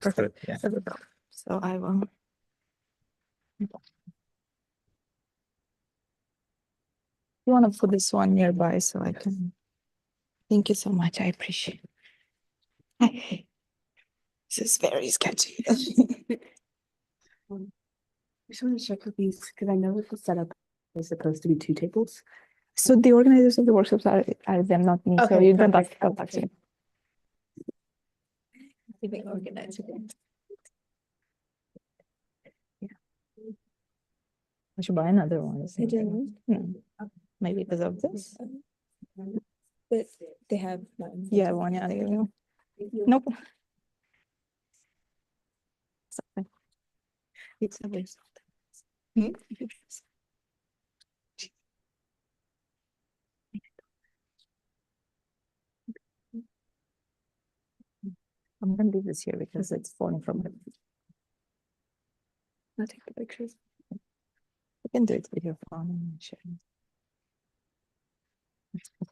Perfect. Yeah. So I will. You want to put this one nearby so I can. Thank you so much. I appreciate it. This is very sketchy. I just want to check with these because I know that the setup is supposed to be 2 tables. So the organizers of the workshops are them, not me. So Okay, you don't have perfect. to come back to me. Keeping organized again. I should buy another one. I didn't. Maybe because of this. But they have one. Yeah, one. Yeah, nope. Something. It's always. I'm gonna leave this here because it's falling from it. I'll take the pictures. You can do it with your phone and share.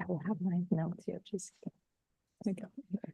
I will have my notes here. Just there you go. Yeah.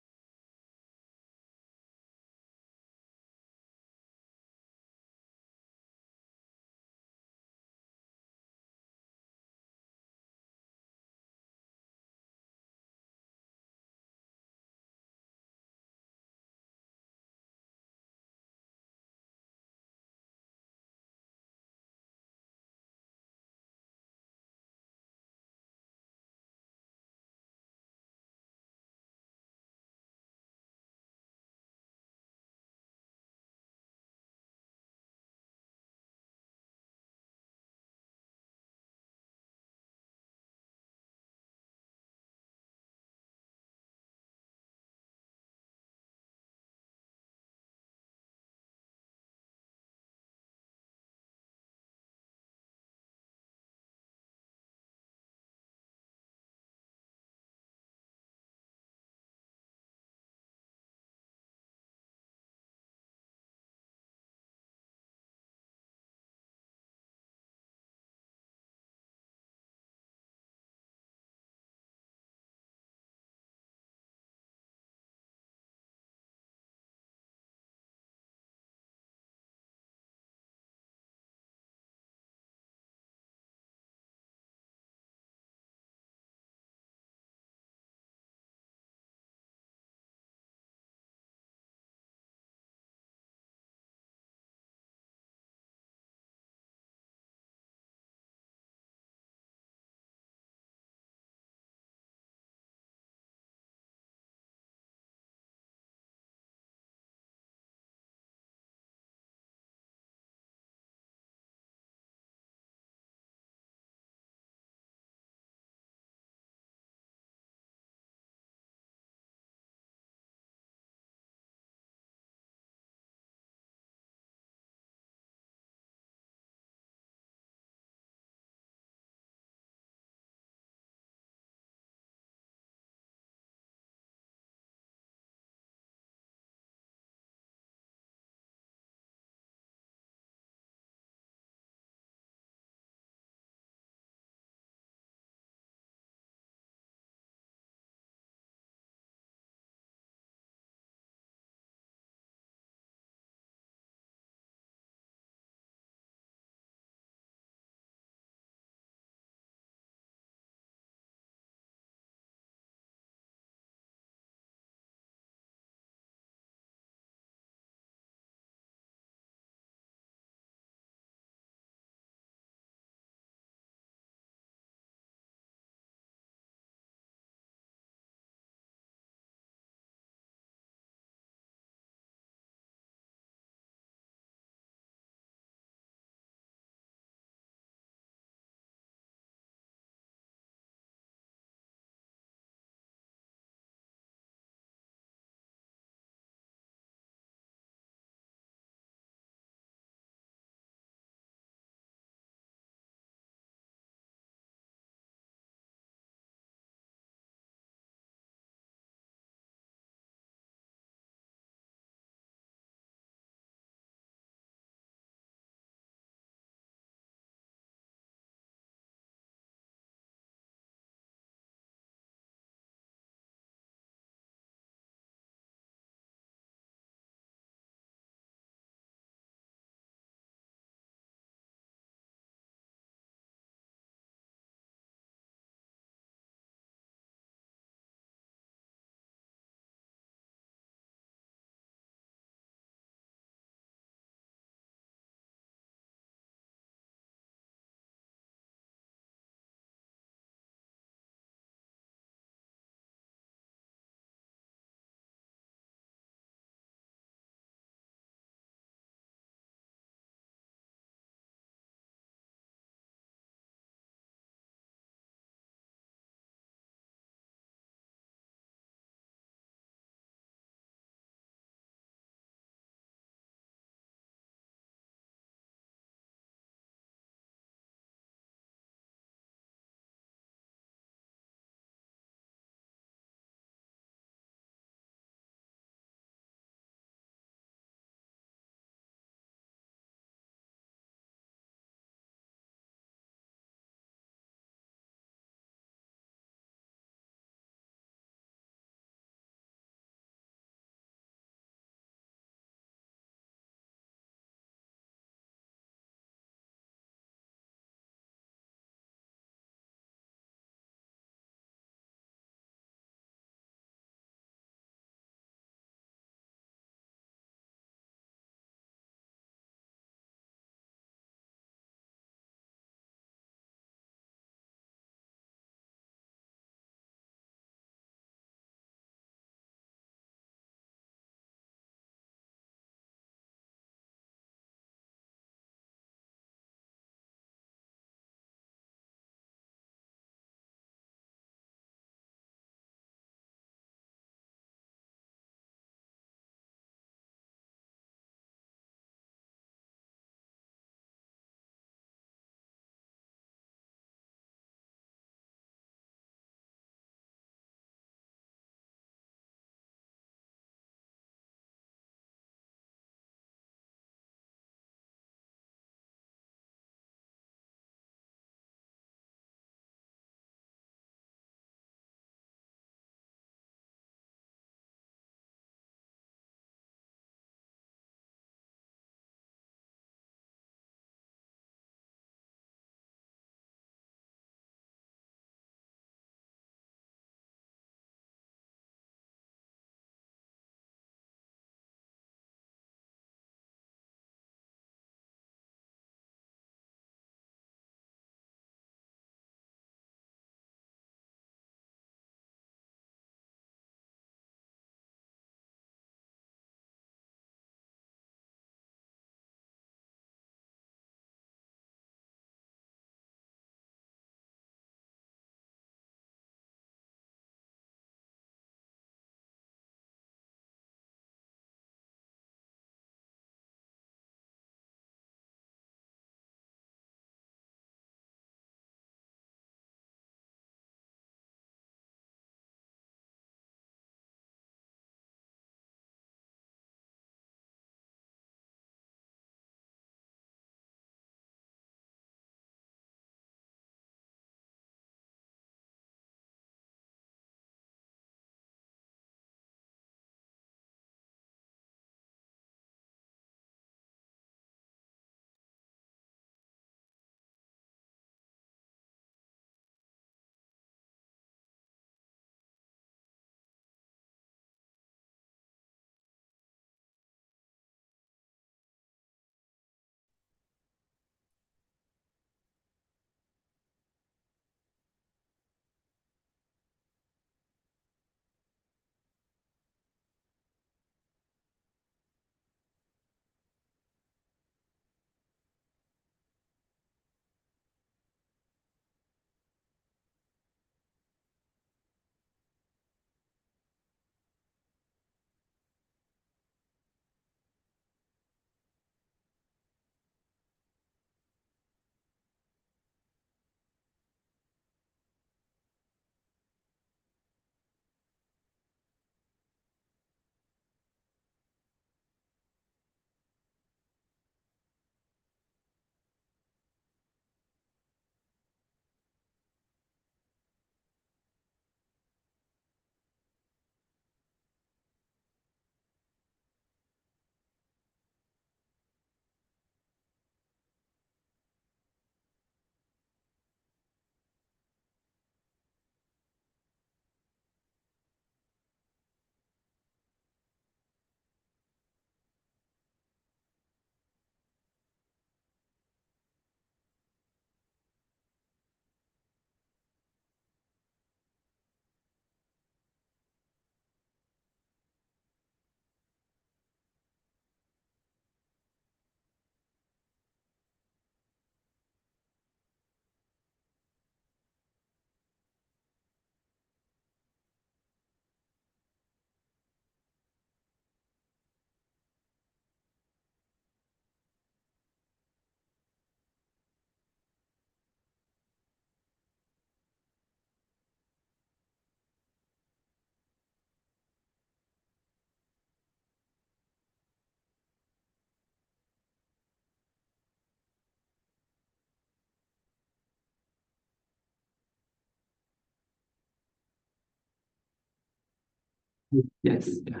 Yes. Yeah.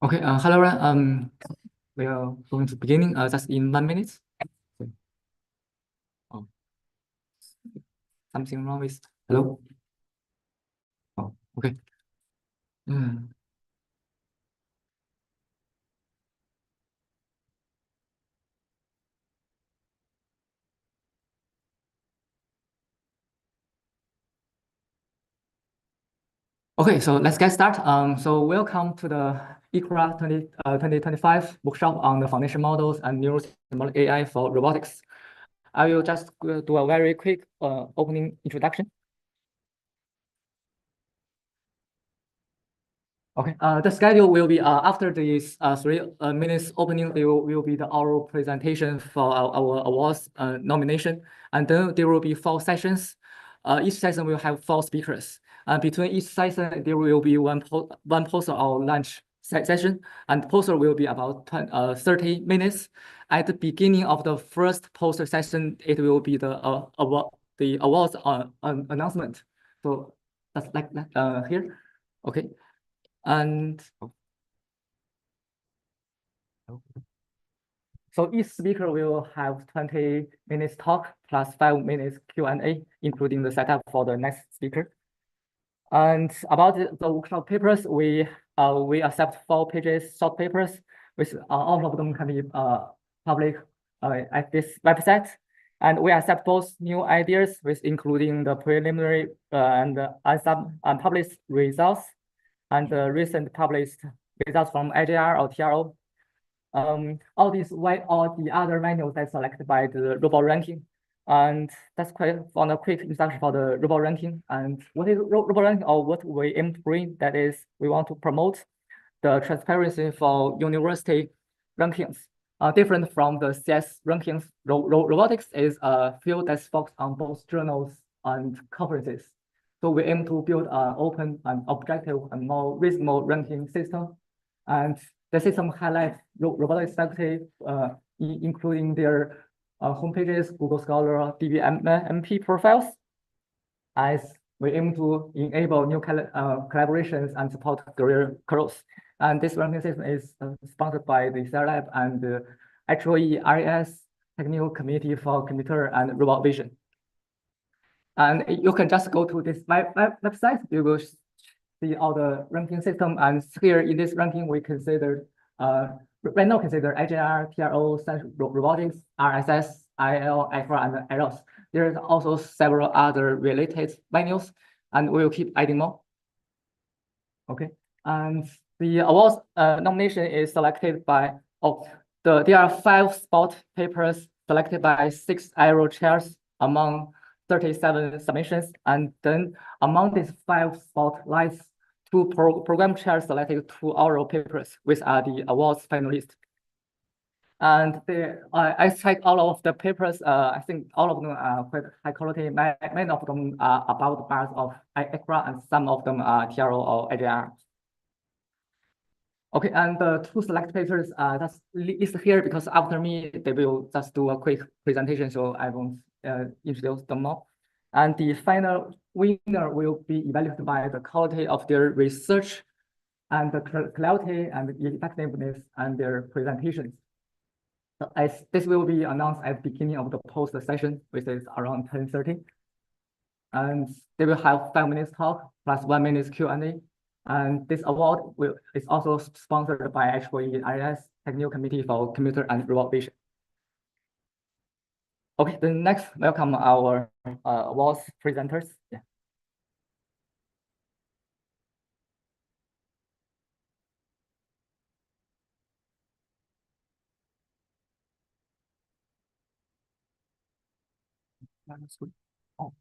Okay. Hello, everyone. We are going to beginning. Just in 1 minute. Oh, something wrong with. Hello. Oh, okay. Mm. Okay, so let's get started. So welcome to the ICRA 2025 workshop on the foundation models and Neural-Symbolic AI for robotics. I will just do a very quick opening introduction. Okay, the schedule will be after this 3 minutes opening, there will be the oral presentation for our awards nomination, and then there will be 4 sessions. Each session will have 4 speakers. Between each session, there will be one poster or lunch session, and poster will be about 30 minutes. At the beginning of the first poster session, it will be the awards announcement. So that's like that here. Okay. And so each speaker will have 20 minutes talk plus 5 minutes Q&A, including the setup for the next speaker. And about the workshop papers, we accept 4 pages short papers, which all of them can be public at this website. And we accept both new ideas, with including the preliminary and some unpublished results, and the recent published results from IGR or TRO. All these all the other manuals that's selected by the robot ranking. And that's quite on a quick introduction for the robot ranking. And what is robot ranking, or what we aim to bring? That is, we want to promote the transparency for university rankings. Different from the CS rankings, robotics is a field that's focused on both journals and conferences. So we aim to build an open and objective and more reasonable ranking system. And the system highlights robotics faculty, including their homepages, Google Scholar, DBMP profiles, as we aim to enable new collaborations and support career growth. And this ranking system is sponsored by the ICRA Lab and the ICRA'25 Technical Committee for Computer and Robot Vision. And you can just go to this website. You will see all the ranking system. And here in this ranking, we consider right now consider IGR, TRO, robotics, RSS, IL, ICRA, and EROS. There is also several other related venues, and we will keep adding more. Okay, and the awards nomination is selected by there are 5 spot papers selected by 6 IRO chairs among 37 submissions, and then among these 5 spotlights, 2 program chairs selected 2 oral papers, which are the awards finalists. And I checked all of the papers. I think all of them are quite high quality. Many of them are about the bars of ICRA, and some of them are TRO or AJR. Okay, and the 2 select papers that's listed here because after me, they will just do a quick presentation, so I won't introduce them more. And the final winner will be evaluated by the quality of their research and the clarity and effectiveness and their presentations. So this will be announced at the beginning of the post session, which is around 10:30. And they will have 5 minutes talk plus 1 minute Q&A. And this award is also sponsored by ICRA'25 Technical Committee for Computer and Robot Vision. Okay, then next, welcome our awards presenters. Yeah. Oh.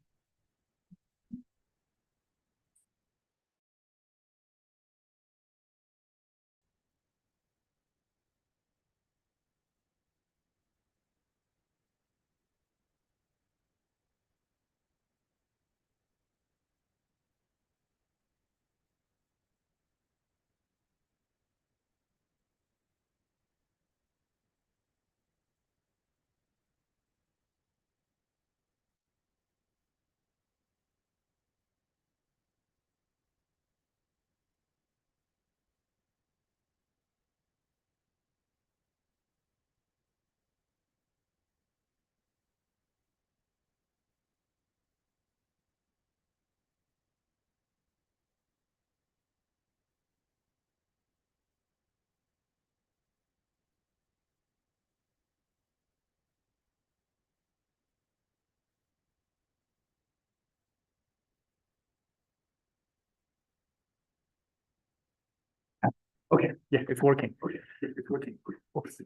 Okay, yeah, it's working. Okay, it's working. Oops.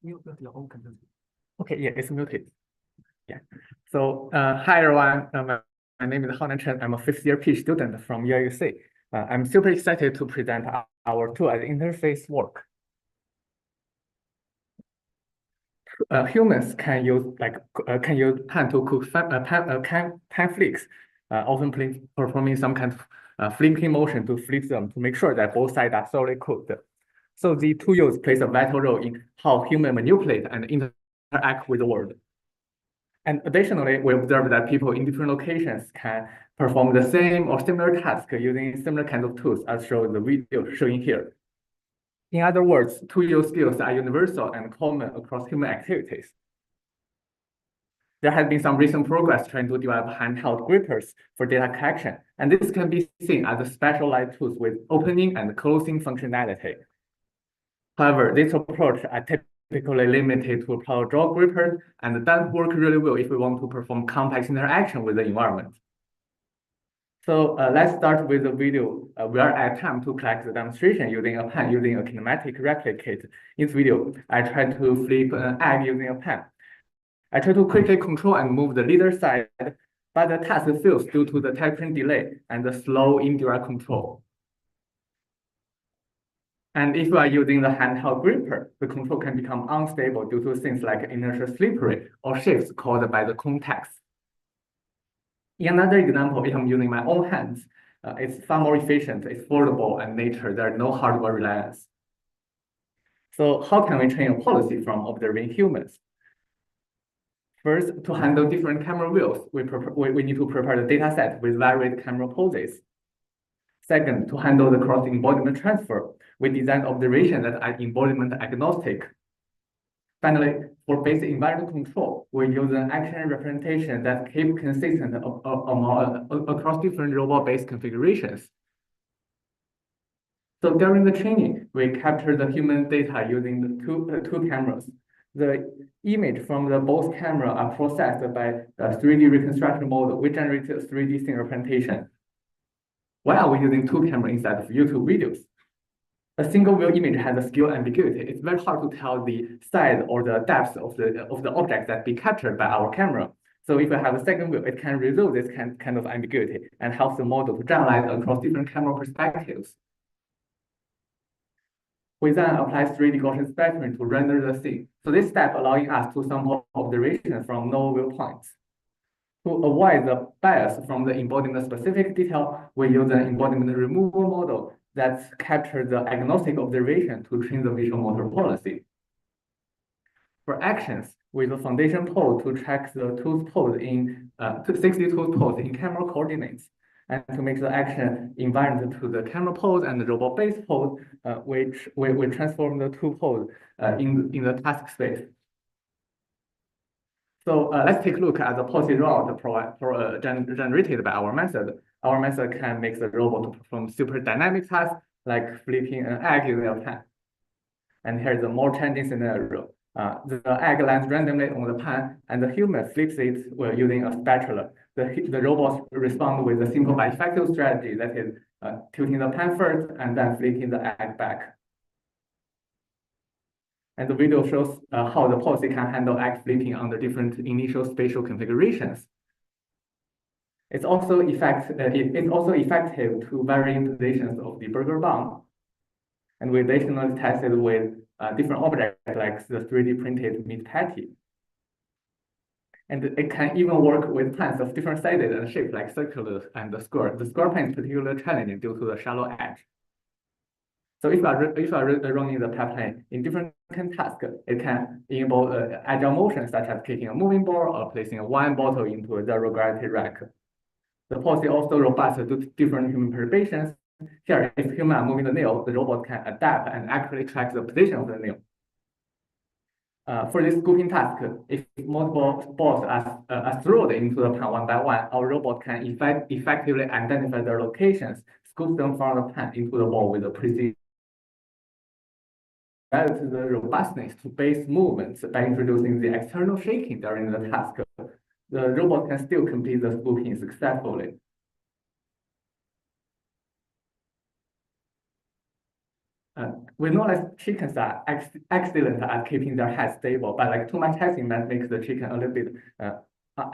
Mute your own content. Okay, yeah, it's muted. Yeah. So, hi everyone. My name is Hanan Chen. I'm a fifth-year PhD student from UIUC. I'm super excited to present our tool as interface work. Humans can use pan to cook pan flicks, often performing some kind of flipping motion to flip them to make sure that both sides are thoroughly cooked. So the tool plays a vital role in how humans manipulate and interact with the world. And additionally, we observe that people in different locations can perform the same or similar task using similar kinds of tools, as shown in the video showing here. In other words, tool skills are universal and common across human activities. There has been some recent progress trying to develop handheld grippers for data collection, and this can be seen as specialized tools with opening and closing functionality. However, this approach are typically limited to power draw grippers and doesn't work really well if we want to perform complex interaction with the environment. So let's start with the video where I attempt to collect the demonstration using a pen using a kinematic replicate. In this video, I try to flip an egg using a pen. I try to quickly control and move the leader side, but the task fails due to the typing delay and the slow indirect control. And if you are using the handheld gripper, the control can become unstable due to things like inertial slippery or shifts caused by the context. In another example, if I'm using my own hands, it's far more efficient, it's foldable, and nature, there's no hardware reliance. So how can we train a policy from observing humans? First, to handle different camera views, we need to prepare the data set with varied camera poses. Second, to handle the cross-embodiment transfer, we design observations that are embodiment agnostic. Finally, for basic environment control, we use an action representation that keeps consistent across different robot-based configurations. So during the training, we capture the human data using the two cameras. The image from the both cameras are processed by a 3D reconstruction model. We generate a 3D scene representation. Why are we using two cameras instead of YouTube videos? A single view image has a scale ambiguity. It's very hard to tell the size or the depth of the object that be captured by our camera. So if we have a second view, it can resolve this kind of ambiguity and helps the model to generalize across different camera perspectives. We then apply 3D Gaussian spectrum to render the scene. So this step allowing us to sample observations from no viewpoints. To avoid the bias from the embodiment specific detail, we use an embodiment removal model that captures the agnostic observation to train the visual motor policy. For actions, with the foundation pose to track the tooth pose in 60 tooth pose in camera coordinates, and to make the action invariant to the camera pose and the robot base pose, which we transform the two pose in the task space. So let's take a look at the policy route generated by our method. Our method can make the robot to perform super dynamic tasks like flipping an egg using a pen. And here's a more challenging scenario. The egg lands randomly on the pan, and the human flips it using a spatula. The robot responds with a simple but effective strategy that is tilting the pan first and then flipping the egg back. And the video shows how the policy can handle egg flipping under different initial spatial configurations. It's also effective to varying positions of the burger bun. And we additionally tested with different objects like the 3D printed meat patty. And it can even work with pans of different sizes and shapes like circular and the square. The square pan is particularly challenging due to the shallow edge. So if you are running the pipeline in different tasks, it can enable agile motion such as kicking a moving ball or placing a wine bottle into a zero gravity rack. The policy also robust to different human perturbations. Here, if humans are moving the nail, the robot can adapt and accurately track the position of the nail. For this scooping task, if multiple balls are thrown into the pan one by one, our robot can effectively identify their locations, scoop them from the pan into the ball with a precision. Add the robustness to base movements by introducing the external shaking during the task. The robot can still complete the scooping successfully. we know that chickens are excellent at keeping their heads stable, but like too much testing that makes the chicken a little bit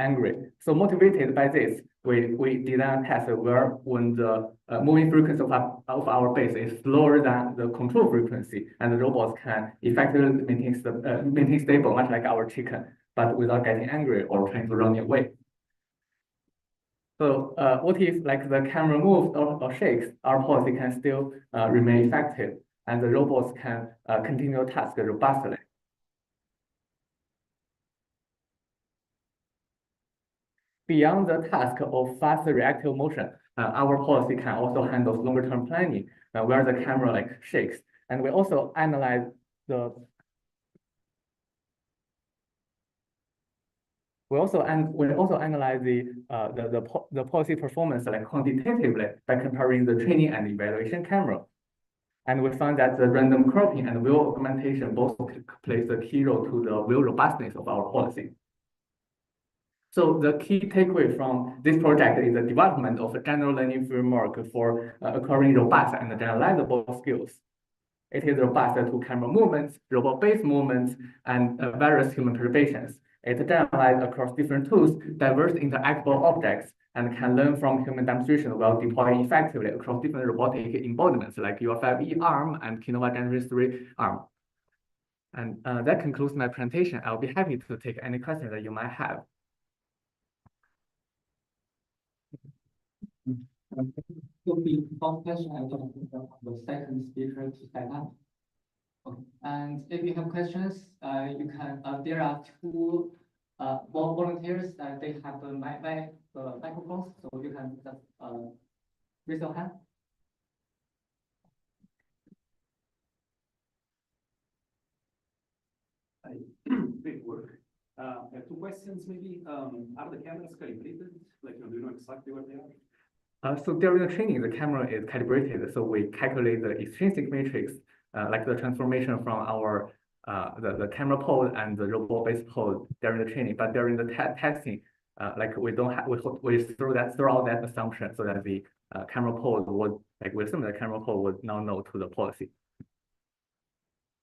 angry. So motivated by this, we designed a test where when the moving frequency of our base is slower than the control frequency, and the robots can effectively maintain stable, much like our chicken, but without getting angry or trying to run away. So what if like the camera moves or shakes, our policy can still remain effective, and the robots can continue task robustly. Beyond the task of fast reactive motion, our policy can also handle longer-term planning, where the camera like shakes, and we also analyze the we also analyze the policy performance like quantitatively by comparing the training and evaluation camera. And we found that the random cropping and wheel augmentation both plays a key role to the wheel robustness of our policy. So the key takeaway from this project is the development of a general learning framework for acquiring robust and generalizable skills. It is robust to camera movements, robot-based movements, and various human perturbations. It generalizes across different tools, diverse interactable objects, and can learn from human demonstration while deploying effectively across different robotic embodiments like UFFE arm and Kinova Generation 3 arm. And that concludes my presentation. I'll be happy to take any questions that you might have. So the first question, I will the second speaker to start up. Okay. And if you have questions, you can. There are two volunteers. They have the microphones, so you can just raise your hand. Great work. I have two questions maybe. Are the cameras calibrated? Like, do you know exactly where they are? So during the training, the camera is calibrated. So we calculate the extrinsic matrix, like the transformation from our the camera pose and the robot-based pose during the training. But during the testing, like we don't have we throw out that assumption so that the camera pose would we assume the camera pose would not know to the policy.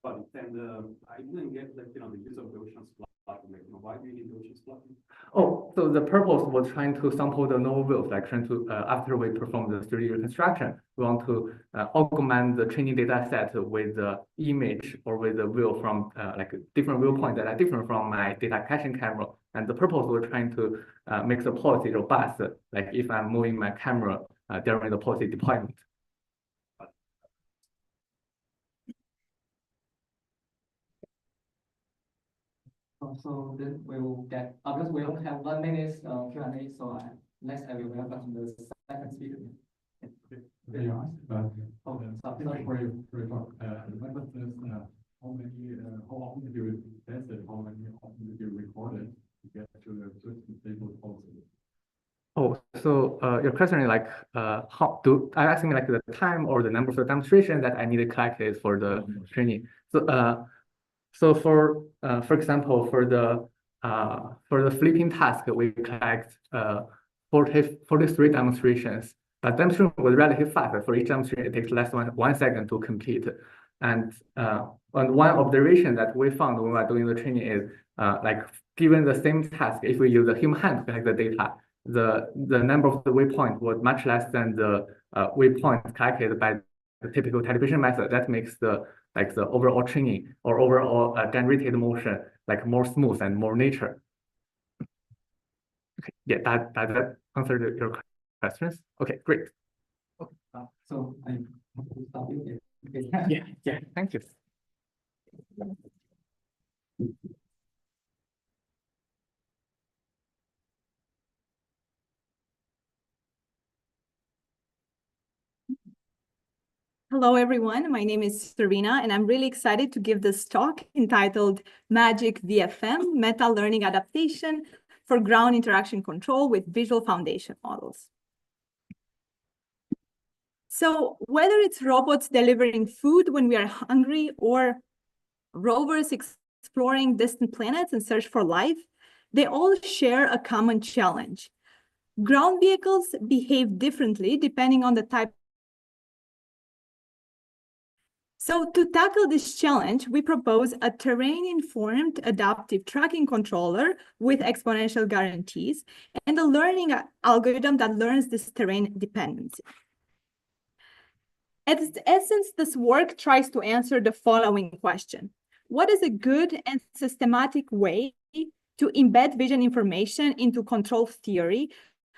But and I didn't get the use of Gaussian splotting. Like, why do you need Gaussian splotting? Oh, so the purpose was trying to sample the novel views, like trying to after we perform the 3D reconstruction, we want to augment the training data set with the image or with the view from like different viewpoints that are different from my data caching camera. And the purpose was trying to make the policy robust, like if I'm moving my camera during the policy deployment. So then we will get, because we only have 1 minute Q&A, so next I will welcome the second speaker. Very nice. Sorry for your talk. My question is, how often did you test it? How often did you record it to get to the stable policy? Oh, so your question is like, are you asking me like the time or the number of the demonstration that I need to collect is for the training? So for example, for the flipping task, we collect 43 demonstrations. But demonstration was relatively fast. For each demonstration, it takes less than 1 second to complete. And one observation that we found when we were doing the training is like given the same task, if we use a human hand to collect the data, the number of the waypoints was much less than the waypoints collected by the typical television method. That makes the overall training or overall generated motion like more smooth and more nature. Okay, yeah, that answered your questions. Okay, great. Okay, so I will stop you here. Yeah, thank you. Hello, everyone. My name is Serena, and I'm really excited to give this talk entitled MagicVFM, Meta Learning Adaptation for Ground Interaction Control with Visual Foundation Models. So whether it's robots delivering food when we are hungry or rovers exploring distant planets in search for life, they all share a common challenge. Ground vehicles behave differently depending on the type So to tackle this challenge, we propose a terrain-informed adaptive tracking controller with exponential guarantees and a learning algorithm that learns this terrain dependency. At its essence, this work tries to answer the following question. What is a good and systematic way to embed vision information into control theory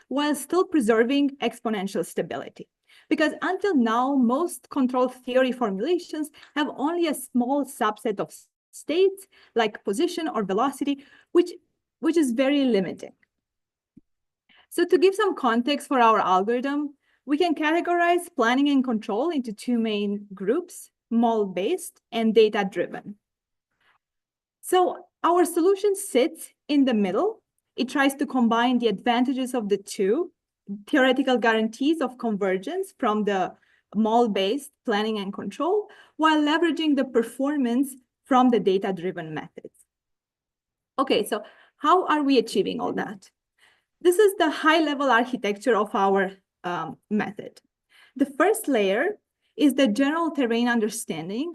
while still preserving exponential stability? Because until now, most control theory formulations have only a small subset of states, like position or velocity, which is very limiting. So to give some context for our algorithm, we can categorize planning and control into two main groups, model-based and data-driven. So our solution sits in the middle. It tries to combine the advantages of the two, theoretical guarantees of convergence from the model-based planning and control, while leveraging the performance from the data-driven methods. Okay, so how are we achieving all that? This is the high-level architecture of our method. The first layer is the general terrain understanding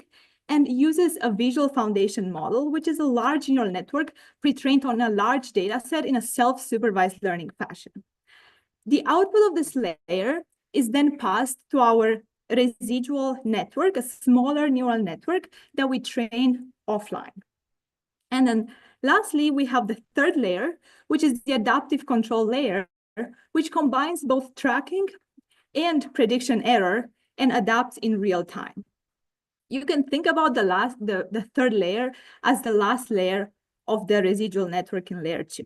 and uses a visual foundation model, which is a large neural network pre-trained on a large data set in a self-supervised learning fashion. The output of this layer is then passed to our residual network, a smaller neural network that we train offline. And then lastly, we have the third layer, which is the adaptive control layer, which combines both tracking and prediction error and adapts in real time. You can think about the third layer as the last layer of the residual network in layer 2.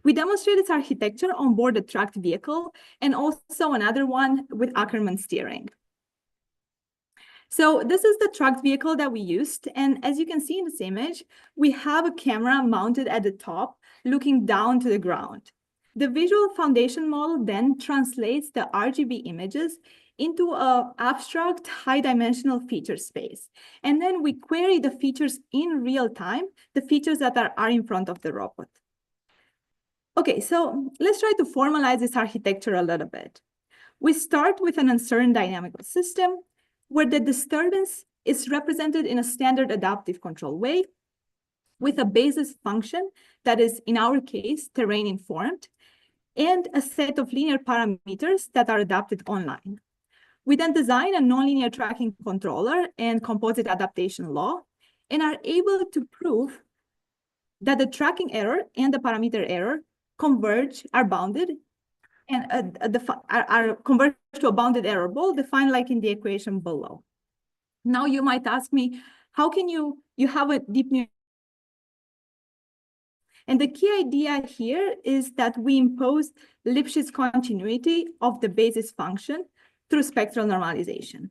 We demonstrated this architecture on board the tracked vehicle and also another one with Ackermann steering. So this is the tracked vehicle that we used. And as you can see in this image, we have a camera mounted at the top, looking down to the ground. The visual foundation model then translates the RGB images into an abstract high-dimensional feature space. And then we query the features in real time, the features that are in front of the robot. Okay, so let's try to formalize this architecture a little bit. We start with an uncertain dynamical system where the disturbance is represented in a standard adaptive control way with a basis function that is, in our case, terrain-informed, and a set of linear parameters that are adapted online. We then design a nonlinear tracking controller and composite adaptation law and are able to prove that the tracking error and the parameter error converge, are bounded, and are converged to a bounded error ball defined like in the equation below. Now you might ask me, how can you have a deep neural? And the key idea here is that we impose Lipschitz continuity of the basis function through spectral normalization.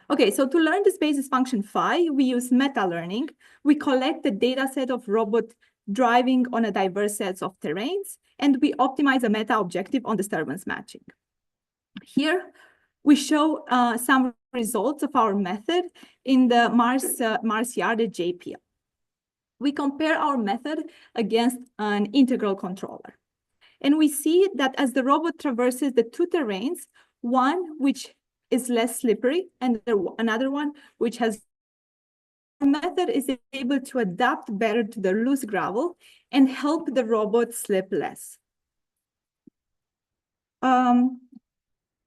Okay, so to learn this basis function phi, we use meta-learning. We collect the data set of robot driving on a diverse set of terrains, and we optimize a meta-objective on disturbance matching. Here, we show some results of our method in the Mars yard at JPL. We compare our method against an integral controller. And we see that as the robot traverses the two terrains, one which is less slippery and another one which has, our method is able to adapt better to the loose gravel and help the robot slip less.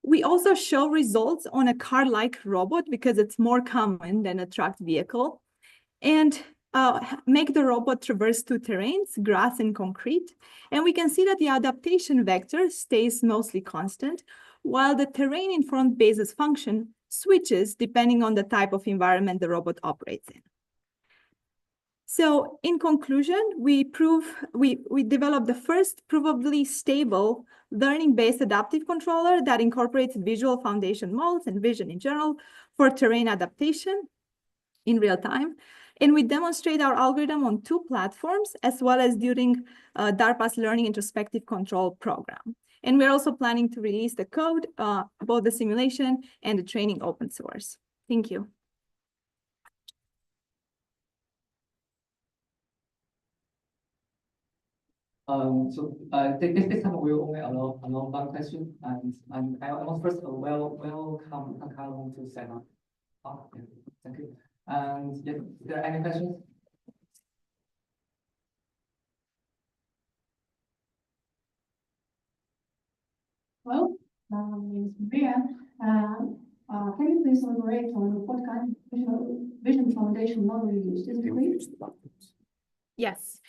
We also show results on a car-like robot because it's more common than a tracked vehicle, and make the robot traverse two terrains, grass and concrete. And we can see that the adaptation vector stays mostly constant, while the terrain-informed basis function switches depending on the type of environment the robot operates in. So in conclusion, we developed the first provably stable learning-based adaptive controller that incorporates visual foundation models and vision in general for terrain adaptation in real time. And we demonstrate our algorithm on two platforms, as well as during DARPA's Learning Introspective Control program. And we're also planning to release the code, both the simulation and the training open source. Thank you. This time we will only allow one question, and I want first welcome Carlo to set up Okay, thank you. And yeah, is there any questions? Hello, my name is Maria. Can you please elaborate on what kind of vision foundation model you used? Is it clear? Yes.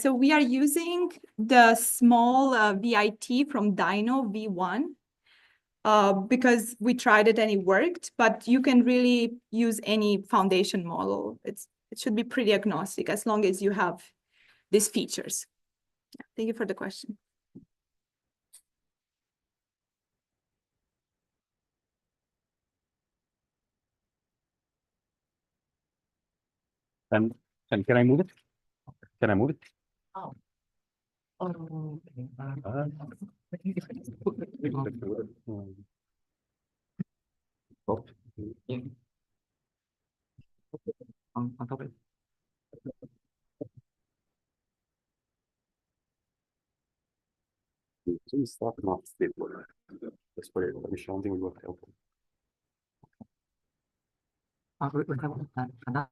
So we are using the small VIT from Dino V1 because we tried it and it worked, but you can really use any foundation model. It should be pretty agnostic as long as you have these features. Yeah, thank you for the question. And can I move it? Can I move it? Oh. Oh, okay. Yeah. On top of it. It's not stable. Let's put it. Let me show something we work out. We have another camera. Yeah.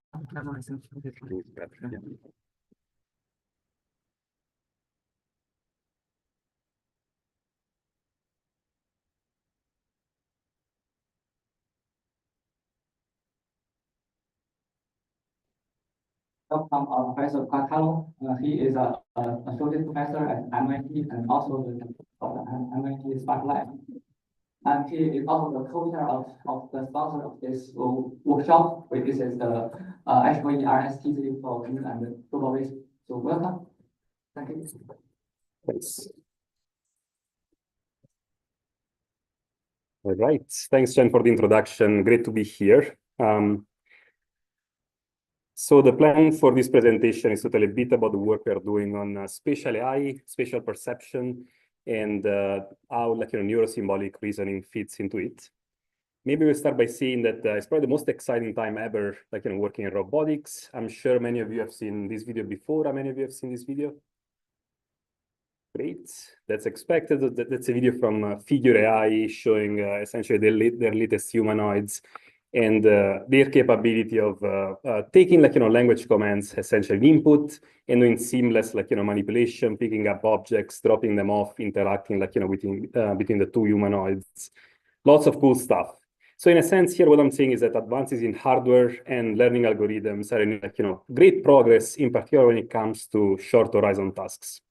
From our Professor Carlo. He is a associate professor at MIT and also the MIT Spatial AI. And he is also the co-chair of the sponsor of this workshop, which is the ICRA'25 for Green and Global Waste. So welcome. Thank you. Thanks. All right. Thanks, Jen, for the introduction. Great to be here. So the plan for this presentation is to tell a bit about the work we are doing on spatial AI, spatial perception, and how neurosymbolic reasoning fits into it. Maybe we'll start by saying that it's probably the most exciting time ever, working in robotics. I'm sure many of you have seen this video before. How many of you have seen this video? Great. That's expected. That's a video from Figure AI showing essentially their latest humanoids and their capability of taking language commands, essentially input, and doing seamless manipulation, picking up objects, dropping them off, interacting between the two humanoids. Lots of cool stuff. So in a sense here, what I'm saying is that advances in hardware and learning algorithms are in great progress, in particular when it comes to short horizon tasks.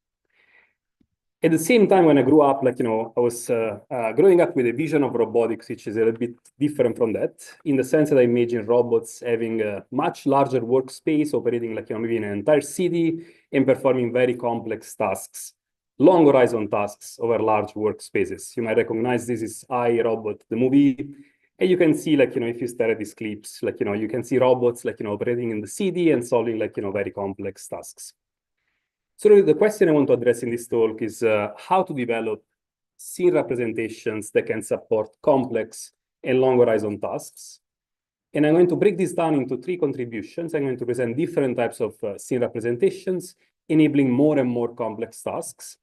At the same time, when I grew up, I was growing up with a vision of robotics, which is a little bit different from that, in the sense that I imagine robots having a much larger workspace, operating maybe in an entire city and performing very complex tasks, long horizon tasks over large workspaces. You might recognize this is I, Robot, the movie. And you can see, if you stare at these clips, you can see robots, operating in the city and solving, very complex tasks. So the question I want to address in this talk is how to develop scene representations that can support complex and long horizon tasks. And I'm going to break this down into 3 contributions. I'm going to present different types of scene representations, enabling more and more complex tasks.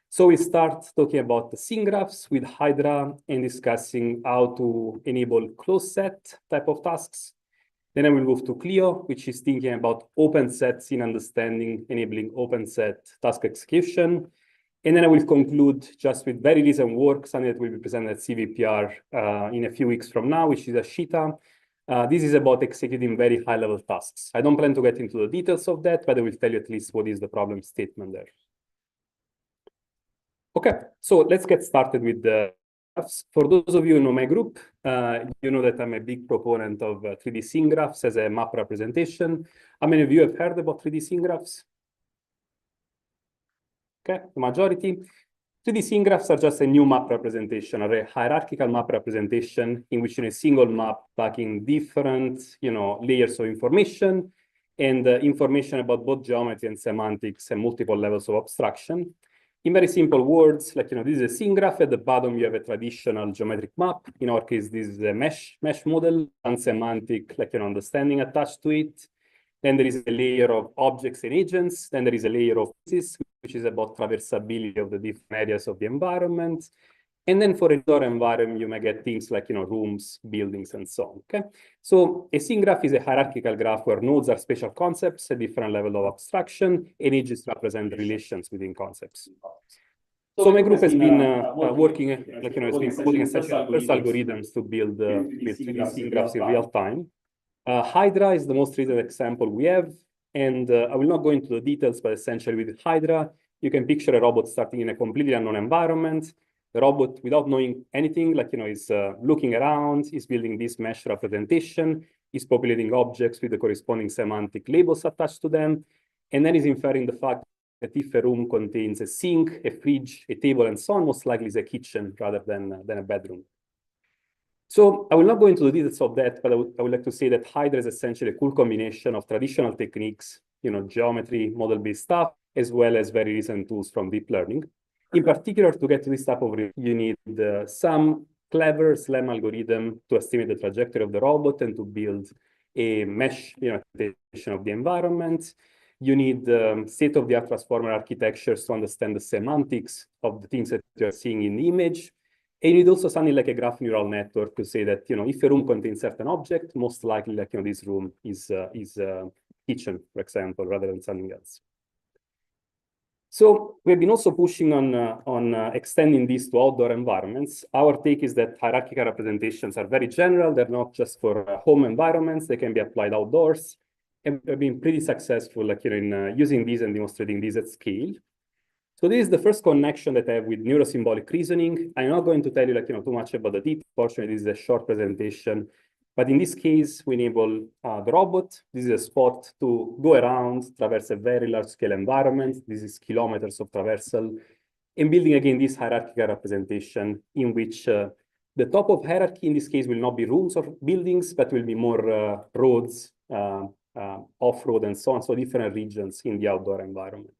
So we start talking about the scene graphs with Hydra and discussing how to enable closed set type of tasks. Then I will move to Clio, which is thinking about open set scene understanding, enabling open set task execution. And then I will conclude just with very recent work, something that will be presented at CVPR in a few weeks from now, which is Ashita. This is about executing very high-level tasks. I don't plan to get into the details of that, but I will tell you at least what is the problem statement there. Okay, so let's get started with the graphs. For those of you who know my group, you know that I'm a big proponent of 3D scene graphs as a map representation. How many of you have heard about 3D scene graphs? Okay, the majority. 3D scene graphs are just a new map representation, or a hierarchical map representation in which in a single map packing different layers of information and information about both geometry and semantics and multiple levels of abstraction. In very simple words, this is a scene graph. At the bottom, you have a traditional geometric map. In our case, this is a mesh model and semantic, understanding attached to it. Then there is a layer of objects and agents. Then there is a layer of physics, which is about traversability of the different areas of the environment. And then for indoor environment, you may get things like, rooms, buildings, and so on, okay? So a scene graph is a hierarchical graph where nodes are spatial concepts at different level of abstraction, and edges represent relations within concepts. So my group has been working, has been coding essentially first algorithms to build 3D scene graphs in real time. Hydra is the most recent example we have, and I will not go into the details, but essentially with Hydra, you can picture a robot starting in a completely unknown environment. The robot, without knowing anything, is looking around, is building this mesh representation, is populating objects with the corresponding semantic labels attached to them, and then is inferring the fact that if a room contains a sink, a fridge, a table, and so on, most likely is a kitchen rather than a bedroom. So I will not go into the details of that, but I would like to say that Hydra is essentially a cool combination of traditional techniques, geometry, model-based stuff, as well as very recent tools from deep learning. In particular, to get to this type of you need some clever SLAM algorithm to estimate the trajectory of the robot and to build a mesh interpretation of the environment. You need state-of-the-art transformer architectures to understand the semantics of the things that you're seeing in the image. And you need also something like a graph neural network to say that, if a room contains certain object, most likely, this room is kitchen, for example, rather than something else. So we've been also pushing on extending this to outdoor environments. Our take is that hierarchical representations are very general. They're not just for home environments. They can be applied outdoors. And we've been pretty successful in using these and demonstrating these at scale. So this is the first connection that I have with neurosymbolic reasoning. I'm not going to tell you too much about the deep portion. This is a short presentation. But in this case, we enable the robot. This is a spot to go around, traverse a very large-scale environment. This is kilometers of traversal. And building, again, this hierarchical representation in which the top of hierarchy, in this case, will not be rooms or buildings, but will be more roads, off-road, and so on, so different regions in the outdoor environment.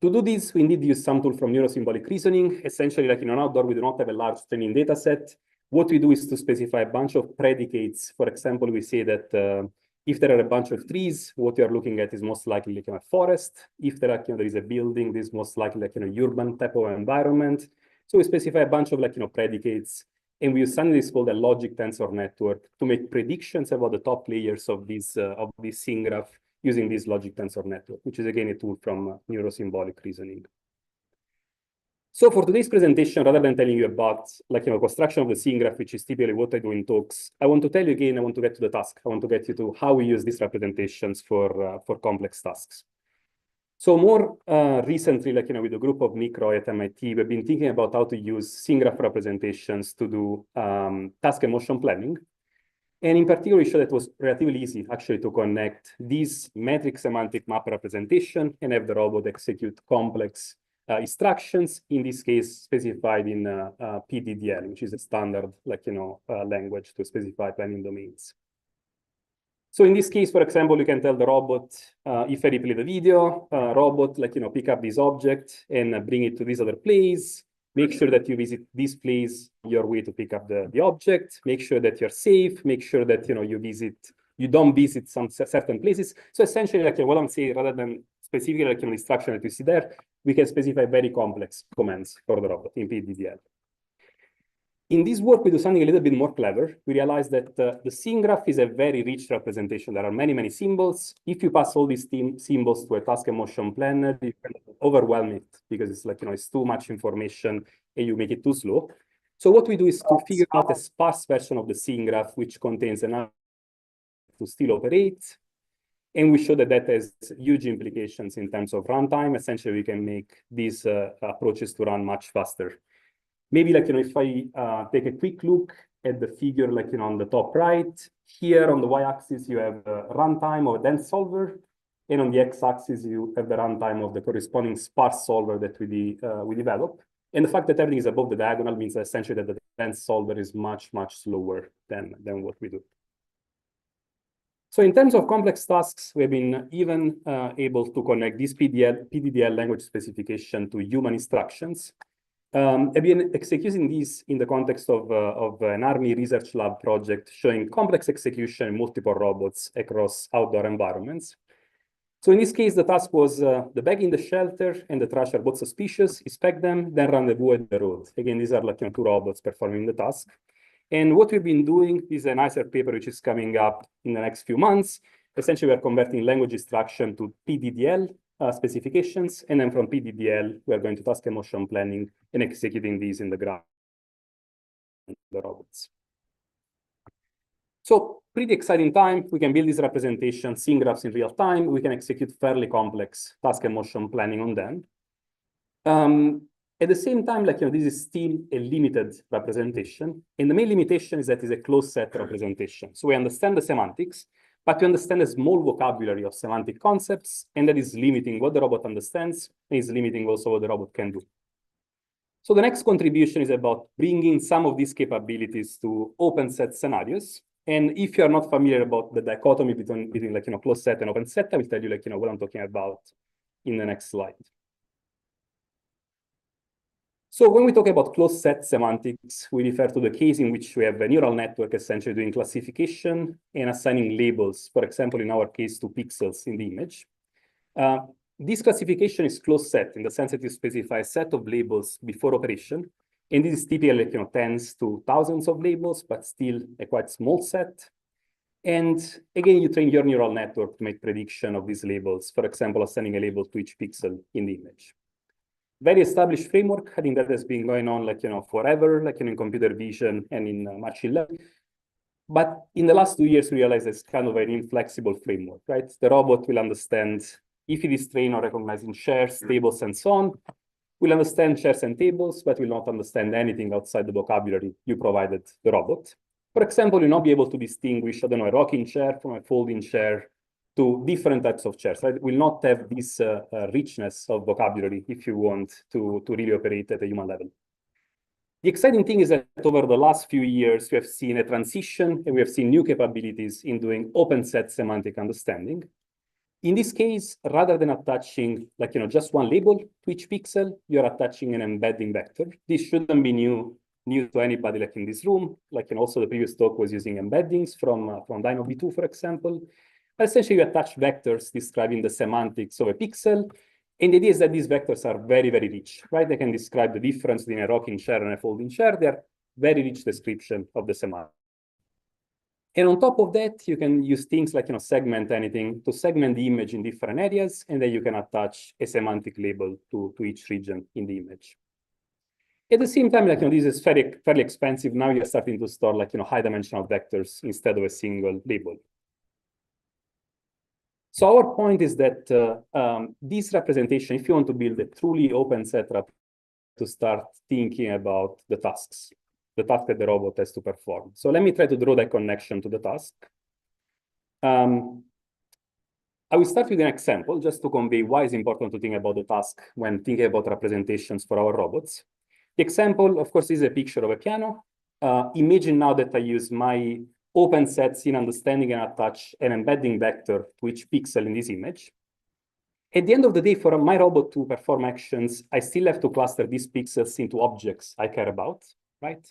To do this, we need to use some tool from neurosymbolic reasoning. Essentially, in an outdoor, we do not have a large training data set. What we do is to specify a bunch of predicates. For example, we say that if there are a bunch of trees, what you're looking at is most likely a forest. If there is a building, this is most likely urban type of environment. So we specify a bunch of predicates, and we use something that's called a logic tensor network to make predictions about the top layers of this scene graph using this logic tensor network, which is again a tool from neurosymbolic reasoning. So for today's presentation, rather than telling you about construction of the scene graph, which is typically what I do in talks, I want to tell you again, I want to get to the task. I want to get you to how we use these representations for complex tasks. So more recently, with a group of Nick Roy at MIT, we've been thinking about how to use scene graph representations to do task and motion planning. And in particular, we showed that it was relatively easy actually to connect this metric semantic map representation and have the robot execute complex instructions, in this case, specified in PDDL, which is a standard language to specify planning domains. So in this case, for example, you can tell the robot, if I replay the video, robot, pick up this object and bring it to this other place. Make sure that you visit this place your way to pick up the object. Make sure that you're safe. Make sure that you don't visit some certain places. So essentially, what I'm saying, rather than specifically an instruction that you see there, we can specify very complex commands for the robot in PDDL. In this work, we do something a little bit more clever. We realize that the scene graph is a very rich representation. There are many, many symbols. If you pass all these symbols to a task and motion planner, you can overwhelm it because it's it's too much information and you make it too slow. So what we do is to figure out a sparse version of the scene graph, which contains enough to still operate. And we show that that has huge implications in terms of runtime. Essentially, we can make these approaches to run much faster. Maybe if I take a quick look at the figure on the top right, here on the y-axis, you have a runtime of a dense solver. And on the x-axis, you have the runtime of the corresponding sparse solver that we develop. And the fact that everything is above the diagonal means essentially that the dense solver is much, much slower than what we do. So in terms of complex tasks, we've been even able to connect this PDDL language specification to human instructions. I've been executing this in the context of an Army research lab project showing complex execution in multiple robots across outdoor environments. So in this case, the task was the bag in the shelter and the trash are both suspicious, inspect them, then rendezvous at the road. Again, these are like two robots performing the task. And what we've been doing is a nicer paper which is coming up in the next few months. Essentially, we're converting language instruction to PDDL specifications, and then from PDDL, we're going to task and motion planning and executing these in the ground, the robots. So pretty exciting time. We can build these representations, scene graphs in real time. We can execute fairly complex task and motion planning on them. At the same time, this is still a limited representation. And the main limitation is that it's a closed set representation. So we understand the semantics, but we understand a small vocabulary of semantic concepts, and that is limiting what the robot understands, and is limiting also what the robot can do. So the next contribution is about bringing some of these capabilities to open set scenarios. And if you're not familiar about the dichotomy between closed set and open set, I will tell you what I'm talking about in the next slide. So when we talk about closed set semantics, we refer to the case in which we have a neural network essentially doing classification and assigning labels, for example, in our case, to pixels in the image. This classification is closed set in the sense that you specify a set of labels before operation. And this is typically tens to thousands of labels, but still a quite small set. And again, you train your neural network to make prediction of these labels, for example, assigning a label to each pixel in the image. Very established framework. I think that has been going on forever, in computer vision and in machine learning. But in the last 2 years, we realized it's kind of an inflexible framework, right? The robot will understand if it is trained on recognizing shares, tables, and so on. Will understand shares and tables, but will not understand anything outside the vocabulary you provided the robot. For example, you'll not be able to distinguish, a rocking chair from a folding chair to different types of chairs, right? Will not have this richness of vocabulary if you want to really operate at a human level. The exciting thing is that over the last few years, we have seen a transition and we have seen new capabilities in doing open set semantic understanding. In this case, rather than attaching just one label to each pixel, you're attaching an embedding vector. This shouldn't be new to anybody in this room. Also the previous talk was using embeddings from DynoV2, for example. Essentially, you attach vectors describing the semantics of a pixel. And the idea is that these vectors are very, very rich, right? They can describe the difference between a rocking chair and a folding chair. They are very rich description of the semantics. And on top of that, you can use things like segment anything to segment the image in different areas, and then you can attach a semantic label to each region in the image. At the same time, this is fairly expensive. Now you're starting to store high dimensional vectors instead of a single label. So our point is that this representation, if you want to build a truly open set, to start thinking about the tasks that the robot has to perform. So let me try to draw that connection to the task. I will start with an example just to convey why it's important to think about the task when thinking about representations for our robots. The example, of course, is a picture of a piano. Imagine now that I use my open set scene understanding and attach an embedding vector to each pixel in this image. At the end of the day, for my robot to perform actions, I still have to cluster these pixels into objects I care about, right?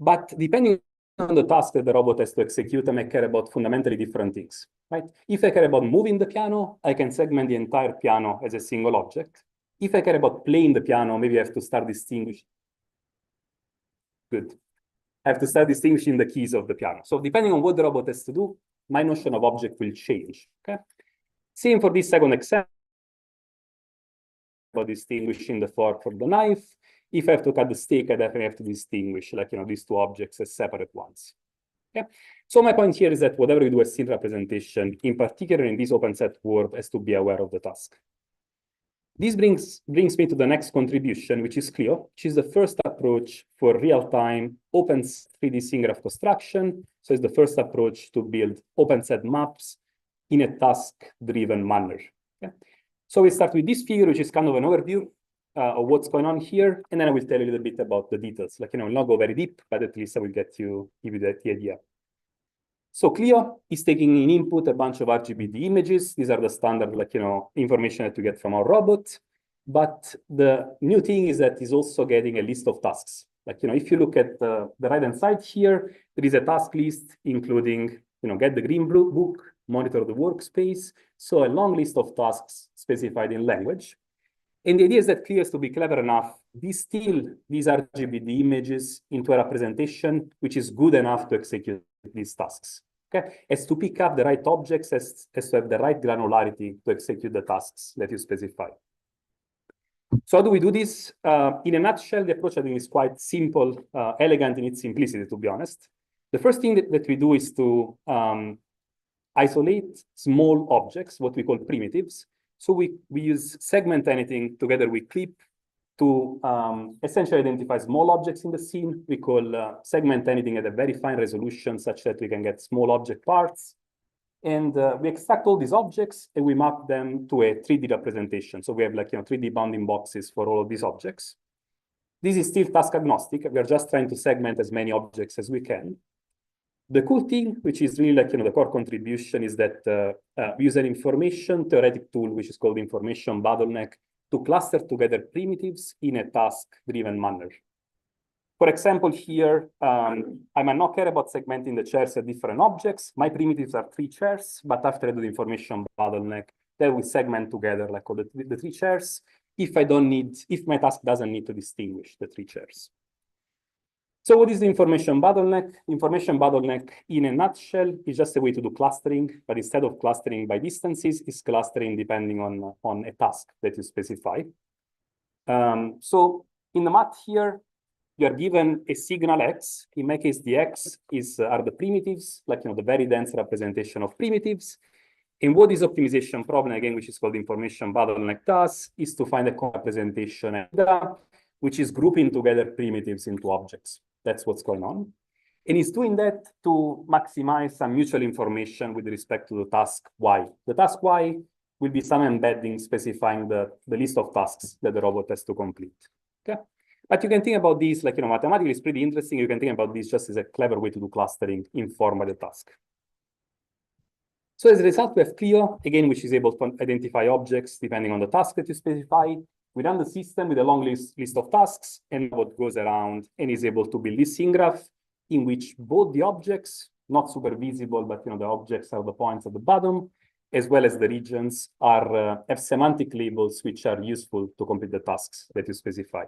But depending on the task that the robot has to execute, I may care about fundamentally different things, right? If I care about moving the piano, I can segment the entire piano as a single object. If I care about playing the piano, maybe I have to start distinguishing. Good. I have to start distinguishing the keys of the piano. So depending on what the robot has to do, my notion of object will change, okay? Same for this second example, about distinguishing the fork from the knife. If I have to cut the steak, I definitely have to distinguish these two objects as separate ones. Okay? So my point here is that whatever you do as scene representation, in particular in this open set world, has to be aware of the task. This brings me to the next contribution, which is Clio, which is the first approach for real-time open 3D scene graph construction. So it's the first approach to build open set maps in a task-driven manner. Okay? So we start with this figure, which is kind of an overview of what's going on here, and then I will tell you a little bit about the details. I'll not go very deep, but at least I will give you the idea. So Clio is taking in input a bunch of RGBD images. These are the standard, information that you get from our robot. But the new thing is that it's also getting a list of tasks. If you look at the right-hand side here, there is a task list, including get the green book, monitor the workspace. So a long list of tasks specified in language. And the idea is that Clio has to be clever enough, distill these RGBD images into a representation which is good enough to execute these tasks. Okay, as to pick up the right objects, as to have the right granularity to execute the tasks that you specify. So how do we do this? In a nutshell, the approach I think is quite simple, elegant in its simplicity, to be honest. The first thing that we do is to isolate small objects, what we call primitives. So we use segment anything together with clip to essentially identify small objects in the scene. We call segment anything at a very fine resolution such that we can get small object parts. And we extract all these objects and we map them to a 3D representation. So we have 3D bounding boxes for all of these objects. This is still task agnostic. We are just trying to segment as many objects as we can. The cool thing, which is really the core contribution, is that we use an information theoretic tool, which is called information bottleneck, to cluster together primitives in a task-driven manner. For example, here, I might not care about segmenting the chairs at different objects. My primitives are 3 chairs, but after I do the information bottleneck, then we segment together all the 3 chairs if my task doesn't need to distinguish the 3 chairs. So what is the information bottleneck? Information bottleneck, in a nutshell, is just a way to do clustering, but instead of clustering by distances, it's clustering depending on a task that you specify. So in the math here, you are given a signal X. In my case, the X are the primitives, the very dense representation of primitives. And what this optimization problem, again, which is called information bottleneck, does is to find a representation which is grouping together primitives into objects. That's what's going on. And it's doing that to maximize some mutual information with respect to the task Y. The task Y will be some embedding specifying the list of tasks that the robot has to complete. Okay? But you can think about these, mathematically it's pretty interesting. You can think about this just as a clever way to do clustering informed by the task. So as a result, we have Clio, again, which is able to identify objects depending on the task that you specify. We run the system with a long list of tasks, and what goes around and is able to build this scene graph in which both the objects, not super visible, but the objects are the points at the bottom, as well as the regions have semantic labels which are useful to complete the tasks that you specify.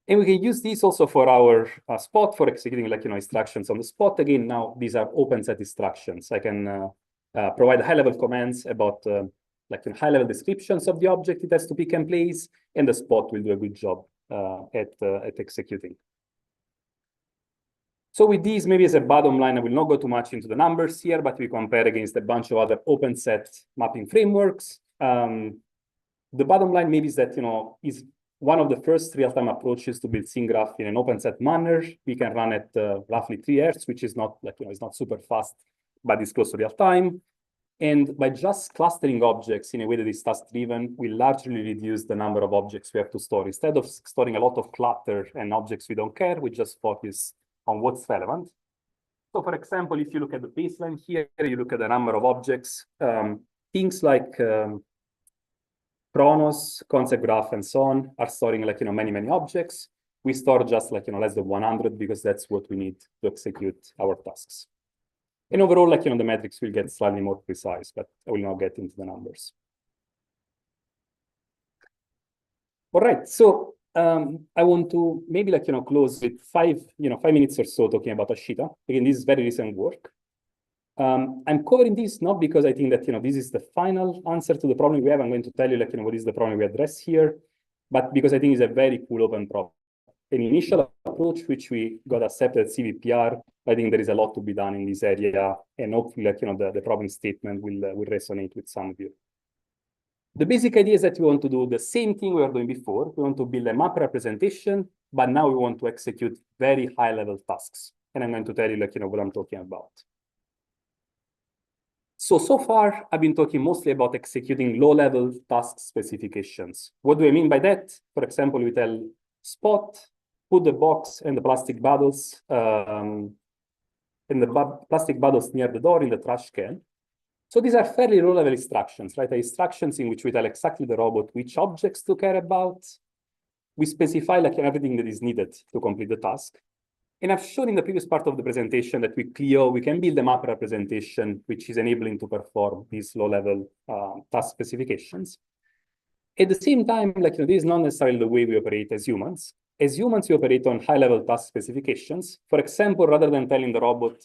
And we can use these also for our spot for executing instructions on the spot. Again, now these are open set instructions. I can provide high-level commands about high-level descriptions of the object it has to pick and place, and the spot will do a good job at executing. So with these, maybe as a bottom line, I will not go too much into the numbers here, but we compare against a bunch of other open set mapping frameworks. The bottom line maybe is that is one of the first real-time approaches to build scene graph in an open set manner. We can run at roughly 3 Hz, which is not it's not super fast, but it's close to real time. And by just clustering objects in a way that is task-driven, we largely reduce the number of objects we have to store. Instead of storing a lot of clutter and objects we don't care, we just focus on what's relevant. So for example, if you look at the baseline here, you look at the number of objects, things like chronos, concept graph, and so on are storing many objects. We store just less than 100 because that's what we need to execute our tasks. And overall, the metrics will get slightly more precise, but I will not get into the numbers. All right, so I want to maybe close with 5 minutes or so talking about Ashita. Again, this is very recent work. I'm covering this not because I think that this is the final answer to the problem we have. I'm going to tell you what is the problem we address here, but because I think it's a very cool open problem. An initial approach which we got accepted at CVPR. I think there is a lot to be done in this area, and hopefully the problem statement will resonate with some of you. The basic idea is that we want to do the same thing we were doing before. We want to build a map representation, but now we want to execute very high-level tasks. And I'm going to tell you what I'm talking about. So far, I've been talking mostly about executing low-level task specifications. What do I mean by that? For example, we tell Spot, put the box and the plastic bottles near the door in the trash can. So these are fairly low-level instructions, right? Instructions in which we tell exactly the robot which objects to care about. We specify everything that is needed to complete the task. And I've shown in the previous part of the presentation that with Clio, we can build a map representation, which is enabling to perform these low-level task specifications. At the same time, this is not necessarily the way we operate as humans. As humans, we operate on high-level task specifications. For example, rather than telling the robot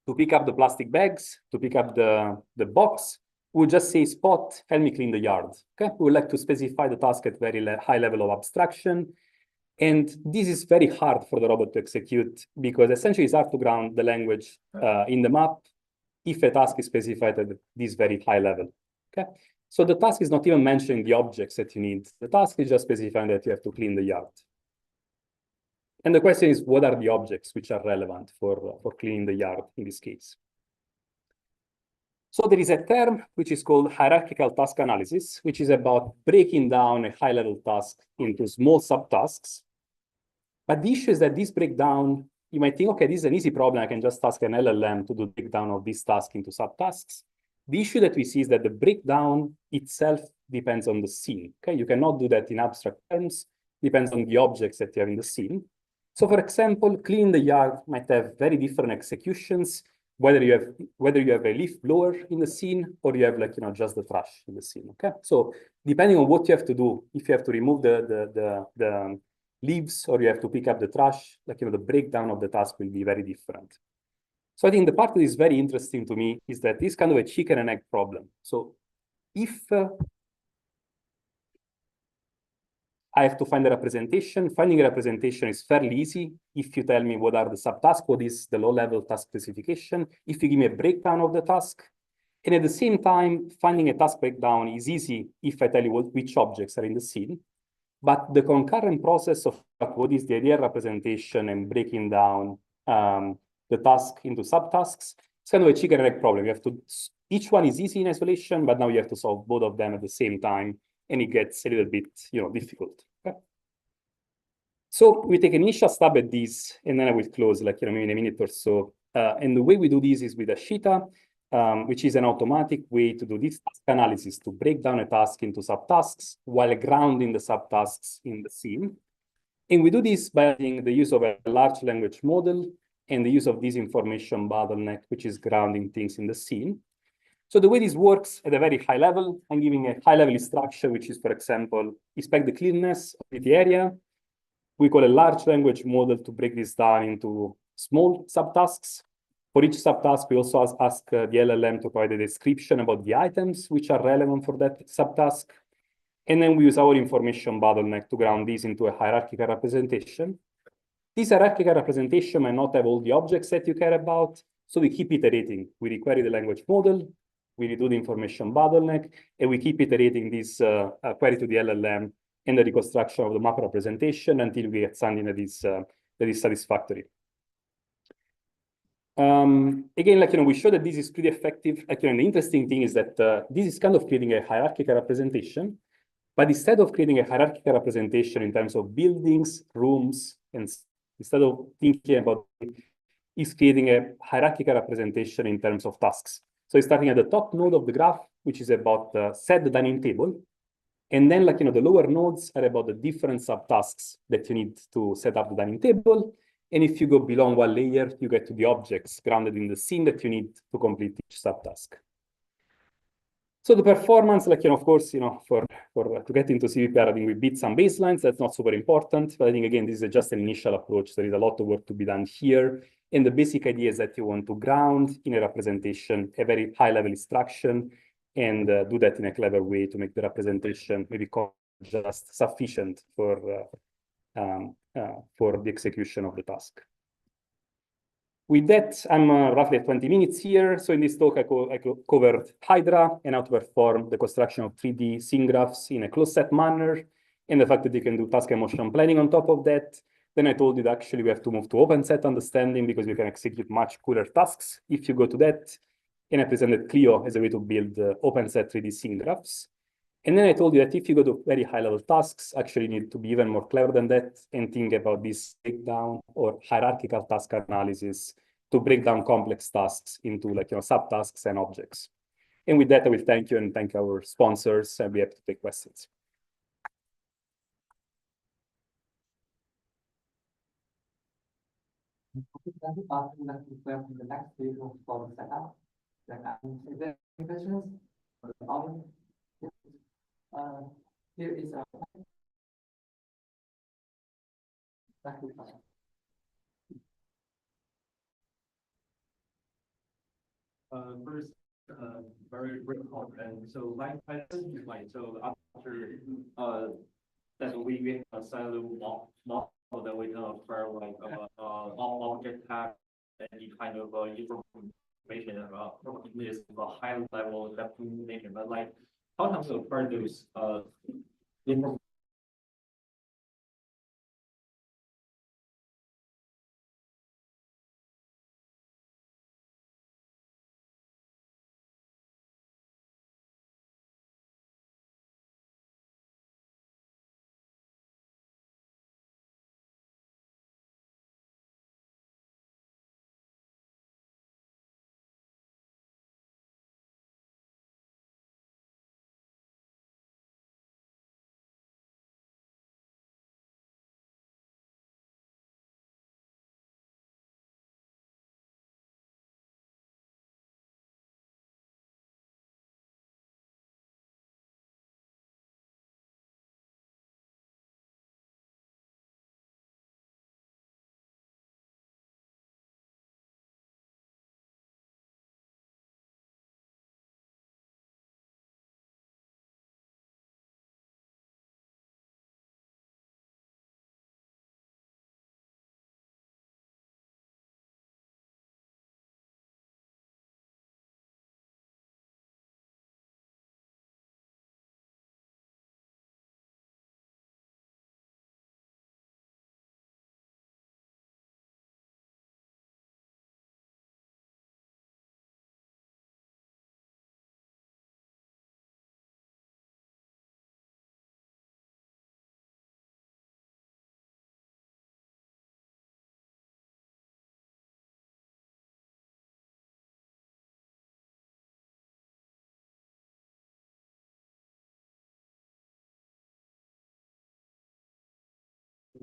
to pick up the plastic bags, to pick up the box, we'll just say, Spot, help me clean the yard. Okay? We would like to specify the task at very high level of abstraction. And this is very hard for the robot to execute because essentially it's hard to ground the language in the map if a task is specified at this very high level. Okay? So the task is not even mentioning the objects that you need. The task is just specifying that you have to clean the yard. And the question is, what are the objects which are relevant for cleaning the yard in this case? So there is a term which is called hierarchical task analysis, which is about breaking down a high-level task into small subtasks. But the issue is that this breakdown, you might think, okay, this is an easy problem. I can just ask an LLM to do the breakdown of this task into subtasks. The issue that we see is that the breakdown itself depends on the scene. Okay, you cannot do that in abstract terms. Depends on the objects that you have in the scene. So, for example, clean the yard might have very different executions, whether you have a leaf blower in the scene or you have just the trash in the scene. Okay, so depending on what you have to do, if you have to remove the leaves or you have to pick up the trash, the breakdown of the task will be very different. So I think the part that is very interesting to me is that this kind of a chicken and egg problem. So if I have to find a representation, finding a representation is fairly easy. If you tell me what are the subtasks, what is the low-level task specification, if you give me a breakdown of the task, and at the same time, finding a task breakdown is easy if I tell you which objects are in the scene. But the concurrent process of what is the ideal representation and breaking down the task into subtasks, it's kind of a chicken and egg problem. You have to, each one is easy in isolation, but now you have to solve both of them at the same time, and it gets a little bit, difficult. Okay? So we take an initial stab at this, and then I will close, maybe in a minute or so. And the way we do this is with Ashita, which is an automatic way to do this task analysis, to break down a task into subtasks while grounding the subtasks in the scene. And we do this by using the use of a large language model and the use of this information bottleneck, which is grounding things in the scene. So the way this works at a very high level, I'm giving a high-level instruction, which is, for example, inspect the cleanness of the area. We call a large language model to break this down into small subtasks. For each subtask, we also ask the LLM to provide a description about the items which are relevant for that subtask. And then we use our information bottleneck to ground this into a hierarchical representation. This hierarchical representation may not have all the objects that you care about, so we keep iterating. We require the language model, we redo the information bottleneck, and we keep iterating this query to the LLM and the reconstruction of the map representation until we get something that is satisfactory. Again, we show that this is pretty effective. The interesting thing is that this is kind of creating a hierarchical representation, but instead of creating a hierarchical representation in terms of buildings, rooms, and instead of thinking about it, it's creating a hierarchical representation in terms of tasks. So it's starting at the top node of the graph, which is about set the dining table. And then the lower nodes are about the different subtasks that you need to set up the dining table. And if you go below one layer, you get to the objects grounded in the scene that you need to complete each subtask. So the performance, of course, to get into CVPR, I think we beat some baselines. That's not super important. But I think, again, this is just an initial approach. There is a lot of work to be done here. And the basic idea is that you want to ground in a representation a very high-level instruction and do that in a clever way to make the representation maybe just sufficient for the execution of the task. With that, I'm roughly at 20 minutes here. So in this talk, I covered Hydra and how to perform the construction of 3D scene graphs in a closed-set manner, and the fact that you can do task and motion planning on top of that. Then I told you that actually we have to move to open-set understanding because you can execute much cooler tasks if you go to that. And I presented Clio as a way to build open-set 3D scene graphs. And then I told you that if you go to very high-level tasks, actually you need to be even more clever than that and think about this breakdown or hierarchical task analysis to break down complex tasks into subtasks and objects. And with that, I will thank you and thank our sponsors, and we have to take questions. Thank you. Let's prepare the next video for the setup. Is there any questions for the audience? Here is a thank you. First, very great talk. And so, like I said, so after that we asylum model that we can infer like all object have any kind of information about this high level definition, but like how to infer those information.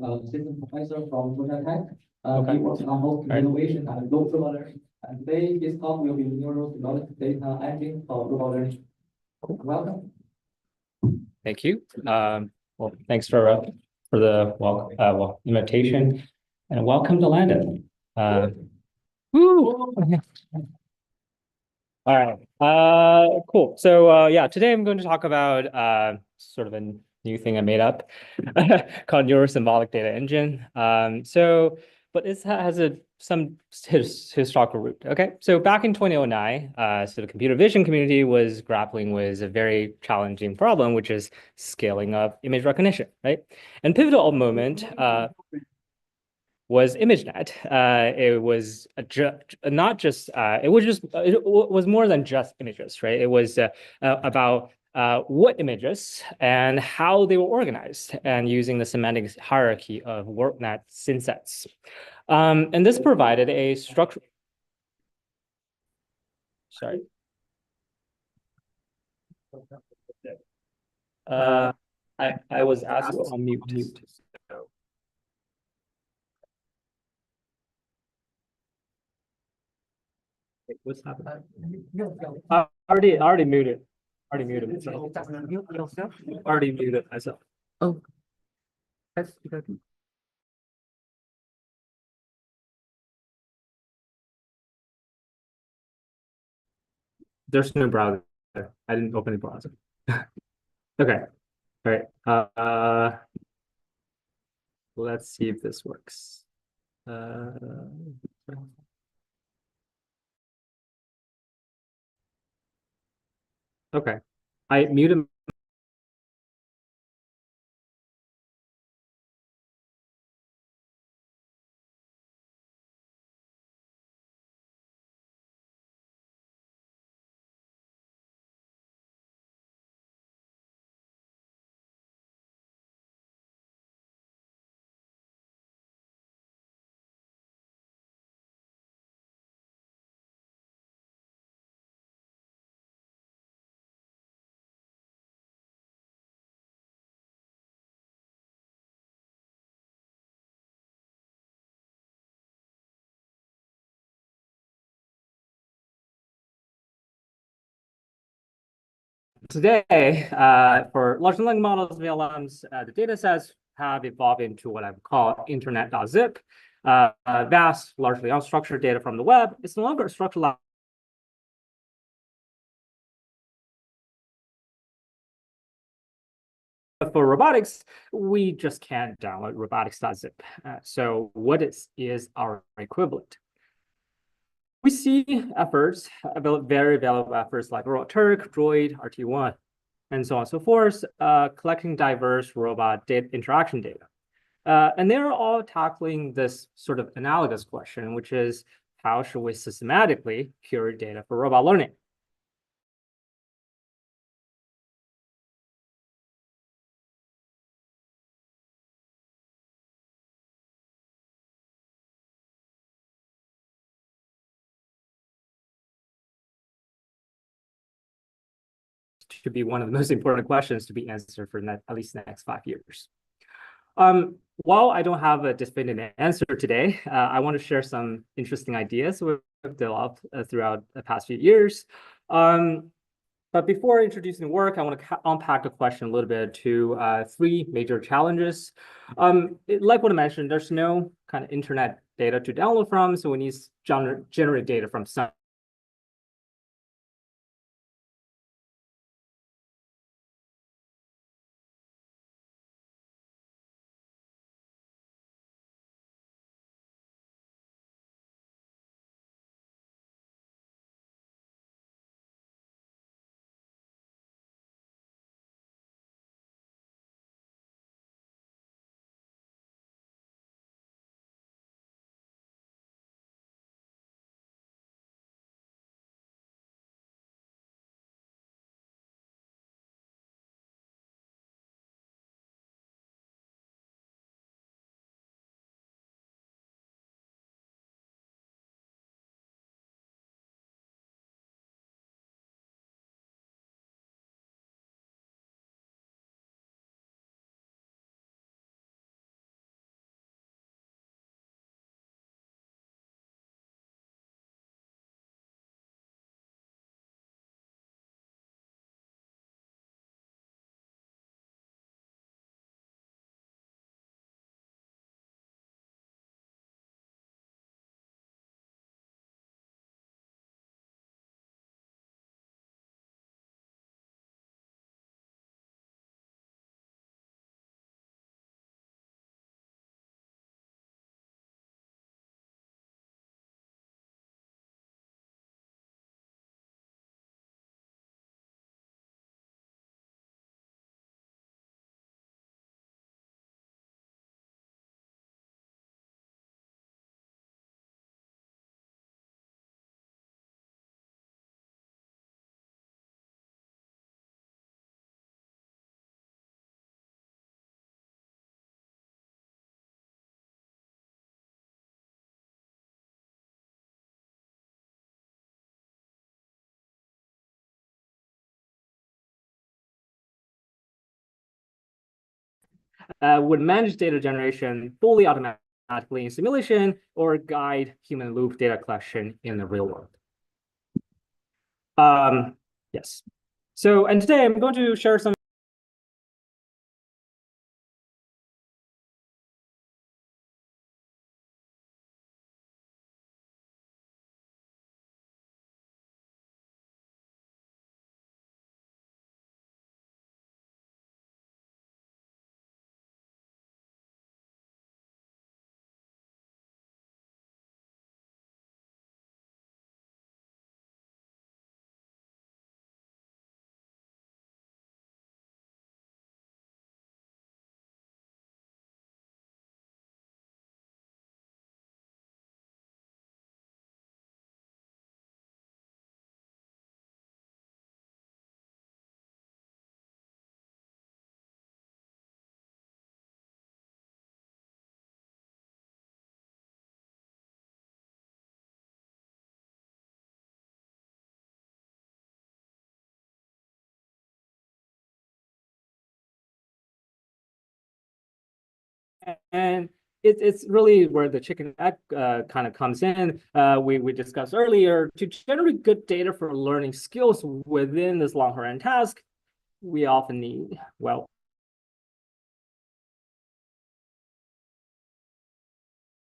Assistant professor from Georgia Tech. He works on both innovation and robot learning. And today his talk will be Neural-Symbolic data engine for robot learning. Welcome. Thank you. Well, thanks for the invitation, and welcome to Landon. Woo! All right. Cool. So yeah, today I'm going to talk about sort of a new thing I made up called Neurosymbolic Data Engine. But it has some historical root. Okay, so back in 2009, so the computer vision community was grappling with a very challenging problem, which is scaling up image recognition, right? And pivotal moment was ImageNet. It was it was more than just images, right? It was about what images and how they were organized, and using the semantic hierarchy of WorkNet synsets. And this provided a structure. Sorry. I was asked to unmute. What's happening? I already muted. Already muted myself. Already muted myself. Oh, that's because There's no browser. I didn't open the browser. Okay. All right. Let's see if this works. Okay. I muted today, for large language models, VLMs, the data sets have evolved into what I would call internet.zip, vast, largely unstructured data from the web. It's no longer a structured for robotics, we just can't download robotics.zip. So what is our equivalent? We see efforts, very valuable efforts like Turk, Droid, RT1, and so on and so forth, collecting diverse robot data, interaction data. And they're all tackling this sort of analogous question, which is how should we systematically curate data for robot learning? To be one of the most important questions to be answered for at least the next 5 years. While I don't have a definitive answer today, I want to share some interesting ideas we've developed throughout the past few years. But before introducing the work, I want to unpack the question a little bit to 3 major challenges. Like what I mentioned, there's no kind of internet data to download from, so we need to generate data from some. Would manage data generation fully automatically in simulation or guide human loop data collection in the real world. Yes. So, and today I'm going to share some and it's really where the chicken egg kind of comes in. We discussed earlier, to generate good data for learning skills within this long-run task, we often need, well,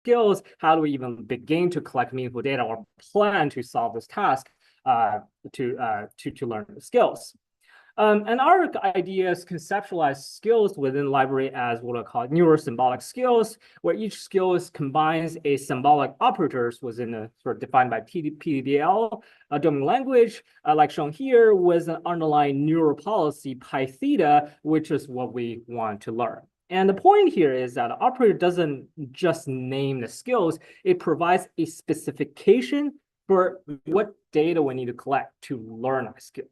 skills. How do we even begin to collect meaningful data or plan to solve this task to learn the skills? And our ideas conceptualize skills within the library as what I call neurosymbolic skills, where each skill combines a symbolic operators within a sort of defined by PDDL domain language, like shown here, with an underlying neural policy pi theta, which is what we want to learn. And the point here is that the operator doesn't just name the skills, it provides a specification for what data we need to collect to learn a skill.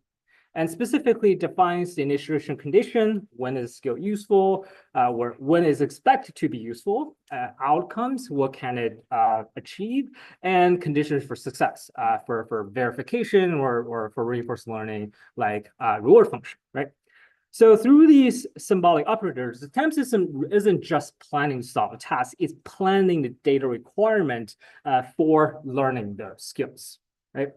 And specifically defines the initiation condition, when is skill useful, or when is expected to be useful, outcomes, what can it achieve, and conditions for success, for verification or for reinforcement learning, like reward function, right? So through these symbolic operators, the TAM system isn't just planning to solve a task, it's planning the data requirement for learning the skills, right?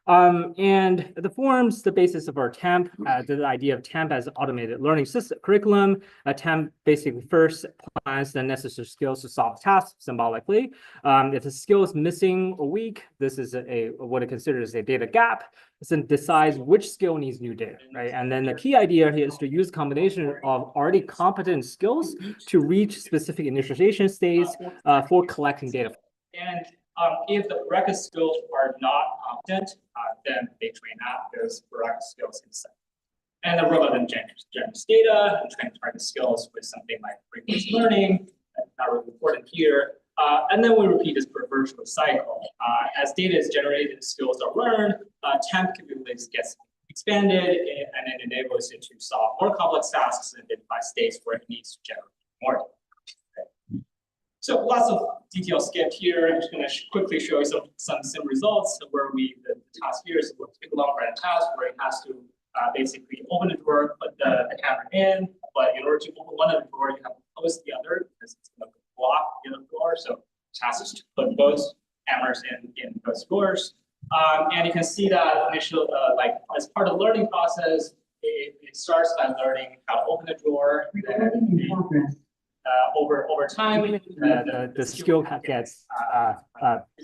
And the forms the basis of our TAMP, the idea of TAMP as automated learning system curriculum. TAMP basically first plans the necessary skills to solve tasks symbolically. If the skill is missing or weak, this is what it considers a data gap. Then decides which skill needs new data, right? And then the key idea here is to use combination of already competent skills to reach specific initiation states for collecting data. And if the correct skills are not competent, then they train out those correct skills instead. And the robot then generates data and train target skills with something like reinforcement learning, not really important here. And then we repeat this virtuous cycle. As data is generated, skills are learned, TAMP capabilities gets expanded, and it enables it to solve more complex tasks and identify states where it needs to generate more data. So lots of details skipped here. I'm just going to quickly show you some sim results where the task here is a typical random task where it has to basically open the drawer, put the camera in, but in order to open one of the drawers, you have to close the other because it's going to block the other drawer. So the task is to put both cameras in both drawers. And you can see that initial, like as part of the learning process, it starts by learning how to open the drawer. Over time, the skill gets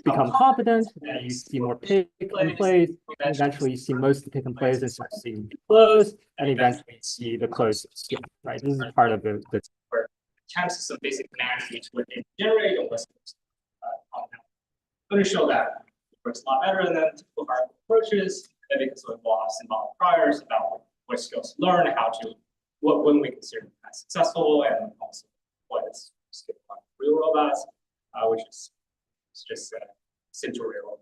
become competent, and you see more pick and plays. Eventually, you see most of the pick and plays and start seeing close, and eventually you see the close skill. Right, this is part of the where TAMP system basically manages what they generate and what's I'm going to show that it works a lot better than typical hierarchical approaches. That because we involve symbolic priors about what skills to learn, how to when we consider them as successful, and also what is on real robots, which is just simple real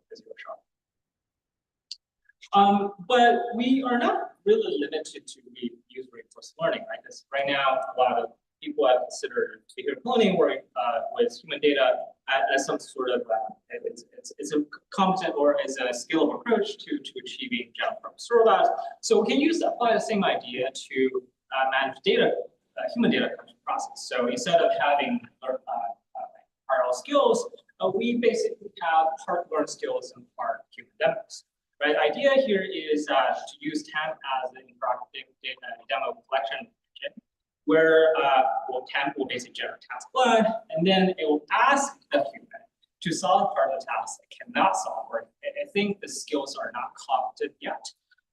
shot. But we are not really limited to user reinforcement learning, right? Because right now, a lot of people have considered behavioral cloning work with human data as some sort of it's a competent or as a scalable approach to achieving general purpose robots. So we can apply the same idea to manage data. Human data process. So instead of having parallel skills, we basically have part learned skills and part human demos. Right? The idea here is to use TAMP as an interactive demo collection engine, where TAMP will basically generate task one, and then it will ask the human to solve part of the task it cannot solve, or I think the skills are not competent yet.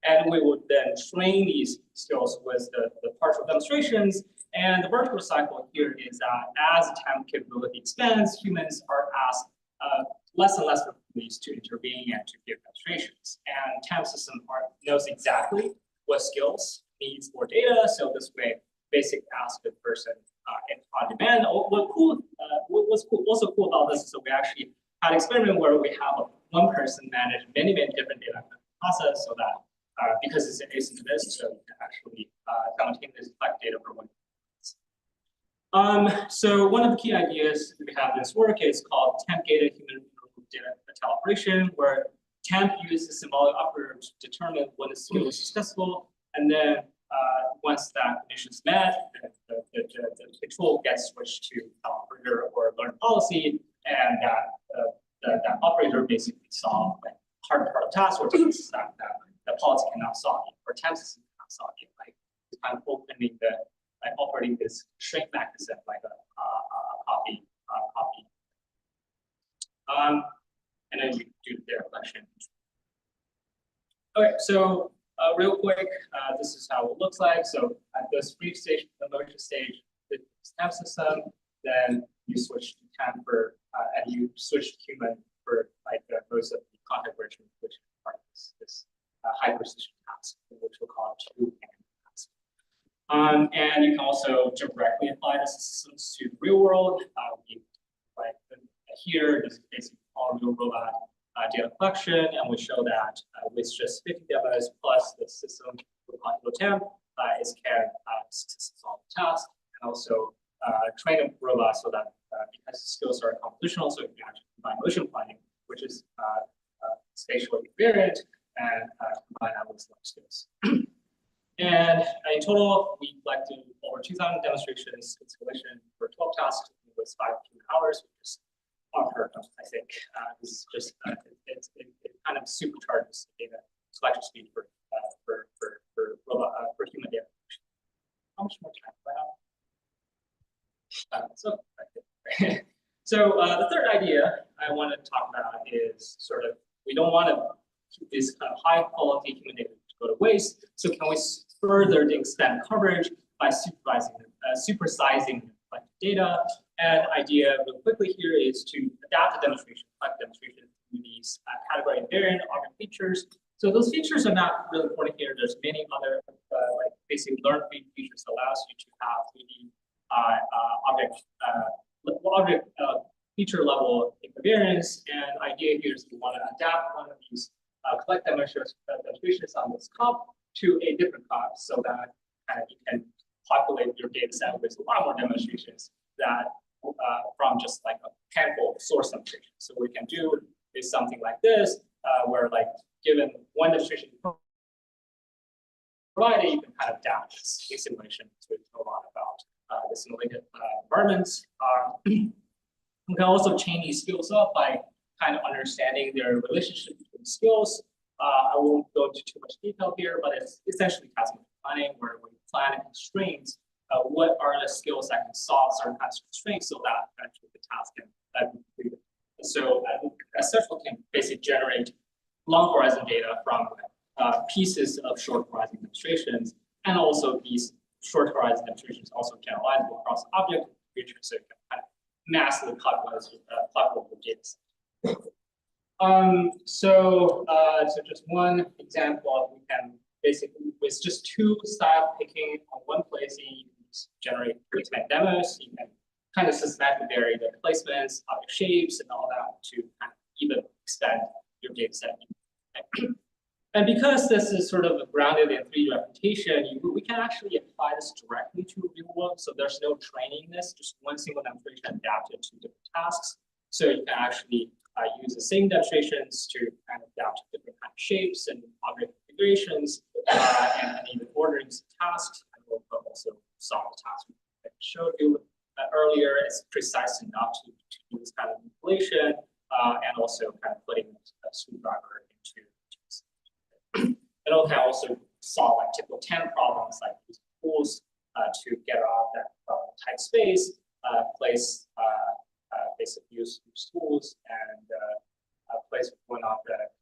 And we would then train these skills with the partial demonstrations. And the virtual cycle here is that as TAMP capability expands, humans are asked less and less frequently to intervene and to give demonstrations. And TAMP system knows exactly what skills needs more data. So this way, basically ask the person on demand. What's also cool about this is that we actually had an experiment where we have one person manage many different data process, so that because it's asynchronous, so you can actually simultaneously collect data for one. So one of the key ideas we have in this work is called TAMP data human data operation, where TAMP uses symbolic operators to determine when the skill is successful, and then once that condition is met, the control gets switched to operator or learn policy, and that operator basically solve part of task or tasks that the policy cannot solve, or TAMP system cannot solve it, like kind of opening the, like operating this shrink mechanism like a copy. And then you do their collection. Okay, so real quick, this is how it looks like. So at this brief stage, the motion stage, the snap system, then you switch to temp for, and you switch to human for like most of the content version, which is part of this high precision task, which we'll call 2-hand task. And you can also directly apply the systems to the real world. Here, this is basically all real robot data collection, and we show that with just 50 demos plus the system with temp, it can successfully solve the task, and also train a robot so that because the skills are compositional, so you can actually combine motion planning, which is spatially invariant, and combine that with large skills. And in total, we collected over 2,000 demonstrations in simulation for 12 tasks with 5 hours, which is unheard of, I think. This is just it kind of supercharges the data collection speed for human data. How much more time do I have? So the third idea I want to talk about is sort of we don't want to keep this kind of high quality human data to go to waste. So can we further extend coverage by supersizing the data? And idea real quickly here is to adapt the demonstration, collect demonstration to these category invariant object features. So those features are not really important here. There's many other like basic learned features that allows you to have 3D object feature level invariance. And idea here is we want to adapt one of these collect demonstrations on this cup to a different cup so that you can populate your data set with a lot more demonstrations that from just like a handful of source demonstrations. So we can do is something like this, where like given one demonstration provided, you can kind of adapt this simulation to a lot about the simulated environments. We can also chain these skills up by kind of understanding their relationship between skills. I won't go into too much detail here, but it's essentially task planning where we plan constraints. What are the skills that can solve certain kinds of constraints so that actually the task can be completed. So as such, we can basically generate long horizon data from pieces of short horizon demonstrations, and also these short horizon demonstrations also generalizable across object features, so you can kind of massively populate the data set. So just one example, we can basically with just 2 style picking on one place, you can generate real-time demos. You can kind of systematically vary the placements, object shapes, and all that to kind of even expand your data set. And because this is sort of grounded in 3D representation, we can actually apply this directly to real world. So there's no training this, just one single demonstration adapted to different tasks. So you can actually use the same demonstrations to kind of adapt to different kind of shapes and object configurations, and even ordering some tasks, and we'll also solve the task I showed you earlier. It's precise enough to do this kind of manipulation, and also kind of putting a screwdriver into this. And it can also solve like typical 10 problems, like using tools to get out that type space, place basic use tools, and place one object.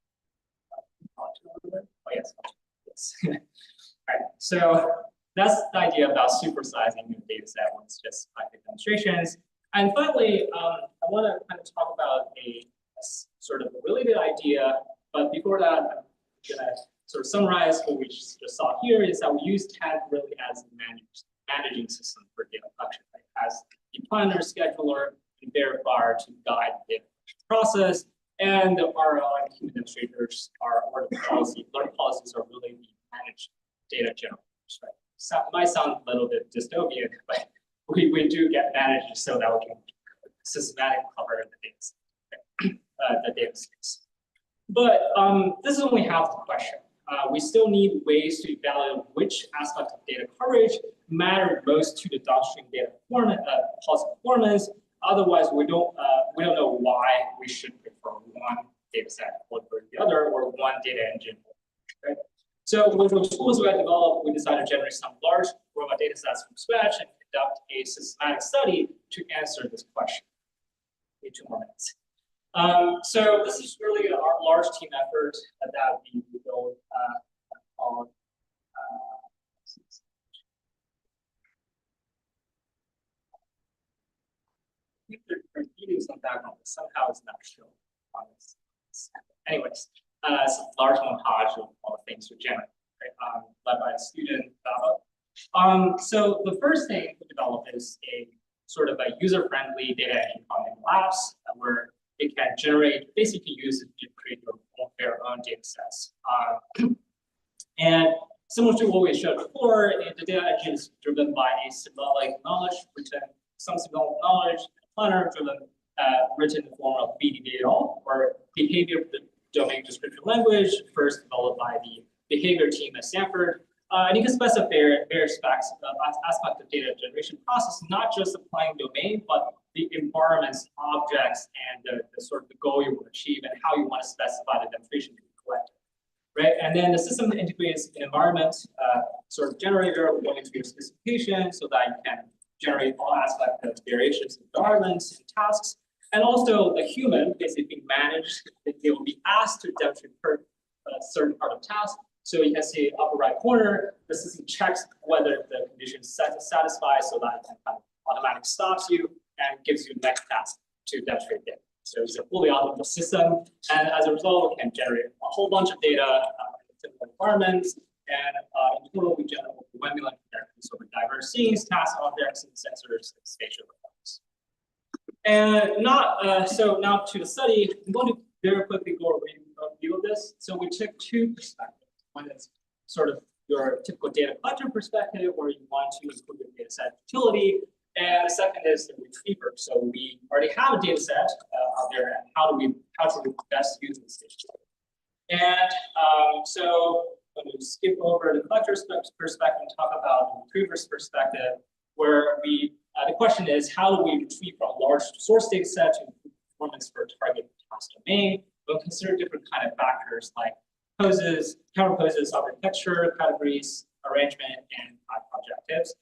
Oh yes. All right. So that's the idea about supersizing your data set when it's just like demonstrations. And finally, I want to kind of talk about a sort of related idea. But before that, I'm going to sort of summarize what we just saw here is that we use TAG really as a managing system for data collection, right? As the planner, scheduler, and verifier to guide the data process. And our human demonstrators or the learning policies are really the managed data generators, right? So it might sound a little bit dystopian, but we do get managed so that we can systematically cover the data space. But this is when we have the question. We still need ways to evaluate which aspect of data coverage matter most to the downstream data policy performance. Otherwise, we don't know why we should prefer one data set over the other or one data engine. Right? So with the tools we had developed, we decided to generate some large robot data sets from scratch and conduct a systematic study to answer this question. 2 more minutes. So this is really our large team effort that we built on. I think they're eating some background, but somehow it's not shown on this. Anyways, it's a large montage of all the things we generate, right? Led by a student, Baba. So the first thing we developed is a sort of a user-friendly data engine called Minimalist, where it can generate, basically use it to create your own data sets. And similar to what we showed before, the data engine is driven by a symbolic knowledge, some symbolic knowledge, planner driven, written in the form of BDDL, or behavior domain description language, first developed by the behavior team at Stanford. And you can specify various aspects of data generation process, not just applying domain, but the environments, objects, and the sort of the goal you want to achieve and how you want to specify the demonstration to be collected, right? And then the system integrates an environment sort of generator going into your specification so that you can generate all aspects of variations, environments, and tasks. And also the human basically managed, they will be asked to demonstrate a certain part of task. So you can see upper right corner, the system checks whether the condition is satisfied so that it can kind of automatically stops you and gives you the next task to demonstrate data. So it's a fully automated system. And as a result, we can generate a whole bunch of data in different environments. And in total, we generate 1 million characters over diverse scenes, task objects, and sensors, and spatial effects. And so now to the study, I'm going to very quickly go over a view of this. So we took 2 perspectives. One is sort of your typical data collector perspective, where you want to improve your data set utility. And the second is the retriever. So we already have a data set out there, and how do we best use this data set? And so I'm going to skip over the collector's perspective and talk about the retriever's perspective, where the question is, how do we retrieve from a large source data set to improve performance for a target task domain? We'll consider different kind of factors like poses, counter poses, object texture, categories, arrangement, and objectives.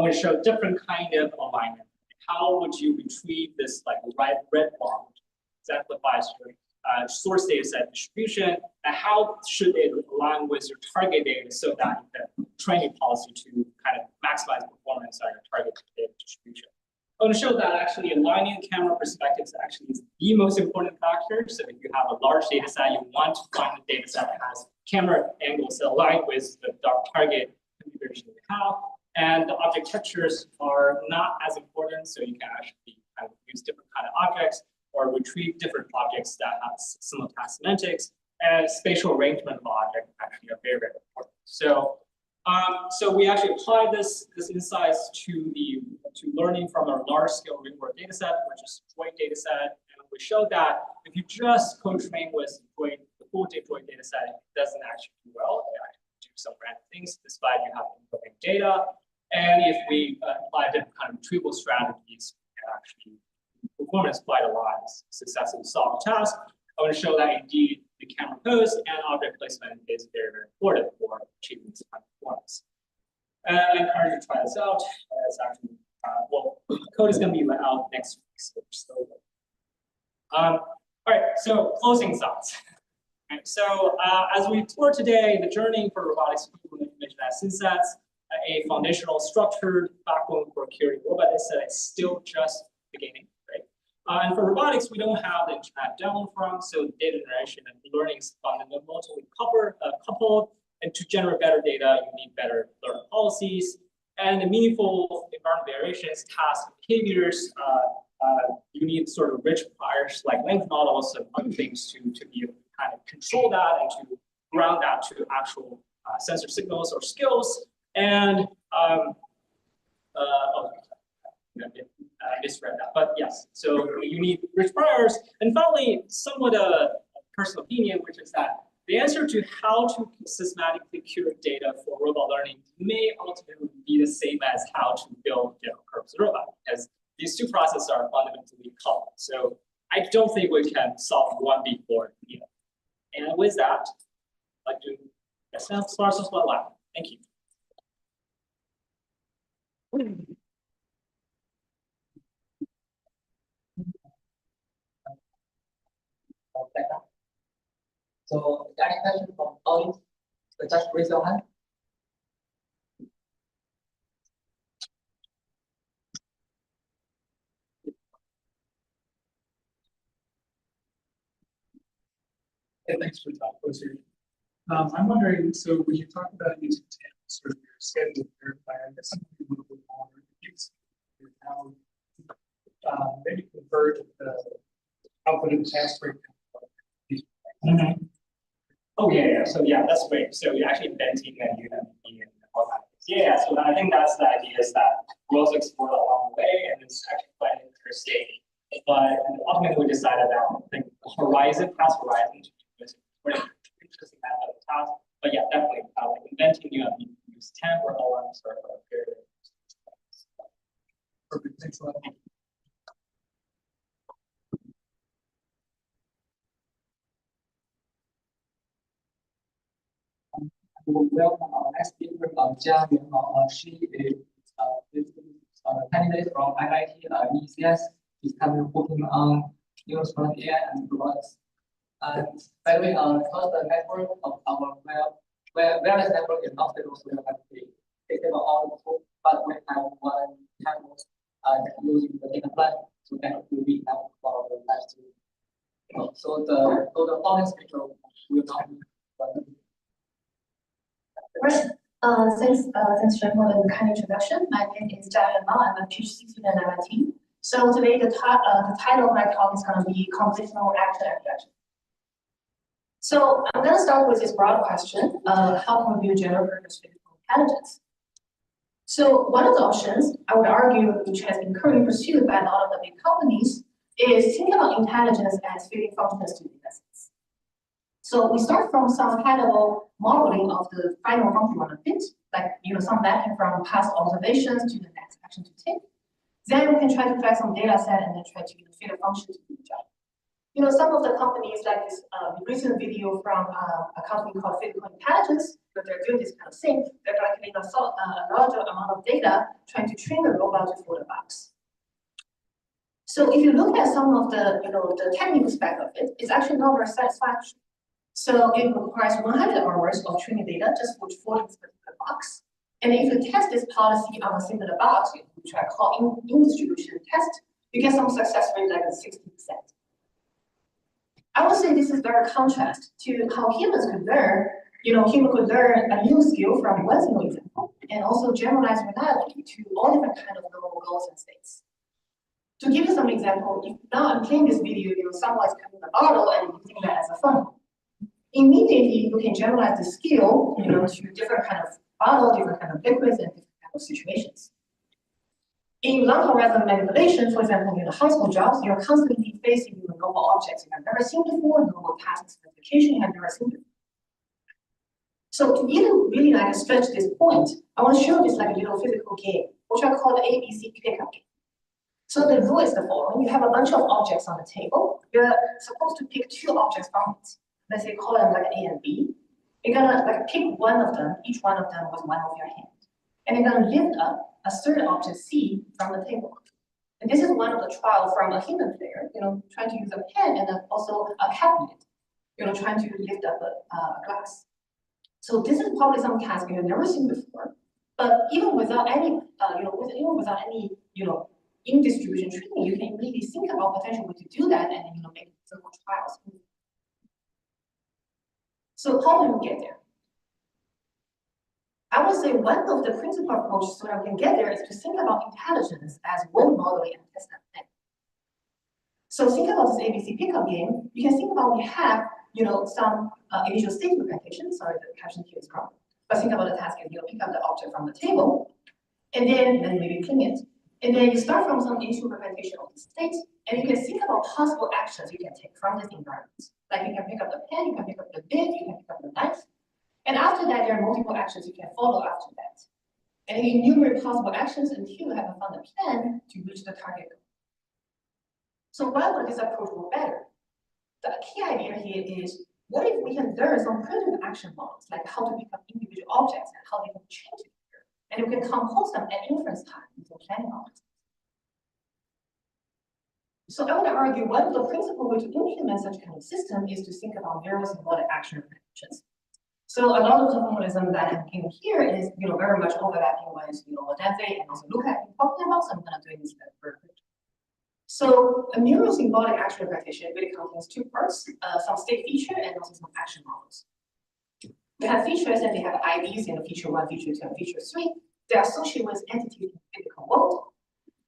We show different kind of alignment. How would you retrieve this like red bar, which exemplifies your source data set distribution, and how should it align with your target data so that you can train your policy to kind of maximize performance on your target data distribution. I want to show that actually aligning camera perspectives actually is the most important factor. So if you have a large data set, you want to find a data set that has camera angles that align with the target configuration you have. And the object textures are not as important, so you can actually kind of use different kind of objects or retrieve different objects that have similar task semantics. And spatial arrangement of objects actually are very, very important. So, so we actually applied this insights to learning from our large-scale real-world data set, which is Detroit data set. And we showed that if you just co-train with Detroit, the full Detroit data set, it doesn't actually do well. It actually do some random things despite you have incomplete data. And if we apply different kind of retrieval strategies, we can actually performance quite a lot, successfully solve a task. I want to show that indeed the camera pose and object placement is very, very important for achieving this kind of performance. And I encourage you to try this out. It's actually, well, the code is going to be let out next week, so we're still all right, so closing thoughts. Right, so as we explore today, the journey for robotics information as synsets, a foundational structured backbone for carrying robot data set is still just beginning, right? And for robotics, we don't have the internet down from, so data generation and learning is fundamentally coupled. And to generate better data, you need better learning policies and the meaningful environment variations, tasks, behaviors. You need sort of rich priors like language models and other things to be able to kind of control that and to ground that to actual sensor signals or skills. And I misread that, but yes, so you need rich priors. And finally, somewhat a personal opinion, which is that the answer to how to systematically curate data for robot learning may ultimately be the same as how to build general purpose robot, because these two processes are fundamentally coupled. So I don't think we can solve one before the other. And with that, I'd like to, yes. stars as well. Thank you. So, any question from audience? Just raise your hand. Thanks for the talk, Professor. I'm wondering, so when you talk about using sort of your schedule to verify, I guess I'm a little bit more confused how maybe convert the output of the task breakdown. Oh yeah. So yeah, that's great. So you're actually inventing a new and all that. Yeah. So I think that's the idea is that we also explore along the way, and it's actually quite interesting. But ultimately, we decided that the horizon, past horizon, was pretty interesting method of task. But yeah, definitely like inventing new and use temp or OM sort of period. Perfect. Thanks a lot. Welcome our next speaker, Jia Yuan. She is candidate from MIT ECS. She's currently working on Neural-Symbolic AI and Robotics. And by the way, because the network of our wireless network is not stable, so we have to disable all the tools, but we have one channel using the data plan, so that we have for the live stream. So the following speaker will not be Great. Thanks, Jen, for the kind introduction. My name is Jia Yuan. I'm a PhD student at MIT. So today, the title of my talk is going to be Compositional Action and Reaction. So I'm going to start with this broad question: how can we build general purpose physical intelligence? So one of the options I would argue, which has been currently pursued by a lot of the big companies, is think about intelligence as fitting functions to the essence. So we start from some high-level modeling of the final function on a fit, like some mapping from past observations to the next action to take. Then we can try to collect some data set and then try to fit a function to the job. Some of the companies like this recent video from a company called Physical Intelligence, where they're doing this kind of thing. They're collecting a larger amount of data, trying to train the robot to fold a box. So if you look at some of the the technical spec of it, it's actually not very satisfactory. So it requires 100 hours of training data just for folding this particular box. And if you test this policy on a similar box, which I call in distribution test, you get some success rate like 60%. I would say this is very contrast to how humans could learn. Human could learn a new skill from one single example and also generalize reliably to all different kinds of normal goals and states. To give you some example, if now I'm playing this video, someone's coming a bottle and using that as a funnel. Immediately, you can generalize the skill, to different kind of bottle, different kind of liquids, and different kind of situations. In long-horizon manipulation, for example, high school jobs, you're constantly facing novel objects you have never seen before, novel task specification you have never seen before. So to even really stretch this point, I want to show this like a little physical game, which I call the ABC pickup game. So the rule is the following: you have a bunch of objects on the table. You're supposed to pick two objects from it. Let's say call them like A and B. You're gonna pick one of them, each one of them with one of your hands. And you're gonna lift up a third object C from the table. And this is one of the trials from a human player, trying to use a pen and also a cabinet, trying to lift up a glass. So this is probably some task you've never seen before. But even without any, in distribution training, you can really think about potential way to do that and make simple trials. So how do we get there? I would say one of the principal approaches so that we can get there is to think about intelligence as one modeling and test and plan. So think about this ABC pickup game. You can think about we have some initial state representation. Sorry, the caption here is wrong. But think about the task and pick up the object from the table, and then maybe clean it. And then you start from some initial representation of the state, and you can think about possible actions you can take from this environment. Like you can pick up the pen, you can pick up the bit, you can pick up the knife. And after that, there are multiple actions you can follow after that. And you enumerate possible actions until you have found a plan to reach the target goal. So why would this approach work better? The key idea here is what if we can learn some primitive action models, like how to pick up individual objects and how they can change behavior, and you can compose them at inference time into planning algorithms. So I want to argue one of the principal way to implement such kind of system is to think about neural-symbolic action recognitions. So a lot of the formalism that I'm giving here is, very much overlapping with, what Dante and also Luca have been talking about. So I'm going to do this very quickly. So a neural-symbolic action recognition really contains two parts: some state feature and also some action models. They have features and they have IDs, feature 1, feature 2, and feature 3. They are associated with entities in the physical world.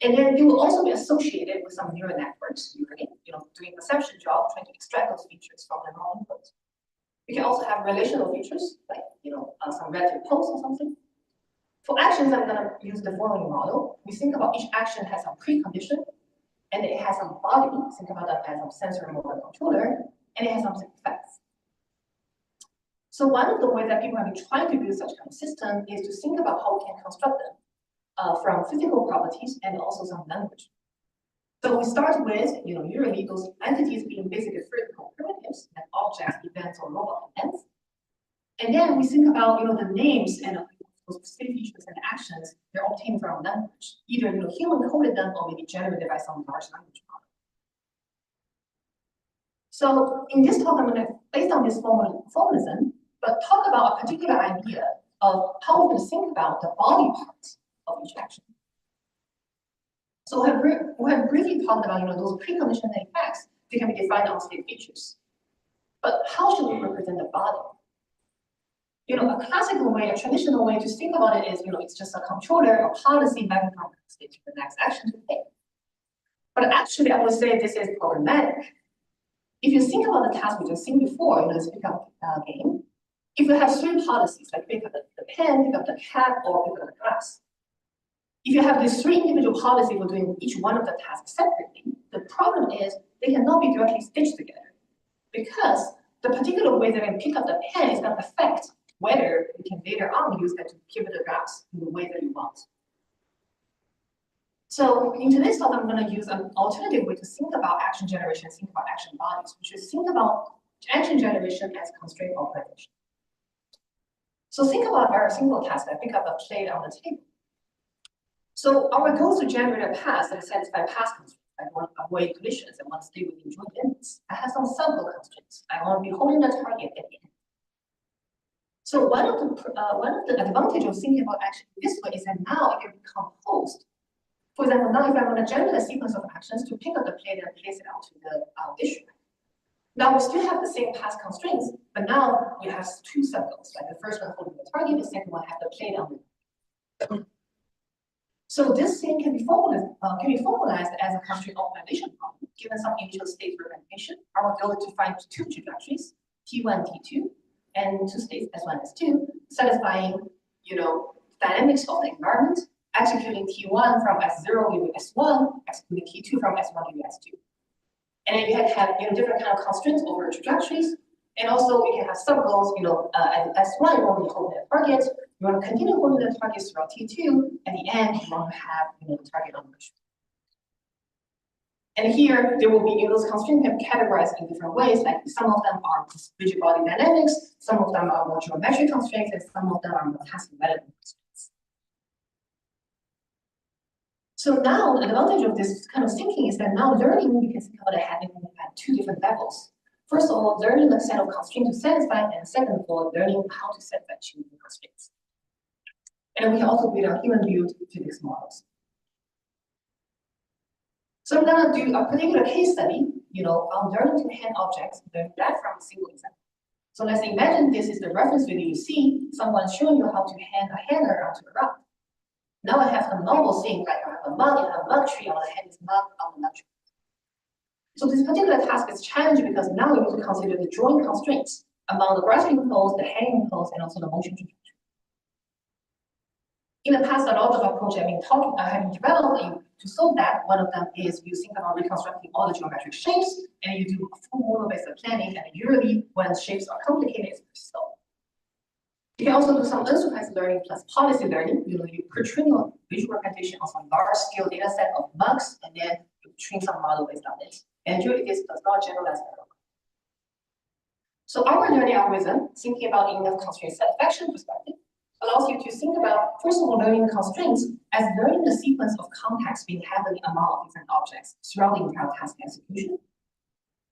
And then they will also be associated with some neural networks, doing perception job, trying to extract those features from the raw input. You can also have relational features, like some relative pose or something. For actions, I'm going to use the following model. We think about each action has some precondition, and it has some body. Think about that as a sensor motor controller, and it has some effects. So one of the ways that people have been trying to build such kind of system is to think about how we can construct them from physical properties and also some language. So we start with, usually those entities being basically physical primitives, like objects, events, or robot events. And then we think about, the names and those state features and actions they're obtained from language. Either, human coded them or maybe generated by some large language model. So in this talk, I'm going to, based on this formalism, but talk about a particular idea of how we can think about the body parts of each action. So we have briefly talked about, those preconditioned effects. They can be defined on state features. But how should we represent the body? A classical way, a traditional way to think about it is, it's just a controller, a policy mapping from the state to the next action to take. But actually, I would say this is problematic. If you think about the task we just seen before, this pickup game, if you have 3 policies, like pick up the pen, pick up the cat, or pick up the glass, if you have these 3 individual policies for doing each one of the tasks separately, the problem is they cannot be directly stitched together, because the particular way that you pick up the pen is going to affect whether you can later on use that to pivot the graphs in the way that you want. So in today's talk, I'm going to use an alternative way to think about action generation, think about action bodies, which is think about action generation as constraint operation. So think about our single task that pick up a plate on the table. So our goal is to generate a path that satisfies path constraints. I want to avoid collisions. I want to stay within joint limits. I have some sample constraints. I want to be holding the target at the end. So one of the advantages of thinking about action this way is that now it can be composed. For example, now if I want to generate a sequence of actions to pick up the plate and place it onto the dish rack. Now we still have the same path constraints, but now we have 2 subgoals. Like the first one holding the target, the second one have the plate on it. So this thing can be formalized as a constraint optimization problem. Given some initial state representation, our goal is to find 2 trajectories, T1, T2, and 2 states S1, S2, satisfying, dynamics of the environment, executing T1 from S0 give you S1, executing T2 from S1 give you S2. And then you have different kind of constraints over trajectories, and also you can have sub goals. At S1 you want to hold the target. You want to continue holding the targets throughout T2. At the end, you want to have the target on the mission. And here there will be those constraints can be categorized in different ways. Like some of them are just rigid body dynamics, some of them are more geometric constraints, and some of them are more task development constraints. So now the advantage of this kind of thinking is that now learning you can think about it happening at 2 different levels. First of all, learning the set of constraints to satisfy, and second of all, learning how to satisfy changing constraints. And we can also build our human-built physics models. So I'm going to do a particular case study, on learning to hand objects, learn that from a single example. So let's imagine this is the reference video you see, someone showing you how to hand a hanger onto a rock. Now I have a normal thing, like I have a mug, I have a mug tree, I want to hand this mug on the mug tree. So this particular task is challenging because now you need to consider the joint constraints among the grasping pose, the hanging pose, and also the motion trajectory. In the past, a lot of approaches have been developed to solve that. One of them is you think about reconstructing all the geometric shapes, and you do a full model-based planning, and usually when shapes are complicated, it's slow. You can also do some unsupervised learning plus policy learning. You pre-train your visual representation on some large-scale data set of mugs, and then you train some model based on it. And usually this does not generalize at all. So our learning algorithm, thinking about in the constraint satisfaction perspective, allows you to think about, first of all, learning the constraints as learning the sequence of contacts being happening among different objects throughout the entire task execution.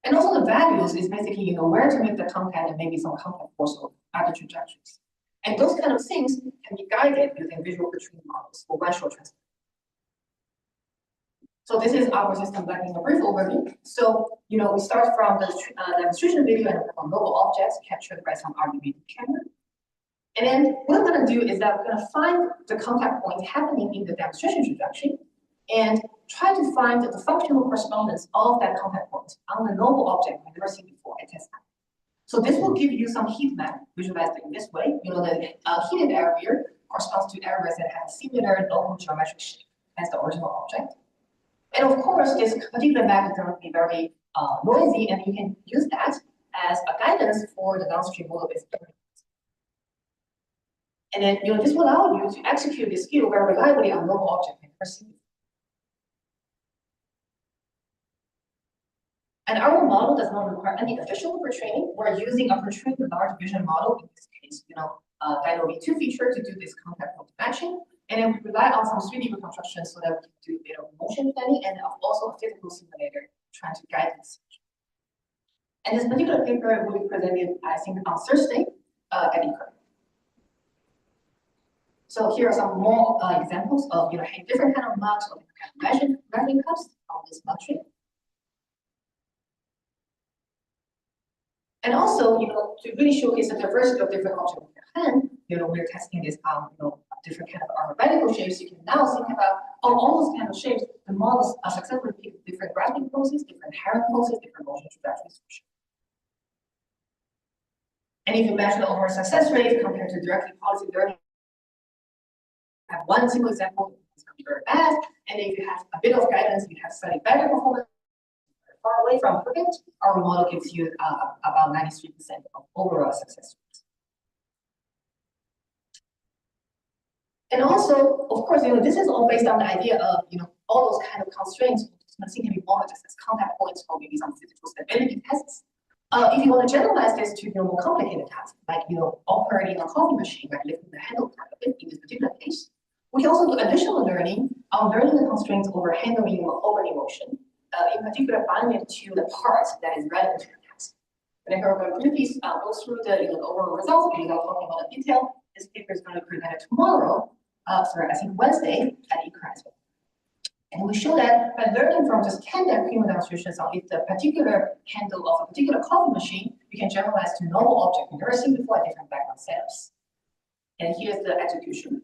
And also the values is basically, where to make the contact and maybe some contact force or other trajectories. And those kind of things can be guided using visual retrieval models for one-shot transfer. So this is our system like in a brief overview. So, we start from the demonstration video and from mobile objects captured by some RGB camera. And then what we're going to do is that we're going to find the contact point happening in the demonstration trajectory and try to find the functional correspondence of that contact point on the novel object we've never seen before at test time. So this will give you some heat map visualized in this way. The heated area corresponds to areas that have a similar local geometric shape as the original object. And of course, this particular map is going to be very noisy, and you can use that as a guidance for the downstream model-based learning. And then, this will allow you to execute this skill very reliably on novel object in person. And our model does not require any additional pre-training. We're using a pre-trained large vision model, in this case, Dino V2 feature to do this contact point matching. And then we rely on some 3D reconstruction so that we can do a bit of motion planning and also a physical simulator trying to guide this. And this particular paper will be presented, I think, on Thursday at ICRA'25. So here are some more examples of different kind of marks or different kind of measuring cups on this matrix. And also, to really showcase the diversity of different objects in your hand, we're testing this on different kind of radical shapes. You can now think about all those kind of shapes. The models are successfully pick different grasping poses, different herring poses, different motion trajectories. And if you measure the overall success rate compared to directly policy learning, have one single example, it's going to be very bad. And if you have a bit of guidance, you have slightly better performance. Far away from perfect, our model gives you about 93% of overall success rate. And also, of course, this is all based on the idea of all those kind of constraints. Something can be modeled just as contact points or maybe some physical stability tests. If you want to generalize this to more complicated tasks, like operating a coffee machine, like lifting the handle part of it in this particular case, we can also do additional learning on learning the constraints over handling or opening motion. In particular, binding it to the part that is relevant to the task. And here we're going to briefly go through the overall results without talking about the detail. This paper is going to be presented tomorrow, I think Wednesday at ICRA'25. And we show that by learning from just 10 prima demonstrations on if the particular handle of a particular coffee machine, you can generalize to novel object we've never seen before at different background setups. And here's the execution.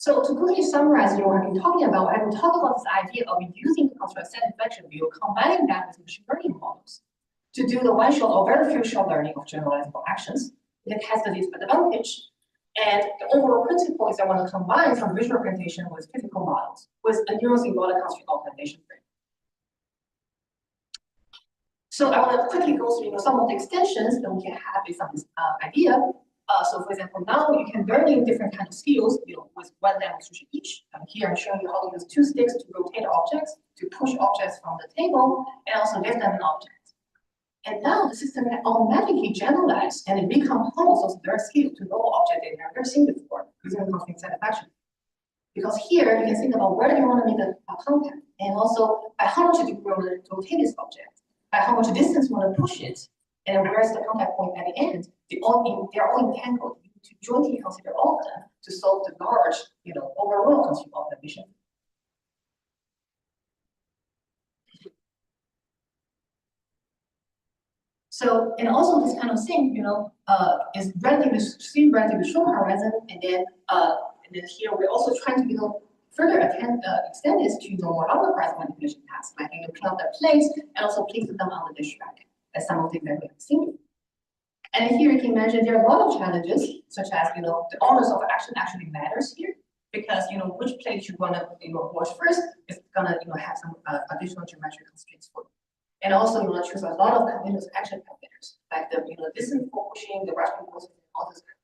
So to quickly summarize what I've been talking about, this idea of using the constraint satisfaction view, combining that with machine learning models to do the one-shot or very few shot learning of generalizable actions. It has this advantage. And the overall principle is I want to combine some visual representation with physical models with a neurosymbolic constraint optimization frame. So I want to quickly go through some of the extensions that we can have based on this idea. So for example, now you can learn in different kinds of skills with one demonstration each. Here I'm showing you how to use 2 sticks to rotate objects, to push objects from the table, and also lift them an object. And now the system can automatically generalize and recompose those learned skills to novel objects they've never seen before using the constraint satisfaction. Because here you can think about where you want to make a contact, and also by how much do you want to rotate this object, by how much distance you want to push it, and where's the contact point at the end. They're all entangled. You need to jointly consider all of them to solve the large, overall constraint optimization. So, and also this kind of thing, is relatively short horizon, and then here we're also trying to, further extend this to more longer horizon manipulation tasks, like clean up the plates and also place them on the dish rack, as some of the things that we have seen. And here you can imagine there are a lot of challenges, such as the orders of action actually matters here, because which plate you want to wash first is gonna have some additional geometric constraints for you. And also you want to choose a lot of continuous action parameters, like the distance for pushing, the rushing poses, all those kinds.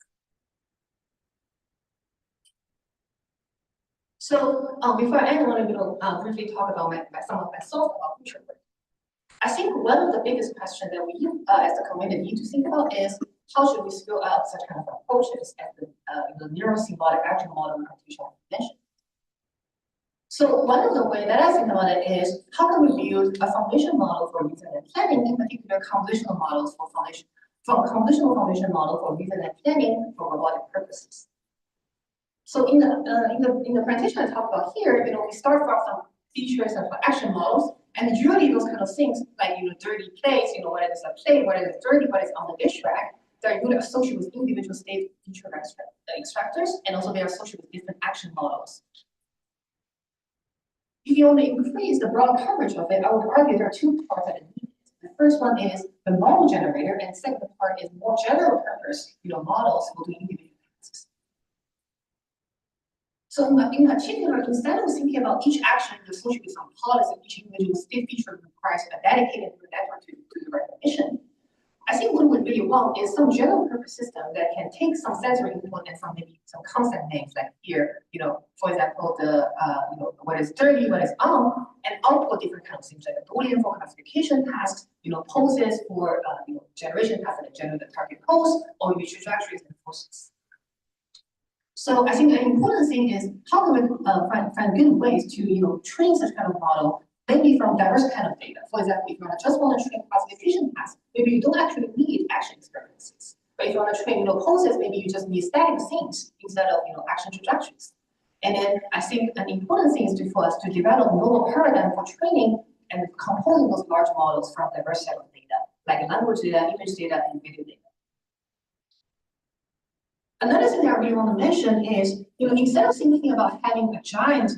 So before I end, I want to briefly talk about some of my thoughts about future work. I think one of the biggest questions that we as the community need to think about is how should we scale out such kind of approaches as the neural-symbolic action model computational mentioned. So one of the ways that I think about it is how can we build a foundation model for reason and planning, in particular convolutional models for convolutional foundation model for reason and planning for robotic purposes. So in the presentation I talked about here, we start from some features and action models, and usually those kind of things like dirty plates, what is a plate, what is dirty, what is on the dish rack, they're usually associated with individual state feature extractors, and also they are associated with different action models. If you want to increase the broad coverage of it, I would argue there are two parts that it needs. The first one is the model generator, and the second part is more general purpose, models for doing individual tasks. So in particular, instead of thinking about each action associated with some policy, each individual state feature requires a dedicated network to do the recognition. I think what we really want is some general purpose system that can take some sensory input and maybe some concept names like here, for example, the what is dirty, what is on, and output different kinds of things like a Boolean for classification tasks, poses for generation tasks that generate the target pose, or maybe trajectories and forces. So I think an important thing is how can we find good ways to train such kind of model, maybe from diverse kind of data. For example, if you just want to train classification tasks, maybe you don't actually need action experiences. But if you want to train poses, maybe you just need static things instead of action trajectories. And then I think an important thing is for us to develop a novel paradigm for training and composing those large models from diverse set of data, like language data, image data, and video data. Another thing that I really want to mention is, instead of thinking about having a giant,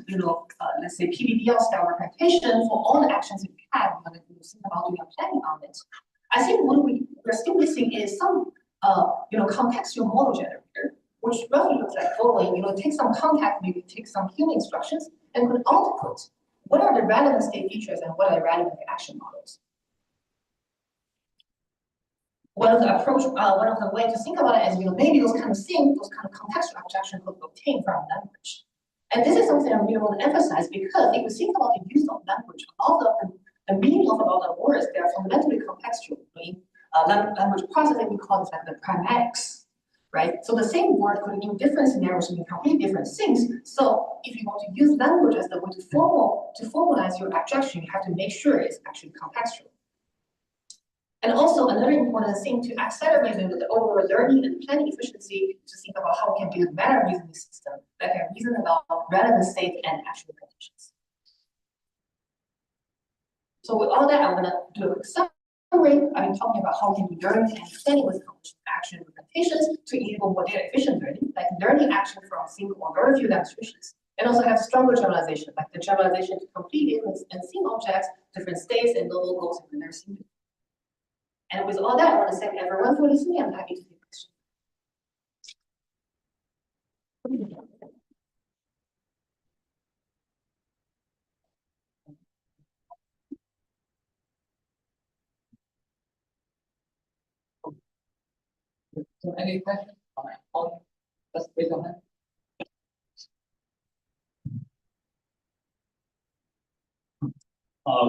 let's say PBDL style representation for all the actions that we have, think about doing a planning on it. I think what we're still missing is some, contextual model generator, which roughly looks like following, take some context, maybe take some human instructions, and could output what are the relevant state features and what are the relevant action models. One of the ways to think about it is, maybe those kind of things, those kind of contextual abstraction could be obtained from language. And this is something I really want to emphasize because if you think about the use of language, a lot of the meaning of a lot of words, they are fundamentally contextual. Language processing, we call this like the primatics, right? So the same word could in different scenarios mean completely different things. So if you want to use language as the way to formalize your abstraction, you have to make sure it's actually contextual. And also another important thing to accelerate the overall learning and planning efficiency to think about how we can build better reasoning system that can reason about relevant state and actual conditions. So with all that, I'm gonna do a quick summary. I've been talking about how we can learn and planning with action representations to enable more data efficient learning, like learning action from single or very few demonstrations. And also have stronger generalization, like the generalization to complete different and seen objects, different states, and novel goals in their scene. And with all that, I want to thank everyone for listening. I'm happy to take questions. So any questions? Just raise your hand.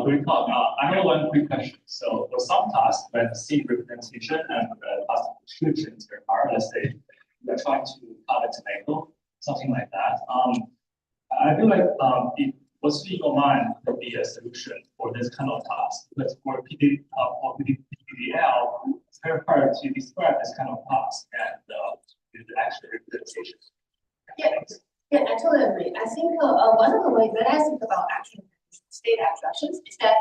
Great talk. I have one quick question. So for some tasks, when scene representation and task descriptions are, let's say, you're trying to cut a tomato, something like that. I feel like what's in your mind would be a solution for this kind of task. Because for PDL, it's very hard to describe this kind of task and the actual representation. Yeah, I totally agree. I think one of the ways that I think about action state abstractions is that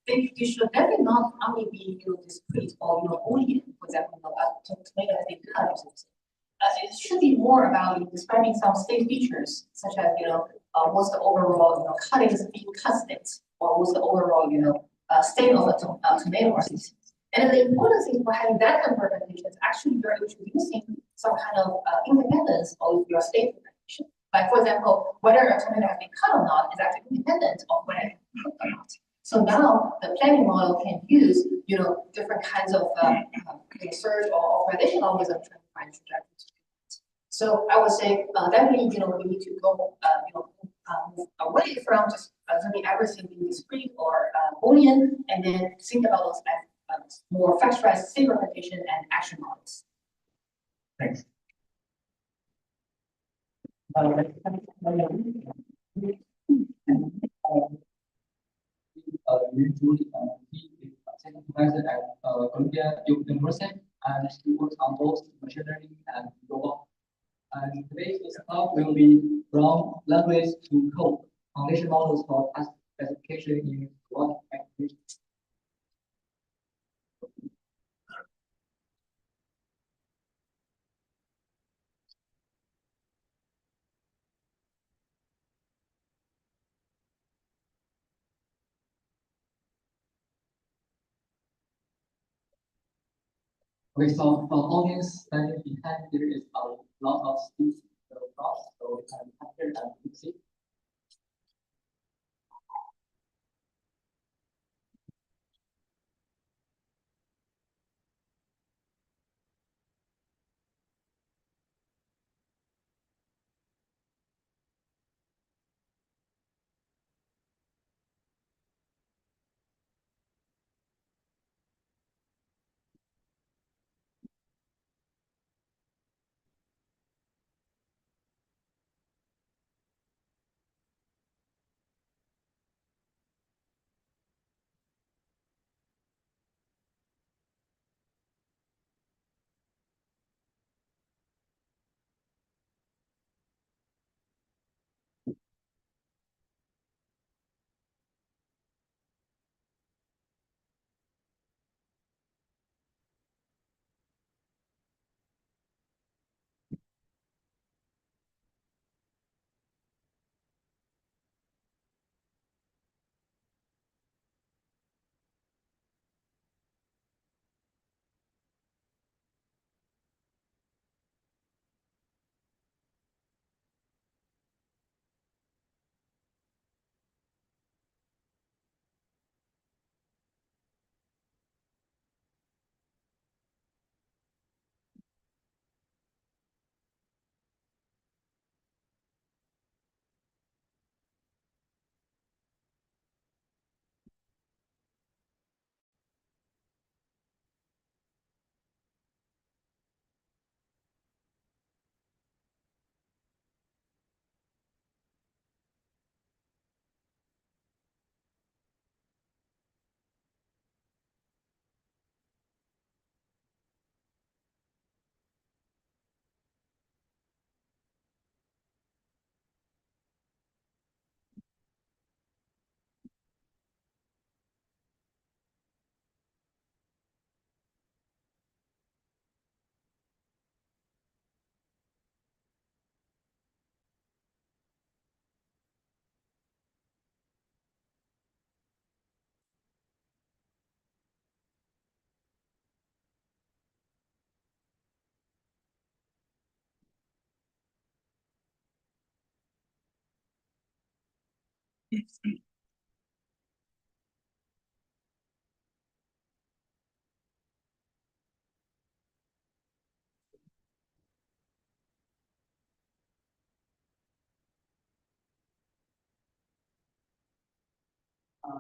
they should definitely not only be discrete or Boolean, for example, tomato has been cut or something. It should be more about describing some state features, such as what's the overall cutting speed cut state, or what's the overall state of a tomato or something. And the important thing for having that kind of representation is actually you're introducing some kind of independence of your state representation. Like, for example, whether a tomato has been cut or not is actually independent of whether it's cooked or not. So now the planning model can use, different kinds of search or optimization algorithms to find trajectories. So I would say definitely, we need to go, move away from just assuming everything being discrete or Boolean, and then think about those as more factorized synchronization and action models. Thanks. Usually, he is a second professor at Columbia University, and he works on both machine learning and robot. And today's talk will be from language to code, foundation models for task specification in robotic applications. Okay, so for audience study behind there is a lot of speech prompts, so we can capture and see.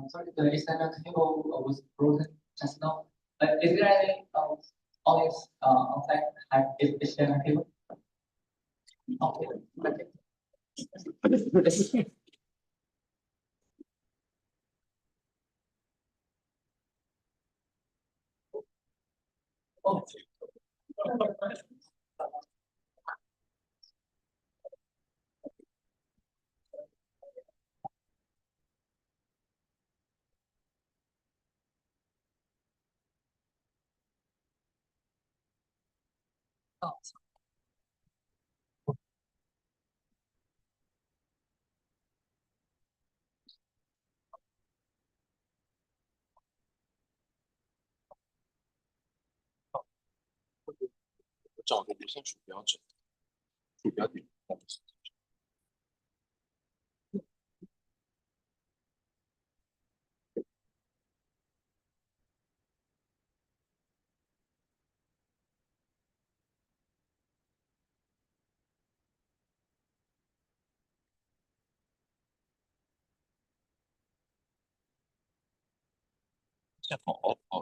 Sorry, the external cable was broken just now. Is there any audience outside have external cable? Okay. Oh. Oh.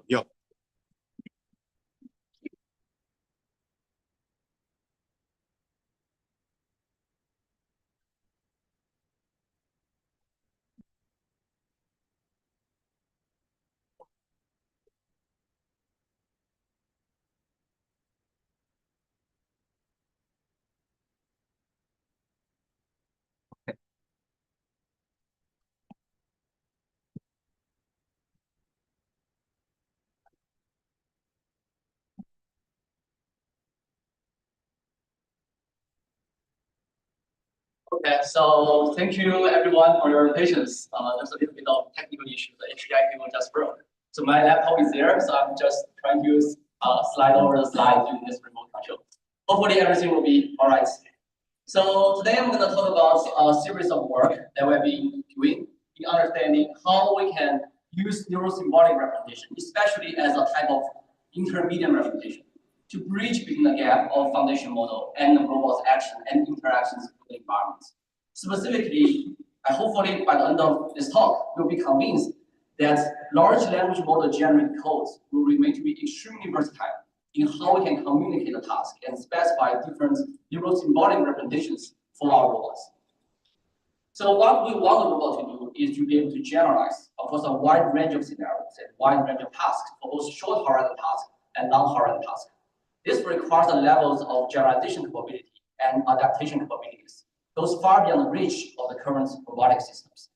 yeah. Okay, so thank you everyone for your patience. There's a little bit of technical issue. The HDI cable just broke. So my laptop is there, so I'm just trying to slide over the slide using this remote control. Hopefully everything will be all right. So today I'm going to talk about a series of work that we've been doing in understanding how we can use neurosymbolic representation, especially as a type of intermediate representation, to bridge between the gap of foundation model and the robot's action and interactions with the environment. Specifically, hopefully by the end of this talk, you'll be convinced that large language model generated codes will remain to be extremely versatile in how we can communicate the task and specify different neurosymbolic representations for our robots. So what we want the robot to do is to be able to generalize across a wide range of scenarios and wide range of tasks for both short horizon tasks and long horizon tasks. This requires the levels of generalization capability and adaptation capabilities, goes far beyond the reach of the current robotic systems.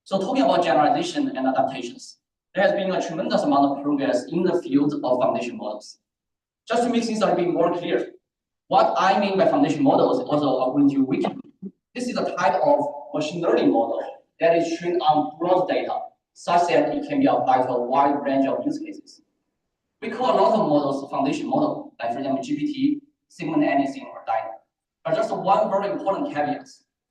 So talking about generalization and adaptations, there has been a tremendous amount of progress in the field of foundation models. Just to make things a little bit more clear, what I mean by foundation models is also according to Wiki. This is a type of machine learning model that is trained on broad data, such that it can be applied to a wide range of use cases. We call a lot of models foundation model, like for example, GPT, segment anything, or Dino. But just one very important caveat.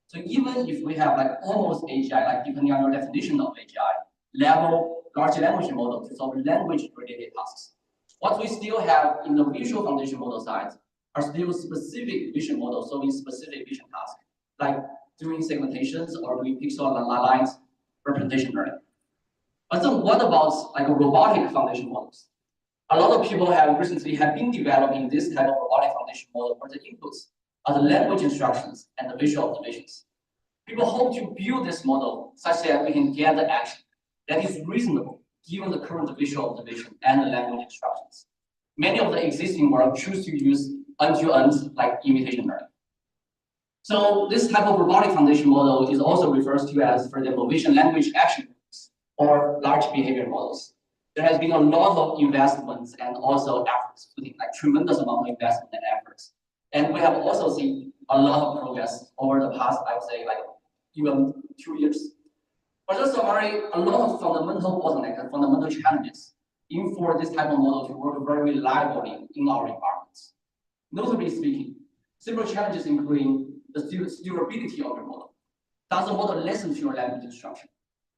So even if we have like almost AGI, like depending on your definition of AGI, level large language model to solve language-related tasks, what we still have in the visual foundation model side are still specific vision models solving specific vision tasks, like doing segmentations or doing pixel aligned representation learning. But then what about like robotic foundation models? A lot of people have recently been developing this type of robotic foundation model for the inputs are the language instructions and the visual observations. People hope to build this model such that we can get the action that is reasonable given the current visual observation and the language instructions. Many of the existing work choose to use end-to-end like imitation learning. So this type of robotic foundation model is also referred to as, for example, vision language action models or large behavior models. There has been a lot of investments and also efforts, putting like tremendous amount of investment and efforts. And we have also seen a lot of progress over the past, I would say, like even 2 years. But just a lot of fundamental bottlenecks and fundamental challenges in for this type of model to work very reliably in our environments. Notably speaking, several challenges including the durability of your model. Does the model listen to your language instruction?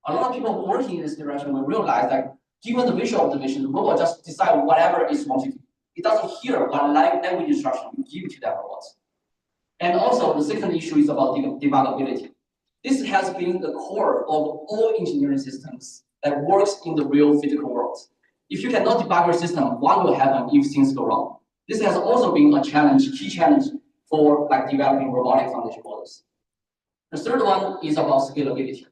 A lot of people working in this direction will realize that given the visual observation, the robot just decide whatever it wants to do. It doesn't hear what language instruction you give to that robot. And also the second issue is about debuggability. This has been the core of all engineering systems that works in the real physical world. If you cannot debug your system, what will happen if things go wrong? This has also been a challenge, key challenge for like developing robotic foundation models. The third one is about scalability.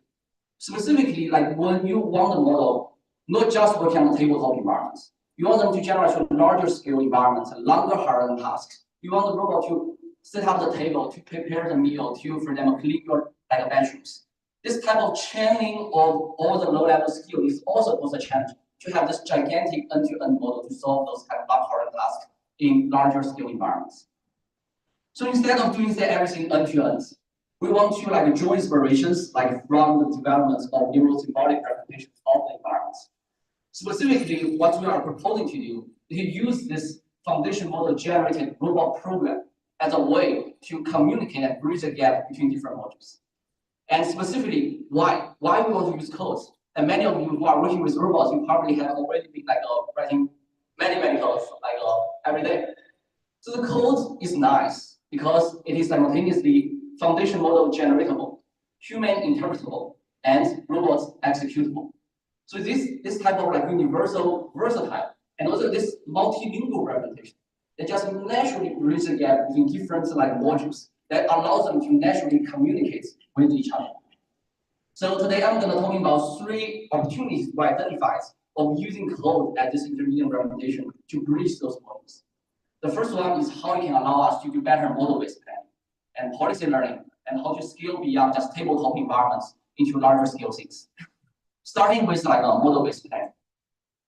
Specifically, like when you want the model, not just working on the tabletop environments, you want them to generate to larger scale environments, longer horizon tasks. You want the robot to set up the table, to prepare the meal, to, for example, clean your like bedrooms. This type of chaining of all the low-level skills is also a challenge to have this gigantic end-to-end model to solve those kind of long horizon tasks in larger scale environments. So instead of doing everything end-to-end, we want to like draw inspirations like from the development of neurosymbolic representations of the environments. Specifically, what we are proposing to do is to use this foundation model generated robot program as a way to communicate and bridge the gap between different modules. And specifically, why? Why we want to use codes? And many of you who are working with robots, you probably have already been like writing many codes like every day. So the code is nice because it is simultaneously foundation model generatable, human interpretable, and robot executable. So this type of like universal versatile and also this multilingual representation, they just naturally bridge the gap between different like modules that allows them to naturally communicate with each other. So today I'm going to talk about 3 opportunities we identified of using code as this intermediate representation to bridge those modules. The first one is how it can allow us to do better model-based planning and policy learning, and how to scale beyond just tabletop environments into larger scale things. Starting with like a model-based planning.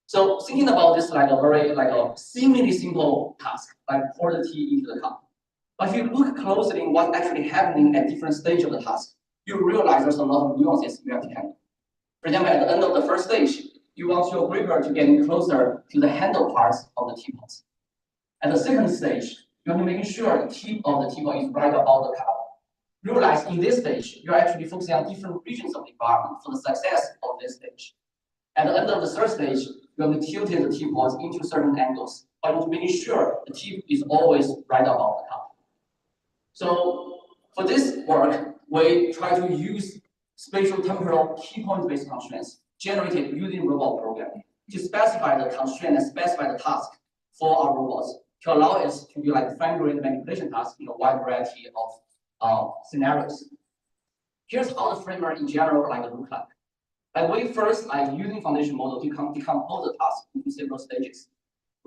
So thinking about this like a very like a seemingly simple task, like pour the tea into the cup. But if you look closely in what's actually happening at different stages of the task, you realize there's a lot of nuances you have to handle. For example, at the end of the first stage, you want your gripper to get closer to the handle parts of the teapot. At the second stage, you want to make sure the tip of the teapot is right above the cup. Realize in this stage, you're actually focusing on different regions of the environment for the success of this stage. At the end of the third stage, you have to tilt the teapot into certain angles, but you want to make sure the tip is always right above the cup. So for this work, we try to use spatial temporal key point-based constraints generated using robot programming to specify the constraint and specify the task for our robots to allow us to do like fine-grained manipulation tasks in a wide variety of scenarios. Here's how the framework in general like look like. Like we first like using foundation model to decompose the task into several stages.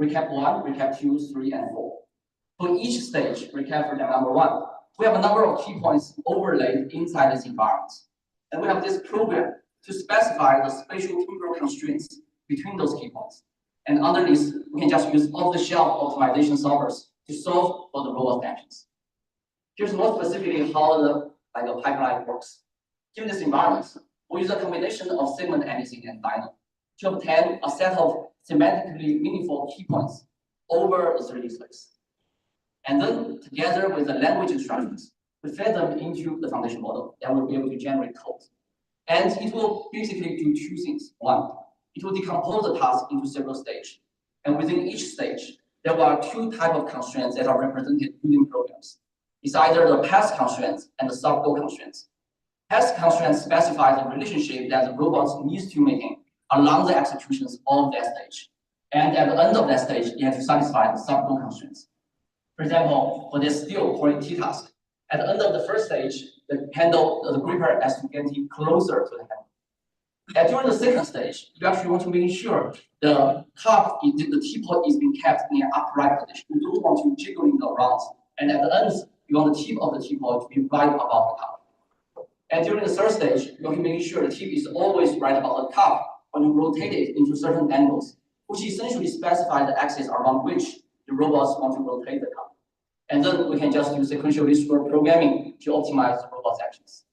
Recap 1, recap 2, 3, and 4. For each stage, recap for number 1, we have a number of key points overlaid inside this environment. And we have this program to specify the spatial temporal constraints between those key points. And underneath, we can just use off-the-shelf optimization solvers to solve for the robot actions. Here's more specifically how the pipeline works. Given this environment, we use a combination of segment anything and dino to obtain a set of semantically meaningful key points over the 3D space. And then, together with the language instructions, we fed them into the foundation model that will be able to generate code. And it will basically do 2 things. 1, it will decompose the task into several stages. And within each stage, there are 2 types of constraints that are represented using programs. It's either the path constraints and the sub-goal constraints. Path constraints specify the relationship that the robot needs to maintain along the executions of that stage. And at the end of that stage, you have to satisfy the sub-goal constraints. For example, for this still pouring tea task, at the end of the first stage, the gripper has to get closer to the handle. And during the second stage, you actually want to make sure the teapot is being kept in an upright position. You don't want to jiggling around. And at the end, you want the tip of the teapot to be right above the cup. And during the third stage, you want to make sure the tip is always right above the cup when you rotate it into certain angles, which essentially specify the axis around which the robots want to rotate the cup. And then we can just use sequential list programming to optimize the robot's actions.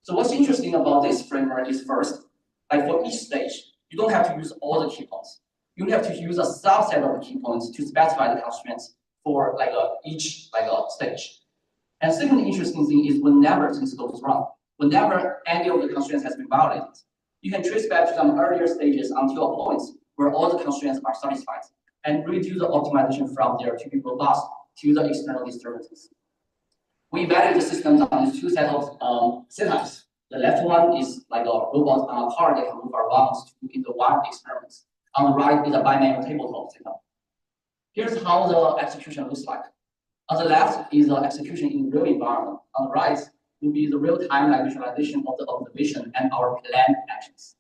So what's interesting about this framework is first, like for each stage, you don't have to use all the key points. You have to use a subset of the key points to specify the constraints for each stage. And second interesting thing is whenever things goes wrong, whenever any of the constraints has been violated, you can trace back to some earlier stages until a point where all the constraints are satisfied and redo the optimization from there to be robust to the external disturbances. We evaluate the systems on these 2 sets of setups. The left one is like a robot on a car that can move around in the wild experiments. On the right is a binary tabletop setup. Here's how the execution looks like. On the left is the execution in real environment. On the right will be the real-time visualization of the observation and our planned actions.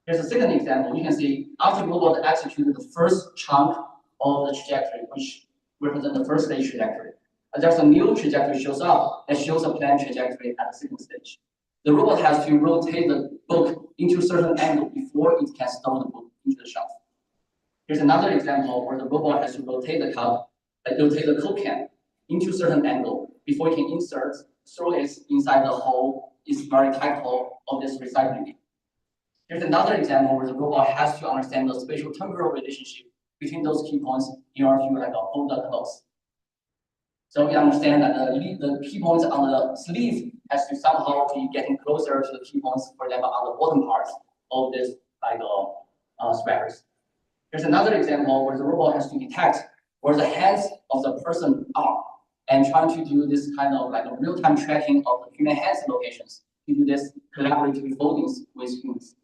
Here's a second example. You can see after the robot executed the first chunk of the trajectory, which represents the first stage trajectory. There's a new trajectory shows up that shows a planned trajectory at the second stage. The robot has to rotate the book into a certain angle before it can store the book into the shelf. Here's another example where the robot has to rotate the Coke can into a certain angle before it can throw it inside the hole, this very tight hole of this recycling bin. Here's another example where the robot has to understand the spatial temporal relationship between those key points in order to hold the close. So we understand that the key points on the sleeve has to somehow be getting closer to the key points, for example, on the bottom part of this squares. Here's another example where the robot has to detect where the hands of the person are and trying to do this kind of a real-time tracking of the human hands locations to do this collaborative foldings with humans.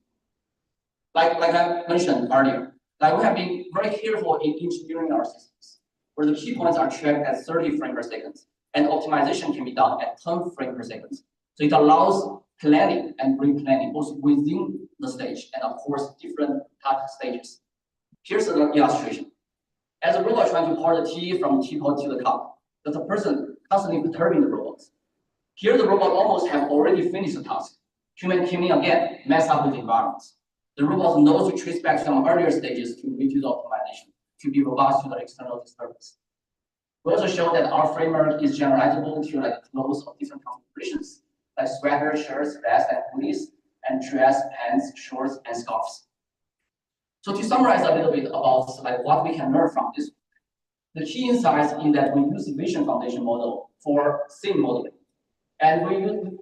like I mentioned earlier, like we have been very careful in engineering our systems, where the key points are tracked at 30 frames per second, and optimization can be done at 10 frames per second. So it allows planning and pre-planning both within the stage and of course different task stages. Here's an illustration. As a robot trying to pour the tea from teapot to the cup, there's a person constantly perturbing the robot. Here the robot almost have already finished the task. Human came in again, mess up with the environment. The robot knows to trace back some earlier stages to reduce optimization, to be robust to the external disturbance. We also show that our framework is generalizable to like clothes of different configurations, like sweater, shirts, vests, and hoodies, and dress, pants, shorts, and scarves. So to summarize a little bit about like what we can learn from this, the key insights is that we use the vision foundation model for scene modeling, and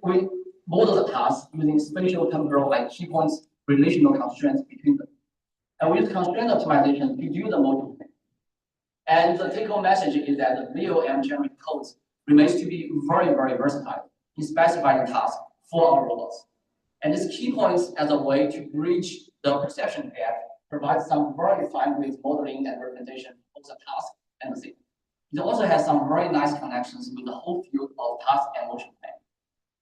we model the task using spatial temporal like key points relational constraints between them, and we use constraint optimization to do the module thing. And the take-home message is that the VOM generated codes remains to be very, very versatile in specifying tasks for our robots. And these key points as a way to bridge the perception gap provides some very fine with modeling and representation of the task and the scene. It also has some very nice connections with the whole field of task and motion planning.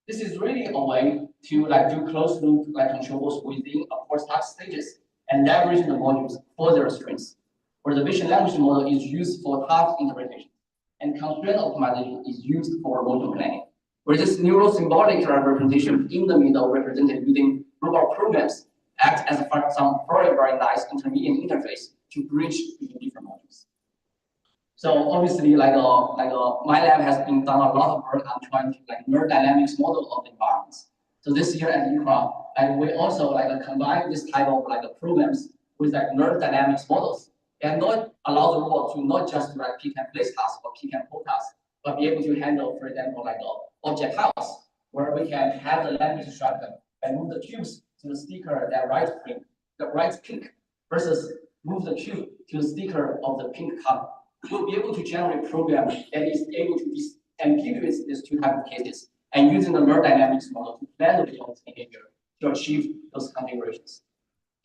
This is really a way to like do closed loop like controls within of course task stages and leveraging the modules for their strengths, where the vision language model is used for task interpretation and constraint optimization is used for motion planning, where this neural-symbolic representation in the middle represented using robot programs act as some very, very nice intermediate interface to bridge between different modules. So obviously, my lab has been done a lot of work on trying to like neural dynamics model of the environments. So this year at ICRA, we also combine this type of programs with like neural dynamics models and not allow the robot to not just like pick and place tasks or pick and pull tasks, but be able to handle, for example, like an object house, where we can have the language instruction and move the cubes to the sticker that right pink, versus move the cube to the sticker of the pink color. We'll be able to generate a program that is able to disambiguate these two types of cases and using the neural dynamics model to plan the result behavior to achieve those configurations.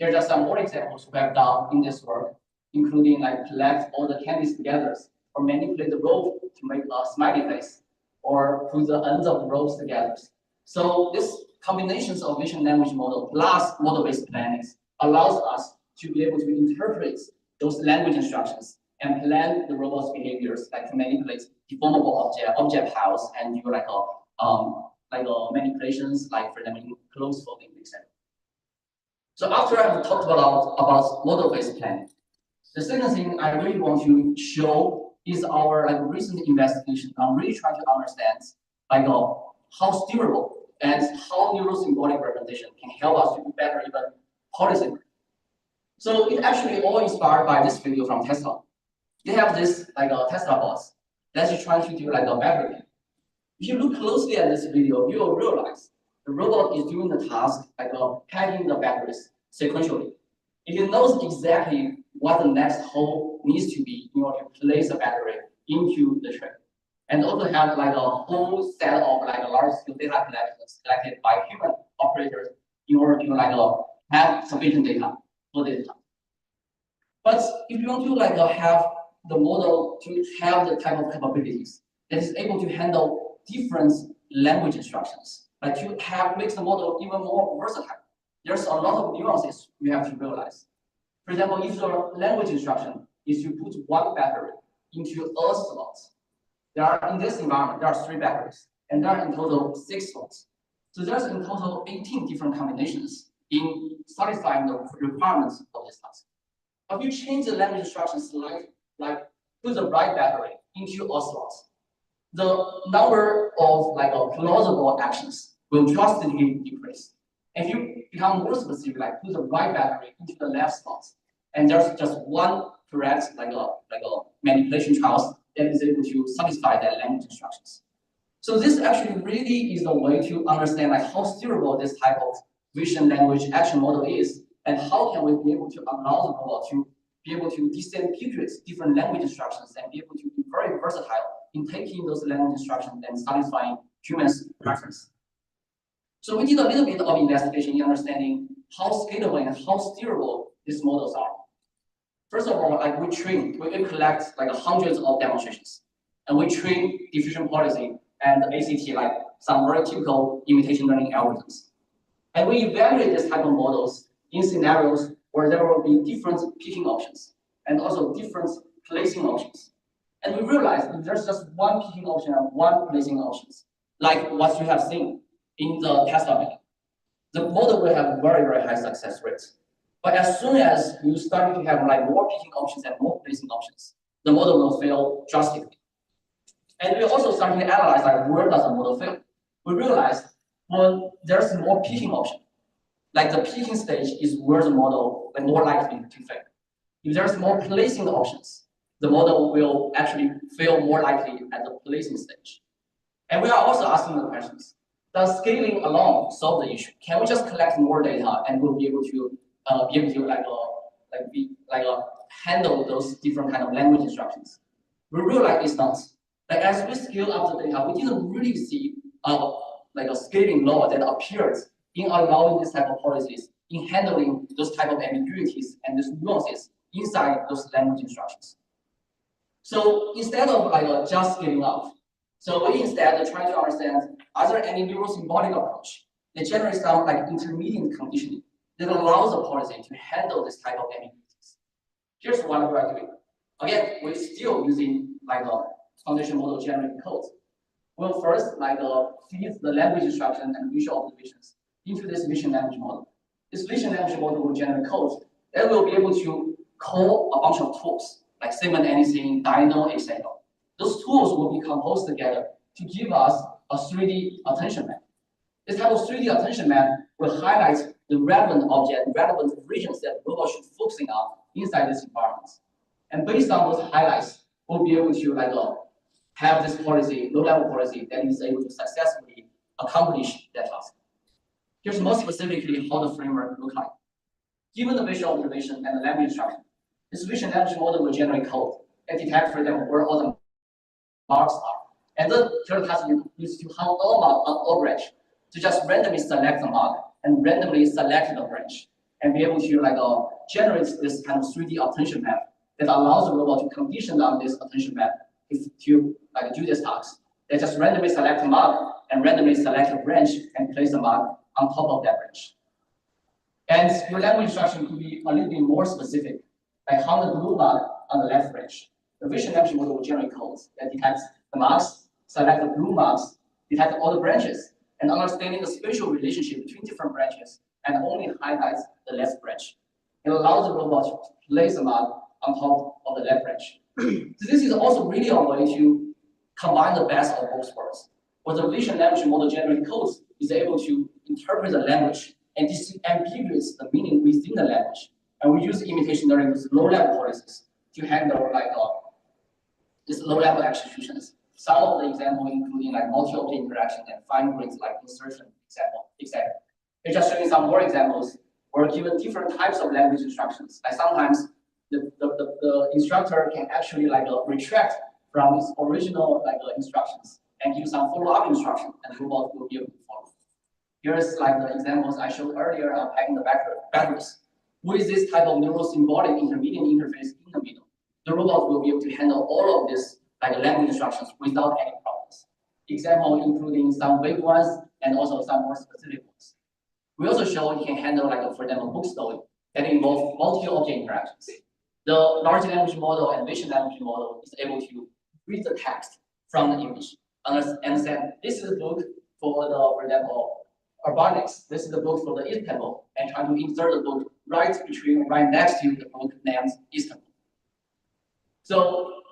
There are some more examples we have done in this work, including like collect all the candies together or manipulate the rope to make a smiley face or put the ends of the ropes together. So this combinations of vision language model plus model-based planning allows us to be able to interpret those language instructions and plan the robot's behaviors, like to manipulate deformable object house and do manipulations, like for example, clothes folding, etc. So after I've talked about model-based planning, the second thing I really want to show is our recent investigation. I'm really trying to understand how steerable and how neurosymbolic representation can help us to do better even policy work. So it actually all inspired by this video from Tesla. They have this Tesla bots that's trying to do a battery. If you look closely at this video, you will realize the robot is doing the task packing the batteries sequentially. It knows exactly what the next hole needs to be in order to place the battery into the tray, and also have a whole set of large-scale data collections collected by human operators in order to have sufficient data for this task. But if you want to have the model to have the type of capabilities that is able to handle different language instructions, to make the model even more versatile, there's a lot of nuances you have to realize. For example, if your language instruction is to put one battery into a slot, in this environment, there are 3 batteries, and there are in total 6 slots. So there's in total 18 different combinations in satisfying the requirements of this task. If you change the language instructions like put the right battery into a slot, the number of plausible actions will drastically decrease. If you become more specific, like put the right battery into the left slot, and there's just one correct manipulation trials that is able to satisfy that language instructions. So this actually really is the way to understand how steerable this type of vision language action model is, and how can we be able to allow the robot to be able to disambiguate different language instructions and be able to be very versatile in taking those language instructions and satisfying humans' preference. So we did a little bit of investigation in understanding how scalable and how steerable these models are. First of all, like we collect like hundreds of demonstrations, and we train diffusion policy and ACT, like some very typical imitation learning algorithms. And we evaluate this type of models in scenarios where there will be different picking options and also different placing options. And we realized if there's just one picking option and one placing options, like what you have seen in the test domain, the model will have very, very high success rates. But as soon as you start to have like more picking options and more placing options, the model will fail drastically. And we also started to analyze like where does the model fail. We realized when there's more picking option, like the picking stage is where the model is more likely to fail. If there's more placing options, the model will actually fail more likely at the placing stage. And we are also asking the questions: does scaling alone solve the issue? Can we just collect more data and we'll be able to handle those different kind of language instructions? We realize it's not. Like as we scale up the data, we didn't really see like a scaling law that appears in allowing this type of policies in handling those type of ambiguities and those nuances inside those language instructions. So instead of like just scaling up, so we instead try to understand, are there any neurosymbolic approach that generates some like intermediate conditioning that allows the policy to handle this type of ambiguities? Here's what we are doing. Again, we're still using like a foundation model generated code. We'll first like feed the language instruction and visual observations into this vision language model. This vision language model will generate code that will be able to call a bunch of tools like segment anything, dino, etc. Those tools will be composed together to give us a 3D attention map. This type of 3D attention map will highlight the relevant object, relevant regions that the robot should focus on inside this environment. And based on those highlights, we'll be able to like have this policy, low-level policy that is able to successfully accomplish that task. Here's more specifically how the framework looks like. Given the visual observation and the language instruction, this vision language model will generate code and detect for them where all the marks are. And the third task is to handle all branch to just randomly select the mark and randomly select the branch and be able to like generate this kind of 3D attention map that allows the robot to condition on this attention map to like do this task. They just randomly select a mark and randomly select a branch and place the mark on top of that branch. And your language instruction could be a little bit more specific, like how the blue mark on the left branch. The vision language model will generate codes that detects the marks, select the blue marks, detect all the branches, and understanding the spatial relationship between different branches, and only highlights the left branch. It allows the robot to place a mark on top of the left branch. So this is also really a way to combine the best of both worlds. Where the vision language model generated codes is able to interpret the language and disambiguates the meaning within the language. And we use imitation learning with low-level policies to handle like these low-level executions. Some of the examples including like multi-object interaction and fine-grained like insertion example. They're just showing some more examples where given different types of language instructions. Like sometimes the instructor can actually like retract from its original like instructions and give some follow-up instruction, and the robot will be able to follow. Here's like the examples I showed earlier of packing the backwards. With this type of neural-symbolic intermediate interface in the middle, the robot will be able to handle all of this like language instructions without any problems. Example including some vague ones and also some more specific ones. We also show it can handle like for example book story that involve multi-object interactions. The large language model and vision language model is able to read the text from the image, understand this is a book for example, Robotics. This is the book for the Istanbul, and try to insert the book right next to the book named Istanbul. So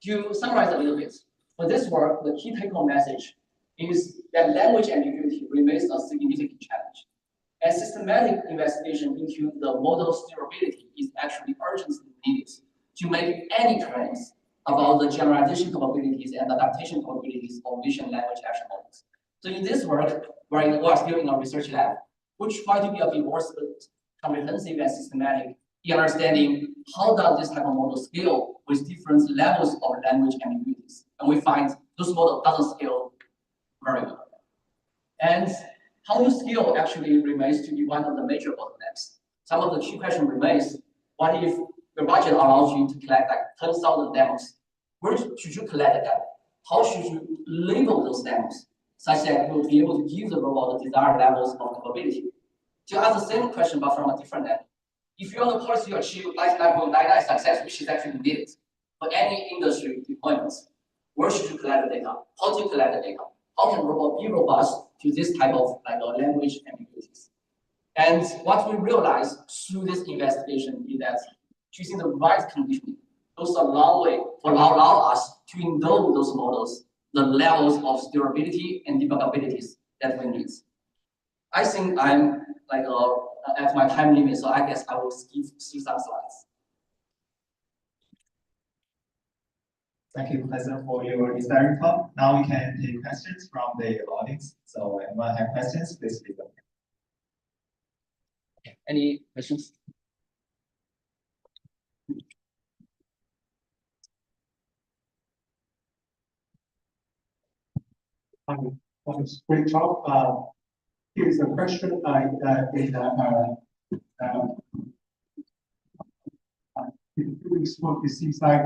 to summarize a little bit, for this work, the key take-home message is that language ambiguity remains a significant challenge. And systematic investigation into the model steerability is actually urgently needed to make any claims about the generalization capabilities and adaptation capabilities of vision language action models. So in this work, we are still in a research lab, we try to be a bit more comprehensive and systematic in understanding how does this type of model scale with different levels of language ambiguities. And we find this model doesn't scale very well. And how to scale actually remains to be one of the major bottlenecks. Some of the key question remains, what if your budget allows you to collect like 10,000 demos? Where should you collect the demo? How should you label those demos such that you'll be able to give the robot the desired levels of capability? To ask the same question but from a different level. If you're on the course to achieve life level 99 success, which is actually needed for any industry deployments, where should you collect the data? How do you collect the data? How can robot be robust to this type of language ambiguities? And what we realized through this investigation is that choosing the right conditioning goes a long way for allow us to endow those models the levels of durability and debuggabilities that we need. I think I'm at my time limit, so I guess I will skip through some slides. Thank you, Professor, for your inspiring talk. Now we can take questions from the audience. So if anyone have questions, please speak up. Any questions? That was great talk. Here's a question. It seems like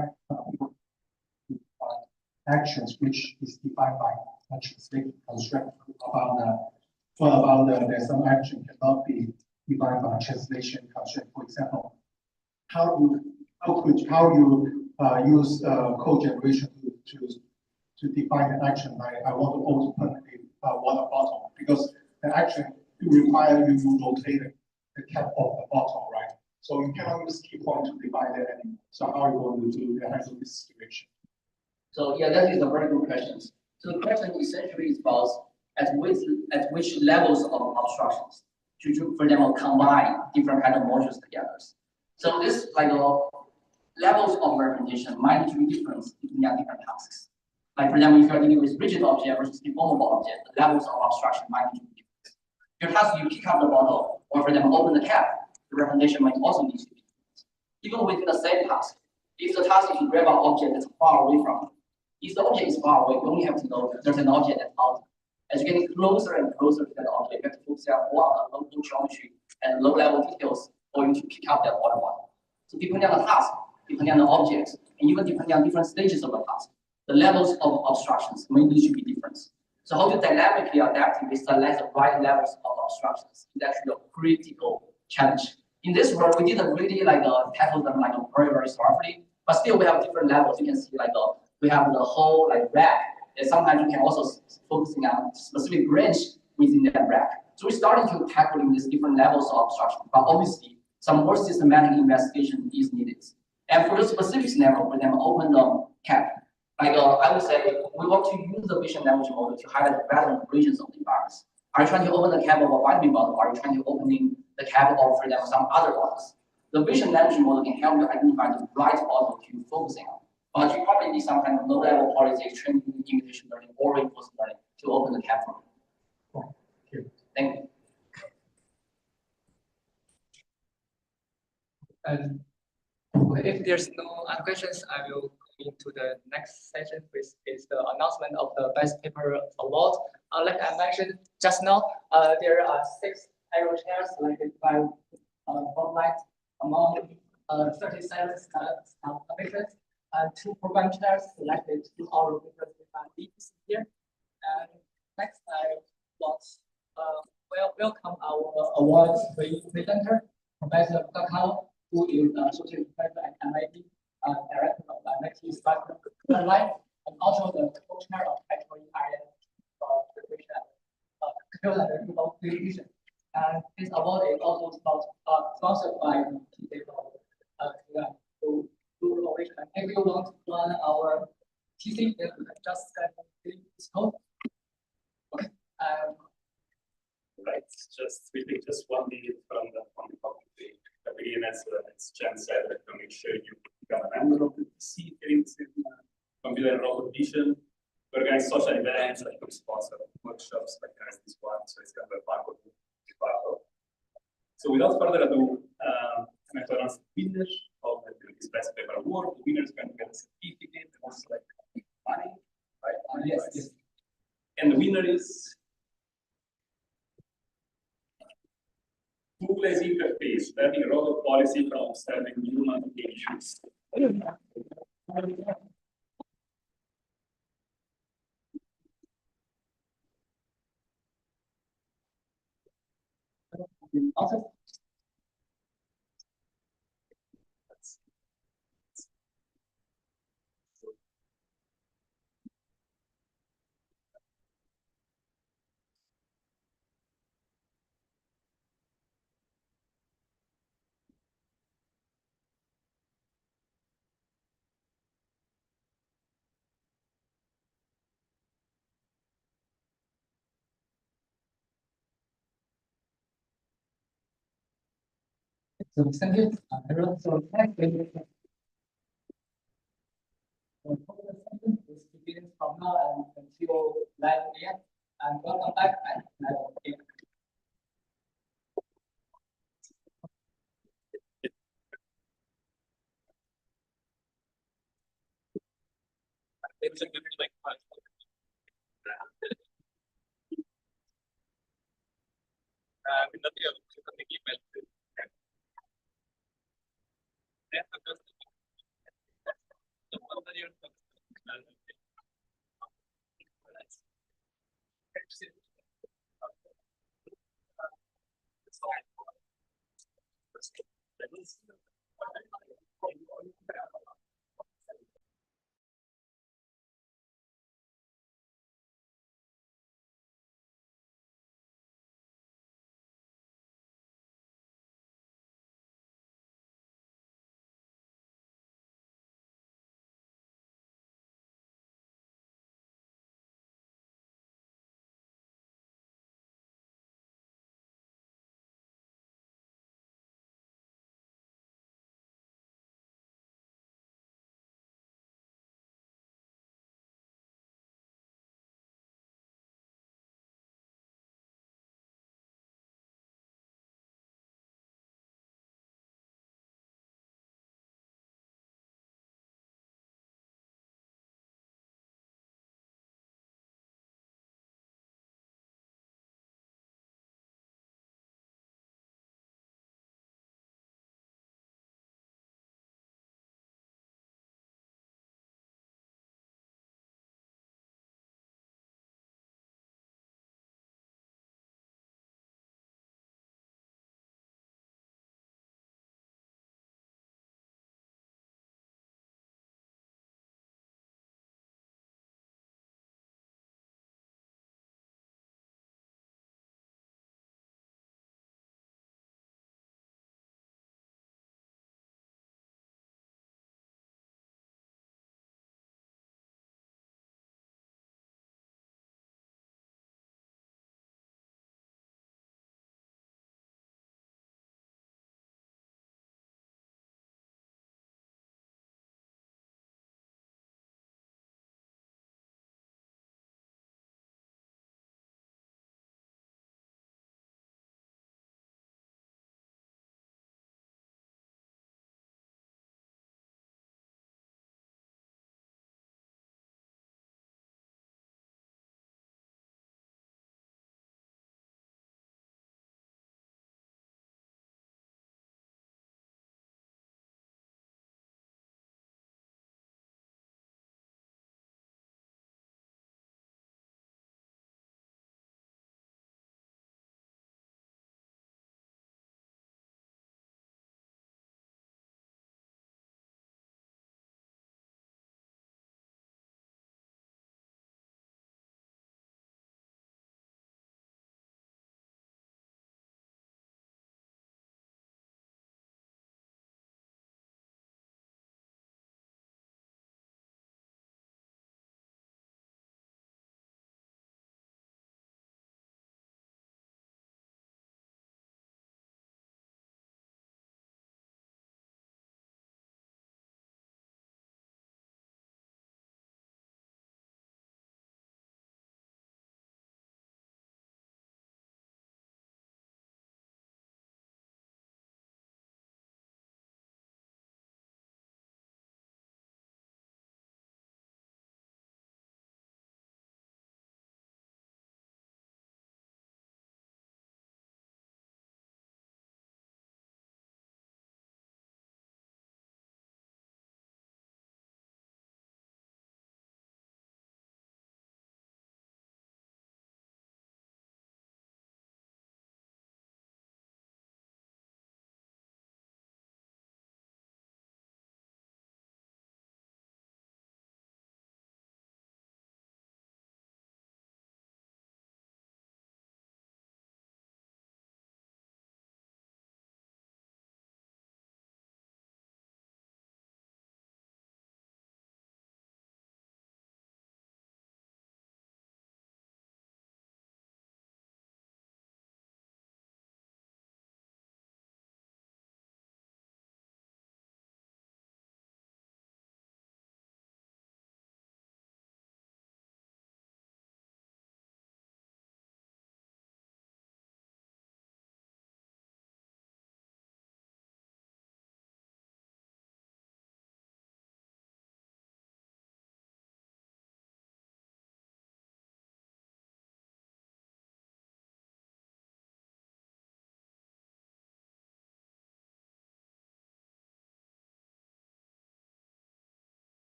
actions which is defined by a translated construct. What about there's some action cannot be defined by a translation construct? For example, how you use code generation to define an action like I want to open a water bottle, because the action require you to rotate the cap of the bottle, right? So you cannot use key point to define that anymore. So how are you going to handle this situation? So yeah, that is a very good question. So the question essentially is about at which levels of abstractions should you, for example, combine different kind of modules together. So this levels of representation might be different between different tasks. Like for example, if you're dealing with rigid object versus deformable object, the levels of abstraction might be different. Your task, you pick up the bottle, or for example, open the cap, the representation might also need to be different. Even within the same task, if the task is to grab an object that's far away from you, if the object is far away, you only have to know that there's an object that's out. As you're getting closer and closer to that object, you have to focus more on the low geometry and low-level details for you to pick up that water bottle. So depending on the task, depending on the object, and even depending on different stages of the task, the levels of abstractions may need to be different. So how to dynamically adapt and select the right levels of abstractions is actually a critical challenge. In this work, we didn't really tackle them very, very smartly, but still we have different levels. You can see we have the whole rack, and sometimes you can also focusing on specific branch within that rack. So we started to tackling these different levels of abstraction, but obviously some more systematic investigation is needed. And for the specific scenario, for them, open the cap. I would say we want to use the vision language model to highlight the relevant regions of the environments. Are you trying to open the cap of a vitamin bottle? Or are you trying to opening the cap of, for example, some other bottles? The vision language model can help you identify the right bottle to focusing on. But you probably need some kind of low-level politics, training, imitation learning, or reinforcement learning to open the cap from. Thank you. And if there's no other questions, I will go into the next session, which is the announcement of the Best Paper Award. Like I mentioned just now, there are 6 arrow chairs selected by Spotlight among 37 applications, and 2 program chairs selected to our papers by leads here. And next, I want welcome our awards presenter, Professor Kakao, who is associate professor at MIT, director of MIT Spatial AI, and also the co-chair of Spatial AI preparation. And this award is also sponsored by if you want to run our TC, then just this code. Okay. Right. Just we take just 1 minute from the beginning, as Chen said, to make sure you become a member of the TC, computer and robot vision, organize social events, like sponsor workshops like this one. So it's kind of a part of the part. So without further ado, I'm going to announce the winners of this Best Paper Award. The winners can get a certificate and also money, right? Yes. And the winner is toolless interface, turning robot policy from serving human issues. Also, so thank you. Everyone. So next, we will begin from now and until 9 a.m. And welcome back at 9 a.m. It's a good like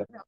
Yeah.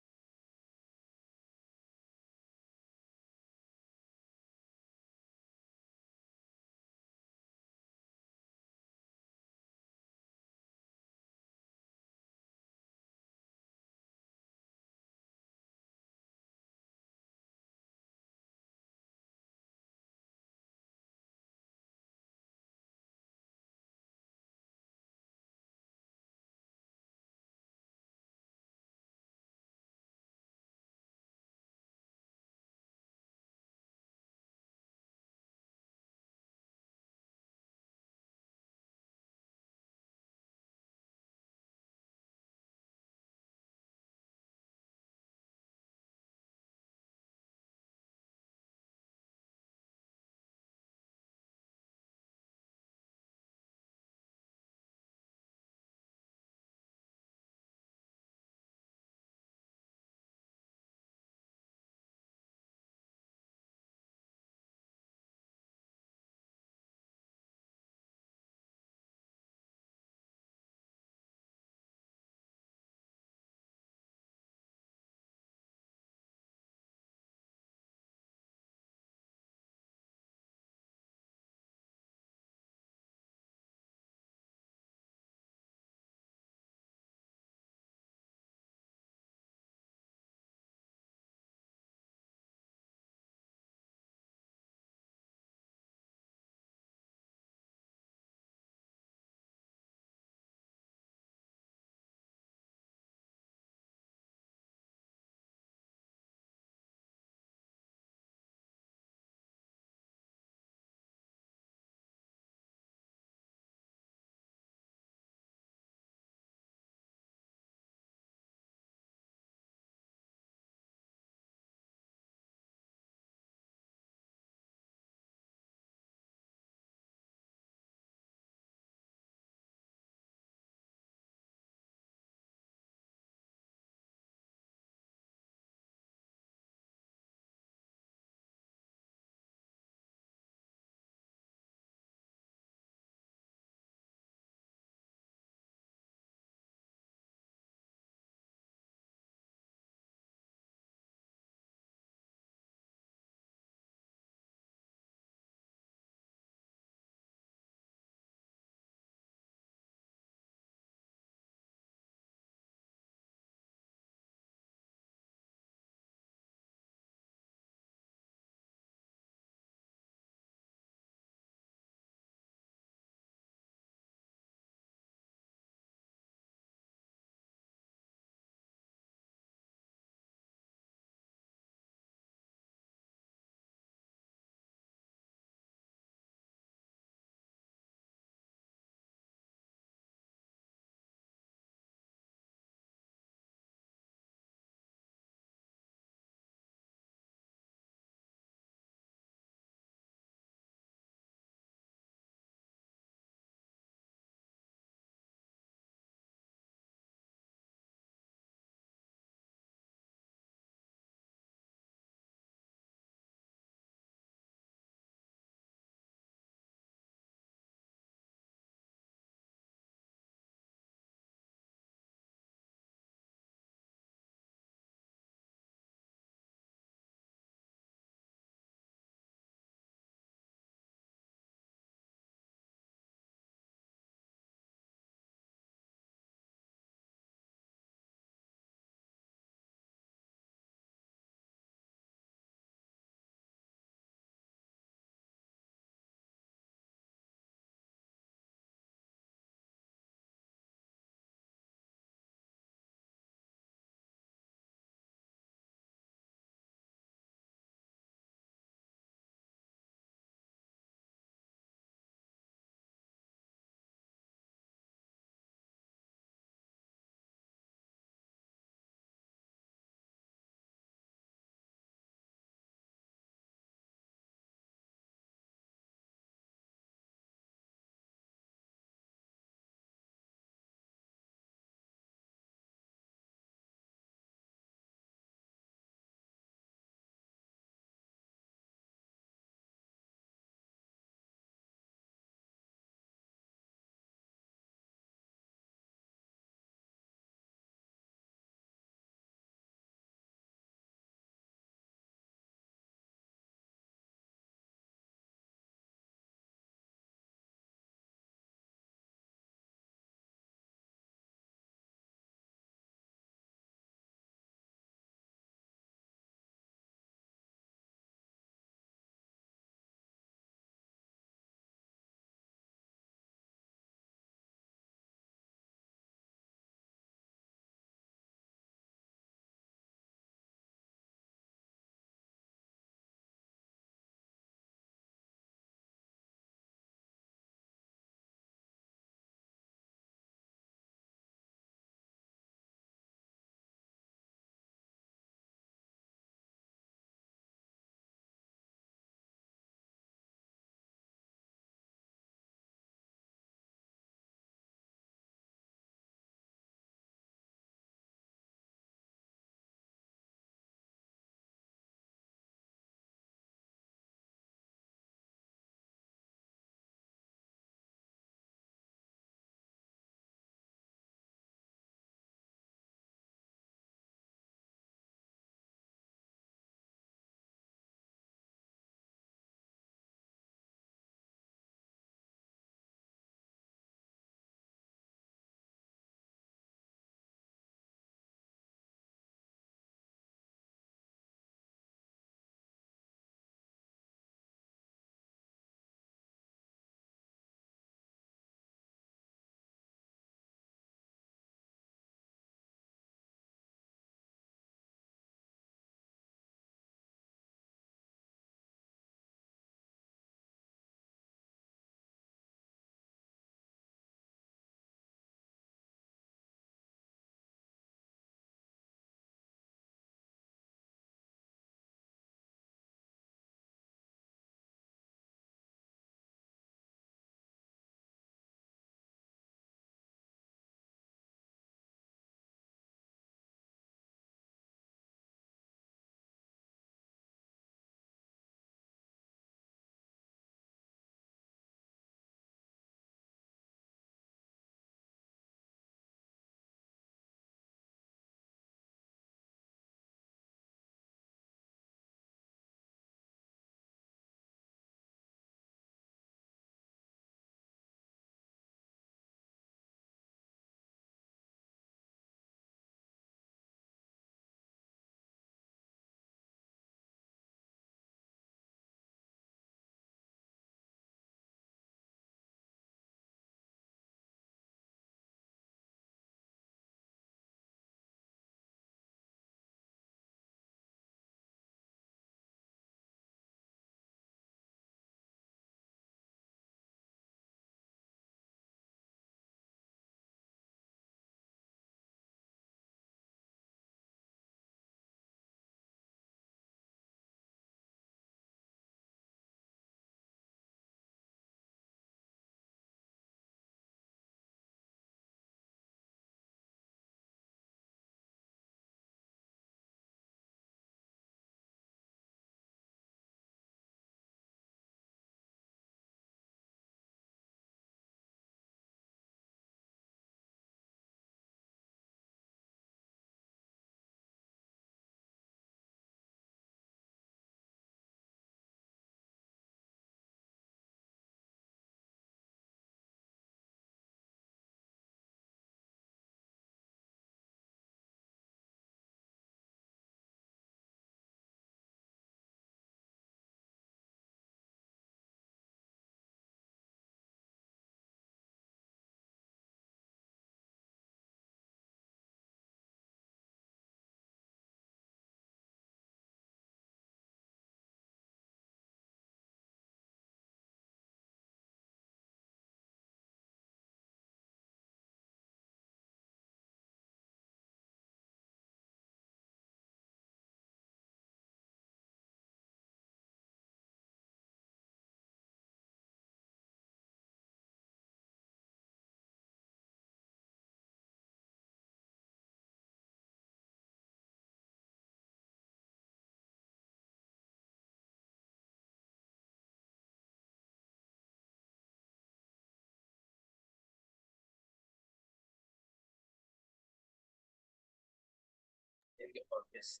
or this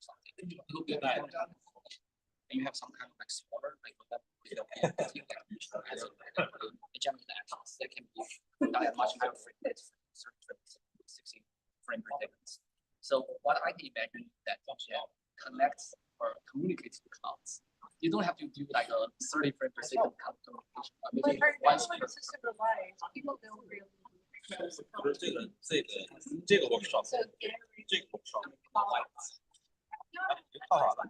something. You look at that, and you have some kind of like smaller, like that, as a general actions that can be done at much higher frame rate, 60 frame per second. So what I can imagine that connects or communicates to clouds. You don't have to do like a 30 frame per second communication, but maybe once per people don't really. 这个 workshop， 这个 workshop， 画好了。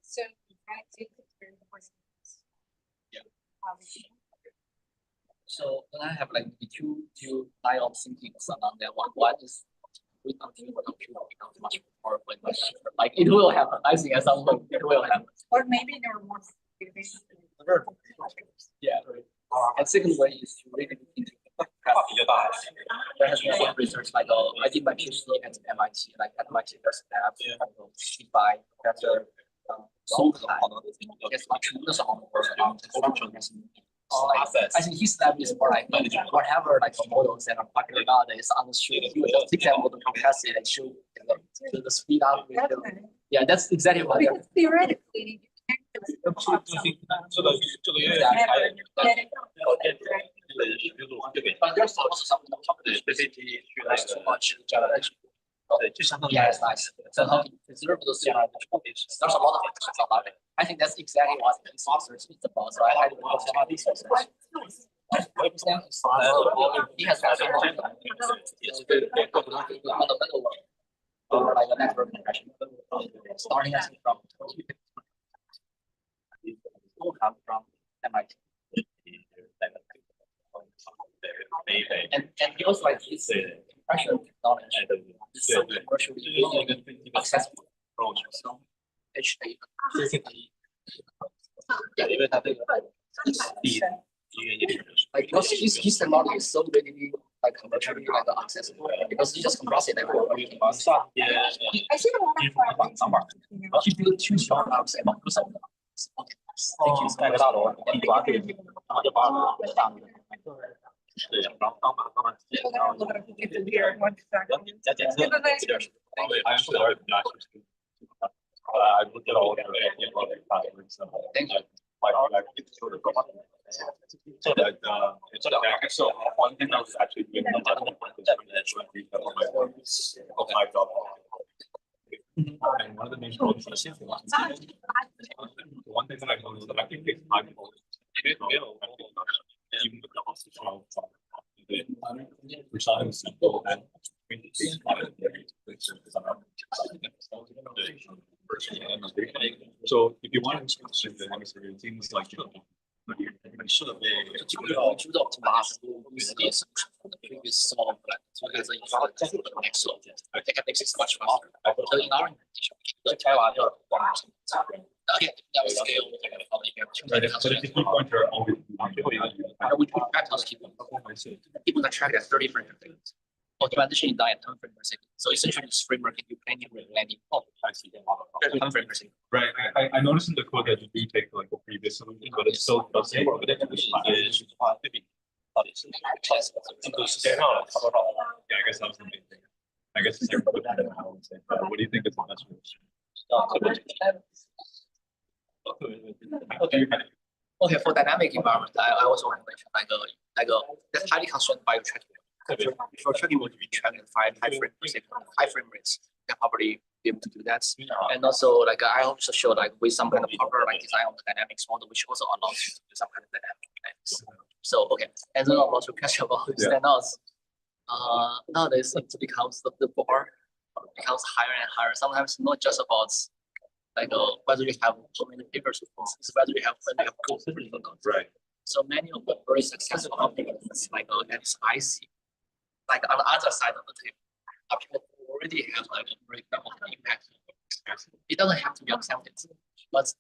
So I think it's very important. Yeah. So then I have like two line of thinking along that one. One is we continue to compute becomes much more powerful and much cheaper. Like it will happen. I think at some point it will happen. Or maybe there are more. Yeah. Right. And second way is to really look into there has been some research like I did my PhD at MIT, like at MIT there's an app by better so it's like tremendous amount of work on I think his lab is more like whatever like models that are popular nowadays on the street, you just take that model, compress it, and show the speed up. Yeah, that's exactly what. Because theoretically,这个月还有But there's also some specificity to like too much generalization. Yeah, it's nice. So how to preserve those generalizations? There's a lot of things about it. I think that's exactly what this research is about. So I had to do a lot of research. He has also fundamental work or like a network compression, starting as from come from MIT. And he also like his impression knowledge is so commercially accessible. So actually, like because his technology is so readily like commercially like accessible because he just compress it and I see the one he built two small apps and most of them. Thank you. 盖个大楼，地瓜对，然后就把大楼。对，然后当马，然后加检测，有点是，好像是有点比较是。I looked at all of it. Thank you. So one thing I was actually doing of my job. And one of the main problems is one thing that I noticed that I think takes time to even with the hospital which is simple and so if you want to change the hemisphere, it seems like should have been previous solve because the next solve. I think it makes it much faster. So in our implementation, the okay, that was scale. But if you pointer always we practice people that track at 30 frames per second. Or transition in at 10 frames per second. So essentially this framework can do any oh, I see 10 frames per second. Right. I noticed in the code that you do take like a previous solution, but it still does say but it is yeah, I guess that's the main thing. I guess it's what do you think is the best solution? Okay, for dynamic environment, I also want to mention like a that's highly constrained by your tracking. If you're tracking mode, you track at high frame rates, you can probably be able to do that. And also, like I also showed like with some kind of proper like design of the dynamics model, which also allows you to do some kind of dynamic dynamics. So okay, and then about your question about standouts. Nowadays it becomes the bar becomes higher and higher. Sometimes not just about like whether you have how many papers, it's whether you have good or not. Right. So many of the very successful optimists like IC, like on the other side of the table, people who already have like a breakdown of the impact. It doesn't have to be accepted, but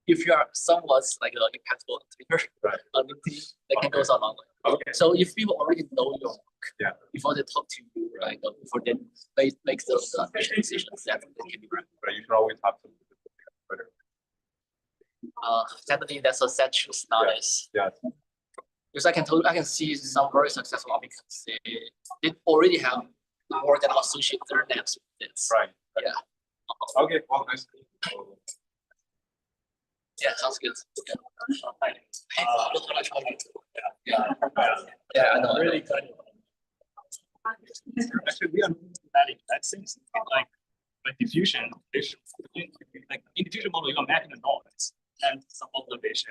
if you are somewhat like an impactful Twitter, right, they can go so long. Okay. So if people already know your work, before they talk to you, like before they make those decisions, that they can be right. Right. You should always have to. Definitely that's a sad truth nowadays. Yeah. Because I can see some very successful applicants. They already have more than associate their names with this. Right. Yeah. Okay. Well, nice. Yeah, sounds good. Yeah. Yeah, I know. Really good. Actually, we are adding that things like diffusion, like in diffusion model, you are mapping the noise and some observation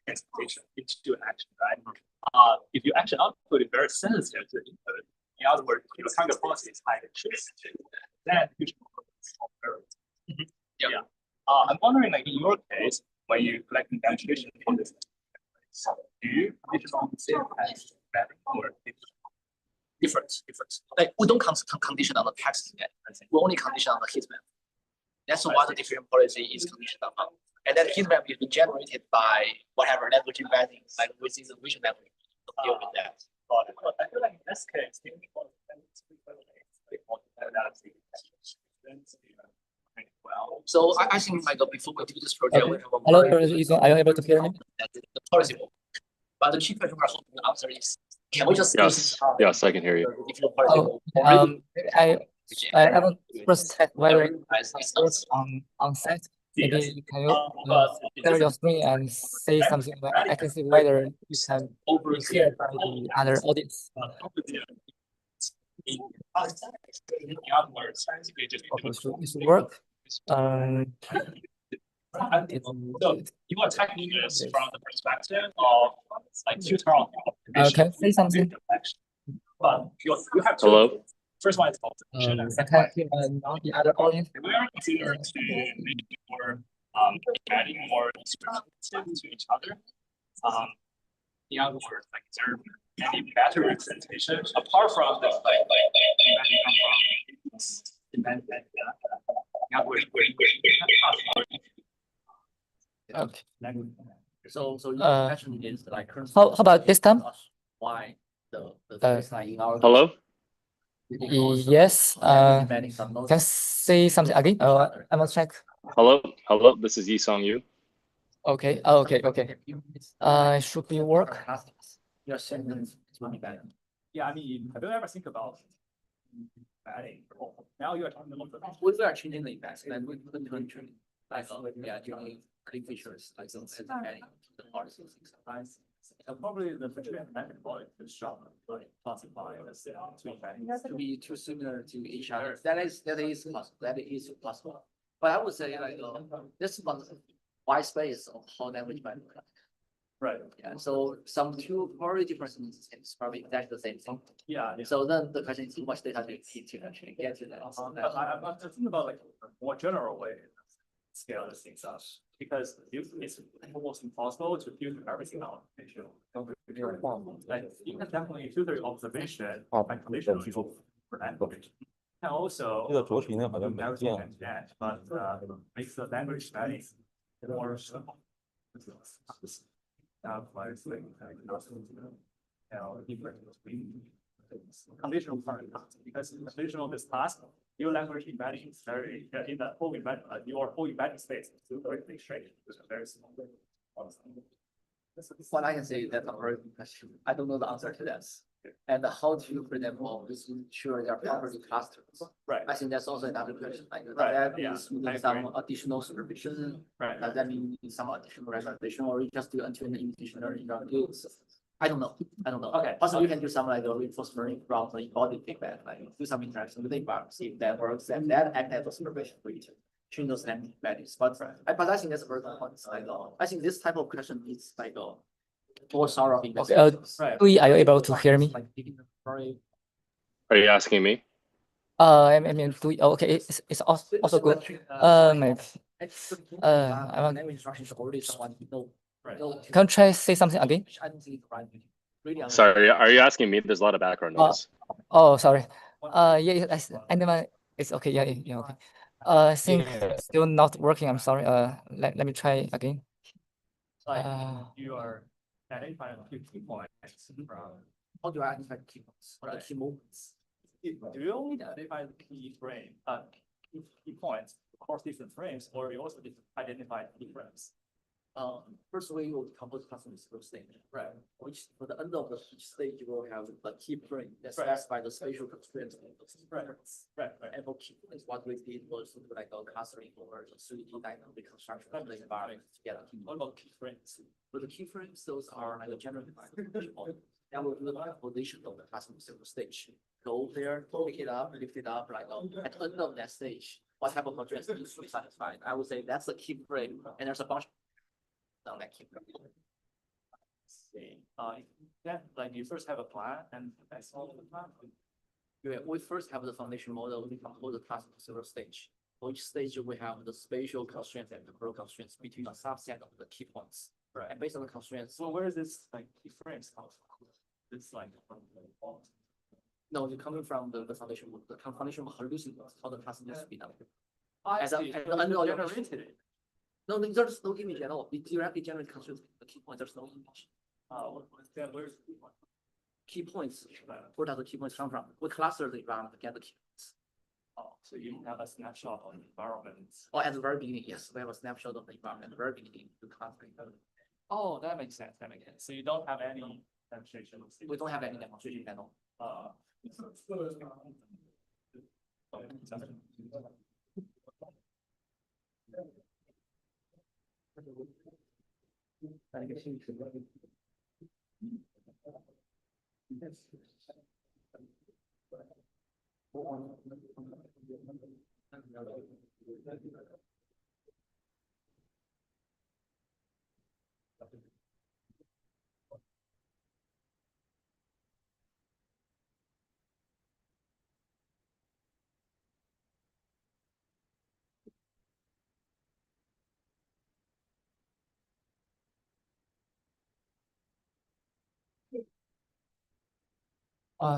presentation into an action, right? If your action output is very sensitive to the input, in other words, your target policy is high interest, then diffusion model is very. Yeah. I'm wondering, like in your case, when you collecting demonstration from this, do you condition on the same as mapping or different? Like we don't condition on the text yet. We only condition on the heat map. That's what the different policy is conditioned on. And then heat map is generated by whatever language embedding, like within the vision language to deal with that. I feel like in this case, so I think like before we do this project, we have a hello, are you able to hear me? The policy book. But the key question we're hoping to answer is, can we just yes, I can hear you. I have a first check whether it's on set. Maybe can you share your screen and say something? I can see whether you can hear by the other audience. In other words, It should work. So you are tackling this from the perspective of like tutorial. Can you say something? But you have to. Hello. First one is observation. I can't hear the other audience. We are considering to make more adding more instructions to each other. In other words, like is there any better representation apart from the Okay. So your question is like how about this time? why the baseline in our Hello. Yes. Can you say something again? I must check. Hello. Hello. This is Yisong Yu. Okay. Okay. Should be work. Your sentence is running back. Yeah, I mean, have you ever think about adding? Now you are talking about the. We are changing the effects, then we couldn't train like doing click features like those adding the parts. Probably the MagicVFM is shot like classify as to be too similar to each other. That is possible. But I would say like this one white space of how language might look like. Right. Yeah. So some two very different things is probably exactly the same thing. Yeah. So then the question is how much data do you need to actually get to that? But I'm thinking about like a more general way to scale these things up, because it's almost impossible to filter everything out. Like you can definitely filter your observation by conditional for language. And also but makes the language study more simple. Conditional part, because conditional this task, your language embedding is very in the whole embedding, your whole embedding space is very straight, very small. What I can say is that's a very good question. I don't know the answer to this. And how do you, for example, ensure they are properly clustered? Right. I think that's also another question. Like right. That some additional supervision. Right. Does that mean some additional reservation, or you just do until imitation learning? I don't know. Okay. Also, you can do some like a reinforcement learning from the embodied feedback, like do some interaction with the environment, see if that works, and that act as a supervision for you to train those language values. But I think that's a very good point. Like, I think this type of question is like more thorough investigation. Are you able to hear me? Are you asking me? I mean, okay, it's also good. I want. Can you try say something again? Sorry, are you asking me? There's a lot of background noise. Oh, sorry. Yeah, it's okay. Yeah, okay. I think it's still not working. I'm sorry. Let me try again. You are identifying key points from. How do I identify key points? What are the key moments? Do you only identify the key frame, key points across different frames, or you also identify key frames? First we will compose custom stage, right? Which for the end of each stage will have the key frame that's specified the spatial constraints of the key frames. Right. And for key frames, what we did was like a clustering or the 3D dynamic construction of the environment together. What about key frames? For the key frames, those are like a generative people that will do the composition of the custom stage. Go there, pick it up, lift it up, like at the end of that stage, what type of address needs to be satisfied? I would say that's the key frame, and there's a bunch on that key frame. See, yeah, like you first have a plan, and that's all the plan. Yeah, we first have the foundation model. We compose the custom stage. For each stage, we have the spatial constraints and temporal constraints between a subset of the key points. Right. And based on the constraints. So where is this like key frames come from? It's like from the No, it's coming from the foundation model. The foundation model hallucinates how the class needs to be done. I see. At the end of your Generated it. No, there's no image at all. It directly generates constraints. The key points, there's no image. Where's the key point? Key points. Where does the key points come from? We cluster the environment to get the key points. Oh, so you have a snapshot of the environment. Oh, at the very beginning, yes, we have a snapshot of the environment at the very beginning to cluster. Oh, that makes sense. That makes sense. So you don't have any demonstration. We don't have any demonstration at all.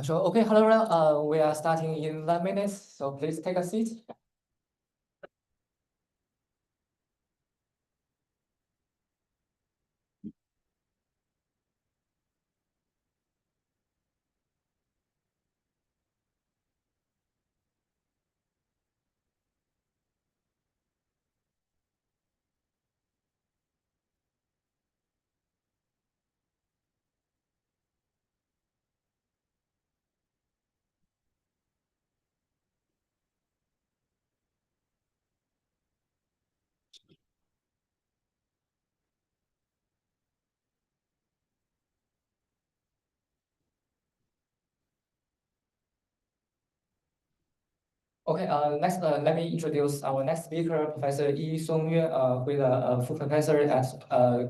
Sure. Okay, hello, everyone. We are starting in 9 minutes, so please take a seat. Okay, next, let me introduce our next speaker, Professor Yi Songyue, who is a full professor at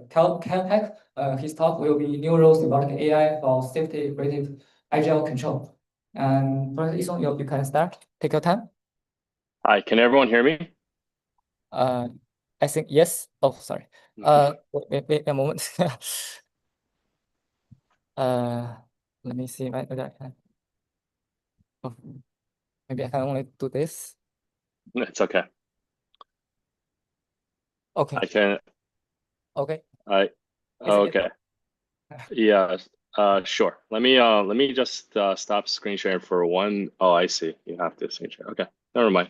Caltech. His talk will be Neural-Symbolic AI for safety rated agile control. And Professor Yi Songyue, you can start. Take your time. Hi, can everyone hear me? I think yes. Oh, sorry. Wait a moment. Let me see. Oh, maybe I can only do this. It's okay. Okay. I can. Okay. Okay. Yeah. Sure. Let me just stop screen sharing for one. Oh, I see. You have to screen share. Okay. Never mind.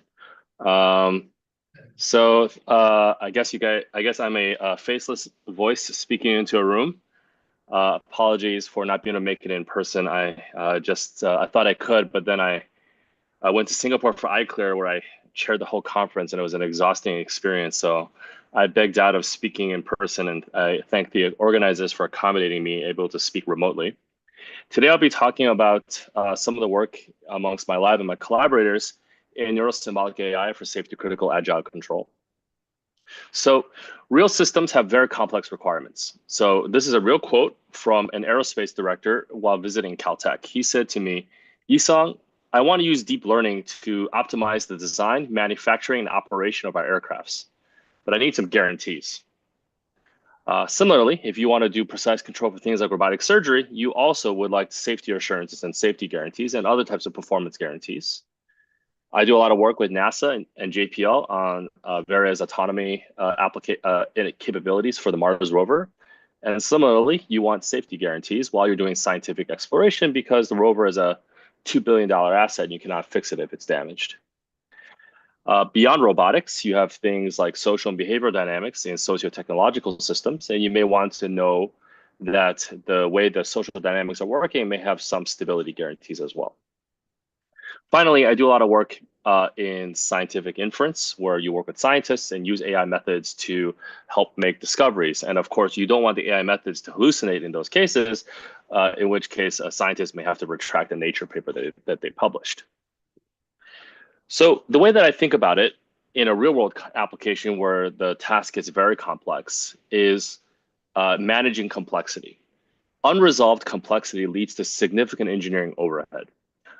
So I guess I'm a faceless voice speaking into a room. Apologies for not being able to make it in person. I thought I could, but then I went to Singapore for ICRA', where I chaired the whole conference, and it was an exhausting experience. So I begged out of speaking in person, and I thank the organizers for accommodating me able to speak remotely. Today, I'll be talking about some of the work amongst my lab and my collaborators in Neural-Symbolic AI for safety critical agile control. So real systems have very complex requirements. So this is a real quote from an aerospace director while visiting Caltech. He said to me, "Yisong, I want to use deep learning to optimize the design, manufacturing, and operation of our aircrafts, but I need some guarantees." Similarly, if you want to do precise control for things like robotic surgery, you also would like safety assurances and safety guarantees and other types of performance guarantees. I do a lot of work with NASA and JPL on various autonomy capabilities for the Mars rover. And similarly, you want safety guarantees while you're doing scientific exploration because the rover is a $2 billion asset and you cannot fix it if it's damaged. Beyond robotics, you have things like social and behavioral dynamics in socio-technological systems, and you may want to know that the way the social dynamics are working may have some stability guarantees as well. Finally, I do a lot of work in scientific inference, where you work with scientists and use AI methods to help make discoveries. And of course, you don't want the AI methods to hallucinate in those cases, in which case a scientist may have to retract a Nature paper that they published. So the way that I think about it in a real world application where the task is very complex is managing complexity. Unresolved complexity leads to significant engineering overhead.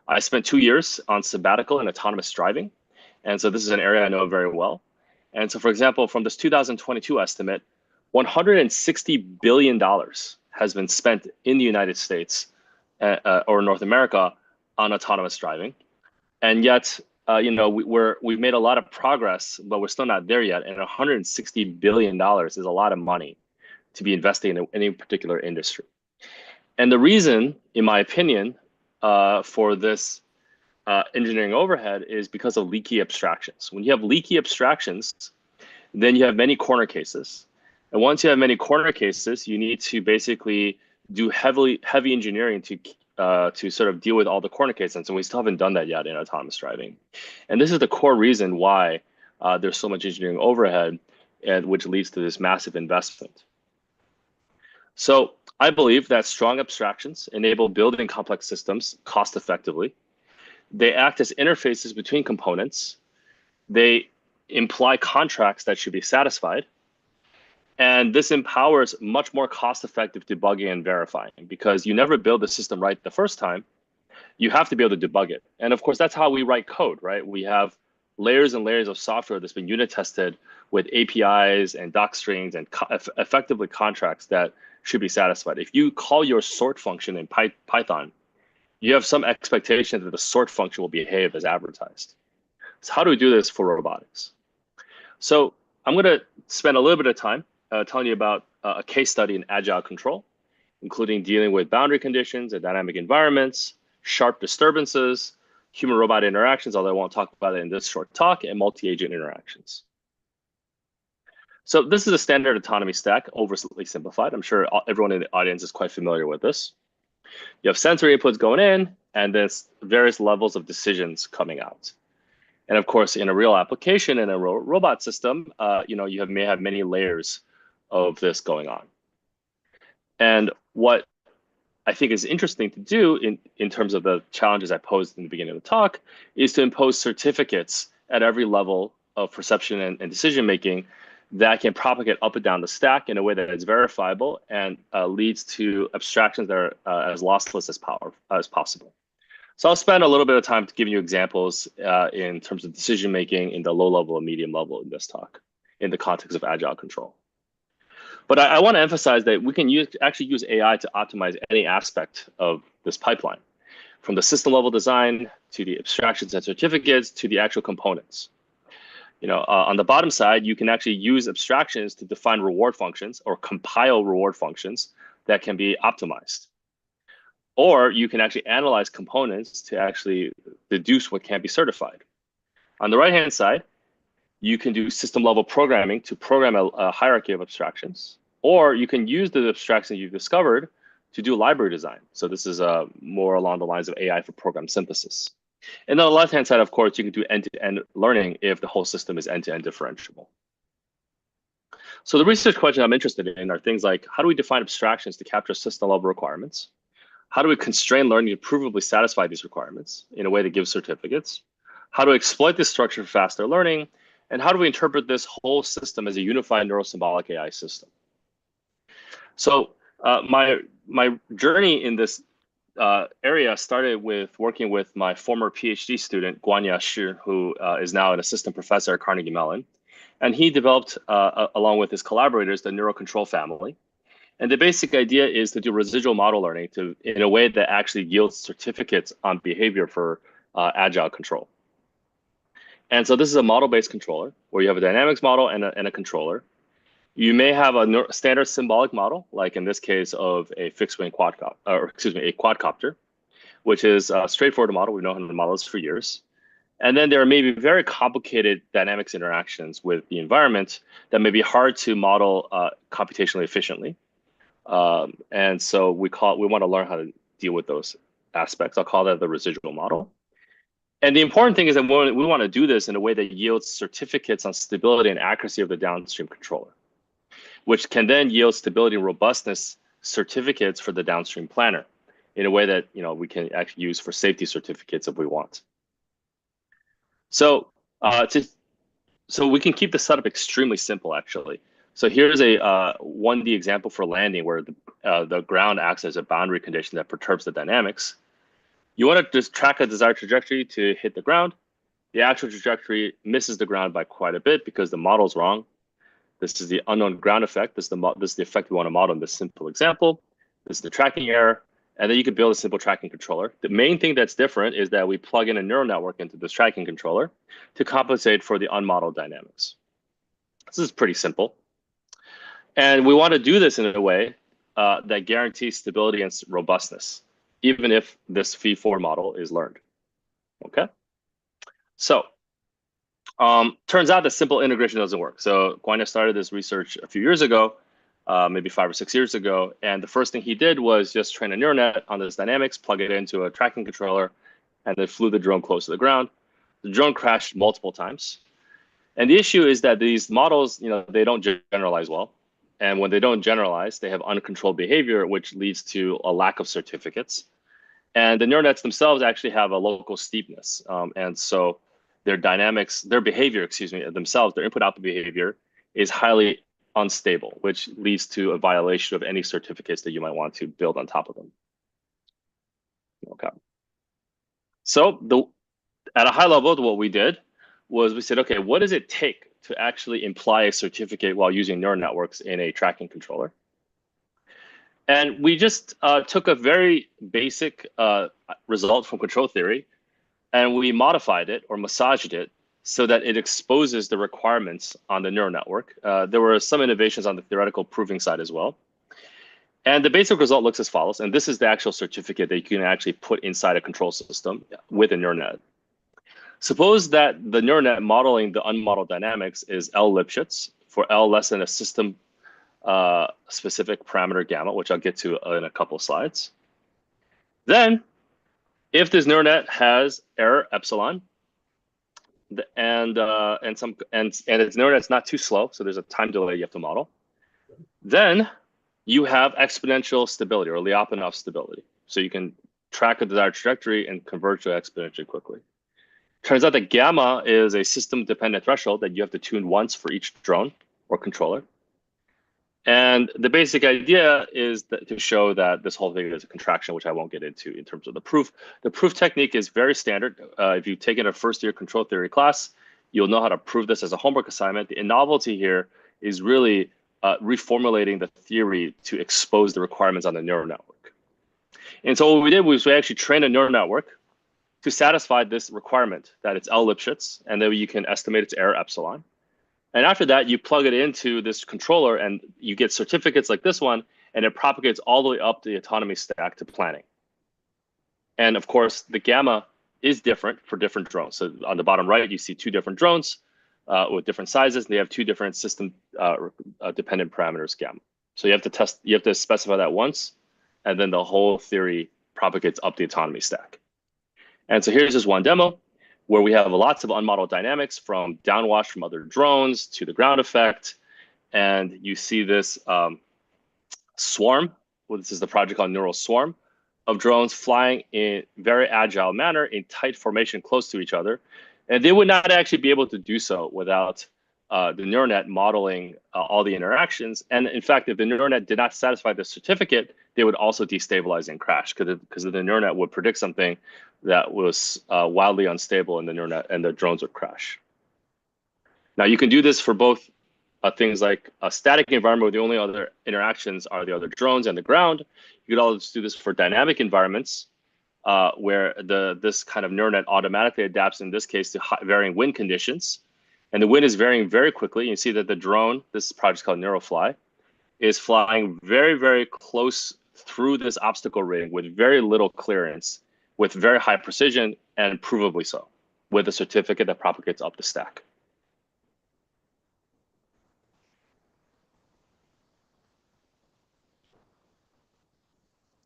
I spent 2 years on sabbatical in autonomous driving. And so this is an area I know very well. And so, for example, from this 2022 estimate, $160 billion has been spent in the United States or North America on autonomous driving. And yet, we've made a lot of progress, but we're still not there yet. And $160 billion is a lot of money to be investing in any particular industry. And the reason, in my opinion, for this engineering overhead is because of leaky abstractions. When you have leaky abstractions, then you have many corner cases. And once you have many corner cases, you need to basically do heavy engineering to sort of deal with all the corner cases. And we still haven't done that yet in autonomous driving. And this is the core reason why there's so much engineering overhead, which leads to this massive investment. So I believe that strong abstractions enable building complex systems cost effectively. They act as interfaces between components. They imply contracts that should be satisfied. And this empowers much more cost-effective debugging and verifying, because you never build the system right the first time. You have to be able to debug it. And of course, that's how we write code, right? We have layers and layers of software that's been unit tested with APIs and doc strings and effectively contracts that should be satisfied. If you call your sort function in Python, you have some expectation that the sort function will behave as advertised. So how do we do this for robotics? So I'm going to spend a little bit of time telling you about a case study in agile control, including dealing with boundary conditions and dynamic environments, sharp disturbances, human-robot interactions, although I won't talk about it in this short talk, and multi-agent interactions. So this is a standard autonomy stack, overly simplified. I'm sure everyone in the audience is quite familiar with this. You have sensory inputs going in, and there's various levels of decisions coming out. And of course, in a real application, in a robot system, you may have many layers of this going on. And what I think is interesting to do in terms of the challenges I posed in the beginning of the talk is to impose certificates at every level of perception and decision-making that can propagate up and down the stack in a way that is verifiable and leads to abstractions that are as lossless as possible. So I'll spend a little bit of time to give you examples in terms of decision-making in the low level and medium level in this talk, in the context of agile control. But I want to emphasize that we can actually use AI to optimize any aspect of this pipeline, from the system level design to the abstractions and certificates to the actual components. On the bottom side, you can actually use abstractions to define reward functions or compile reward functions that can be optimized. Or you can actually analyze components to actually deduce what can be certified. On the right-hand side, you can do system level programming to program a hierarchy of abstractions, or you can use the abstractions you've discovered to do library design. So this is more along the lines of AI for program synthesis. And on the left-hand side, of course, you can do end-to-end learning if the whole system is end-to-end differentiable. So the research questions I'm interested in are things like, how do we define abstractions to capture system level requirements? How do we constrain learning to provably satisfy these requirements in a way that gives certificates? How do we exploit this structure for faster learning? And how do we interpret this whole system as a unified neurosymbolic AI system? So my journey in this area started with working with my former PhD student, Guanya Shi, who is now an assistant professor at Carnegie Mellon. And he developed, along with his collaborators, the neural control family. And the basic idea is to do residual model learning in a way that actually yields certificates on behavior for agile control. And so this is a model-based controller where you have a dynamics model and a controller. You may have a standard symbolic model, like in this case of a fixed-wing a quadcopter, which is a straightforward model. We've known how to model this for years. And then there are maybe very complicated dynamics interactions with the environment that may be hard to model computationally efficiently. And so we want to learn how to deal with those aspects. I'll call that the residual model. And the important thing is that we want to do this in a way that yields certificates on stability and accuracy of the downstream controller, which can then yield stability and robustness certificates for the downstream planner in a way that we can actually use for safety certificates if we want. So so we can keep the setup extremely simple, actually. So here's a 1D example for landing where the ground acts as a boundary condition that perturbs the dynamics. You want to just track a desired trajectory to hit the ground. The actual trajectory misses the ground by quite a bit because the model's wrong. This is the unknown ground effect. This is the effect we want to model in this simple example. This is the tracking error. And then you could build a simple tracking controller. The main thing that's different is that we plug in a neural network into this tracking controller to compensate for the unmodeled dynamics. This is pretty simple. And we want to do this in a way that guarantees stability and robustness, even if this V4 model is learned. Okay. So turns out that simple integration doesn't work. So Guanya started this research a few years ago, maybe 5 or 6 years ago. And the first thing he did was just train a neural net on this dynamics, plug it into a tracking controller, and then flew the drone close to the ground. The drone crashed multiple times. And the issue is that these models, they don't generalize well. And when they don't generalize, they have uncontrolled behavior, which leads to a lack of certificates. And the neural nets themselves actually have a local steepness. And so their behavior, themselves, their input-output behavior is highly unstable, which leads to a violation of any certificates that you might want to build on top of them. Okay. So at a high level, what we did was we said, okay, what does it take to actually imply a certificate while using neural networks in a tracking controller? And we just took a very basic result from control theory, and we modified it or massaged it so that it exposes the requirements on the neural network. There were some innovations on the theoretical proving side as well. And the basic result looks as follows. And this is the actual certificate that you can actually put inside a control system with a neural net. Suppose that the neural net modeling the unmodeled dynamics is L Lipschitz for L less than a system specific parameter gamma, which I'll get to in a couple of slides. Then, if this neural net has error epsilon, and its neural net's not too slow, so there's a time delay you have to model, then you have exponential stability or Lyapunov stability. So you can track a desired trajectory and converge to exponentially quickly. Turns out that gamma is a system-dependent threshold that you have to tune once for each drone or controller. And the basic idea is to show that this whole thing is a contraction, which I won't get into in terms of the proof. The proof technique is very standard. If you've taken a first-year control theory class, you'll know how to prove this as a homework assignment. The novelty here is really reformulating the theory to expose the requirements on the neural network. And so what we did was we actually trained a neural network to satisfy this requirement that it's L Lipschitz, and then you can estimate its error epsilon. And after that, you plug it into this controller and you get certificates like this one, and it propagates all the way up the autonomy stack to planning. And of course, the gamma is different for different drones. So on the bottom right, you see 2 different drones with different sizes, and they have 2 different system dependent parameters gamma. So you have to specify that once, and then the whole theory propagates up the autonomy stack. And so here's just one demo where we have lots of unmodeled dynamics from downwash from other drones to the ground effect. And you see this swarm. Well, this is the project called Neural Swarm of drones flying in very agile manner in tight formation close to each other. And they would not actually be able to do so without the neural net modeling all the interactions. And in fact, if the neural net did not satisfy the certificate, they would also destabilize and crash because the neural net would predict something that was wildly unstable in the neural net, and the drones would crash. Now, you can do this for both things like a static environment where the only other interactions are the other drones and the ground. You could also do this for dynamic environments where this kind of neural net automatically adapts, in this case, to varying wind conditions. And the wind is varying very quickly. You see that the drone, this project called NeuroFly, is flying very, very close through this obstacle ring with very little clearance, with very high precision, and provably so. with a certificate that propagates up the stack.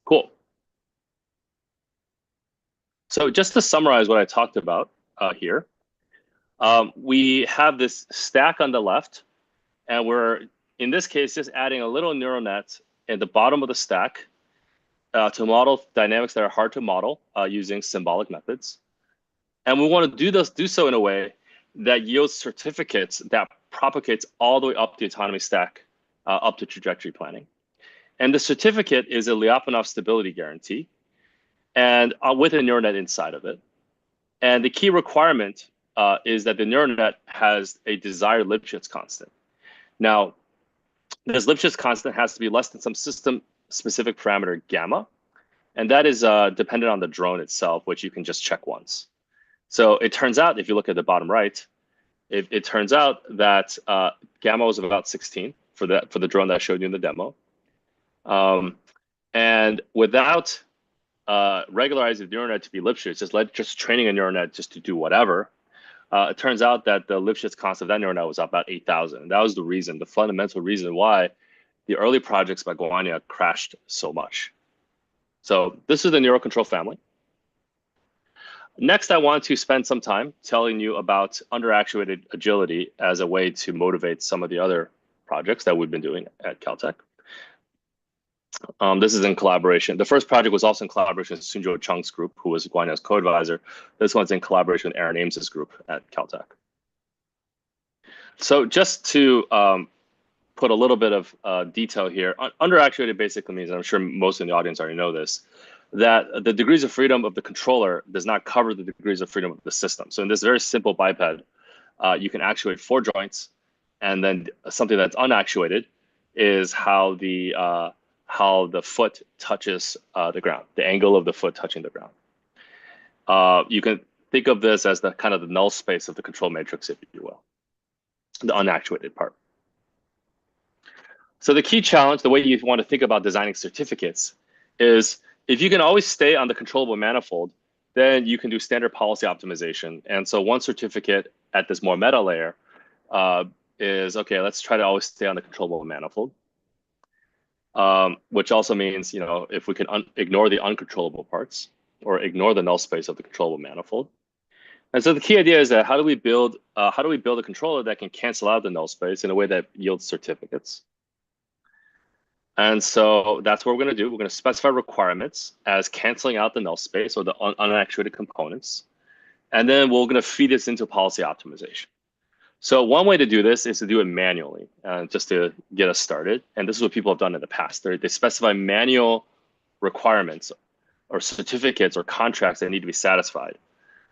Cool. So just to summarize what I talked about here, we have this stack on the left, and we're, in this case, just adding a little neural net at the bottom of the stack to model dynamics that are hard to model using symbolic methods. And we want to do so in a way that yields certificates that propagates all the way up the autonomy stack, up to trajectory planning. And the certificate is a Lyapunov stability guarantee, and with a neural net inside of it. And the key requirement is that the neural net has a desired Lipschitz constant. Now, this Lipschitz constant has to be less than some system-specific parameter gamma, and that is dependent on the drone itself, which you can just check once. So it turns out, if you look at the bottom right, it turns out that gamma was about 16 for the drone that I showed you in the demo. And without regularizing the neural net to be Lipschitz, just training a neural net just to do whatever, it turns out that the Lipschitz constant of that neural net was about 8,000. That was the fundamental reason why the early projects by Guanya crashed so much. So this is the neural control family. Next, I want to spend some time telling you about underactuated agility as a way to motivate some of the other projects that we've been doing at Caltech. This is in collaboration. The first project was also in collaboration with Sunjo Chung's group, who was Guanya's co-advisor. This one's in collaboration with Aaron Ames's group at Caltech. So just to put a little bit of detail here, underactuated basically means, and I'm sure most in the audience already know this, that the degrees of freedom of the controller does not cover the degrees of freedom of the system. So in this very simple biped, you can actuate 4 joints, and then something that's unactuated is how the foot touches the ground, the angle of the foot touching the ground. You can think of this as the kind of the null space of the control matrix, if you will, the unactuated part. So the key challenge, the way you want to think about designing certificates, is if you can always stay on the controllable manifold, then you can do standard policy optimization. And so one certificate at this more meta layer is, okay, let's try to always stay on the controllable manifold. Which also means, if we can ignore the uncontrollable parts or ignore the null space of the controllable manifold. And so the key idea is that how do we build a controller that can cancel out the null space in a way that yields certificates? And so that's what we're going to do. We're going to specify requirements as canceling out the null space or the unactuated components. And then we're going to feed this into policy optimization. So one way to do this is to do it manually, just to get us started. And this is what people have done in the past. They specify manual requirements or certificates or contracts that need to be satisfied,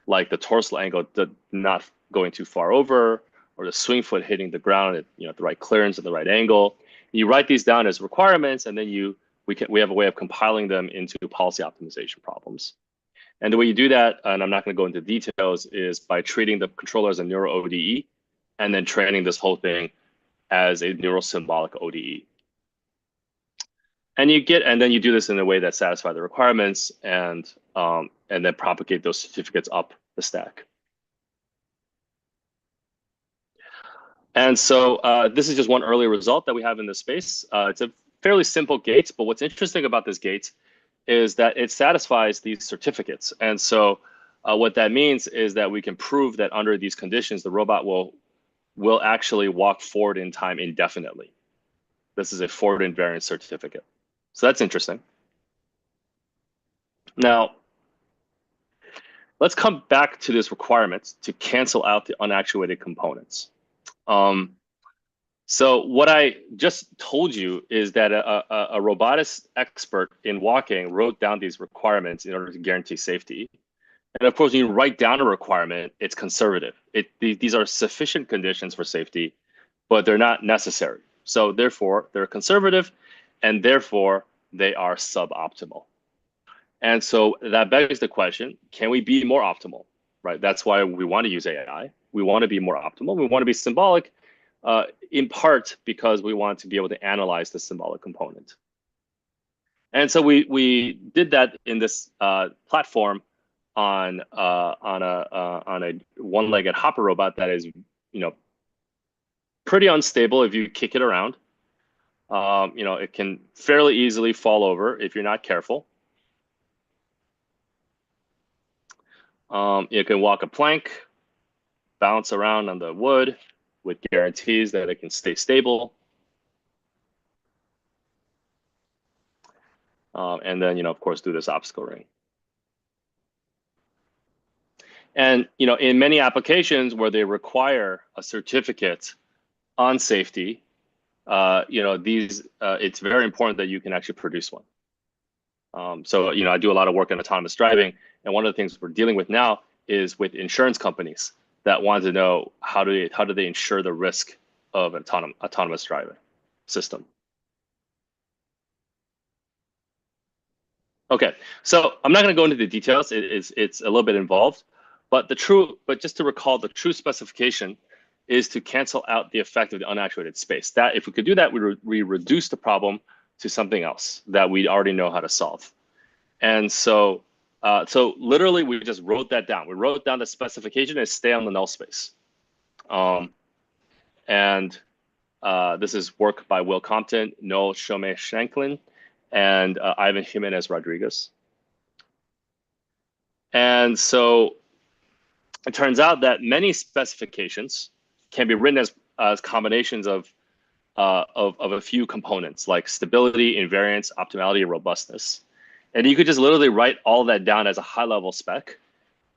like the torsal angle not going too far over, or the swing foot hitting the ground at the right clearance at the right angle. You write these down as requirements, and then we have a way of compiling them into policy optimization problems. And the way you do that, and I'm not going to go into details, is by treating the controller as a neural ODE, and then training this whole thing as a neural-symbolic ODE. And then you do this in a way that satisfies the requirements, and then propagate those certificates up the stack. And so this is just one early result that we have in this space. It's a fairly simple gate, but what's interesting about this gate is that it satisfies these certificates. And so what that means is that we can prove that under these conditions, the robot will actually walk forward in time indefinitely. This is a forward invariant certificate. So that's interesting. Now, let's come back to this requirement to cancel out the unactuated components. So what I just told you is that a robotics expert in walking wrote down these requirements in order to guarantee safety. And of course, when you write down a requirement, it's conservative. These are sufficient conditions for safety, but they're not necessary. So therefore, they're conservative, and therefore, they are suboptimal. And so that begs the question, can we be more optimal, right? That's why we want to use AI. We want to be more optimal. We want to be symbolic, in part because we want to be able to analyze the symbolic component. And so we did that in this platform on a one-legged hopper robot that is, pretty unstable if you kick it around. It can fairly easily fall over if you're not careful. You can walk a plank, bounce around on the wood with guarantees that it can stay stable. And then, of course, do this obstacle ring. And, in many applications where they require a certificate on safety, it's very important that you can actually produce one. So, I do a lot of work in autonomous driving. And one of the things we're dealing with now is with insurance companies that want to know how do they insure the risk of an autonomous driving system. Okay, so I'm not going to go into the details. It's a little bit involved, but just to recall, the true specification is to cancel out the effect of the unactuated space. That if we could do that, we reduce the problem to something else that we already know how to solve. And so literally we just wrote that down. We wrote down the specification and stay on the null space. This is work by Will Compton, Noel Shome-Shanklin, and Ivan Jimenez Rodriguez. And so it turns out that many specifications can be written as combinations of a few components like stability, invariance, optimality, and robustness. And you could just literally write all that down as a high-level spec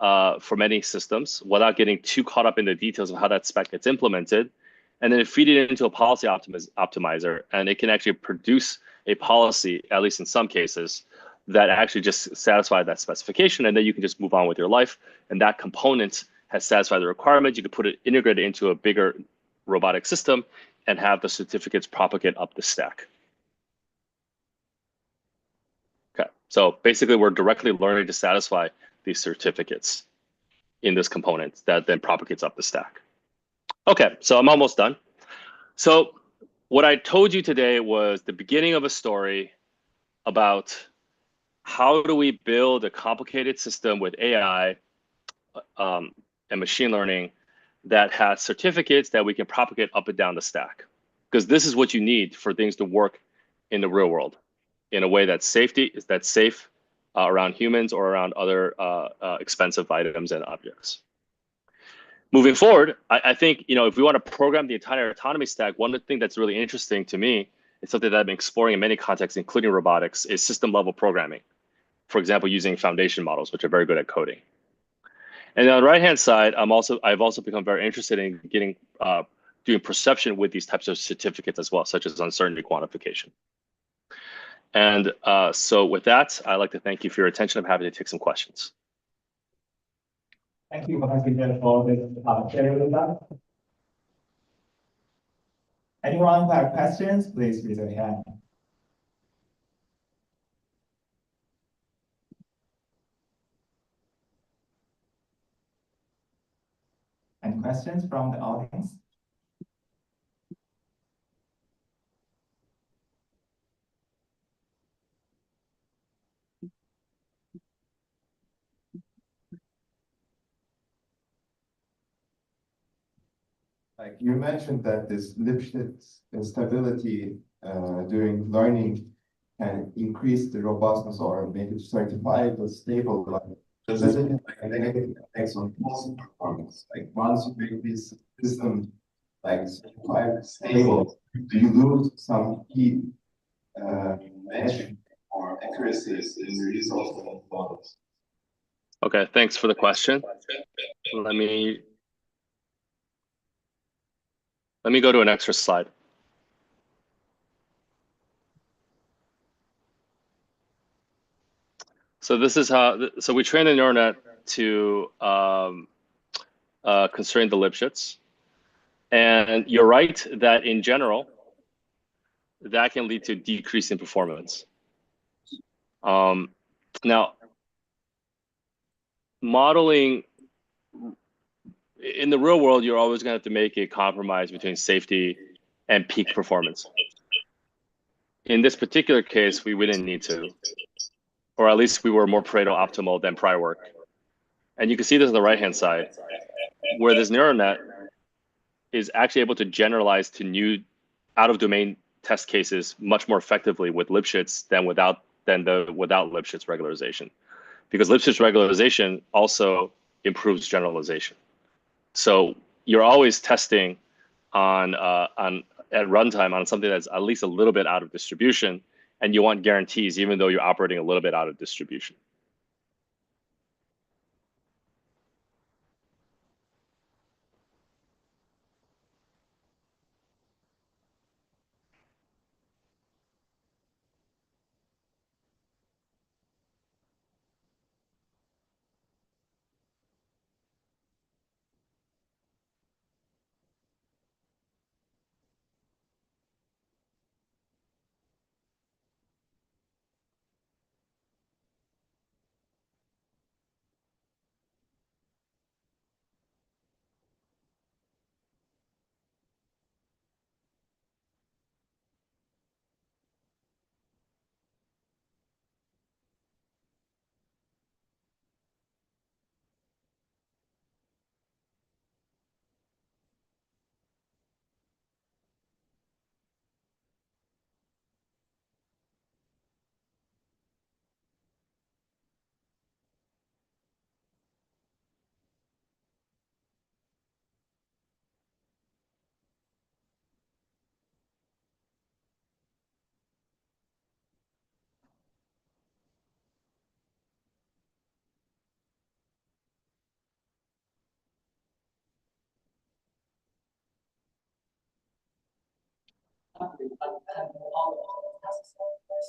for many systems without getting too caught up in the details of how that spec gets implemented, and then feed it into a policy optimizer, and it can actually produce a policy, at least in some cases, that actually just satisfy that specification, and then you can just move on with your life. And that component has satisfied the requirement. You can put it integrated into a bigger robotic system and have the certificates propagate up the stack. Okay, so basically we're directly learning to satisfy these certificates in this component that then propagates up the stack. Okay, so I'm almost done. So what I told you today was the beginning of a story about how do we build a complicated system with AI and machine learning that has certificates that we can propagate up and down the stack. Because this is what you need for things to work in the real world in a way that's safe around humans or around other expensive items and objects. Moving forward, I think if we want to program the entire autonomy stack, one thing that's really interesting to me is something that I've been exploring in many contexts, including robotics, is system-level programming. For example, using foundation models, which are very good at coding. And on the right-hand side, I've also become very interested in doing perception with these types of certificates as well, such as uncertainty quantification. And so with that, I'd like to thank you for your attention. I'm happy to take some questions. Thank you, Professor, for this sharing with us. Anyone who have questions, please raise your hand. Any questions from the audience? Like you mentioned that this Lipschitz instability during learning can increase the robustness or make it certified or stable. Does it have a negative effects on pulse performance? Like once you make this system like certified stable, do you lose some key metric or accuracies in the results of the models? Okay, thanks for the question. Let me go to an extra slide. So this is how, so we train the neural net to constrain the Lipschitz. And you're right that in general, that can lead to decrease in performance. Now, modeling, in the real world, you're always going to have to make a compromise between safety and peak performance. In this particular case, we didn't need to, or at least we were more Pareto optimal than prior work. And you can see this on the right-hand side, where this neural net is actually able to generalize to new out-of-domain test cases much more effectively with Lipschitz than without Lipschitz regularization, because Lipschitz regularization also improves generalization. So you're always testing at runtime on something that's at least a little bit out of distribution, and you want guarantees even though you're operating a little bit out of distribution.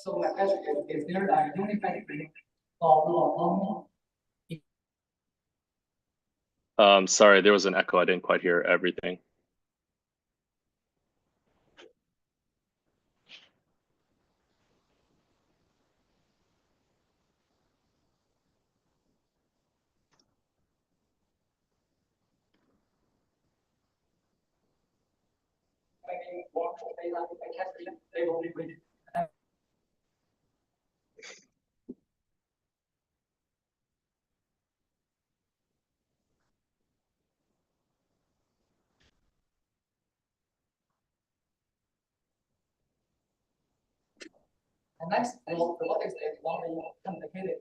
So my question is there a unified grading for autonomy? Sorry, there was an echo. I didn't quite hear everything. And next, robotics is very complicated.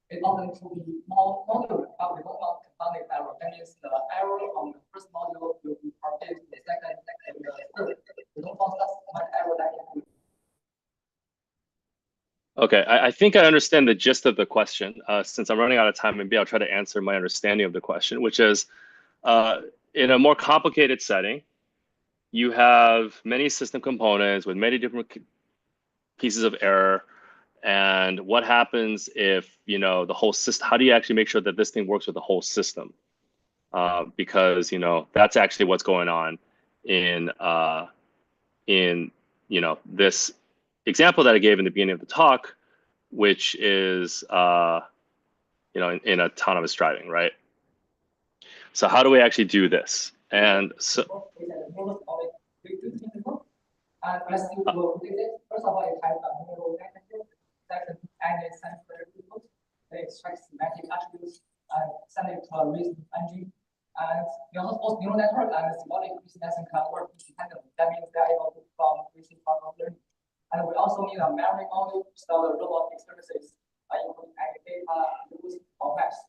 It often to be more modular, but we don't want confounded error. That means the error on the first module will be repeated the second and the third. We don't want that much error that can be. Okay, I think I understand the gist of the question. Since I'm running out of time, maybe I'll try to answer my understanding of the question, which is, in a more complicated setting, you have many system components with many different pieces of error. And what happens if, the whole system, how do you actually make sure that this thing works with the whole system? Because, that's actually what's going on in this example that I gave in the beginning of the talk, which is, in autonomous driving, right? So how do we actually do this? And so, First of all, it has a neural network that can add a sensor input that extracts semantic attributes and send it to a reasoning engine. And we also suppose neural network and symbolic reasoning can work independently. That means they're able to perform reasoning part of learning. And we also need a memory module to store the robotic services, including data, rules, or maps.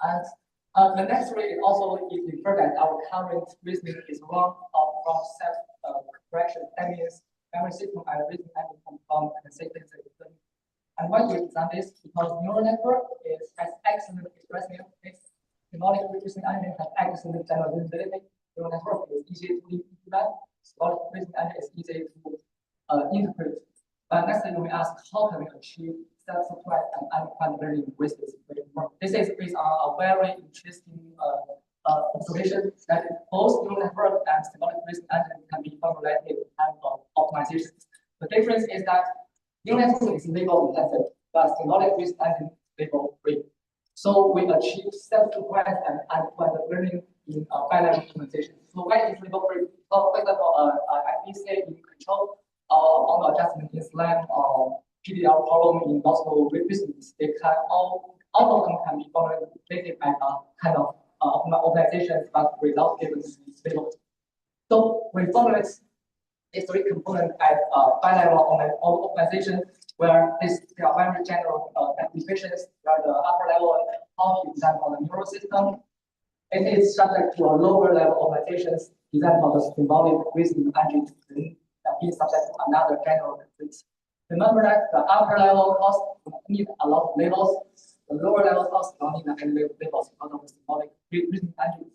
And the next way is also is infer that our current reasoning is wrong from set correction. That means memory system and reasoning engine can perform consistent learning. And why do we design this? Because neural network has excellent expressive interface. Symbolic reasoning engine has excellent generalizability. Neural network is easy to implement. Symbolic reasoning engine is easy to interpret. But next thing we ask, how can we achieve self-supervised and undefined learning with this framework? This is based on a very interesting observation that both neural network and symbolic reasoning engine can be formulated in terms of optimization. The difference is that neural network is label intensive, but symbolic reasoning engine is label free. So we achieve self-supervised and undefined learning in binary implementation. So why is label free? So for example, I say in control on the adjustment in SLAM or PDL problem in multiple reasons. They can all of them can be formulated by a kind of optimizations, but without given stable. So we formulate these three components at bi-level optimization, where they are very general applications, where the upper level is designed for the neural system. It is subject to a lower level optimizations designed for the symbolic reasoning engine that is subject to another general constraints. Remember that the upper level cost need a lot of labels, the lower level cost don't need any labels because of the symbolic reasoning engine.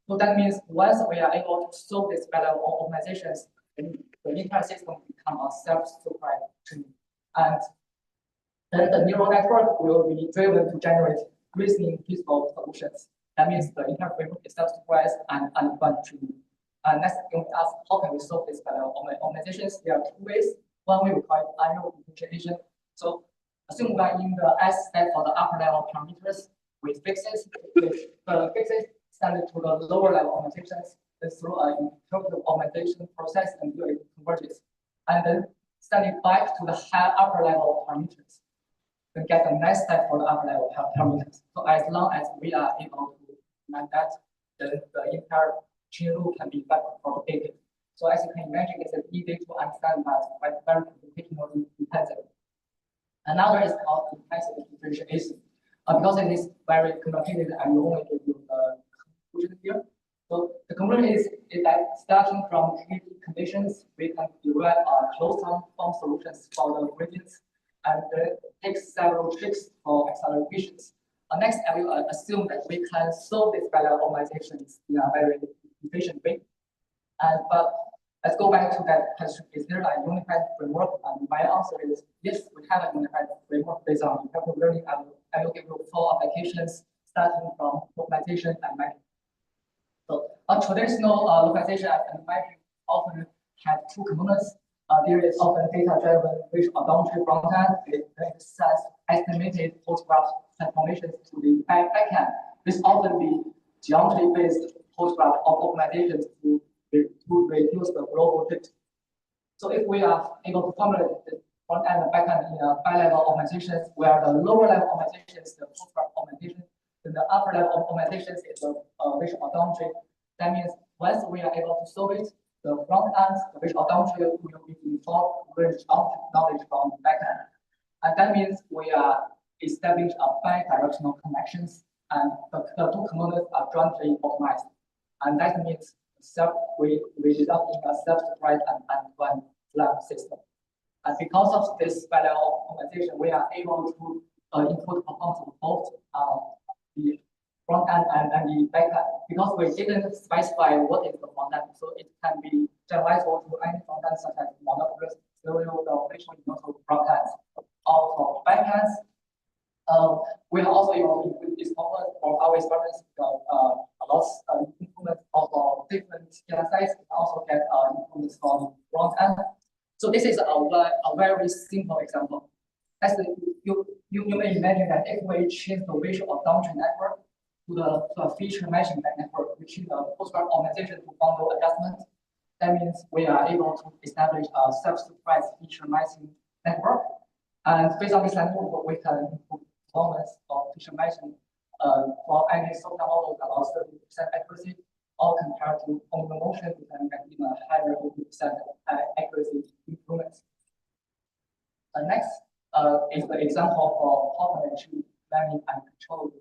So that means once we are able to solve this bi-level optimizations, the entire system become a self-supervised training. And then the neural network will be driven to generate reasoning feasible solutions. That means the entire framework is self-supervised and unbound training. And next thing we ask, how can we solve this bi-level optimizations? There are two ways. One way we call it linear differentiation. So assume we are in the S step for the upper level parameters with fixes. The fixes send it to the lower level optimizations through an interpretive optimization process until it converges. And then send it back to the upper level parameters. Then get the next step for the upper level parameters. So as long as we are able to manage that, then the entire chain rule can be propagated. So as you can imagine, it's easy to understand, but very computationally intensive. Another is called intensive differentiation. Because it is very complicated, I will only give you the conclusion here. So the conclusion is that starting from conditions, we can derive closed form solutions for the gradients and take several tricks for accelerations. Next, I will assume that we can solve these bi-level optimizations in a very efficient way. But let's go back to that question. Is there a unified framework? And my answer is yes, we have a unified framework based on interpretive learning. I will give you 4 applications starting from localization and magic. So a traditional localization and magic often have 2 components. There is often data-driven visual adoption frontend. It sets estimated postgraph transformations to the backend. This often be geometry-based postgraph optimizations to reduce the global drift. So if we are able to formulate the front end and back end in a bi-level optimizations, where the lower level optimization is the postgraph optimization, then the upper level optimizations is the visual adoption. That means once we are able to solve it, the front end, the visual adoption will be informed with knowledge from the back end. And that means we are establish a bi-directional connections, and the 2 components are jointly optimized. And that means we result in a self-supervised and one lab system. And because of this bi-level optimization, we are able to input performance of both the front end and the back end. Because we didn't specify what is the front end, so it can be generalizable to any front end such as monoculous, serial, the visual universal front ends. Also, back ends, we are also able to this component for our experiments. A lot of improvements of different data sets. We also get improvements from front end. So this is a very simple example. As you may imagine that if we change the visual adoption network to a feature matching network, which is a postgraph optimization to bundle adjustment, that means we are able to establish a self-supervised feature matching network. And based on this network, we can improve performance of feature matching for any software model about 30% accuracy, or compared to only motion, we can get even a higher 50% accuracy improvements. Next is the example for how to achieve planning and control.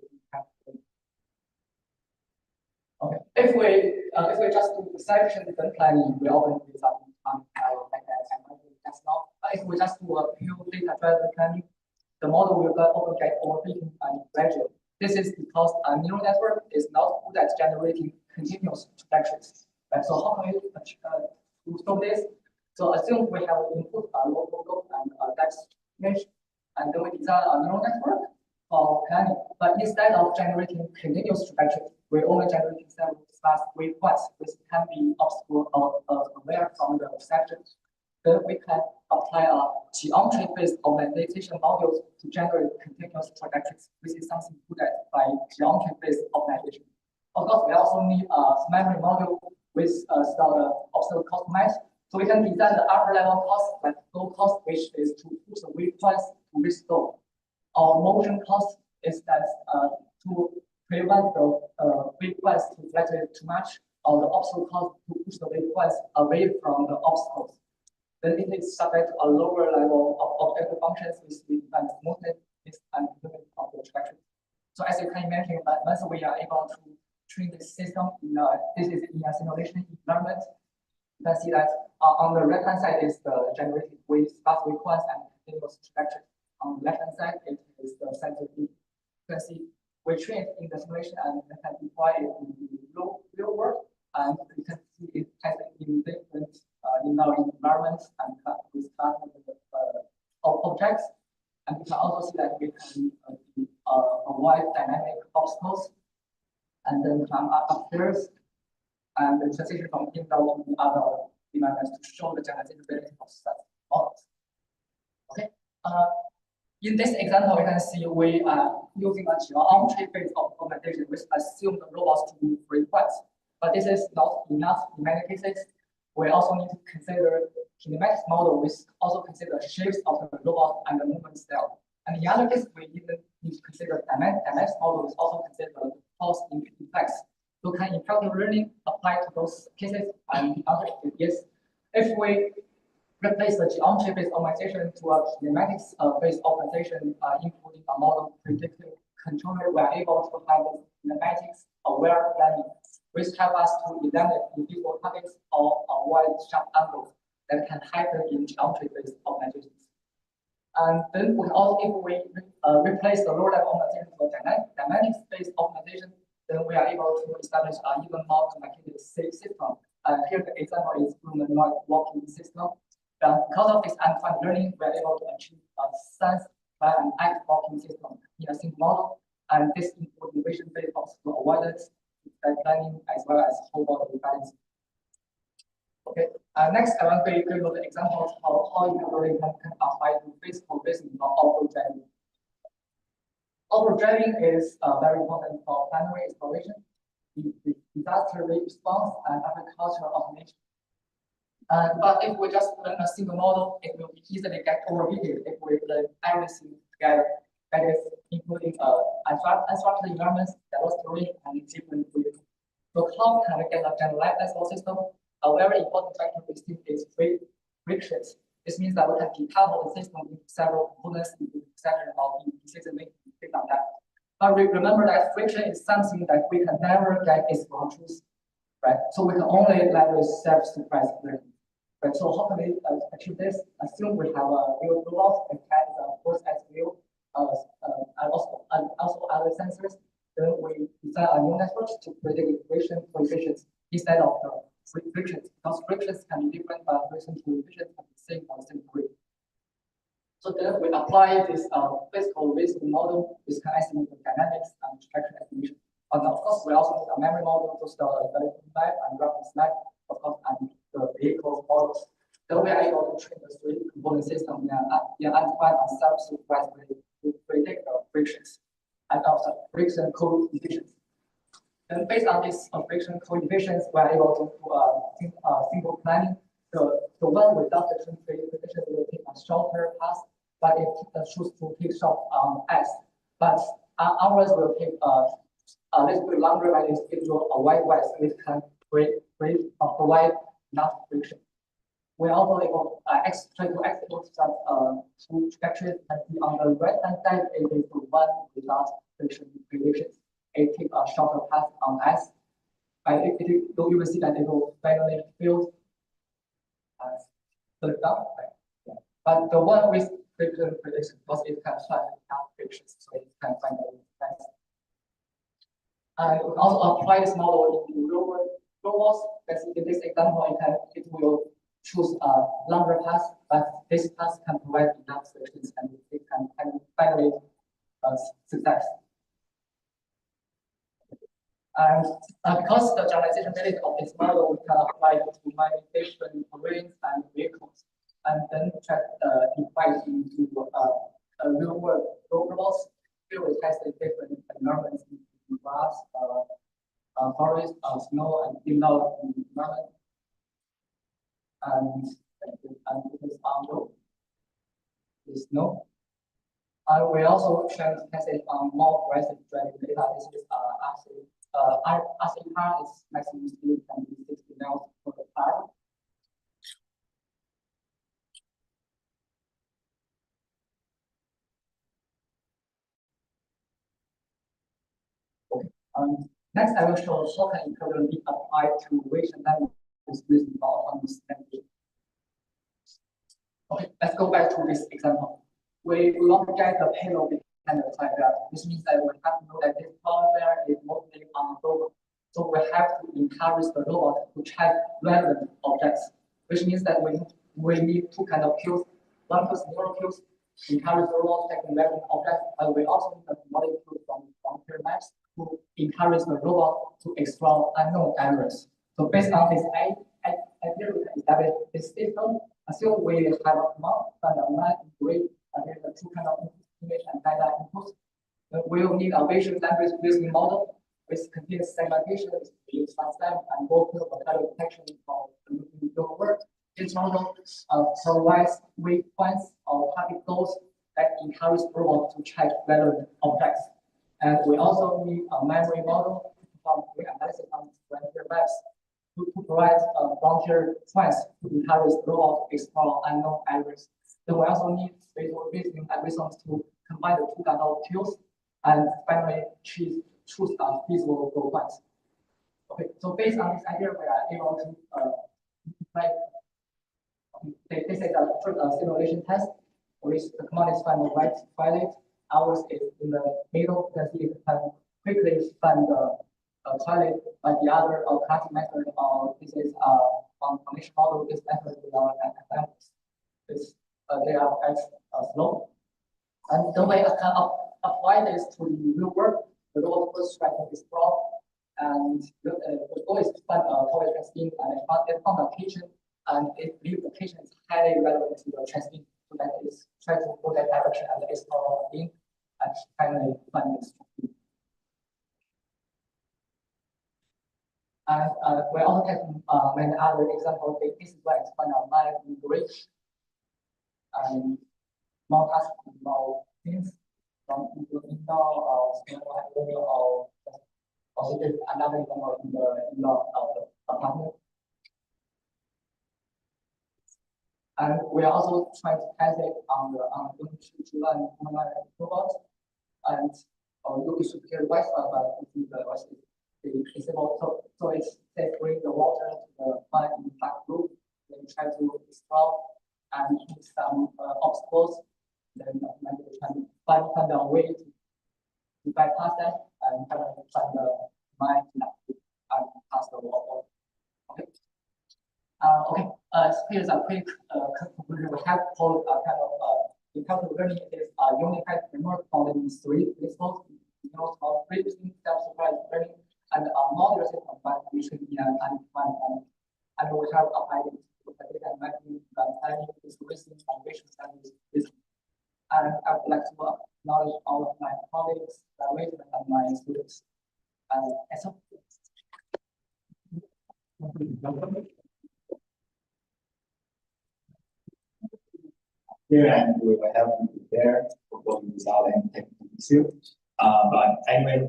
Okay, if we just do perception then planning, we often result in that's not. But if we just do a pure data-driven planning, the model will often get overfitting and gradual. This is because a neural network is not good at generating continuous trajectories. Right? So how can we solve this? So assume we have input a local load and a depth image, and then we design a neural network for planning. But instead of generating continuous trajectories, we only generate several sparse waveforms, which can be obscure or aware from the perception. Then we can apply a geometry-based optimization modules to generate continuous trajectories, which is something good at by geometry-based optimization. Of course, we also need a memory module with observed cost mass So we can design the upper level cost, like low cost, which is to push the request to restore. Our motion cost is that to prevent the request to fluctuate too much, or the obstacle cost to push the request away from the obstacles. Then it is subject to a lower level of objective functions with defined smoothness and limit of the trajectory. So as you can imagine, once we are able to train this system in this is in a simulation environment, you can see that on the right hand side is the generated with fast request and continuous trajectory. On the left hand side, it is the sensor. You can see we train it in the simulation and we can deploy it in the real world, and you can see it tested in different in our environments and with class of objects. And you can also see that we can avoid dynamic obstacles and then climb upstairs and the transition from indoor to the other environments to show the generalizability of such models. Okay. In this example, you can see we are using a geometry-based optimization, which assumes the robots to do requests. But this is not enough in many cases. We also need to consider kinematic model, which also consider shapes of the robot and the movement style. And in the other case, we even need to consider dynamic model, which also consider cause effects. So can interactive learning apply to those cases? And the answer is yes. If we replace the geometry-based optimization to a kinematics-based optimization, including a model predictive controller, we are able to have kinematics-aware learning, which help us to eliminate invisible targets or avoid sharp angles that can happen in geometry-based optimizations. And then we also, if we replace the lower-level optimization for dynamics-based optimization, then we are able to establish an even more complicated system. Here the example is humanoid walking system. Because of this undefined learning, we are able to achieve a sense by an act walking system in a single model. And this includes vision-based obstacle avoidance, planning, as well as whole body balancing. Okay. Next, I want to give you the examples of how intelligent can apply to physical reasoning or auto-driving. Auto-driving is very important for planetary exploration, disaster response, and agricultural automation. But if we just learn a single model, it will easily get overheated if we learn everything together. That is, including unstructured environments, diverse terrain, and different vehicles. So how can we get a generalizable system? A very important factor we think is frictions. This means that we can decouple the system into several components in the section of decision making based on that. But remember that friction is something that we can never get its raw truth, right? So we can only leverage self-supervised learning. Right, so how can we achieve this? Assume we have a real robot that has both as real and also other sensors. Then we design a neural network to predict friction coefficients instead of the frictions, because frictions can be different, but friction coefficients can be the same for the same degree. So then we apply this physical reasoning model, which can estimate the dynamics and trajectory estimation. And of course, we also need a memory model to store the map and reference map, of course, and the vehicle models. Then we are able to train the three-component system in undefined and self-supervised way to predict the frictions and also friction coefficients. And based on these friction coefficients, we are able to do simple planning. The one without the friction coefficient will take a shorter path, but it chooses to take short on S. But ours will take a little bit longer, but it's still a wide west, which can provide enough friction. We are also able to try to export some trajectories, and on the right hand side it is the one without friction predictions. It takes a shorter path on S. You will see that it will finally fill the down. Right? Yeah. But the one with friction prediction, because it can find enough frictions, so it can find the best. And we also apply this model in the robots. As in this example, it will choose a longer path, but this path can provide enough frictions and it can finally success. And because the generalization ability of this model, we can apply it to many different terrains and vehicles, and then try to apply it into real world robots. Here we tested different environments, grass, forest, snow, and indoor environment. And this no. Is no. We also try to test it on more aggressive training data. This is ICRA is maximum speed can be 60 miles per hour. Okay. Next, I will show how can equivalent be applied to vision that is reasonable autonomous language. Okay, let's go back to this example. We want to get the payload behind the hardware. This means that we have to know that this hardware is mostly on the robot. So we have to encourage the robot to check relevant objects, which means that we need two kind of cues. One is neural cues, encourage the robot to check relevant objects, and we also need a molecule from frontier maps to encourage the robot to explore unknown areas. So based on this idea, we can establish this system. Assume we have a command and a line integrate and there's a two kind of image and data inputs. We will need a visual language reasoning model with continuous segmentation, use timestamp and vocal vocabulary detection for your work. This model provides weak points or public goals that encourage the robot to check relevant objects. And we also need a memory model to perform analysis on frontier maps to provide frontier points to encourage the robot to explore unknown areas. Then we also need spatial reasoning algorithms to combine the two data tools and finally choose feasible goal points. Okay, so based on this idea, we are able to this is a simulation test, which the command is find the right pilot. Ours is in the middle. You can see it can quickly find the pilot, but the other classic method this is on condition model. This method is examples. They are quite slow. And the way I can apply this to the real world, the robot first try to explore, and the goal is to find a toilet testing and it found a kitchen, and it believes the kitchen is highly relevant to the testing, so that is try to go that direction and explore in and finally find this. And we also have many other examples. This is where it's find out live in bridge and more tasks, more things from indoor or another example in the apartment. And we are also trying to test it on the learn robots and looking to get Wi-Fi, but the Wi-Fi is disabled. So it's bring the water to the fine in the back group, then try to explore and hit some obstacles. Then we can find a way to bypass that and find the mine and pass the wall. Okay. Okay. Here's a quick conclusion. We have called kind of intelligent learning is a unified framework founded in three principles. Of pre-listening, self-supervised learning, and modular system evaluation in an undefined form. And we have applied it to the data mapping, planning, distribution, evaluation studies. And I would like to acknowledge all of my colleagues, and my students. As well. Here and we will help you there for both result and technical issue. But anyway,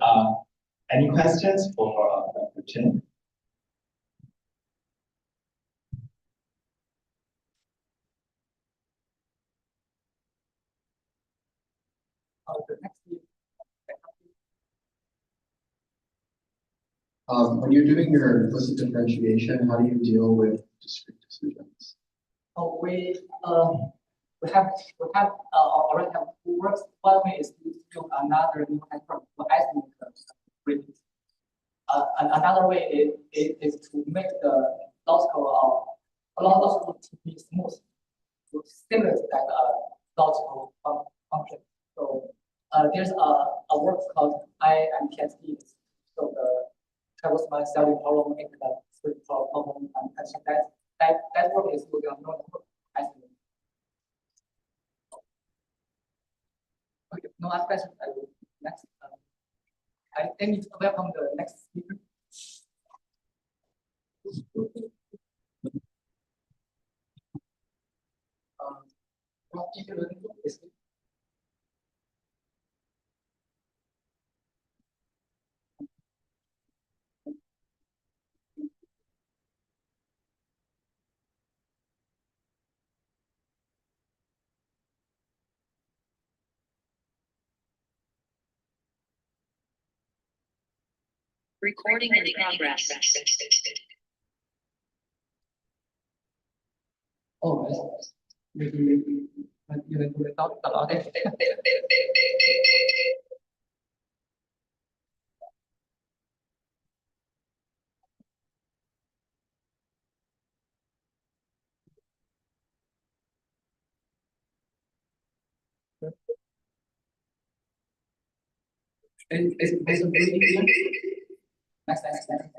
any questions for Dr. Chen? When you're doing your implicit differentiation, how do you deal with discrete decisions? Oh, we already have two works. One way is to use another new network for estimate the another way is to make the logical to be smooth, to simulate that logical function. So there's a work called IMPSD. So the traverse my solving problem into the switch problem and that work is with a notebook estimate. Okay, no last question. I will next. I think it's welcome the next speaker. Recording in progress. Oh, you talk a lot. Is next.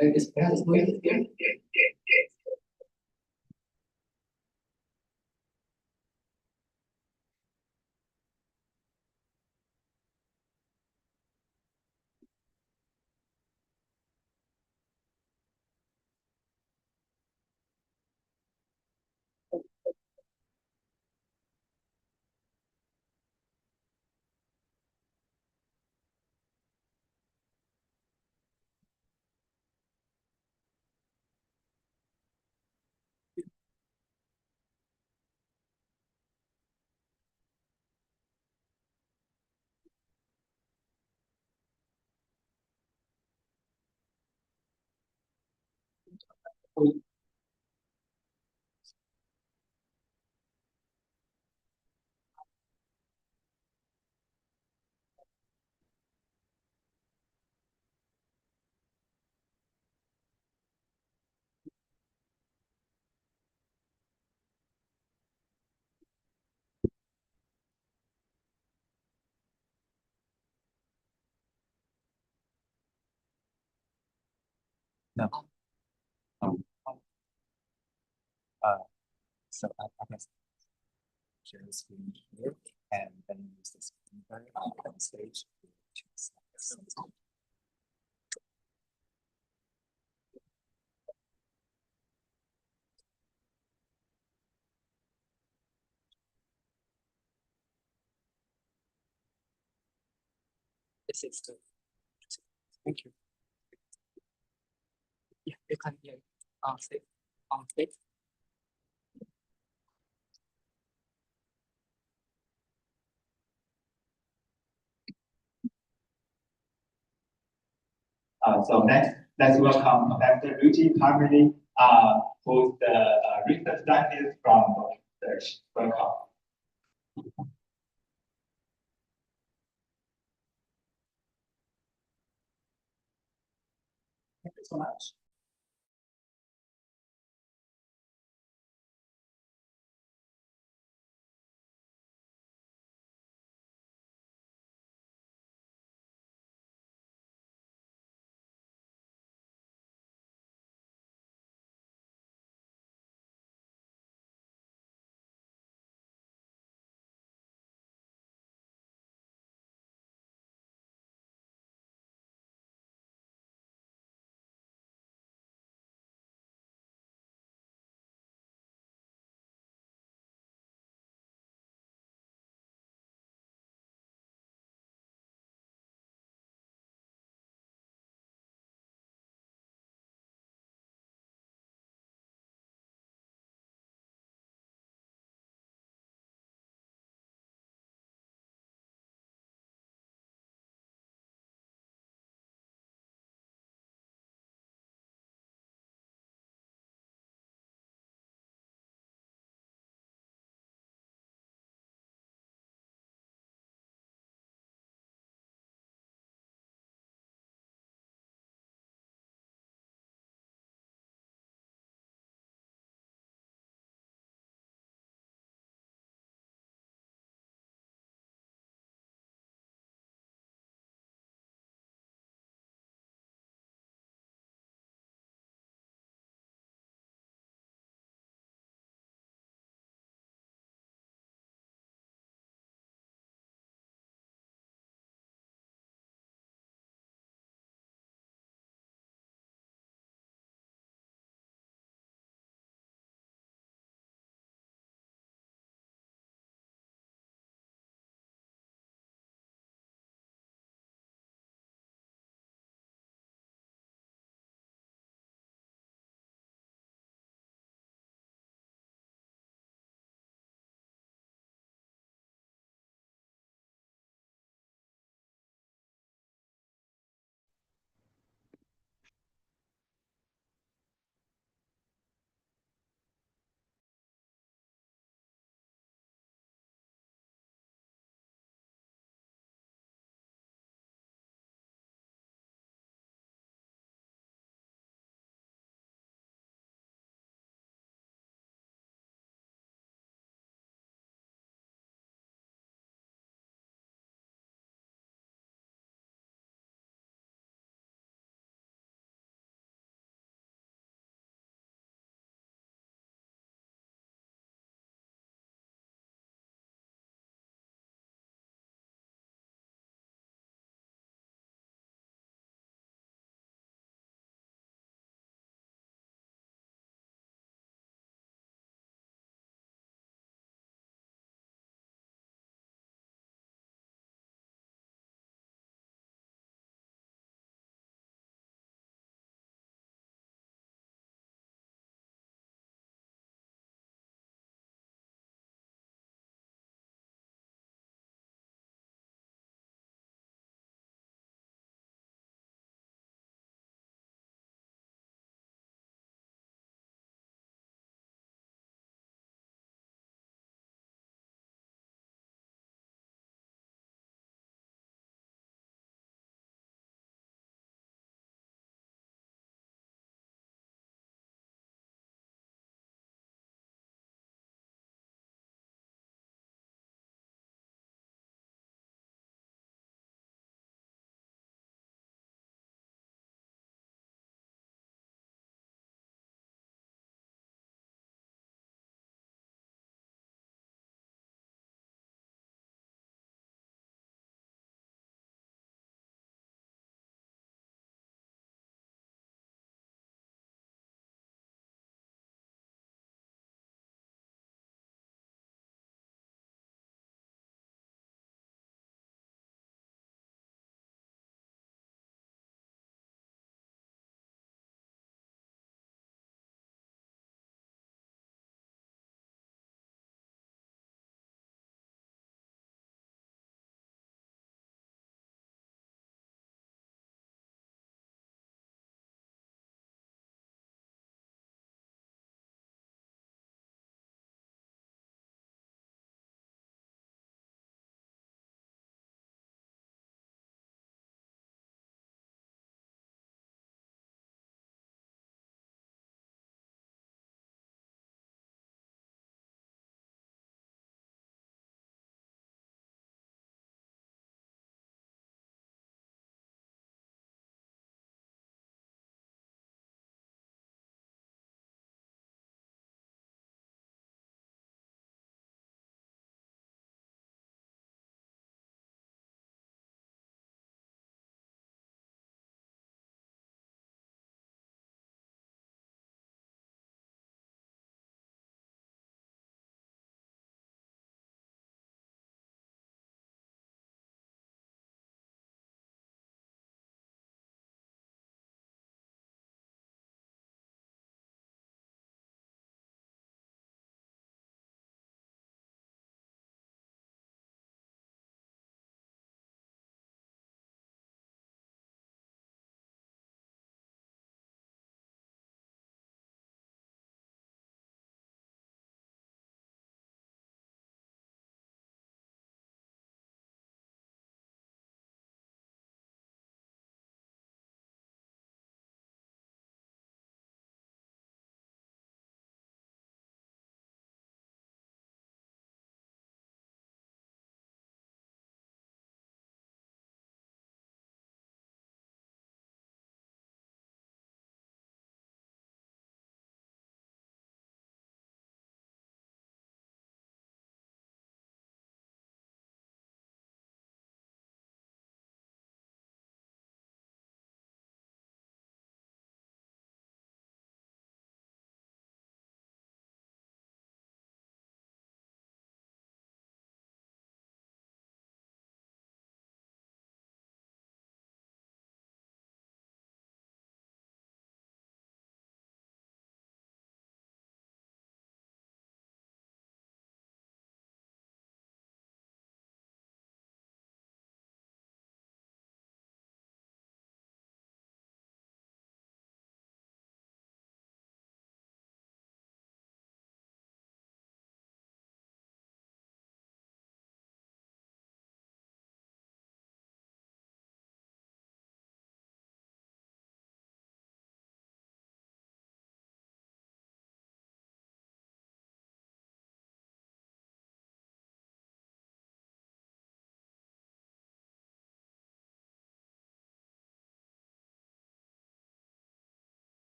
Is perhaps going here? No. So I guess share the screen here and then use the speaker on stage to choose. This is the. Thank you. Yeah, you can hear on stage. On stage. So next, let's welcome Dr. Luigi Carmini, who's the research scientist from Research. Welcome. Thank you so much.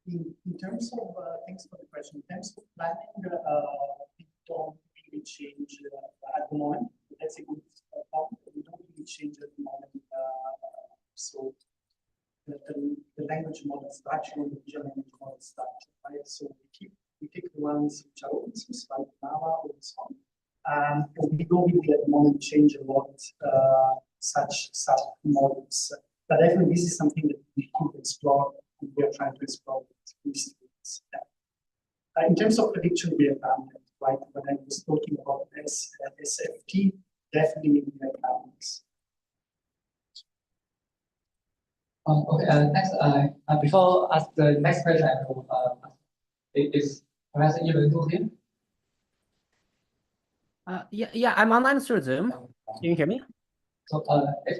In terms of, thanks for the question. In terms of planning, we don't really change at the moment. That's a good point. We don't really change at the moment. So the language model structure and the visual language model structure, right? So we take the ones which are open source, like Java or so on. We don't really at the moment change a lot such models. But definitely this is something that we could explore. We are trying to explore with students. Yeah. In terms of prediction, we have done that, right? When I was talking about SFT, definitely we have done this. Okay, next, before I ask the next question, I will is Professor Yiwen here? Yeah, I'm online through Zoom. Can you hear me? So, if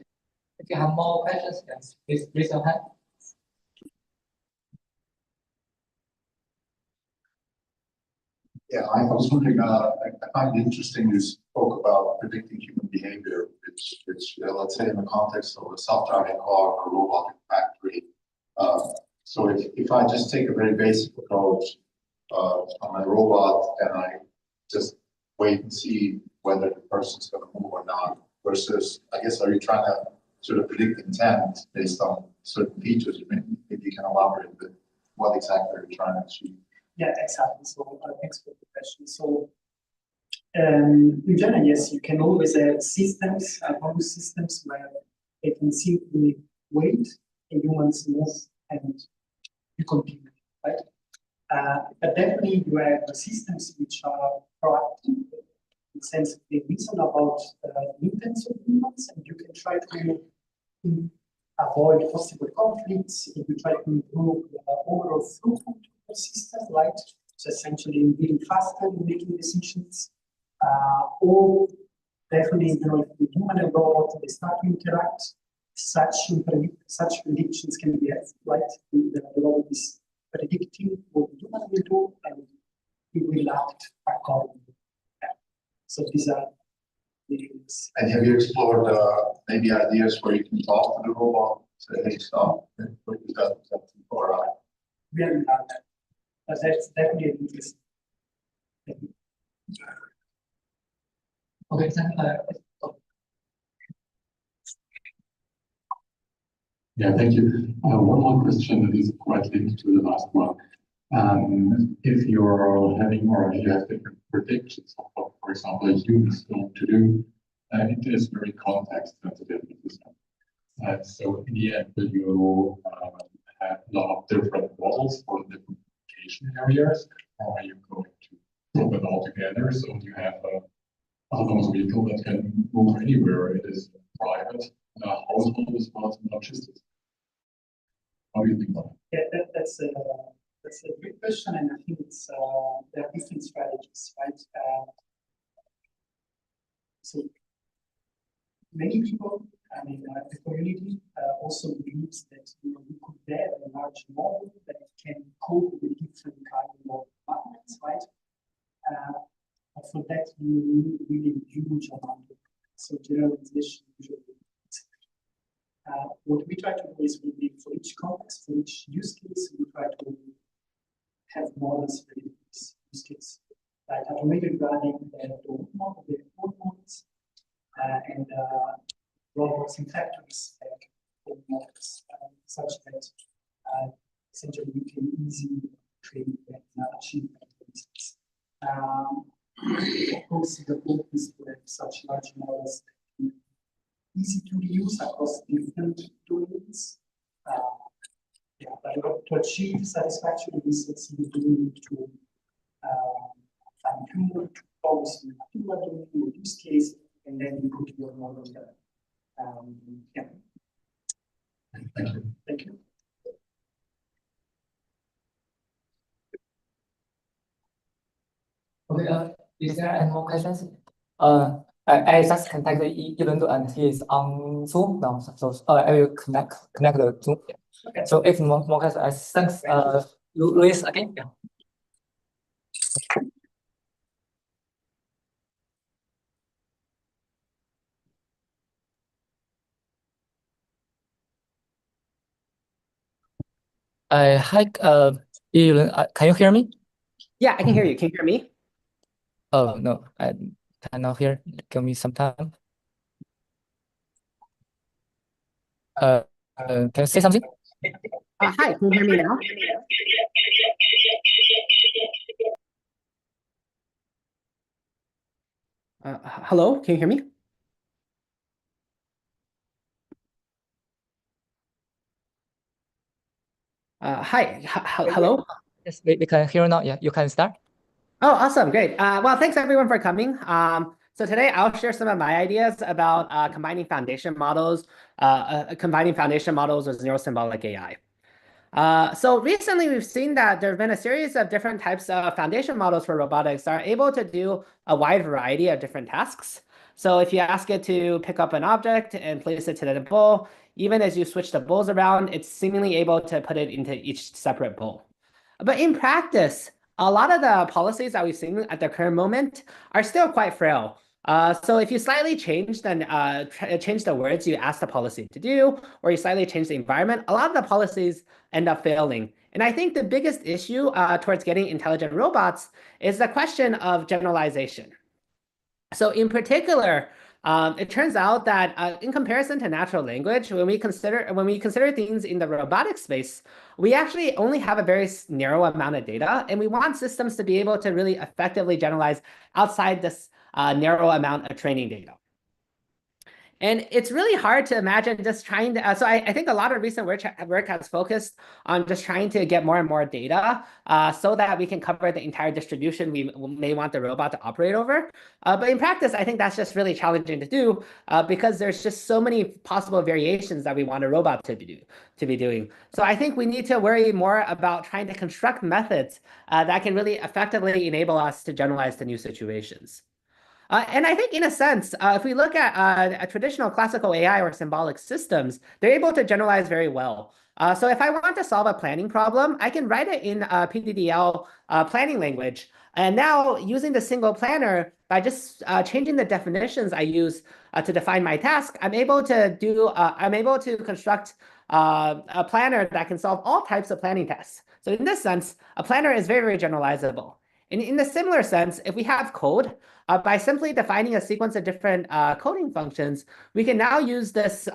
you have more questions, yes, please raise your hand. Yeah, I was wondering, I find it interesting you spoke about predicting human behavior, which let's say in the context of a self-driving car or a robotic factory. So if I just take a very basic approach on my robot and I just wait and see whether the person's going to move or not, versus, I guess, are you trying to sort of predict intent based on certain features? Maybe you can elaborate a bit what exactly are you trying to achieve? Yeah, exactly. So thanks for the question. So in general, yes, you can always have systems, autonomous systems where they can simply wait and humans move and you continue, right? But definitely you have systems which are proactive in the sense that they reason about the intents of humans and you can try to avoid possible conflicts if you try to improve the overall throughput of systems, right? So essentially being faster in making decisions, or definitely, you know, if the human and robot they start to interact, such predictions can be had, right? The robot is predicting what the human will do and it will act accordingly. Yeah. So these are the things. And have you explored maybe ideas where you can talk to the robot, say, hey, stop, what is that for? We haven't done that. But that's definitely an interest. Okay, Yeah, thank you. One more question that is quite linked to the last one. If you're having or if you have different predictions of what, for example, a human is going to do, it is very context sensitive. So in the end, will you have a lot of different models for the different application areas, or are you going to group it all together so you have a autonomous vehicle that can move anywhere? It is private household as well as not just. How do you think about it? Yeah, that's a great question, and I think it's there are different strategies, right? So many people, I mean, the community also believes that you could have a large model that can cope with different kinds of environments, right? But for that, you need really huge amount of so generalization usually. What we try to do is we for each context, for each use case, we try to have models for this use case. Like automated running their own models, and robots in factories have own models, such that essentially you can easily train and achieve things. Of course, the goal is to have such large models that easy to use across different domains. Yeah, but to achieve satisfaction in this, you do need to fine-tune to focus on a particular domain or use case, and then you put your model there. Yeah. Thank you. Thank you. Okay, is there any more questions? I just contacted Ivan and he is on Zoom now, so I will connect the Zoom. Okay. So if more questions, thanks, Luis again. Yeah. Hi, Can you hear me? Yeah, I can hear you. Can you hear me? Oh, no, I cannot hear. Give me some time. Can you say something? Hi, can you hear me now? Hello, can you hear me? Hi, hello? Yes, we can hear now. Yeah, you can start. Oh, awesome, great. Well, thanks everyone for coming. So today I'll share some of my ideas about combining foundation models with Neural-Symbolic AI. So recently we've seen that there have been a series of different types of foundation models for robotics that are able to do a wide variety of different tasks. So if you ask it to pick up an object and place it to the bowl, even as you switch the bowls around, it's seemingly able to put it into each separate bowl. But in practice, a lot of the policies that we've seen at the current moment are still quite frail. So if you slightly change the words you ask the policy to do, or you slightly change the environment, a lot of the policies end up failing. And I think the biggest issue towards getting intelligent robots is the question of generalization. So in particular, it turns out that in comparison to natural language, when we consider things in the robotic space, we actually only have a very narrow amount of data, and we want systems to be able to really effectively generalize outside this narrow amount of training data. And it's really hard to imagine just trying to, so I think a lot of recent work has focused on just trying to get more and more data so that we can cover the entire distribution we may want the robot to operate over. But in practice, I think that's just really challenging to do because there's just so many possible variations that we want a robot to be doing. So I think we need to worry more about trying to construct methods that can really effectively enable us to generalize to new situations. And I think in a sense, if we look at a traditional classical AI or symbolic systems, they're able to generalize very well. So if I want to solve a planning problem, I can write it in PDDL planning language. And now using the single planner, by just changing the definitions I use to define my task, I'm able to construct a planner that can solve all types of planning tasks. So in this sense, a planner is very, very generalizable. And in a similar sense, if we have code, by simply defining a sequence of different coding functions, we can now use this.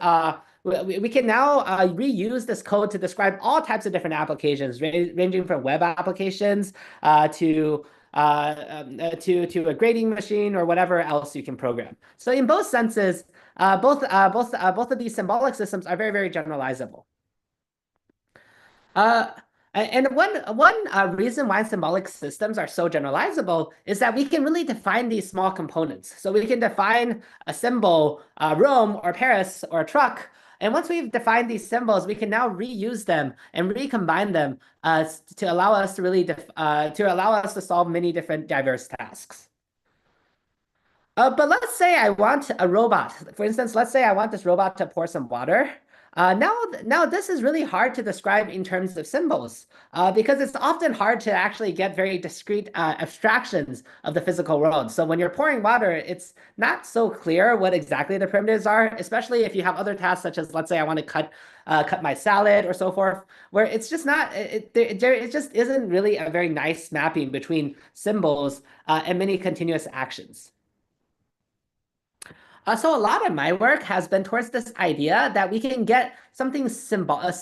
We can now reuse this code to describe all types of different applications, ranging from web applications to a grading machine or whatever else you can program. So in both senses, both of these symbolic systems are very, very generalizable. And one reason why symbolic systems are so generalizable is that we can really define these small components. So we can define a symbol, Rome or Paris or a truck. And once we've defined these symbols, we can now reuse them and recombine them to allow us to solve many different diverse tasks. But let's say I want a robot. For instance, let's say I want this robot to pour some water. Now this is really hard to describe in terms of symbols because it's often hard to actually get very discrete abstractions of the physical world. So when you're pouring water, it's not so clear what exactly the primitives are, especially if you have other tasks such as, let's say I want to cut my salad or so forth, where it's just not, it just isn't really a very nice mapping between symbols and many continuous actions. So a lot of my work has been towards this idea that we can get something symbol-like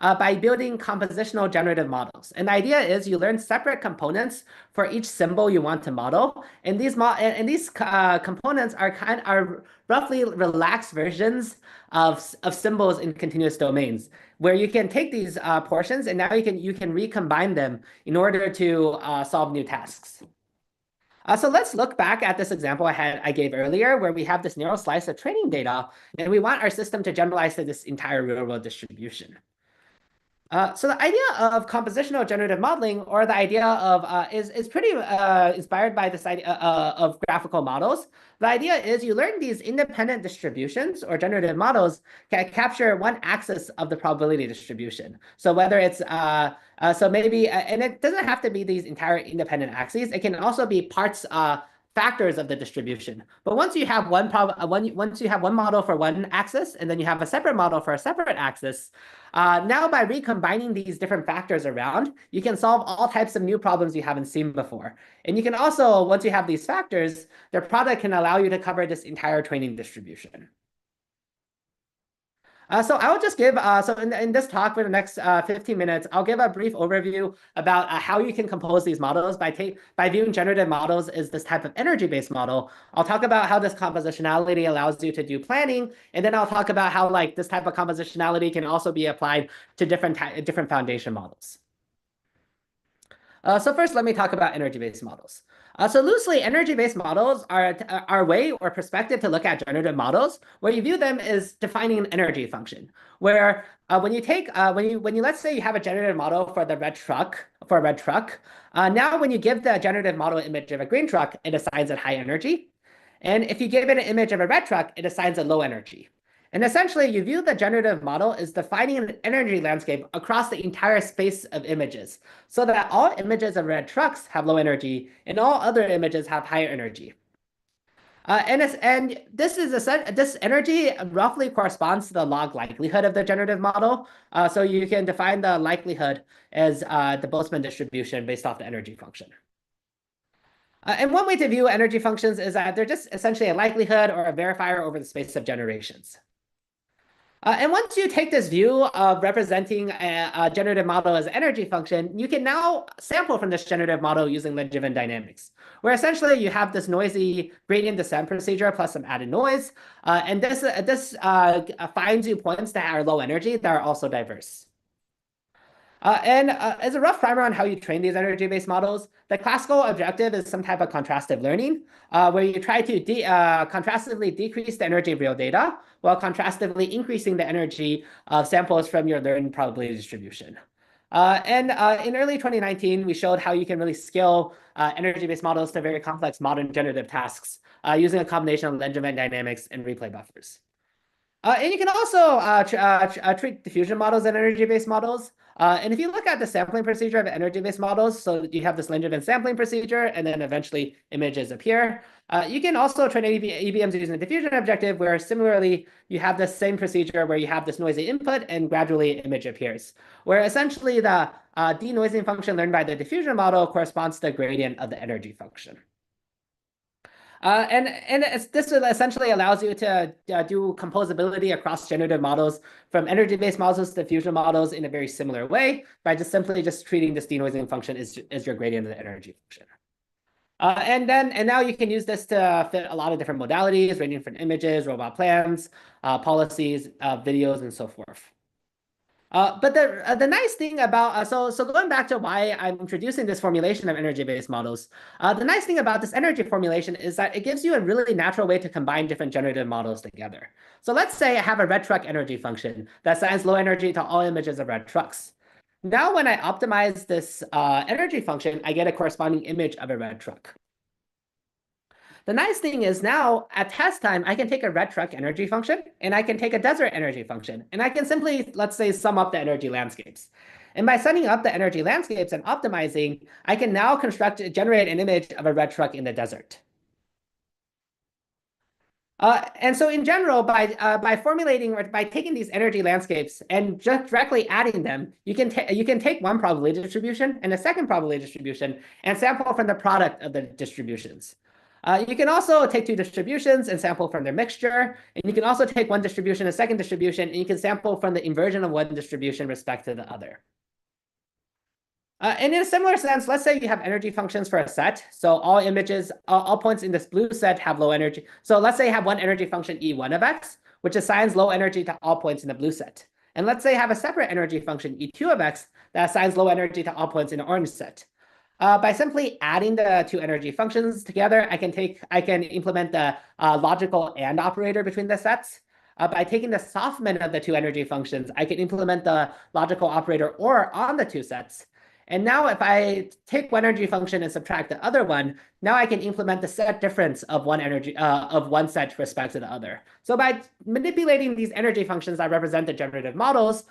by building compositional generative models. And the idea is you learn separate components for each symbol you want to model, and these components are roughly relaxed versions of symbols in continuous domains, where you can take these portions and now you can recombine them in order to solve new tasks. So let's look back at this example I gave earlier, where we have this narrow slice of training data, and we want our system to generalize to this entire real-world distribution. So the idea of compositional generative modeling, or the idea of is pretty inspired by this idea of graphical models. The idea is you learn these independent distributions or generative models can capture one axis of the probability distribution. So whether it's so maybe and it doesn't have to be these entire independent axes. It can also be parts factors of the distribution. But once you have one model for one axis, and then you have a separate model for a separate axis, now by recombining these different factors around, you can solve all types of new problems you haven't seen before. And you can also, once you have these factors, their product can allow you to cover this entire training distribution. So I will just give, so in this talk for the next 15 minutes, I'll give a brief overview about how you can compose these models by viewing generative models as this type of energy-based model. I'll talk about how this compositionality allows you to do planning, and then I'll talk about how this type of compositionality can also be applied to different foundation models. So first, let me talk about energy-based models. So loosely, energy-based models are a way or perspective to look at generative models, where you view them as defining an energy function. Where when you let's say you have a generative model for the red truck, now when you give the generative model image of a green truck, it assigns it high energy, and if you give it an image of a red truck, it assigns it low energy. And essentially, you view the generative model as defining an energy landscape across the entire space of images, so that all images of red trucks have low energy and all other images have higher energy. And this energy roughly corresponds to the log likelihood of the generative model. So you can define the likelihood as the Boltzmann distribution based off the energy function. And one way to view energy functions is that they're just essentially a likelihood or a verifier over the space of generations. And once you take this view of representing a generative model as an energy function, you can now sample from this generative model using lid-driven dynamics, where essentially you have this noisy gradient descent procedure plus some added noise. And this finds you points that are low energy that are also diverse. And as a rough primer on how you train these energy-based models, the classical objective is some type of contrastive learning, where you try to contrastively decrease the energy of real data while contrastively increasing the energy of samples from your learned probability distribution. And in early 2019, we showed how you can really scale energy-based models to very complex modern generative tasks using a combination of lid-driven dynamics and replay buffers. And you can also treat diffusion models and energy-based models. And if you look at the sampling procedure of energy-based models, so you have this lid-driven sampling procedure, and then eventually images appear. You can also train EBMs using a diffusion objective, where similarly, you have the same procedure where you have this noisy input and gradually image appears, where essentially the denoising function learned by the diffusion model corresponds to the gradient of the energy function. This essentially allows you to do composability across generative models from energy-based models to diffusion models in a very similar way by simply treating this denoising function as your gradient of the energy function. And now you can use this to fit a lot of different modalities, ranging from images, robot plans, policies, videos, and so forth. But the nice thing about, so going back to why I'm introducing this formulation of energy-based models, the nice thing about this energy formulation is that it gives you a really natural way to combine different generative models together. So let's say I have a red truck energy function that assigns low energy to all images of red trucks. Now when I optimize this energy function, I get a corresponding image of a red truck. The nice thing is now at test time, I can take a red truck energy function and I can take a desert energy function, and I can simply, let's say, sum up the energy landscapes. And by summing up the energy landscapes and optimizing, I can now generate an image of a red truck in the desert. And so in general, by formulating or by taking these energy landscapes and just directly adding them, you can take one probability distribution and a second probability distribution and sample from the product of the distributions. You can also take two distributions and sample from their mixture. And you can also take one distribution, a second distribution, and you can sample from the inversion of one distribution respect to the other. And in a similar sense, let's say you have energy functions for a set. So all images, all points in this blue set have low energy. So let's say you have one energy function E1 of x, which assigns low energy to all points in the blue set. And let's say you have a separate energy function E2 of x that assigns low energy to all points in the orange set. By simply adding the two energy functions together, I can implement the logical AND operator between the sets. By taking the softment of the two energy functions, I can implement the logical operator OR on the two sets. And now if I take one energy function and subtract the other one, now I can implement the set difference of one set with respect to the other. So by manipulating these energy functions that represent the generative models,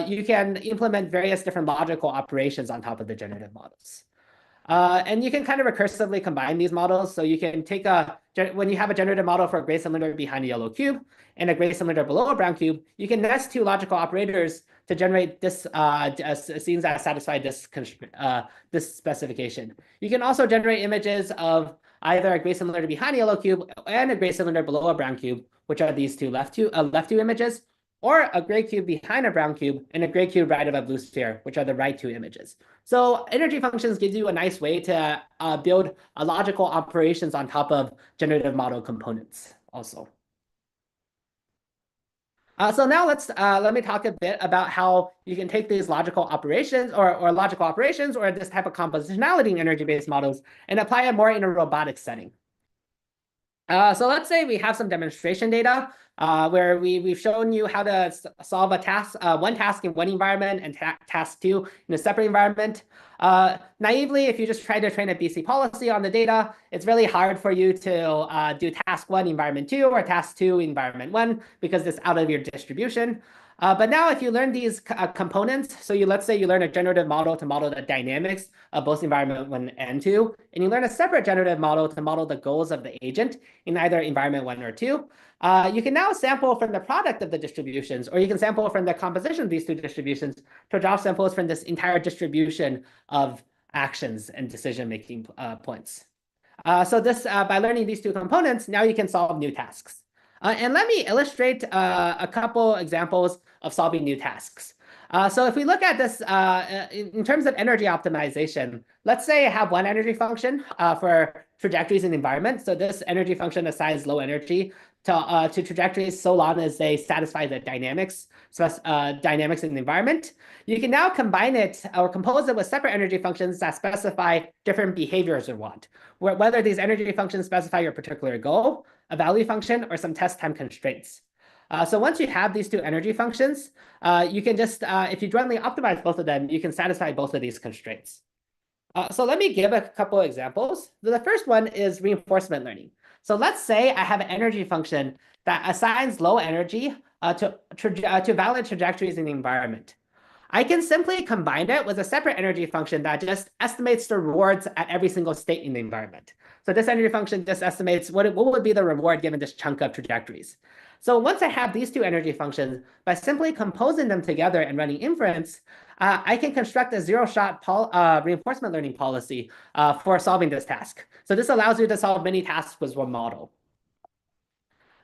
you can implement various different logical operations on top of the generative models. And you can kind of recursively combine these models. So you can take when you have a generative model for a gray cylinder behind a yellow cube and a gray cylinder below a brown cube, you can nest two logical operators to generate this scenes that satisfy this specification. You can also generate images of either a gray cylinder behind a yellow cube and a gray cylinder below a brown cube, which are these two left two images, or a gray cube behind a brown cube and a gray cube right of a blue sphere, which are the right two images. So energy functions gives you a nice way to build logical operations on top of generative model components also. So now let me talk a bit about how you can take these logical operations or logical operations or this type of compositionality in energy-based models and apply it more in a robotics setting. So let's say we have some demonstration data where we've shown you how to solve a task, one task in one environment and task two in a separate environment. Naively, if you just try to train a BC policy on the data, it's really hard for you to do task one, environment two, or task two, environment one, because it's out of your distribution. But now if you learn these components, so let's say you learn a generative model to model the dynamics of both environment 1 and 2, and you learn a separate generative model to model the goals of the agent in either environment 1 or 2, you can now sample from the product of the distributions, or you can sample from the composition of these two distributions to draw samples from this entire distribution of actions and decision-making points. So by learning these two components, now you can solve new tasks. And let me illustrate a couple examples of solving new tasks. So if we look at this in terms of energy optimization, let's say I have one energy function for trajectories in the environment. So this energy function assigns low energy to trajectories so long as they satisfy the dynamics in the environment. You can now combine it or compose it with separate energy functions that specify different behaviors you want, whether these energy functions specify your particular goal, a value function, or some test time constraints. So once you have these two energy functions, you can just, if you jointly optimize both of them, you can satisfy both of these constraints. So let me give a couple of examples. The first one is reinforcement learning. So let's say I have an energy function that assigns low energy to valid trajectories in the environment. I can simply combine it with a separate energy function that just estimates the rewards at every single state in the environment. So this energy function just estimates what would be the reward given this chunk of trajectories. So once I have these two energy functions, by simply composing them together and running inference, I can construct a zero-shot reinforcement learning policy for solving this task. So this allows you to solve many tasks with one model.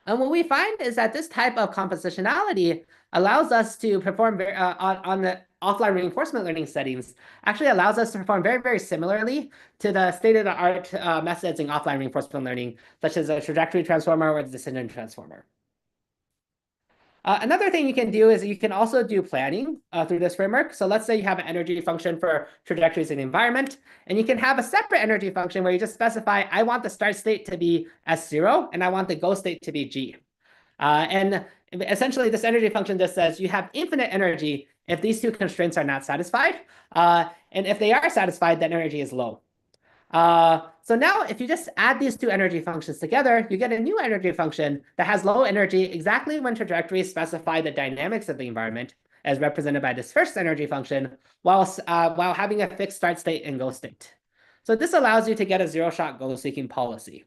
And what we find is that this type of compositionality allows us to perform on the offline reinforcement learning settings, actually allows us to perform very, very similarly to the state-of-the-art methods in offline reinforcement learning, such as a trajectory transformer or the decision transformer. Another thing you can do is you can also do planning through this framework. So let's say you have an energy function for trajectories in the environment, and you can have a separate energy function where you just specify, I want the start state to be S0, and I want the go state to be G. And essentially, this energy function just says you have infinite energy if these two constraints are not satisfied. And if they are satisfied, then energy is low. So now if you just add these two energy functions together, you get a new energy function that has low energy exactly when trajectories specify the dynamics of the environment, as represented by this first energy function, while having a fixed start state and go state. So this allows you to get a zero-shot goal-seeking policy.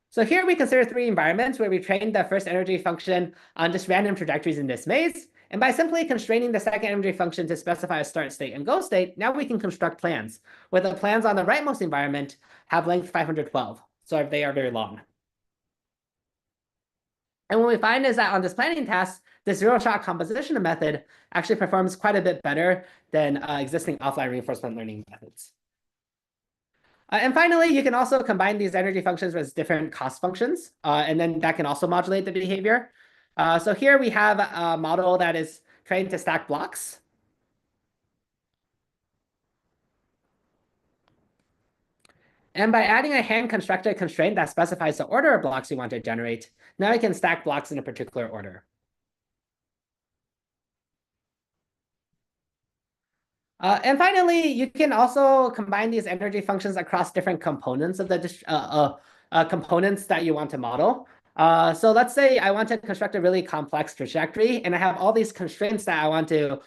So here we consider three environments where we trained the first energy function on just random trajectories in this maze. And by simply constraining the second energy function to specify a start state and go state, now we can construct plans, where the plans on the rightmost environment have length 512. So they are very long. And what we find is that on this planning task, the zero-shot composition method actually performs quite a bit better than existing offline reinforcement learning methods. And finally, you can also combine these energy functions with different cost functions, and then that can also modulate the behavior. So here we have a model that is trained to stack blocks. And by adding a hand-constructed constraint that specifies the order of blocks you want to generate, now you can stack blocks in a particular order. And finally, you can also combine these energy functions across different components of the components that you want to model. So let's say I want to construct a really complex trajectory, and I have all these constraints that I want to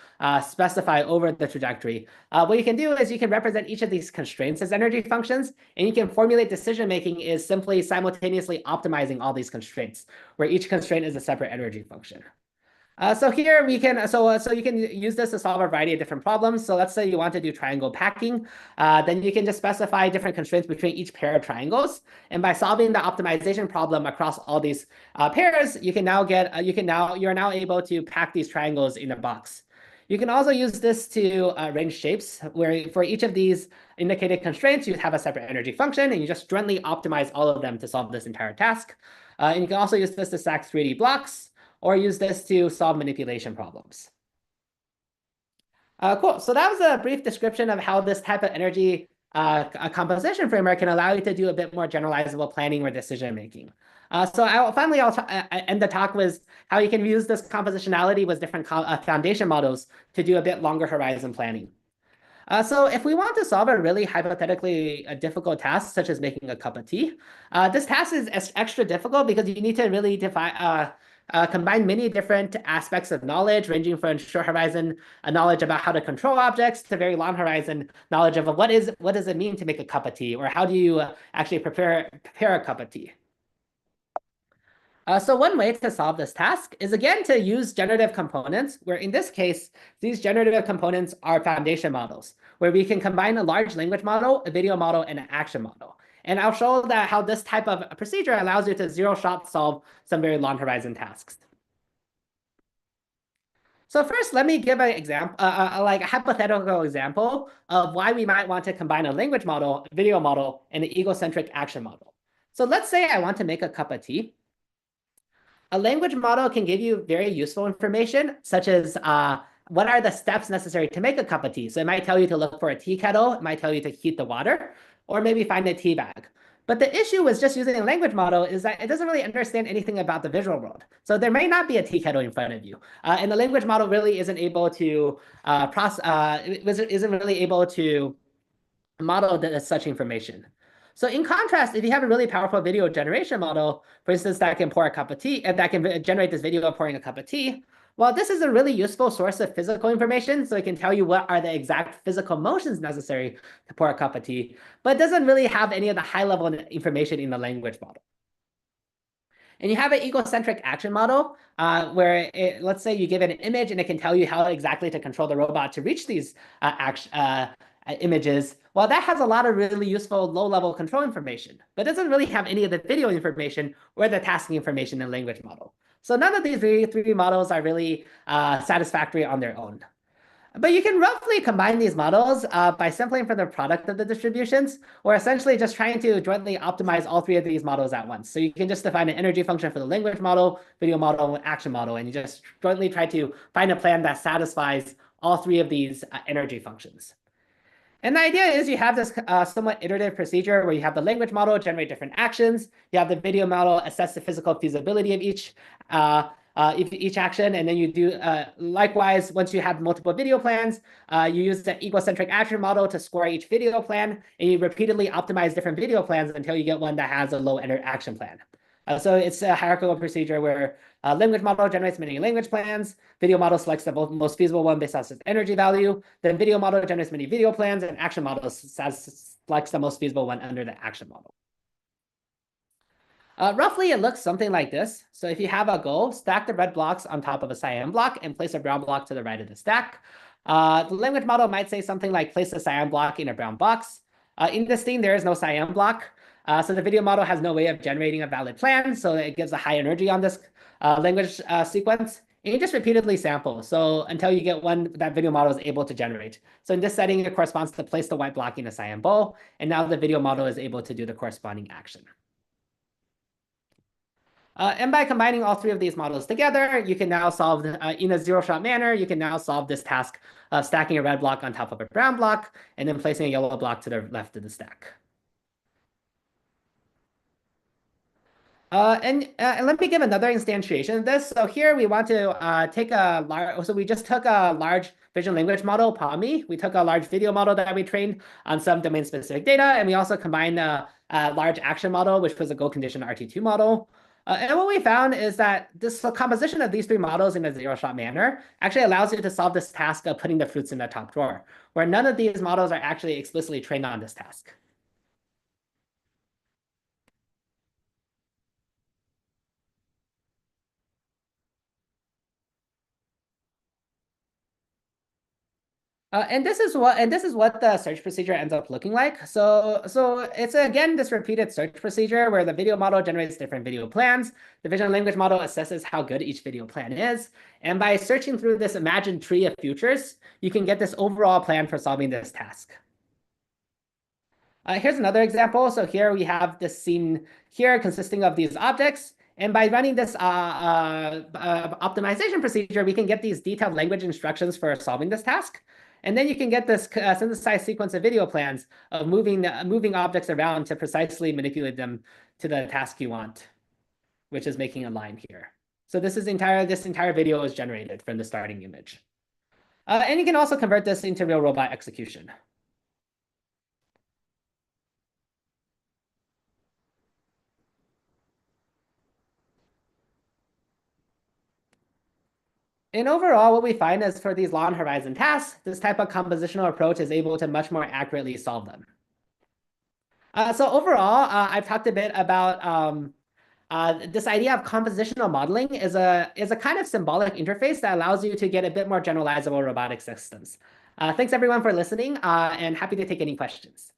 specify over the trajectory. What you can do is you can represent each of these constraints as energy functions, and you can formulate decision-making is simply simultaneously optimizing all these constraints, where each constraint is a separate energy function. So here we can, so you can use this to solve a variety of different problems. So let's say you want to do triangle packing, then you can just specify different constraints between each pair of triangles. And by solving the optimization problem across all these pairs, you can now get, you're now able to pack these triangles in a box. You can also use this to arrange shapes, where for each of these indicated constraints, you have a separate energy function, and you just jointly optimize all of them to solve this entire task. And you can also use this to stack 3D blocks, or use this to solve manipulation problems. Cool. So that was a brief description of how this type of energy composition framework can allow you to do a bit more generalizable planning or decision making. So I'll end the talk with how you can use this compositionality with different foundation models to do a bit longer horizon planning. So if we want to solve a really hypothetically difficult task, such as making a cup of tea, this task is extra difficult because you need to really combine many different aspects of knowledge, ranging from short horizon knowledge about how to control objects to very long horizon knowledge of what does it mean to make a cup of tea, or how do you actually prepare a cup of tea. So one way to solve this task is, again, to use generative components, where in this case, these generative components are foundation models, where we can combine a large language model, a video model, and an action model. And I'll show that how this type of procedure allows you to zero-shot solve some very long horizon tasks. So first, let me give an example, like a hypothetical example of why we might want to combine a language model, a video model, and an egocentric action model. So let's say I want to make a cup of tea. A language model can give you very useful information, such as what are the steps necessary to make a cup of tea. So it might tell you to look for a tea kettle. It might tell you to heat the water, or maybe find a tea bag. But the issue with just using a language model is that it doesn't really understand anything about the visual world. So there may not be a tea kettle in front of you. And the language model really isn't able to model such information. So in contrast, if you have a really powerful video generation model, for instance, that can pour a cup of tea, and that can generate this video of pouring a cup of tea, well, this is a really useful source of physical information. So it can tell you what are the exact physical motions necessary to pour a cup of tea, but it doesn't really have any of the high-level information in the language model. And you have an egocentric action model where let's say you give it an image and it can tell you how exactly to control the robot to reach these images. Well, that has a lot of really useful low-level control information, but doesn't really have any of the video information or the tasking information in the language model. So none of these three models are really satisfactory on their own. But you can roughly combine these models by sampling from the product of the distributions, or essentially just trying to jointly optimize all three of these models at once. So you can just define an energy function for the language model, video model, and action model, and you just jointly try to find a plan that satisfies all three of these energy functions. And the idea is you have this somewhat iterative procedure where you have the language model generate different actions, you have the video model assess the physical feasibility of each action, and then you do likewise, once you have multiple video plans, you use the egocentric action model to score each video plan, and you repeatedly optimize different video plans until you get one that has a low action plan. So it's a hierarchical procedure where language model generates many language plans, video model selects the most feasible one based on its energy value, then video model generates many video plans, and action model selects the most feasible one under the action model. Roughly, it looks something like this. So if you have a goal, stack the red blocks on top of a cyan block and place a brown block to the right of the stack. The language model might say something like place a cyan block in a brown box. In this theme, there is no cyan block. So the video model has no way of generating a valid plan. So it gives a high energy on this language sequence. And you just repeatedly sample. So until you get one that video model is able to generate. So in this setting, it corresponds to place the white block in a cyan bowl. And now the video model is able to do the corresponding action. And by combining all three of these models together, you can now solve, in a zero-shot manner, you can now solve this task of stacking a red block on top of a brown block, and then placing a yellow block to the left of the stack. And let me give another instantiation of this. So here we want to take a large, so we just took a large vision language model, PAMI. We took a large video model that we trained on some domain-specific data, and we also combined a large action model, which was a goal condition RT2 model. And what we found is that this composition of these three models in a zero-shot manner actually allows you to solve this task of putting the fruits in the top drawer, where none of these models are actually explicitly trained on this task. And this is what the search procedure ends up looking like. So it's again this repeated search procedure where the video model generates different video plans. The vision language model assesses how good each video plan is. And by searching through this imagined tree of futures, you can get this overall plan for solving this task. Here's another example. So here we have this scene here consisting of these objects. And by running this optimization procedure, we can get these detailed language instructions for solving this task. And then you can get this synthesized sequence of video plans of moving objects around to precisely manipulate them to the task you want, which is making a line here. So this entire video is generated from the starting image. And you can also convert this into real robot execution. And overall, what we find is for these long horizon tasks, this type of compositional approach is able to much more accurately solve them. So overall, I've talked a bit about this idea of compositional modeling is a kind of symbolic interface that allows you to get a bit more generalizable robotic systems. Thanks everyone for listening, and happy to take any questions.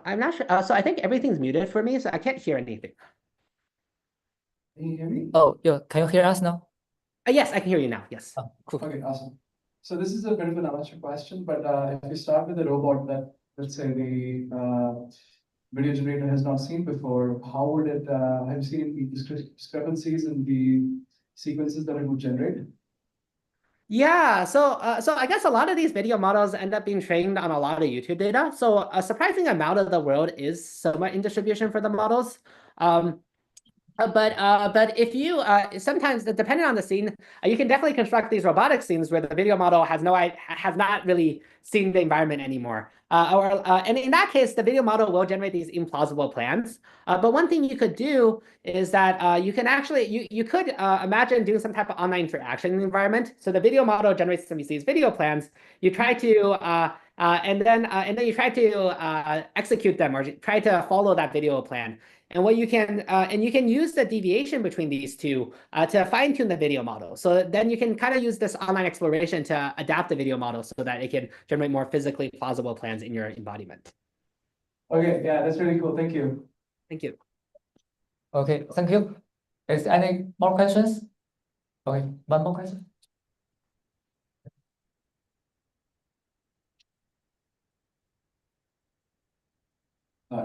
I'm not sure. So I think everything's muted for me, so I can't hear anything. Can you hear me? Oh, yeah. Can you hear us now? Yes, I can hear you now. Yes. Oh, cool. Okay, awesome. So this is a bit of an amateur question, but if we start with a robot that, let's say, the video generator has not seen before, how would it have you seen any discrepancies in the sequences that it would generate? Yeah, so I guess a lot of these video models end up being trained on a lot of YouTube data. So a surprising amount of the world is somewhat in distribution for the models. But if you sometimes, depending on the scene, you can definitely construct these robotic scenes where the video model has not really seen the environment anymore. And in that case, the video model will generate these implausible plans. But one thing you could do is that you can actually you could imagine doing some type of online interaction in the environment. So the video model generates some of these video plans. You try to and then you try to execute them or try to follow that video plan. And what you can use the deviation between these two to fine tune the video model. So then you can kind of use this online exploration to adapt the video model so that it can generate more physically plausible plans in your embodiment. Okay, yeah, that's really cool. Thank you. Thank you. Okay, thank you. Is there any more questions? Okay, one more question.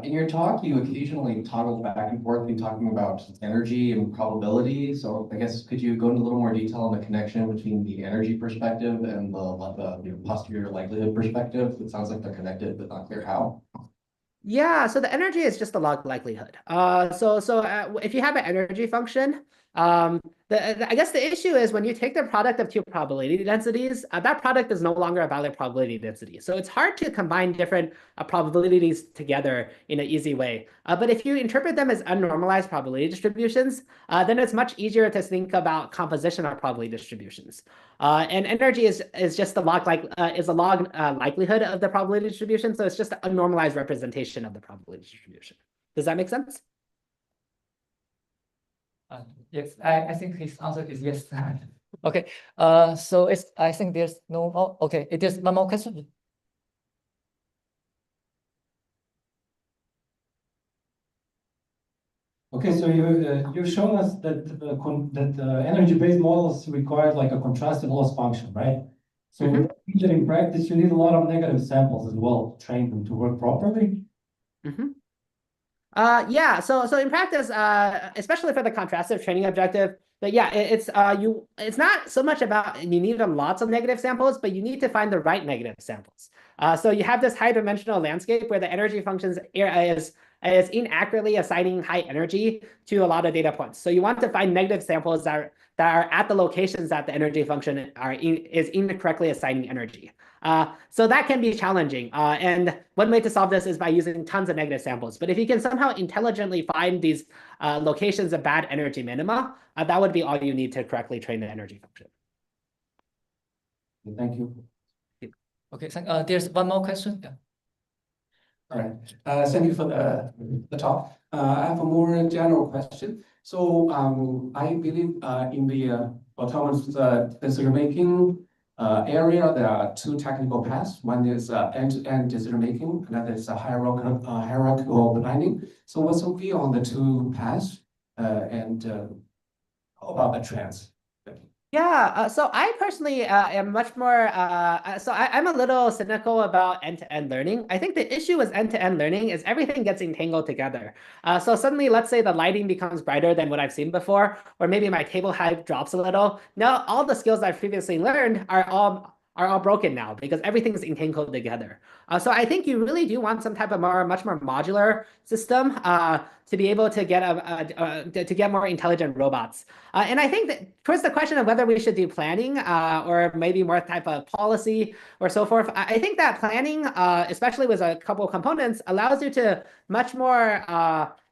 In your talk, you occasionally toggle back and forth in talking about energy and probability. So I guess could you go into a little more detail on the connection between the energy perspective and the posterior likelihood perspective? It sounds like they're connected, but not clear how. Yeah, so the energy is just the log likelihood. If you have an energy function, I guess the issue is when you take the product of two probability densities, that product is no longer a valid probability density. So it's hard to combine different probabilities together in an easy way. But if you interpret them as unnormalized probability distributions, then it's much easier to think about compositional probability distributions. And energy is just the log likelihood of the probability distribution. So it's just a normalized representation of the probability distribution. Does that make sense? Yes, I think his answer is yes. Okay. So I think there's no more. Okay, it is one more question. Okay, so you've shown us that energy-based models require like a contrastive loss function, right? So that in practice, you need a lot of negative samples as well to train them to work properly. Yeah, so in practice, especially for the contrastive training objective, But yeah, it's not so much about you need lots of negative samples, but you need to find the right negative samples. So you have this high dimensional landscape where the energy functions is inaccurately assigning high energy to a lot of data points. So you want to find negative samples that are at the locations that the energy function is incorrectly assigning energy. So that can be challenging. And one way to solve this is by using tons of negative samples. But if you can somehow intelligently find these locations of bad energy minima, that would be all you need to correctly train the energy function. Thank you. Okay, there's one more question. Yeah. All right. Thank you for the talk. I have a more general question. So I believe in the autonomous decision-making area, there are two technical paths. One is end-to-end decision-making, another is a hierarchical planning. So what's your view on the two paths and how about the trends? Yeah, so I personally am much more, I'm a little cynical about end-to-end learning. I think the issue with end-to-end learning is everything gets entangled together. So suddenly, let's say the lighting becomes brighter than what I've seen before, or maybe my table height drops a little. Now, all the skills I've previously learned are all broken now because everything's entangled together. So I think you really do want some type of much more modular system to be able to get more intelligent robots. And I think that towards the question of whether we should do planning or maybe more type of policy or so forth, I think that planning, especially with a couple of components, allows you to much more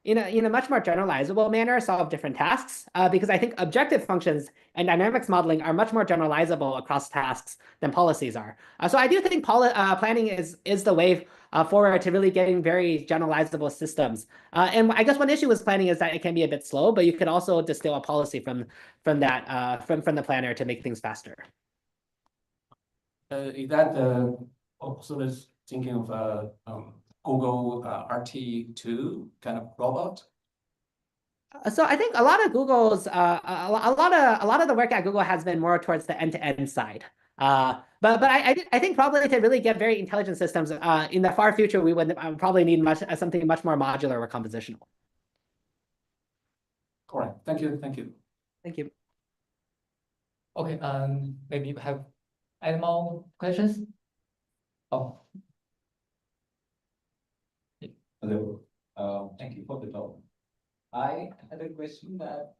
in a much more generalizable manner solve different tasks because I think objective functions and dynamics modeling are much more generalizable across tasks than policies are. So I do think planning is the way forward to really getting very generalizable systems. And I guess one issue with planning is that it can be a bit slow, but you could also distill a policy from the planner to make things faster. Is that also this thinking of Google RT2 kind of robot? So I think a lot of Google's a lot of the work at Google has been more towards the end-to-end side. But I think probably to really get very intelligent systems in the far future, we would probably need something much more modular or compositional. Correct. Thank you. Thank you. Thank you. Okay. Maybe you have any more questions? Oh. Hello. Thank you for the talk. I had a question that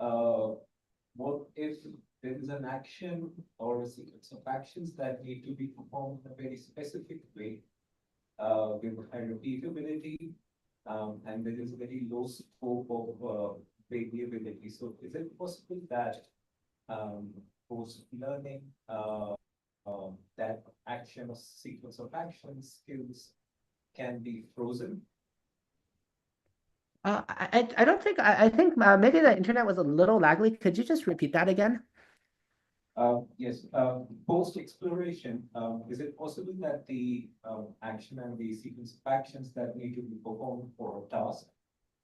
what if there is an action or a sequence of actions that need to be performed in a very specific way with high repeatability and there is a very low scope of variability. So is it possible that post-learning that action or sequence of action skills can be frozen? I don't think I think maybe the internet was a little laggy. Could you just repeat that again? Yes. Post exploration, is it possible that the action and the sequence of actions that need to be performed for a task,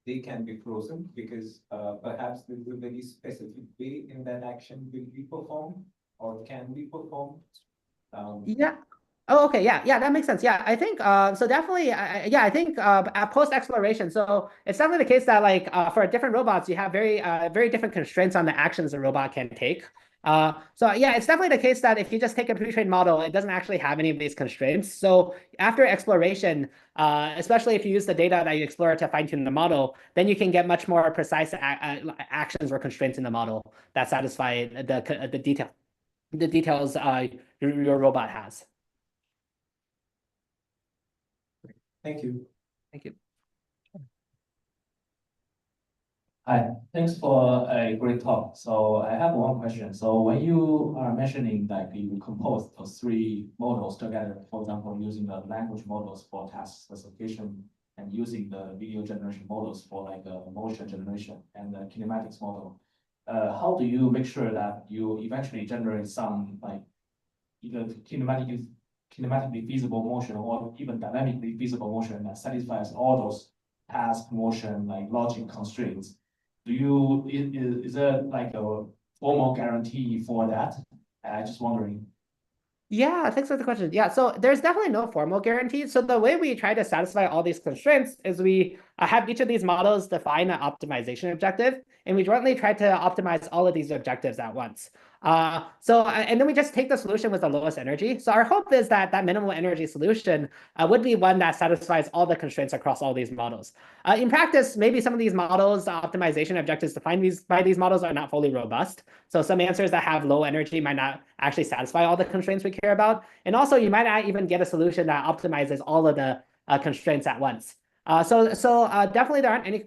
they can be frozen because perhaps there is a very specific way in that action will be performed or can be performed? Yeah. Oh, okay. Yeah, that makes sense. Yeah, I think so. Definitely, I think at post exploration. So it's definitely the case that like for different robots, you have very different constraints on the actions a robot can take. So yeah, it's definitely the case that if you just take a pre-trained model, it doesn't actually have any of these constraints. So after exploration, especially if you use the data that you explore to fine-tune the model, then you can get much more precise actions or constraints in the model that satisfy the details your robot has. Thank you. Thank you. Hi, thanks for a great talk. So I have one question. So when you are mentioning like you compose those three models together, for example, using the language models for task specification and using the video generation models for like motion generation and the kinematics model, how do you make sure that you eventually generate some like either kinematically feasible motion or even dynamically feasible motion that satisfies all those task motion like logic constraints? Is there like a formal guarantee for that? I'm just wondering. Yeah, thanks for the question. Yeah, so there's definitely no formal guarantees. So the way we try to satisfy all these constraints is we have each of these models define an optimization objective, and we jointly try to optimize all of these objectives at once. And then we just take the solution with the lowest energy. So our hope is that that minimal energy solution would be one that satisfies all the constraints across all these models. In practice, maybe some of these models, optimization objectives defined by these models are not fully robust. So some answers that have low energy might not actually satisfy all the constraints we care about. And also, you might not even get a solution that optimizes all of the constraints at once. Definitely there aren't any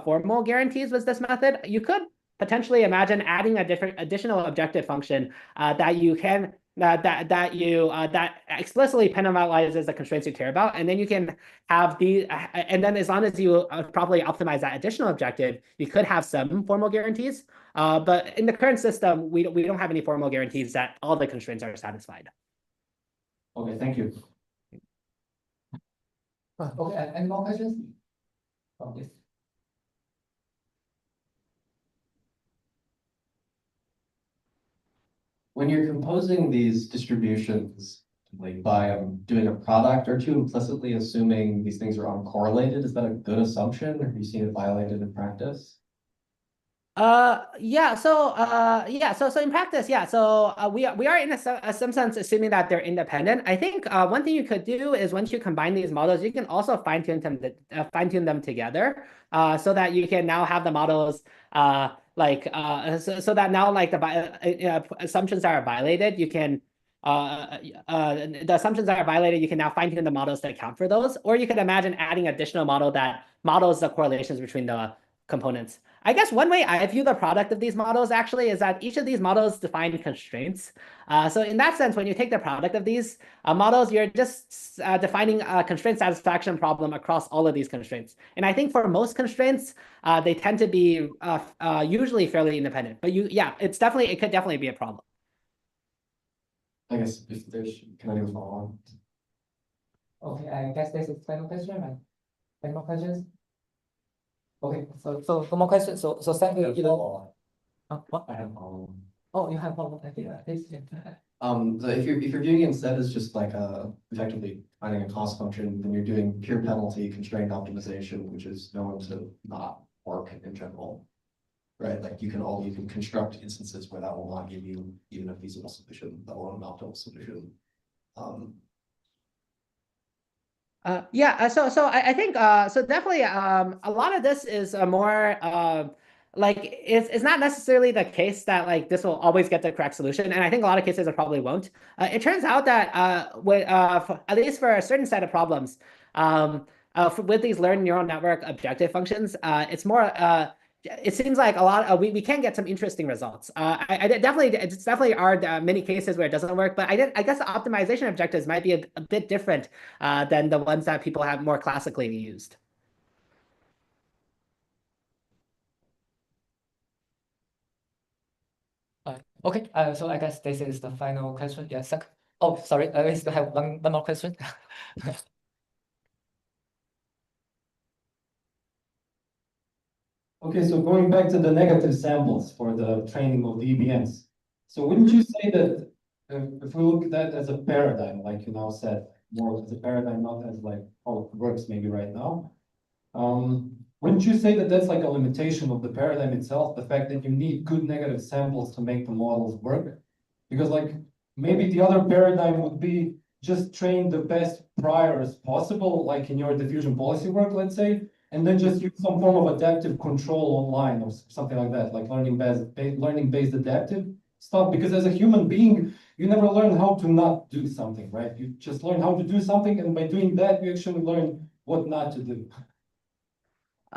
formal guarantees with this method. You could potentially imagine adding a different additional objective function that you can that explicitly penalizes the constraints you care about, and then you can have and then as long as you properly optimize that additional objective, you could have some formal guarantees. But in the current system, we don't have any formal guarantees that all the constraints are satisfied. Okay, thank you. Okay, any more questions? Oh, yes. When you're composing these distributions, like by doing a product or two, implicitly assuming these things are uncorrelated, is that a good assumption, or have you seen it violated in practice? So in practice, we are in some sense assuming that they're independent. I think one thing you could do is once you combine these models, you can also fine tune them together, so that you can now have the models so that now like the assumptions that are violated, you can the assumptions that are violated, you can now fine tune the models to account for those, or you could imagine adding additional model that models the correlations between the components. I guess one way I view the product of these models actually is that each of these models define constraints. So in that sense, when you take the product of these models, you're just defining a constraint satisfaction problem across all of these constraints. And I think for most constraints, they tend to be usually fairly independent. But it could definitely be a problem. I guess if there's, can I do a follow-on? Okay, I guess this is final question, right? Any more questions? Okay, so no more questions. So thank you. What? I have follow-on. Oh, you have follow-up. Yeah, please. So if you're viewing it instead as just like effectively finding a cost function, then you're doing pure penalty constraint optimization, which is known to not work in general, right? Like you can construct instances where that will not give you even a feasible solution, let alone an optimal solution. I think so definitely a lot of this is a more like it's not necessarily the case that like this will always get the correct solution, and I think a lot of cases it probably won't. It turns out that at least for a certain set of problems, with these learned neural network objective functions, it's more it seems like a lot we can get some interesting results. It's definitely are many cases where it doesn't work, but I guess the optimization objectives might be a bit different than the ones that people have more classically used. Okay, so I guess this is the final question. Yes, sir. Oh, sorry, we still have one more question. Okay, so going back to the negative samples for the training of the EBNs. So wouldn't you say that if we look at that as a paradigm, like you now said, more as a paradigm, not as like how it works maybe right now, wouldn't you say that that's like a limitation of the paradigm itself, the fact that you need good negative samples to make the models work? Because like maybe the other paradigm would be just train the best priors possible, like in your diffusion policy work, let's say, and then just use some form of adaptive control online or something like that, like learning-based adaptive stuff. Because as a human being, you never learn how to not do something, right? You just learn how to do something, and by doing that, you actually learn what not to do.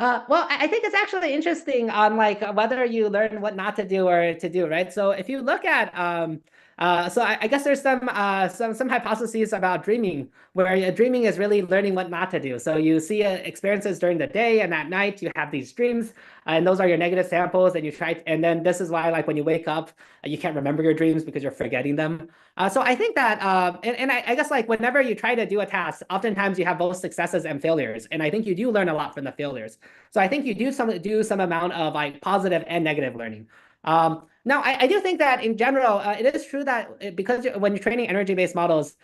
Well, I think it's actually interesting on like whether you learn what not to do or to do, right? So if you look at I guess there's some hypotheses about dreaming, where dreaming is really learning what not to do. So you see experiences during the day, and at night you have these dreams, and those are your negative samples. And and then this is why like when you wake up, you can't remember your dreams because you're forgetting them. So I think that I guess like whenever you try to do a task, oftentimes you have both successes and failures, and I think you do learn a lot from the failures. So I think you do some amount of like positive and negative learning. Now, I do think that in general, it is true that because when you're training energy-based models,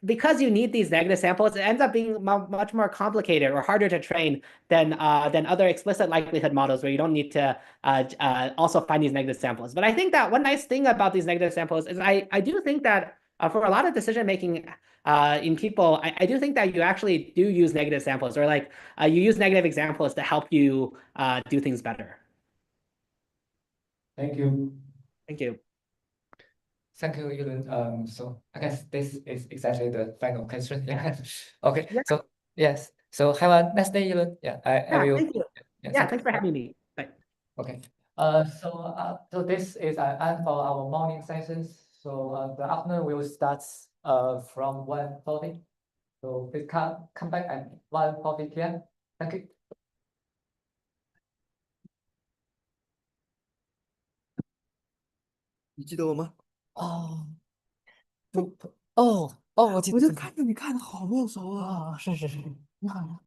because you need these negative samples, it ends up being much more complicated or harder to train than other explicit likelihood models where you don't need to also find these negative samples. But I think that one nice thing about these negative samples is I do think that for a lot of decision making in people, I do think that you actually do use negative samples, or like you use negative examples to help you do things better. Thank you. Thank you. Thank you, Yulun. So I guess this is exactly the final question. Yeah. Okay. Yeah. So yes. So have a nice day, Yulun. Yeah. I will. Thank you. Yeah, thanks for having me. Bye. Okay. So this is an end for our morning sessions. So the afternoon will start from 1:40. So please come back at 1:40 p.m. Thank you. 你记得我吗？哦，我记得，我就看着你看的好面熟啊。啊，是，你好。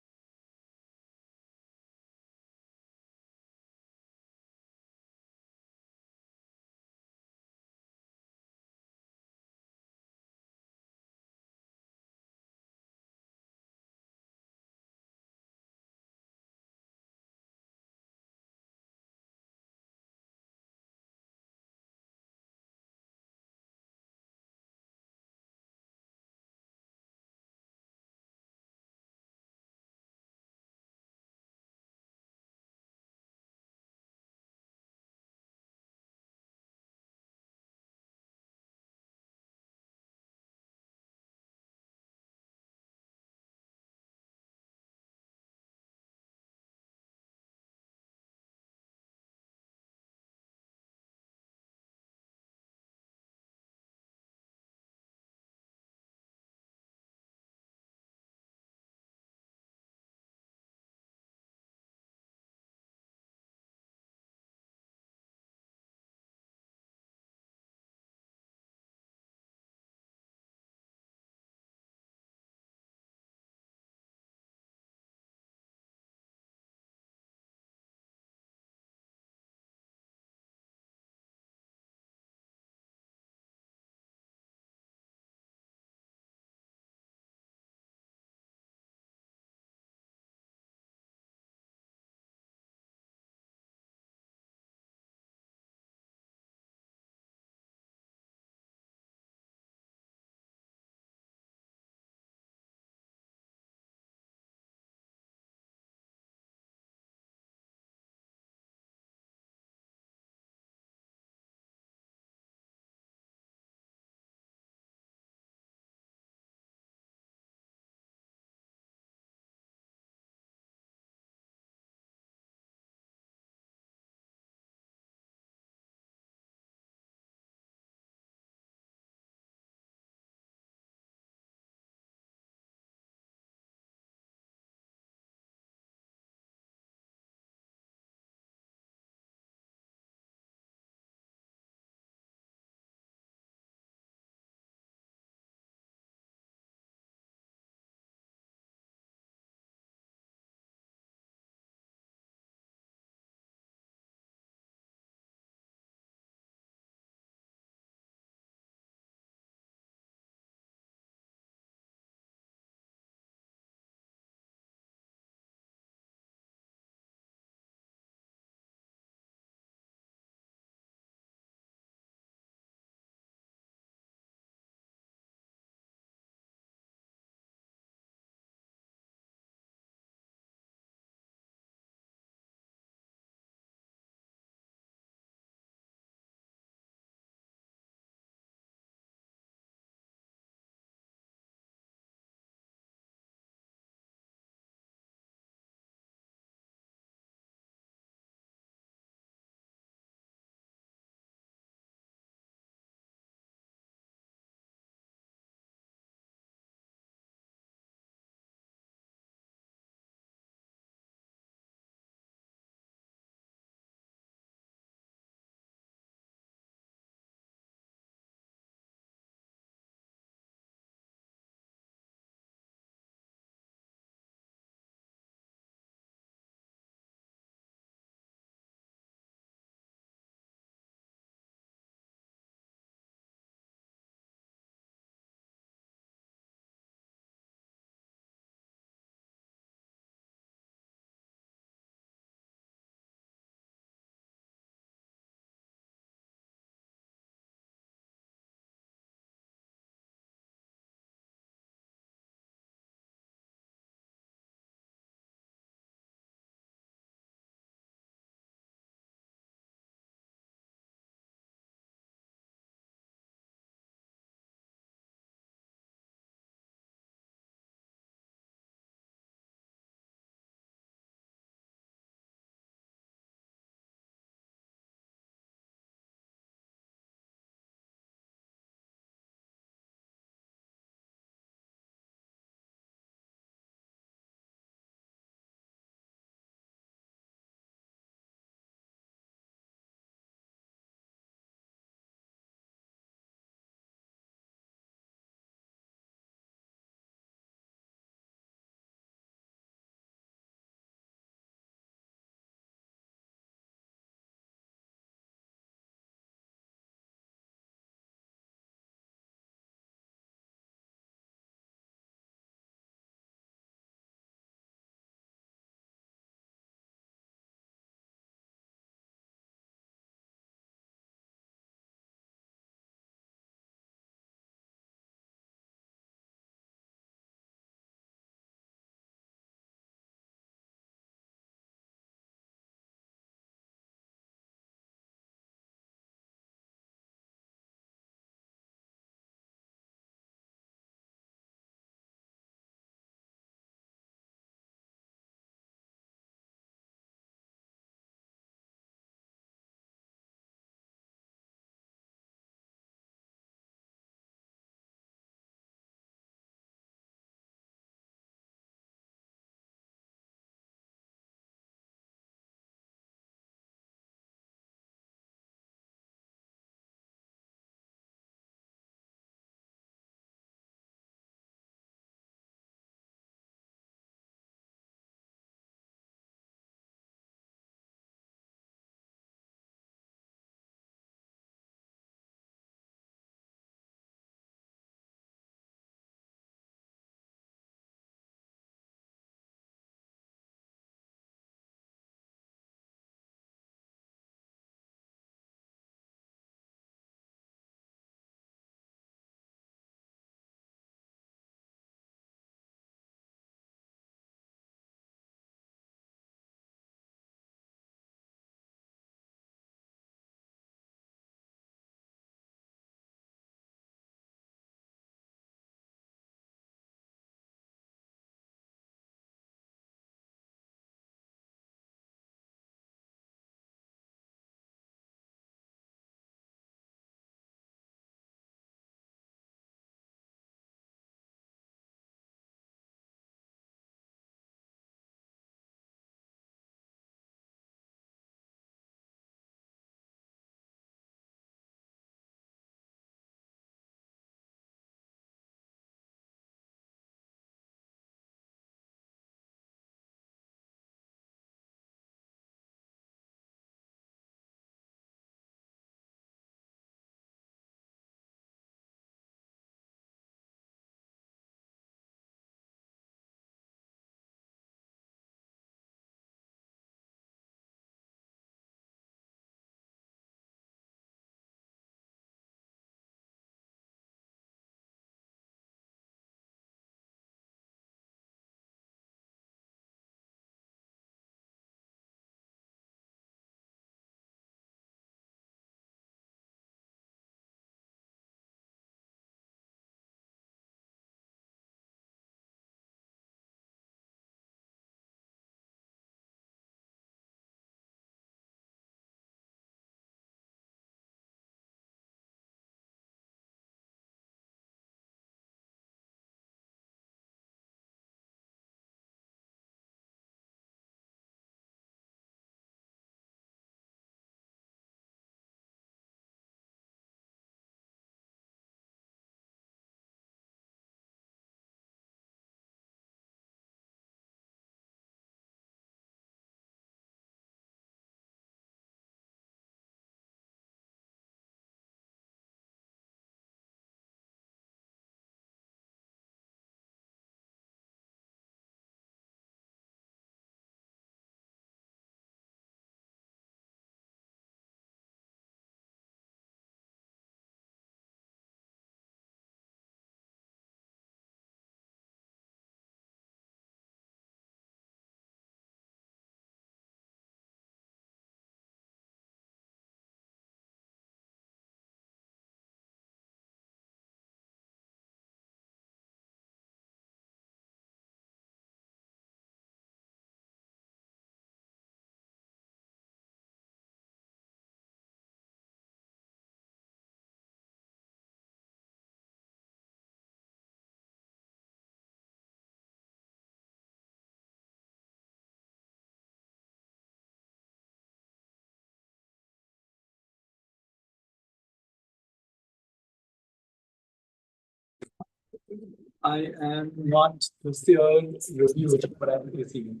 I am not still reviewed, but I'm receiving.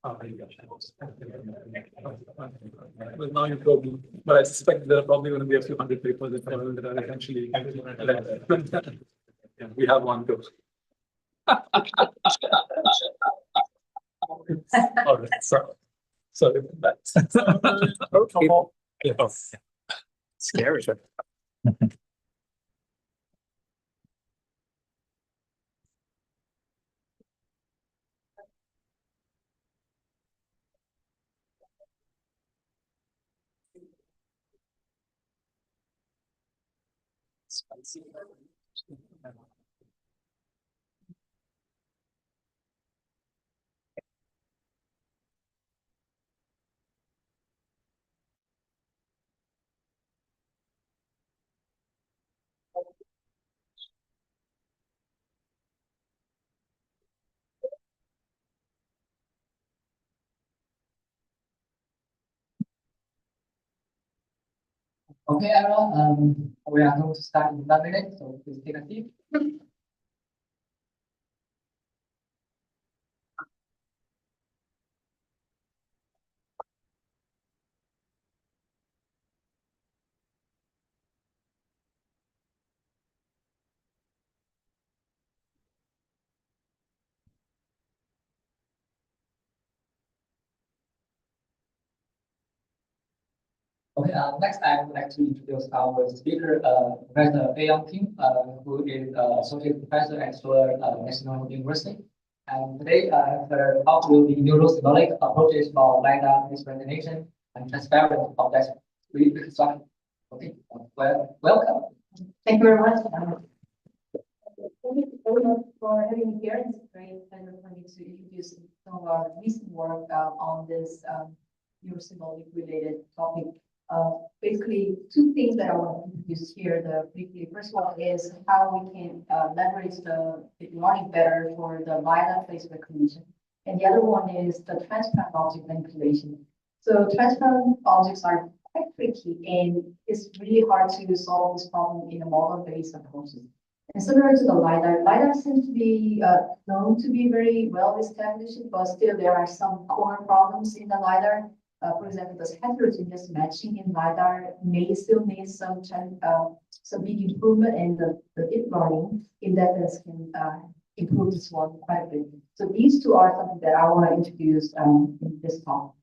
Oh my gosh. But now you told me, but I suspect there are probably going to be a few hundred papers that are eventually. Yeah, we have one too. All right, sorry about that. Yes. Scary. Spicy. Okay, everyone, we are going to start in 1 minute, so please take a seat. Okay, next I would like to introduce our speaker, Professor Yang Ting, who is Associate Professor at Seoul National University. And today, her talk will be Neurosymbolic approaches for LiDAR experimentation and transparent objects reconstruction. Okay, well, welcome. Thank you very much. Thank you very much for having me here. It's a great pleasure for me to introduce some of our recent work on this Neurosymbolic related topic. Basically, two things that I want to introduce here. The briefly, first one is how we can leverage the learning better for the LiDAR face recognition, and the other one is the transparent object manipulation. So transparent objects are quite tricky, and it's really hard to solve this problem in a model-based approaches. And similar to the LiDAR, LiDAR seems to be known to be very well established, but still there are some core problems in the LiDAR. For example, this heterogeneous matching in LiDAR may still need some big improvement, and the deep learning in that sense can improve this one quite a bit. So these two are something that I want to introduce in this talk.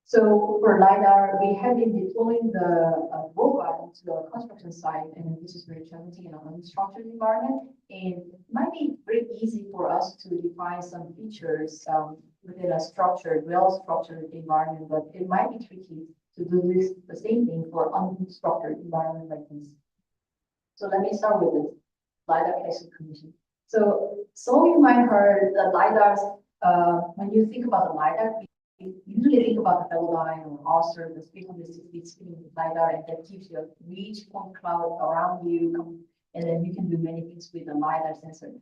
So for LiDAR, we have been deploying the robot into the construction site, and this is very challenging in an unstructured environment. And it might be very easy for us to define some features within a structured, well-structured environment, but it might be tricky to do this the same thing for unstructured environment like this. So let me start with this LiDAR face recognition. So some of you might have heard the LiDARs. When you think about the LiDAR, you usually think about the Velodyne or Auster, the 360 spinning LiDAR, and that gives you a rich point cloud around you, and then you can do many things with the LiDAR sensor.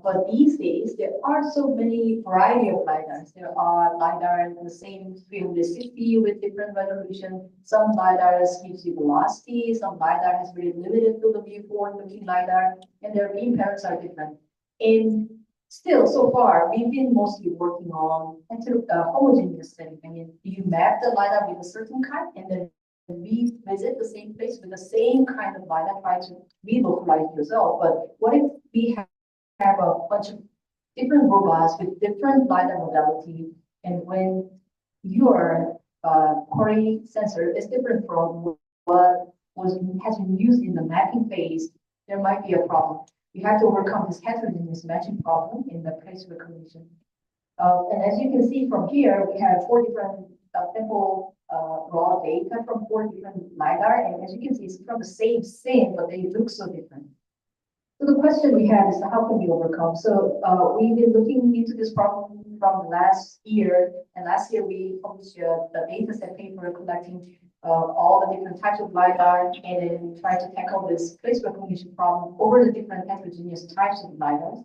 But these days, there are so many variety of LiDARs. There are LiDAR in the same 360 with different resolution. Some LiDARs gives you velocity. Some LiDAR has very limited field of view forward-looking LiDAR, and their beam patterns are different. And still, so far, we've been mostly working on homogeneous setting. I mean, you map the LiDAR with a certain kind, and then revisit the same place with the same kind of LiDAR, try to relocalize yourself. But what if we have a bunch of different robots with different LiDAR modality, and when your query sensor is different from what has been used in the mapping phase, there might be a problem. You have to overcome this heterogeneous matching problem in the face recognition. And as you can see from here, we have 4 different sample raw data from 4 different LiDAR. And as you can see, it's from the same scene, but they look so different. So the question we have is how can we overcome? So we've been looking into this problem from last year. And last year we published a data set paper collecting all the different types of LiDAR, and then try to tackle this face recognition problem over the different heterogeneous types of LiDARs.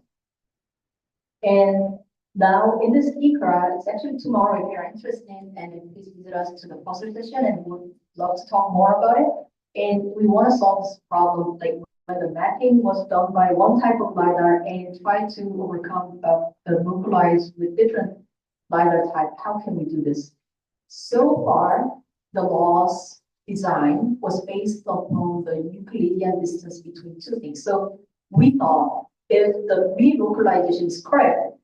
And now in this ICRA, it's actually tomorrow if you're interested, and please visit us to the poster session, and we'd love to talk more about it. And we want to solve this problem like the mapping was done by one type of LiDAR and try to overcome the localized with different LiDAR type. How can we do this? So far, the loss design was based upon the Euclidean distance between two things. So we thought if the relocalization is correct,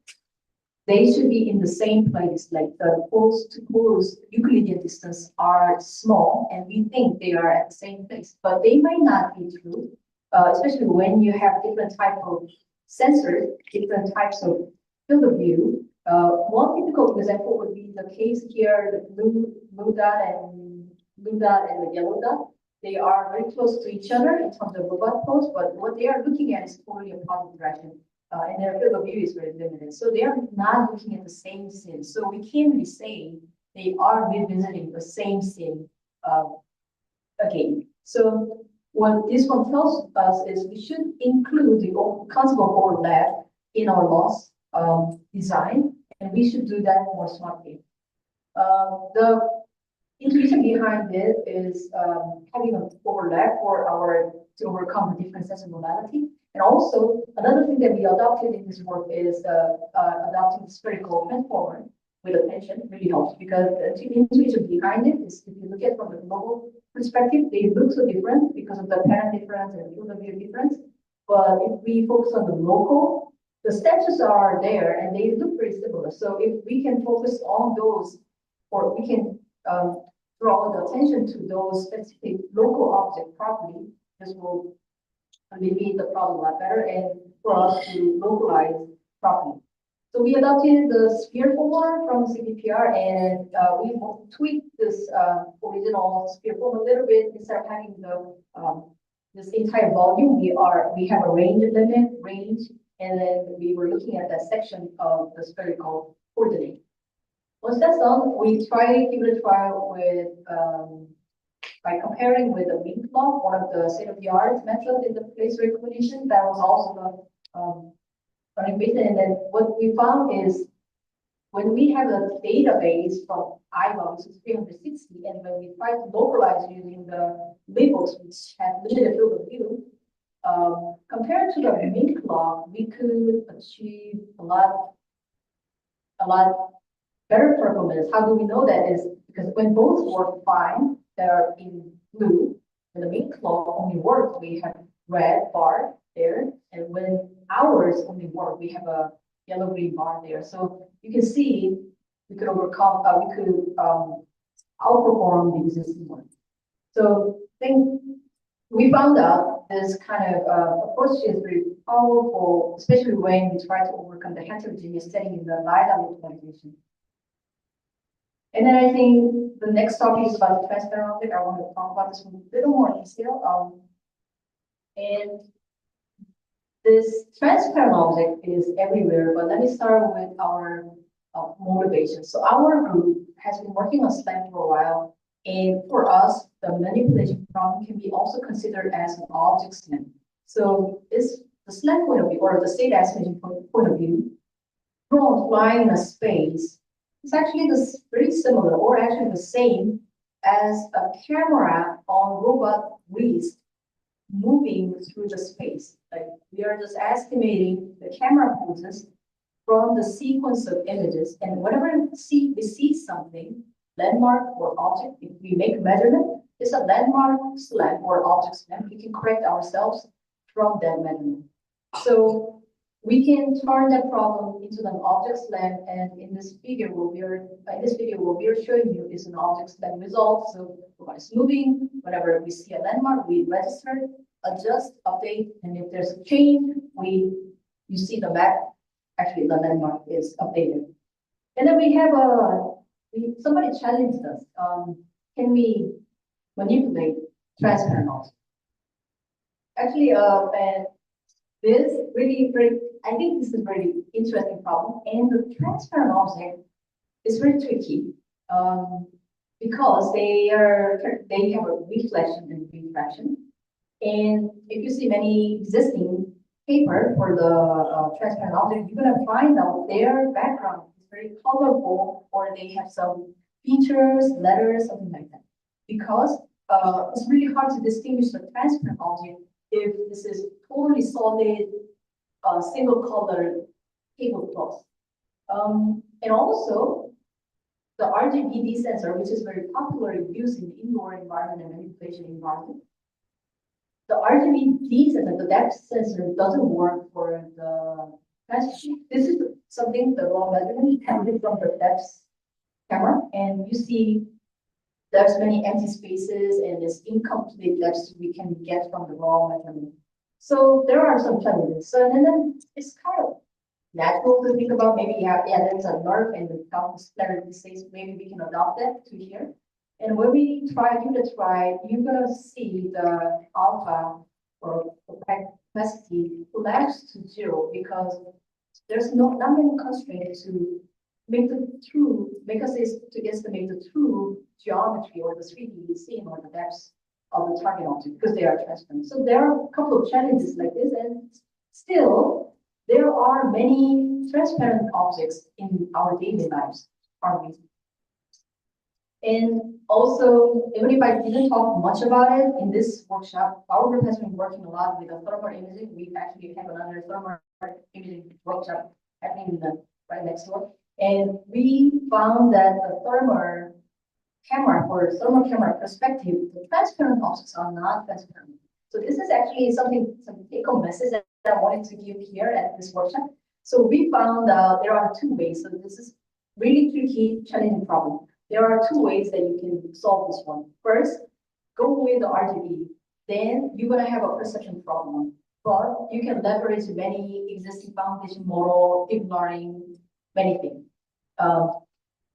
they should be in the same place, like the poles to poles Euclidean distance are small, and we think they are at the same place, but they might not be true, especially when you have different type of sensors, different types of field of view. One typical example would be the case here, the blue dot and the yellow dot. They are very close to each other in terms of robot pose, but what they are looking at is totally opposite direction. And their field of view is very limited. So they are not looking at the same scene. So we can't really say they are revisiting the same scene again. So what this one tells us is we should include the concept of overlap in our loss design, and we should do that more smartly. The intuition behind this is having an overlap to overcome the different sense of modality. And also, another thing that we adopted in this work is adopting the spherical transformer with attention really helps, because the intuition behind it is, if you look at it from the global perspective, they look so different because of the parent difference and field of view difference. But if we focus on the local, the statues are there and they look very similar. So if we can focus on those, or we can draw the attention to those specific local objects properly, this will alleviate the problem a lot better and for us to localize properly. So we adopted the sphere form from CDPR, and we tweaked this original sphere form a little bit. Instead of having the this entire volume, we have a range limit, and then we were looking at that section of the spherical coordinate. Once that's done, we give it a trial with by comparing with the wing clock, one of the state-of-the-art method in the place recognition. That was also the running base. And then what we found is when we have a database from IVA, which is 360, and when we try to localize using the labels, which have limited field of view, compared to the wing clock, we could achieve a lot better performance. How do we know that? Is because when both work fine, they're in blue. When the main clock only works, we have red bar there. And when ours only work, we have a yellow-green bar there. So you can see we could overcome, we could outperform the existing one. So I think we found out this kind of approach is very powerful, especially when we try to overcome the heterogeneous setting in the LiDAR localization. And then I think the next topic is about the transparent object. I want to talk about this in a little more detail. And this transparent object is everywhere, but let me start with our motivation. So our group has been working on SLAM for a while, and for us, the manipulation problem can be also considered as an object SLAM. So this the SLAM point of view, or the state estimation point of view, drone flying in a space. It's actually very similar, or actually the same as a camera on robot wrist moving through the space. Like we are just estimating the camera poses from the sequence of images, and whenever we see something, landmark or object, if we make a measurement, it's a landmark SLAM or object SLAM. We can correct ourselves from that measurement. So we can turn that problem into an object SLAM, and in this video, what we are showing you is an object SLAM result. So it's moving. Whenever we see a landmark, we register, adjust, update, and if there's a change, you see the map. Actually, the landmark is updated. And then we have somebody challenged us. Can we manipulate transparent objects? Actually, and this really very, I think this is a very interesting problem. And the transparent object is very tricky because they have a reflection and refraction. And if you see many existing paper for the transparent object, you're going to find out their background is very colorful, or they have some features, letters, something like that. Because it's really hard to distinguish the transparent object if this is totally solid, single color tablecloth. And also the RGBD sensor, which is very popularly used in indoor environment and manipulation environment. The RGBD sensor, the depth sensor, doesn't work for the transfer. This is something the raw measurement coming from the depth camera, and you see there's many empty spaces and there's incomplete depths we can get from the raw measurement. So there are some challenges. So and then it's kind of natural to think about maybe there's a nerve and the clarity says maybe we can adopt that to here. And when we give it a try, you're gonna see the alpha or capacity collapse to 0 because there's not many constraints to make us to estimate the true geometry or the 3D scene or the depths of the target object because they are transparent. So there are a couple of challenges like this, and still there are many transparent objects in our daily lives, aren't we? And also, even if I didn't talk much about it in this workshop, our group has been working a lot with the thermal imaging. We actually have another thermal imaging workshop happening in the right next door. And we found that the thermal camera perspective, the transparent objects are not transparent. So this is actually some take-home message that I wanted to give here at this workshop. So we found there are 2 ways. So this is really tricky, challenging problem. There are 2 ways that you can solve this one. First, go with the RGB. Then you're gonna have a perception problem. But you can leverage many existing foundation model, deep learning, many things.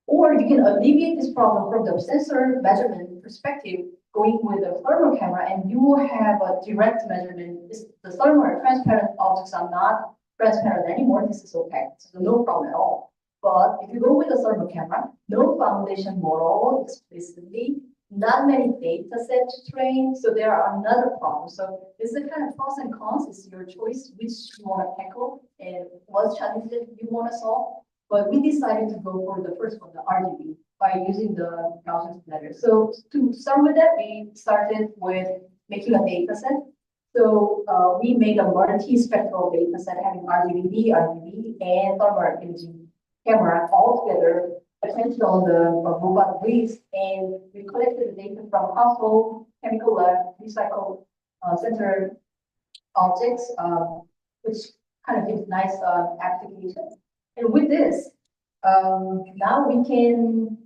Or you can alleviate this problem from the sensor measurement perspective, going with a thermal camera, and you will have a direct measurement. The thermal transparent objects are not transparent anymore. This is okay, so no problem at all. But if you go with a thermal camera, no foundation model explicitly, not many data sets to train, so there are another problem. So this is the kind of pros and cons. It's your choice which you want to tackle and what challenges you want to solve. But we decided to go for the first one, the RGB, by using the Gaussian splatter. So to start with that, we started with making a data set. So we made a multi-spectral data set having RGB, and thermal imaging camera all together, attention on the robot breeds, and we collected the data from household, chemical lab, recycle center objects, which kind of gives nice application. And with this, now we can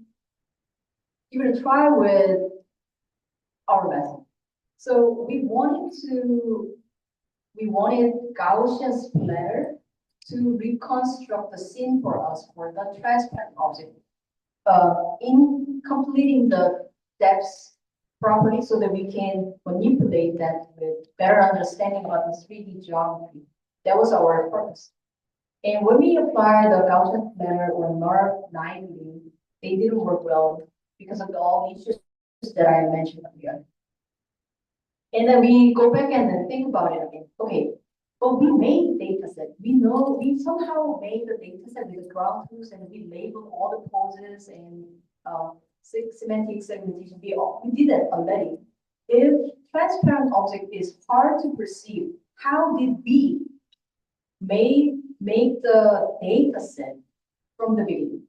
give it a try with our method. So we wanted Gaussian splatter to reconstruct the scene for us for the transparent object, in completing the depths properly so that we can manipulate that with better understanding about the 3D geometry. That was our purpose. And when we apply the Gaussian splatter or Neural-90, they didn't work well because of all the issues that I mentioned earlier. And then we go back and then think about it again. Okay, but we made data set. We know we somehow made the data set with the ground truths and we labeled all the poses and semantic segmentation. We did that already. If transparent object is hard to perceive, how did we make the data set from the beginning?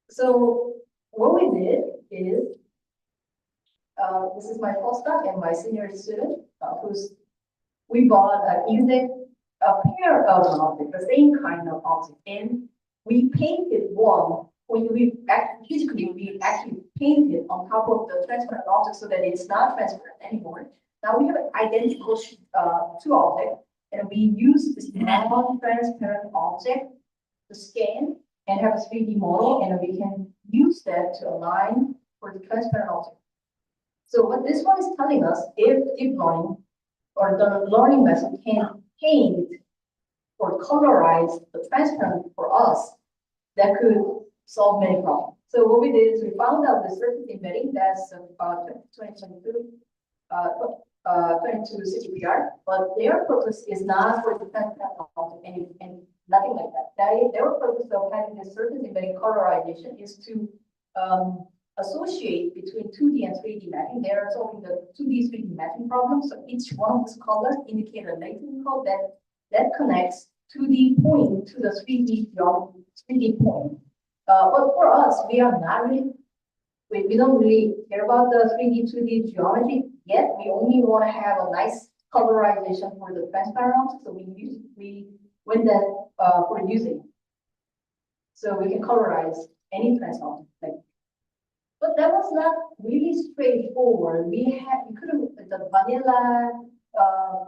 So what we did is, this is my postdoc and my senior student, we bought a pair of objects, the same kind of object, and we painted one. We actually painted on top of the transparent object so that it's not transparent anymore. Now we have an identical 2 objects, and we use this non-transparent object to scan and have a 3D model, and we can use that to align for the transparent object. So what this one is telling us, if deep learning or the learning method can paint or colorize the transparent for us, that could solve many problems. So what we did is we found out the surface embedding, that's about 22 CGPR, but their purpose is not for the transparent object and nothing like that. Their purpose of having the surface embedding colorization is to associate between 2D and 3D mapping. They are solving the 2D, 3D mapping problem. So each one of these colors indicate a latent code that connects 2D point to the 3D geometry, 3D point. But for us, we are not really, we don't really care about the 3D, 2D geometry yet. We only want to have a nice colorization for the transparent object. So we went that for using. So we can colorize any transparent object. But that was not really straightforward. We couldn't, the vanilla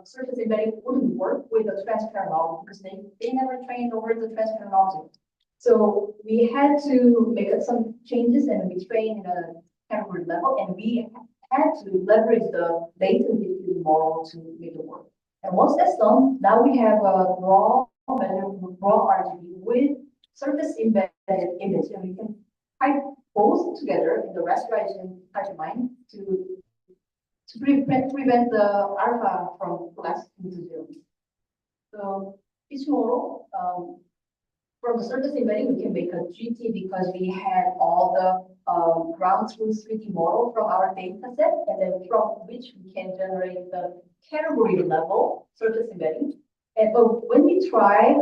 surface embedding wouldn't work with the transparent object because they never trained over the transparent object. So we had to make some changes and we trained in a category level, and we had to leverage the latent diffusion model to make it work. And once that's done, now we have a raw RGB with surface embedded image, and we can type both together in the rasterization pipeline to prevent the alpha from collapsing into zero. So each model, from the surface embedding, we can make a GT because we had all the ground truth 3D model from our data set, and then from which we can generate the category level surface embedding. But when we try,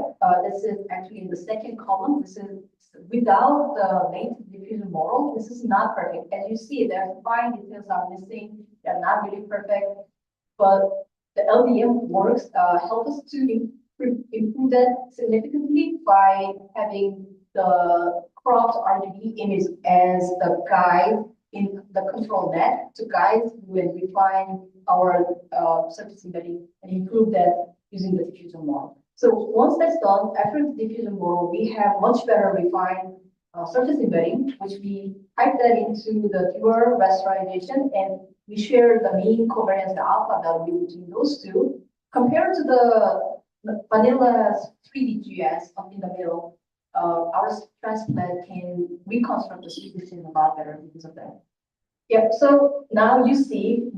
this is actually in the second column, this is without the latent diffusion model, this is not perfect. As you see, there's fine details are missing, they're not really perfect, but the LDM works, help us to improve that significantly by having the cropped RGB image as the guide in the control net to guide when we find our surface embedding and improve that using the diffusion model. So once that's done, after the diffusion model, we have much better refined surface embedding, which we pipe that into the pure rasterization, and we share the mean covariance, the alpha value between those two, compared to the vanilla 3D GS up in the middle. Our transplant can reconstruct the species a lot better because of that. Yep. So now you see,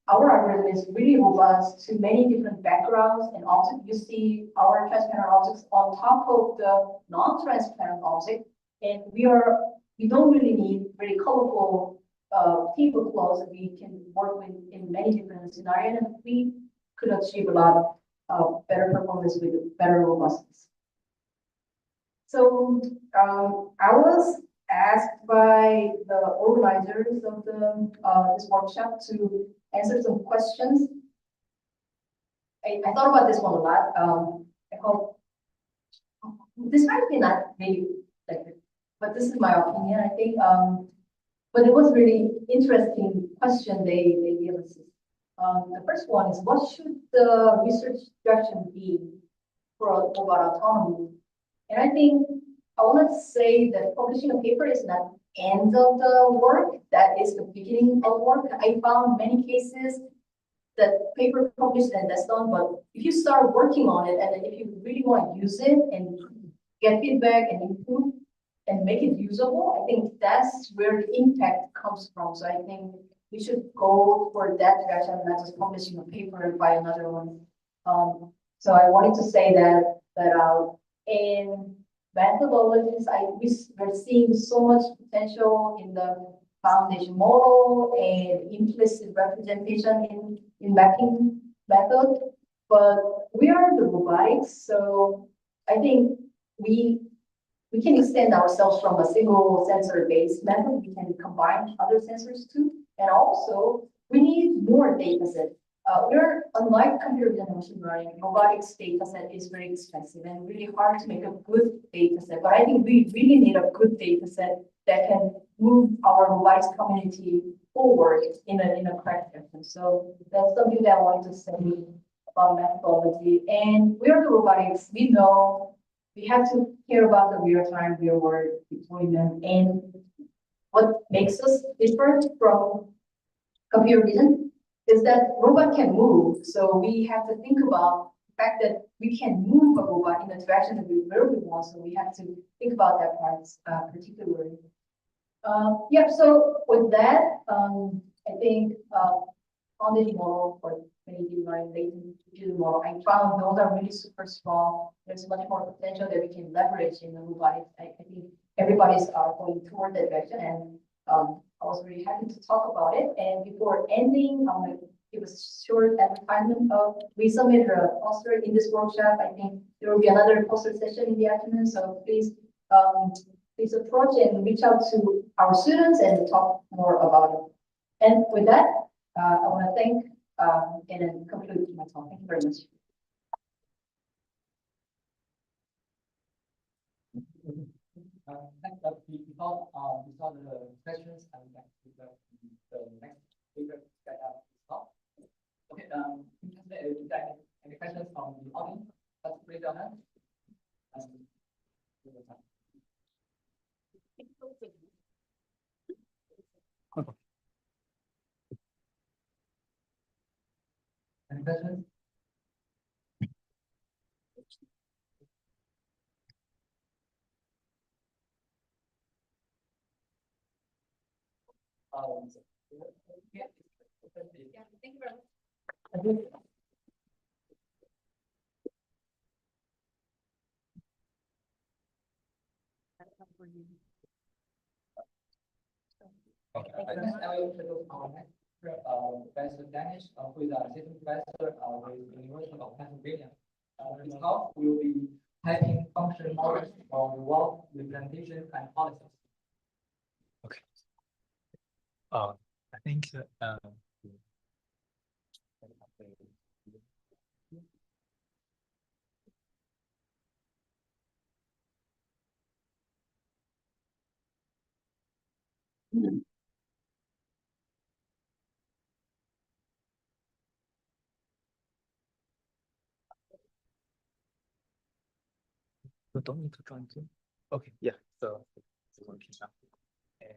our algorithm is really robust to many different backgrounds and objects. You see our transparent objects on top of the non-transparent object, and we don't really need very colorful table flows. We can work with in many different scenarios, and we could achieve a lot of better performance with better robustness. So I was asked by the organizers of this workshop to answer some questions. I thought about this one a lot. I hope this might be not maybe like, but this is my opinion, I think. But it was really interesting question they gave us. The first one is, what should the research direction be for about autonomy? And I think I want to say that publishing a paper is not the end of the work. That is the beginning of work. I found many cases that paper published and that's done. But if you start working on it, and if you really want to use it and get feedback and improve and make it usable, I think that's where the impact comes from. So I think we should go for that direction, not just publishing a paper and buy another one. So I wanted to say that in methodologies, we're seeing so much potential in the foundation model and implicit representation in mapping method, but we are the robotics, so I think we can extend ourselves from a single sensor-based method. We can combine other sensors too, and also we need more data set. We're unlike computer vision and machine learning. Robotics data set is very expensive and really hard to make a good data set. But I think we really need a good data set that can move our robotics community forward in a correct direction. So that's something that I wanted to say about methodology. And we are the robotics. We know we have to care about the real-time, real-world deployment. And what makes us different from computer vision is that robot can move. So we have to think about the fact that we can move a robot in the direction that we really want. So we have to think about that part particularly. Yeah, so with that, I think foundation model for many deep learning, latent diffusion model, I found those are really super strong. There's much more potential that we can leverage in the robotics. I think everybody's going toward that direction. And I was really happy to talk about it. And before ending, I'm going to give a short advertisement of we submitted a poster in this workshop. I think there will be another poster session in the afternoon. So please, please approach and reach out to our students and talk more about it. And with that, I want to thank and then conclude my talk. Thank you very much. Thanks, before the questions and the next speaker get up to talk. Okay, any questions from the audience? Let's raise your hand. Any questions? Yeah. Thank you very much. Okay, I will introduce our next Professor Danish, who is our assistant professor with the University of Pennsylvania. His talk will be typing function models for reward representation and policies. Okay. I think you don't need to join Zoom. Okay, yeah. So it's working now. And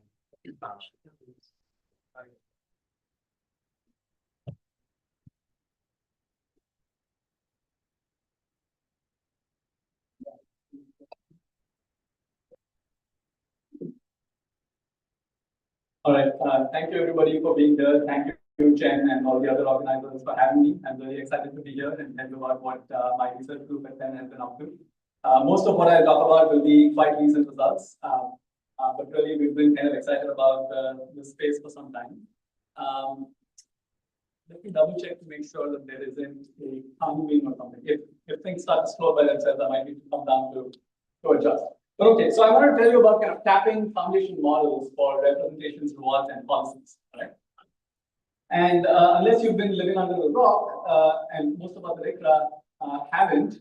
all right. Thank you everybody for being here. Thank you, Jen, and all the other organizers for having me. I'm really excited to be here and tell you about what my research group at Penn has been up to. Most of what I talk about will be quite recent results, but really we've been kind of excited about this space for some time. Let me double check to make sure that there isn't a timing or something. If things start to slow by themselves, I might need to come down to adjust. But okay, so I want to tell you about kind of tapping foundation models for representations, rewards, and policies. Right? And unless you've been living under a rock, and most of us at ICRA haven't,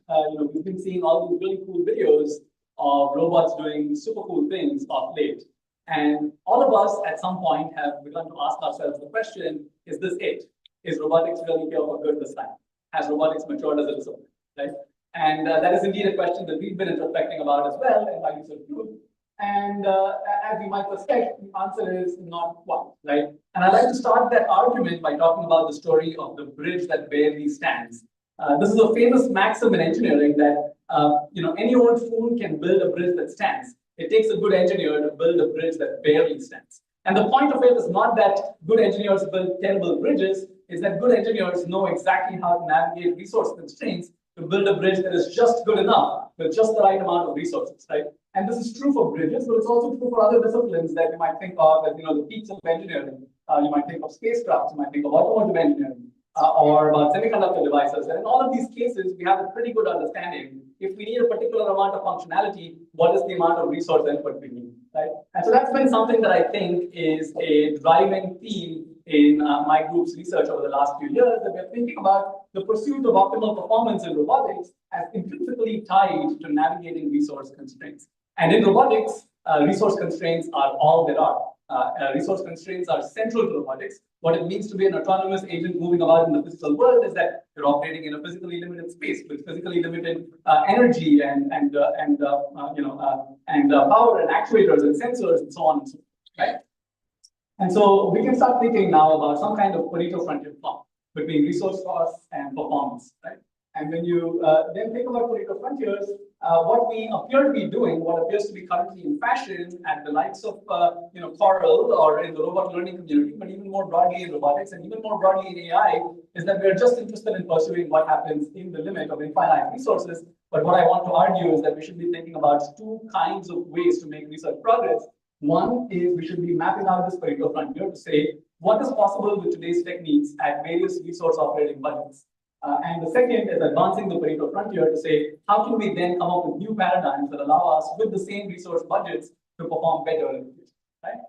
we've been seeing all these really cool videos of robots doing super cool things of late. And all of us at some point have begun to ask ourselves the question, is this it? Is robotics really here for good this time? Has robotics matured as a discipline, right? And that is indeed a question that we've been introspecting about as well in my research group. And as you might suspect, the answer is not quite, right? And I'd like to start that argument by talking about the story of the bridge that barely stands. This is a famous maxim in engineering that any old fool can build a bridge that stands. It takes a good engineer to build a bridge that barely stands. And the point of it is not that good engineers build terrible bridges, is that good engineers know exactly how to navigate resource constraints to build a bridge that is just good enough with just the right amount of resources, right? And this is true for bridges, but it's also true for other disciplines that you might think of as, the peaks of engineering. You might think of spacecraft, you might think of automotive engineering, or about semiconductor devices. And in all of these cases, we have a pretty good understanding. If we need a particular amount of functionality, what is the amount of resource input we need, right? And so that's been something that I think is a driving theme in my group's research over the last few years, that we're thinking about the pursuit of optimal performance in robotics as intrinsically tied to navigating resource constraints. And in robotics, resource constraints are all there are. Resource constraints are central to robotics. What it means to be an autonomous agent moving about in the physical world is that you're operating in a physically limited space with physically limited energy and power and actuators and sensors and so on and so forth, right? And so we can start thinking now about some kind of Pareto frontier plot between resource costs and performance, right? And when you then think about Pareto frontiers, what we appear to be doing, what appears to be currently in fashion at the likes of Coral or in the robot learning community, but even more broadly in robotics and even more broadly in AI, is that we're just interested in pursuing what happens in the limit of infinite resources. But what I want to argue is that we should be thinking about two kinds of ways to make research progress. One is we should be mapping out this Pareto frontier to say what is possible with today's techniques at various resource operating budgets. And the second is advancing the Pareto frontier to say how can we then come up with new paradigms that allow us with the same resource budgets to perform better in the future, right?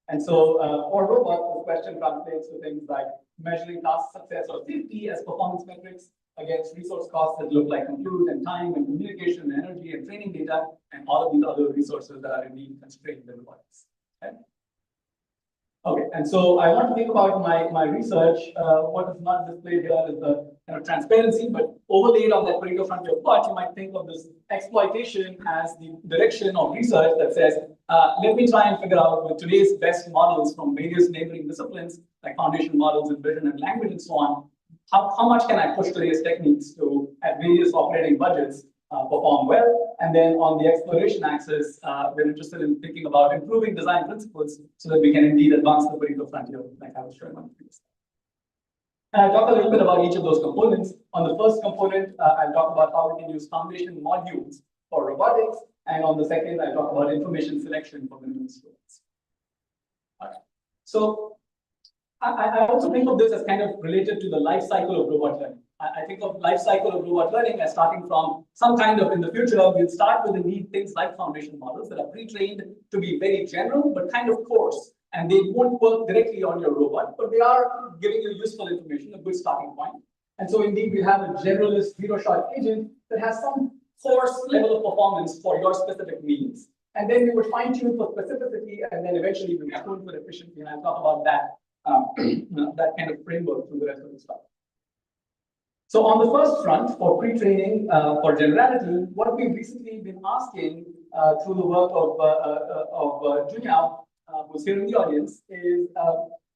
And so for robots, the question translates to things like measuring task success or safety as performance metrics against resource costs that look like compute and time and communication and energy and training data and all of these other resources that are indeed constrained in robotics. Okay? Okay, and so I want to think about my research. What is not displayed here is the kind of transparency, but overlaid on that Pareto frontier plot, you might think of this exploitation as the direction of research that says, let me try and figure out with today's best models from various neighboring disciplines, like foundation models in vision and language and so on, how much can I push today's techniques to, at various operating budgets, perform well? And then on the exploration axis, we're interested in thinking about improving design principles so that we can indeed advance the Pareto frontier, like I was showing on the previous slide. And I'll talk a little bit about each of those components. On the first component, I'll talk about how we can use foundation modules for robotics. And on the second, I'll talk about information selection for minimalist robots. Okay. So I also think of this as kind of related to the life cycle of robot learning. I think of life cycle of robot learning as starting from some kind of in the future, we'll start with indeed things like foundation models that are pre-trained to be very general, but kind of coarse. And they won't work directly on your robot, but they are giving you useful information, a good starting point. And so indeed, we have a generalist zero-shot agent that has some coarse level of performance for your specific needs. And then we would fine-tune for specificity, and then eventually we would tune for efficiency. And I'll talk about that, that kind of framework through the rest of the stuff. So on the first front, for pre-training for generality, what we've recently been asking through the work of Junyao, who's here in the audience, is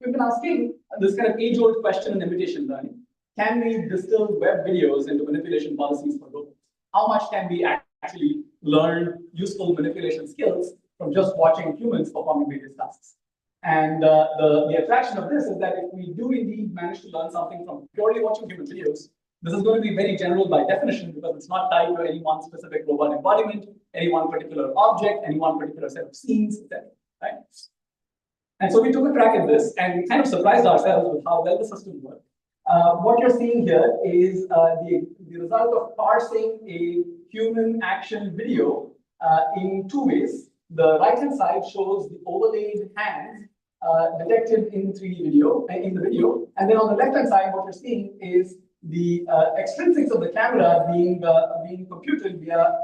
we've been asking this kind of age-old question in imitation learning. Can we distill web videos into manipulation policies for robots? How much can we actually learn useful manipulation skills from just watching humans performing various tasks? And the attraction of this is that if we do indeed manage to learn something from purely watching human videos, this is going to be very general by definition because it's not tied to any one specific robot embodiment, any one particular object, any one particular set of scenes, etc. Right? And so we took a crack at this and we kind of surprised ourselves with how well the system worked. What you're seeing here is the result of parsing a human action video in two ways. The right-hand side shows the overlaid hands detected in 3D video, in the video. And then on the left-hand side, what you're seeing is the extrinsics of the camera being computed via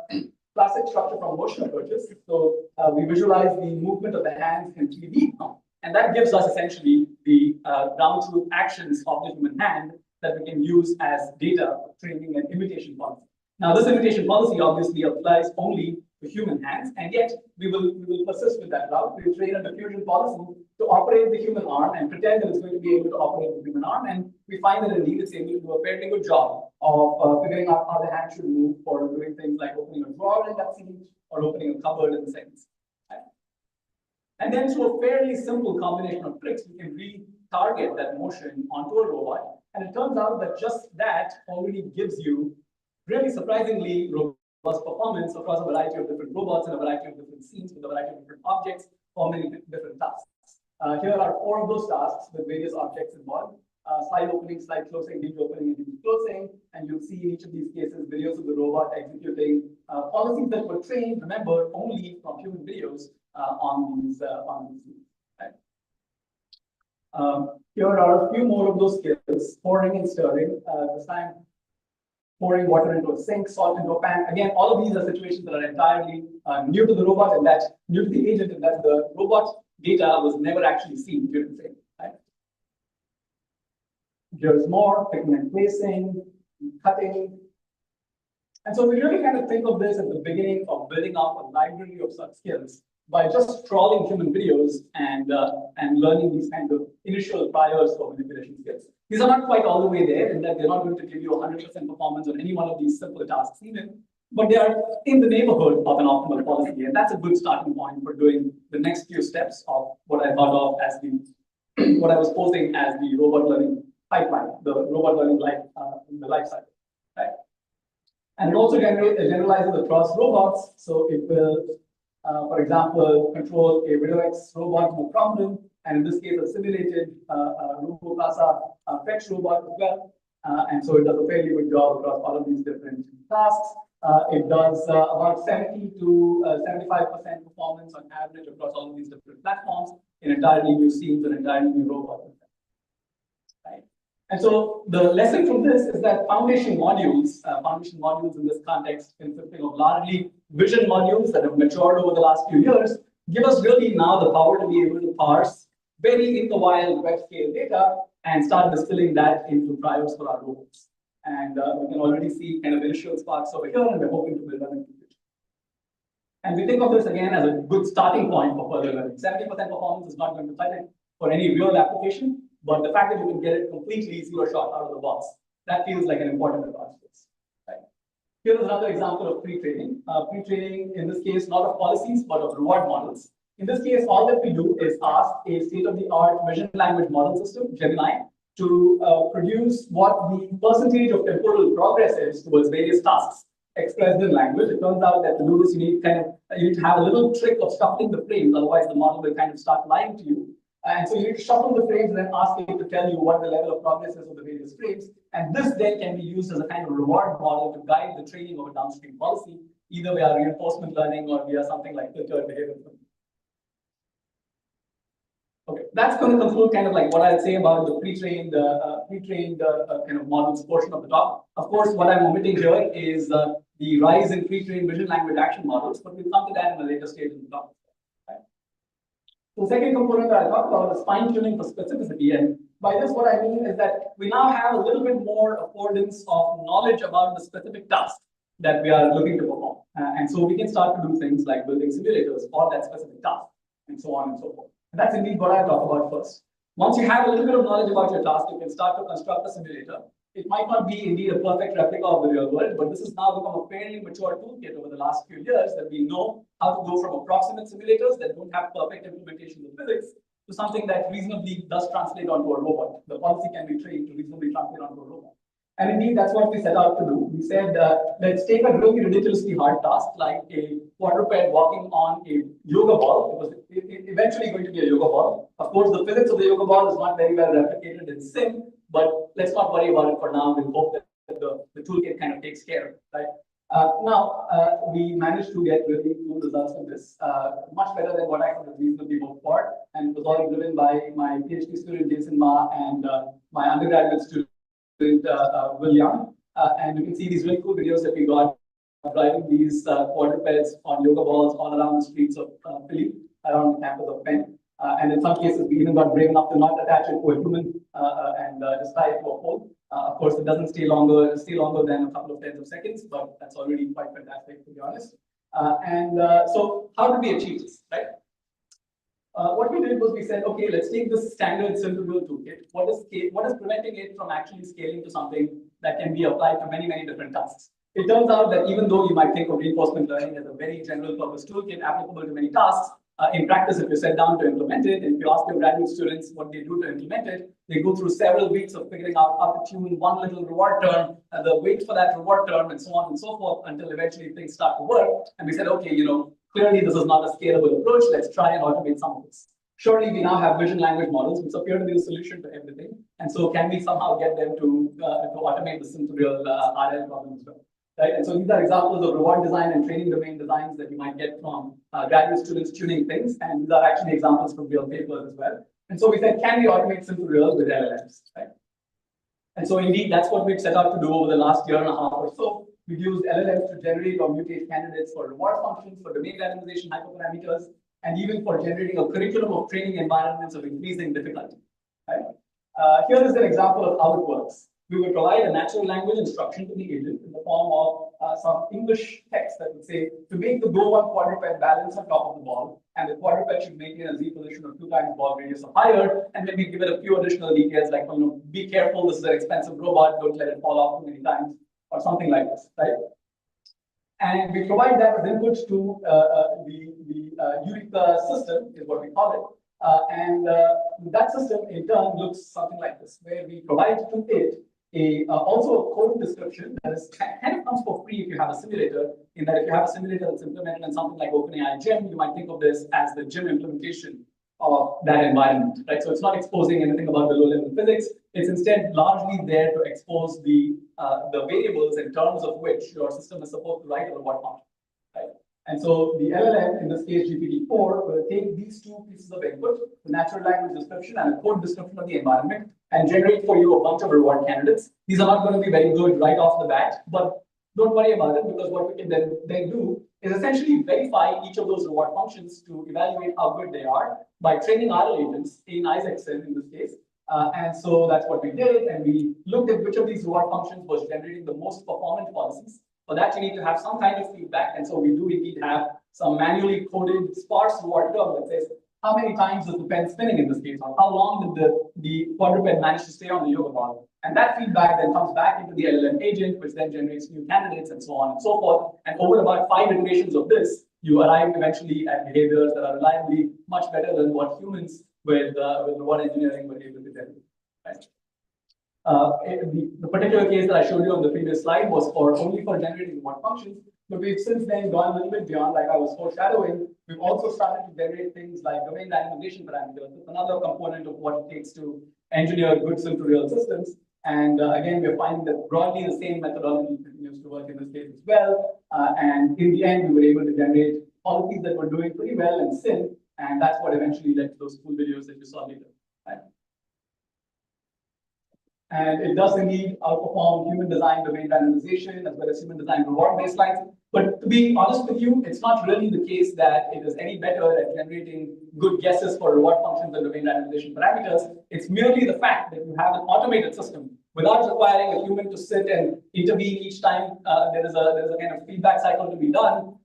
classic structure from motion approaches. So we visualize the movement of the hands in 3D now. And that gives us essentially the down-to actions of the human hand that we can use as data for training an imitation policy. Now, this imitation policy obviously applies only to human hands, and yet we will persist with that route. We will train a diffusion policy to operate the human arm and pretend that it's going to be able to operate the human arm, and we find that indeed it's able to do a fairly good job of figuring out how the hand should move for doing things like opening a drawer in that scene or opening a cupboard in the second scene. And then through a fairly simple combination of tricks, we can retarget that motion onto a robot. And it turns out that just that already gives you really surprisingly robust performance across a variety of different robots in a variety of different scenes with a variety of different objects for many different tasks. Here are 4 of those tasks with various objects involved. Slide opening, slide closing, hinge opening, and hinge closing. And you'll see in each of these cases videos of the robot executing policies that were trained, remember, only from human videos on these scenes. Right? Here are a few more of those skills: pouring and stirring. This time, pouring water into a sink, salt into a pan. Again, all of these are situations that are entirely new to the robot and that new to the agent, and that the robot data was never actually seen during the training. Right? Here's more: picking and placing, cutting. And so we really kind of think of this as the beginning of building up a library of such skills by just trawling human videos and learning these kinds of initial priors for manipulation skills. These are not quite all the way there, in that they're not going to give you 100% performance on any one of these simpler tasks even, but they are in the neighborhood of an optimal policy. And that's a good starting point for doing the next few steps of what I thought of as the, what I was posing as the robot learning pipeline, the robot learning life, in the life cycle, right? And it also generalizes across robots, so it will For example, control a WidowX robot more problem, and in this case, a simulated RoboCasa fetch robot as well. And so it does a fairly good job across all of these different tasks. It does about 70 to 75% performance on average across all of these different platforms in entirely new scenes and entirely new robots. Right? And so the lesson from this is that foundation modules in this context, consisting of largely vision modules that have matured over the last few years, give us really now the power to be able to parse very in the wild web scale data and start distilling that into drivers for our robots. And we can already see kind of initial sparks over here, and we're hoping to build on it. And we think of this again as a good starting point for further learning. 70% performance is not going to cut it for any real application, but the fact that you can get it completely zero shot out of the box, that feels like an important advantage. Right? Here is another example of pre-training. Pre-training, in this case, not of policies, but of reward models. In this case, all that we do is ask a state-of-the-art vision language model system, Gemini, to produce what the percentage of temporal progress is towards various tasks expressed in language. It turns out that to do this, you need to have a little trick of shuffling the frames, otherwise the model will kind of start lying to you. And so you need to shuffle the frames and then ask it to tell you what the level of progress is of the various frames. And this then can be used as a kind of reward model to guide the training of a downstream policy, either via reinforcement learning or via something like filtered behavior. Okay, that's going to conclude kind of like what I'd say about the pre-trained kind of models portion of the talk. Of course, what I'm omitting here is the rise in pre-trained vision language action models, but we'll come to that in a later stage in the talk. Right? So the second component that I talked about is fine-tuning for specificity, and by this what I mean is that we now have a little bit more affordance of knowledge about the specific task that we are looking to perform, and so we can start to do things like building simulators for that specific task, and so on and so forth. And that's indeed what I'll talk about first. Once you have a little bit of knowledge about your task, you can start to construct a simulator. It might not be indeed a perfect replica of the real world, but this has now become a fairly mature toolkit over the last few years that we know how to go from approximate simulators that don't have perfect implementation of physics to something that reasonably does translate onto a robot. The policy can be trained to reasonably translate onto a robot. And indeed, that's what we set out to do. We said, let's take a really ridiculously hard task, like a quadruped walking on a yoga ball. It was eventually going to be a yoga ball. Of course, the physics of the yoga ball is not very well replicated in Sim, but let's not worry about it for now. We hope that the toolkit kind of takes care of it, right? We managed to get really cool results from this, much better than what I could have reasonably hoped for. And it was all driven by my PhD student, Jason Ma, and my undergraduate student, Will Young. And you can see these really cool videos that we got driving these quadrupeds on yoga balls all around the streets of Philly, around the campus of Penn. And in some cases, we even got brave enough to not attach it to a human and just tie it to a pole. Of course, it doesn't stay longer than a couple of tens of seconds, but that's already quite fantastic, to be honest. So how did we achieve this, right? What we did was we said, okay, let's take this standard simple real toolkit. What is preventing it from actually scaling to something that can be applied to many, many different tasks? It turns out that even though you might think of reinforcement learning as a very general purpose toolkit applicable to many tasks, in practice, if you sit down to implement it, and if you ask your graduate students what they do to implement it, they go through several weeks of figuring out how to tune one little reward term, and they'll wait for that reward term, and so on and so forth, until eventually things start to work. And we said, okay, clearly this is not a scalable approach. Let's try and automate some of this. Surely we now have vision language models, which appear to be the solution to everything. And so can we somehow get them to automate this into real RL problem as well? Right? And so these are examples of reward design and training domain designs that you might get from graduate students tuning things. And these are actually examples from real papers as well. And so we said, can we automate simple real with LLMs? Right? And so indeed, that's what we've set out to do over the last year and a half or so. We've used LLMs to generate or mutate candidates for reward functions, for domain randomization hyperparameters, and even for generating a curriculum of training environments of increasing difficulty. Right? Here is an example of how it works. We will provide a natural language instruction to the agent in the form of some English text that would say, to make the Go one quadruped balance on top of the ball, and the quadruped should maintain a Z position of 2 times ball radius or higher, and maybe give it a few additional details like, be careful, this is an expensive robot, don't let it fall off too many times, or something like this, right? And we provide that as input to the Eureka system, is what we call it. And that system, in turn, looks something like this, where we provide to it also a code description that is kind of comes for free if you have a simulator. In that, if you have a simulator that's implemented in something like OpenAI Gym, you might think of this as the gym implementation of that environment, right? So it's not exposing anything about the low-level physics. It's instead largely there to expose the variables in terms of which your system is supposed to write a robot function, right? And so the LLM, in this case GPT-4, will take these two pieces of input, the natural language description and a code description of the environment, and generate for you a bunch of reward candidates. These are not going to be very good right off the bat, but don't worry about it, because what we can then do is essentially verify each of those reward functions to evaluate how good they are by training RL agents in Isaacson in this case. And so that's what we did, and we looked at which of these reward functions was generating the most performant policies. For that, you need to have some kind of feedback, and so we do indeed have some manually coded sparse reward term that says how many times is the pen spinning in this case, or how long did the quadruped manage to stay on the yoga ball. And that feedback then comes back into the LLM agent, which then generates new candidates and so on and so forth. And over about 5 iterations of this, you arrive eventually at behaviors that are reliably much better than what humans with reward engineering were able to do. Right? The particular case that I showed you on the previous slide was only for generating reward functions, but we've since then gone a little bit beyond, like I was foreshadowing. We've also started to generate things like domain randomization parameters. It's another component of what it takes to engineer good simple real systems. And again, we're finding that broadly the same methodology continues to work in this case as well. And in the end, we were able to generate policies that were doing pretty well in SIN, and that's what eventually led to those cool videos that you saw later. Right? And it does indeed outperform human design domain randomization as well as human design reward baselines. But to be honest with you, it's not really the case that it is any better at generating good guesses for reward functions and domain randomization parameters. It's merely the fact that you have an automated system without requiring a human to sit and intervene each time there is a kind of feedback cycle to be done.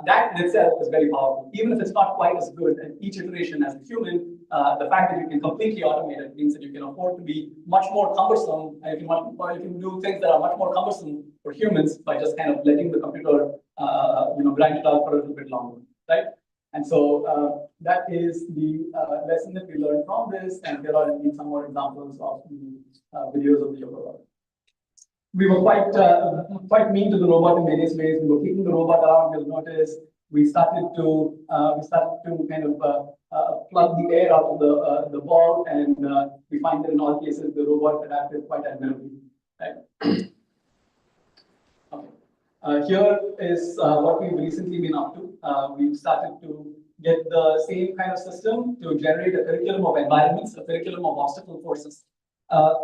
That in itself is very powerful. Even if it's not quite as good at each iteration as a human, the fact that you can completely automate it means that you can afford to be much more cumbersome, and you can do things that are much more cumbersome for humans by just kind of letting the computer grind it out for a little bit longer, right? And so that is the lesson that we learned from this, and there are indeed some more examples of the videos of the yoga. We were quite mean to the robot in various ways. We were kicking the robot around. You'll notice we started to kind of plug the air out of the ball, and we find that in all cases the robot adapted quite admirably. Right? Okay. Here is what we've recently been up to. We've started to get the same kind of system to generate a curriculum of environments, a curriculum of obstacle courses,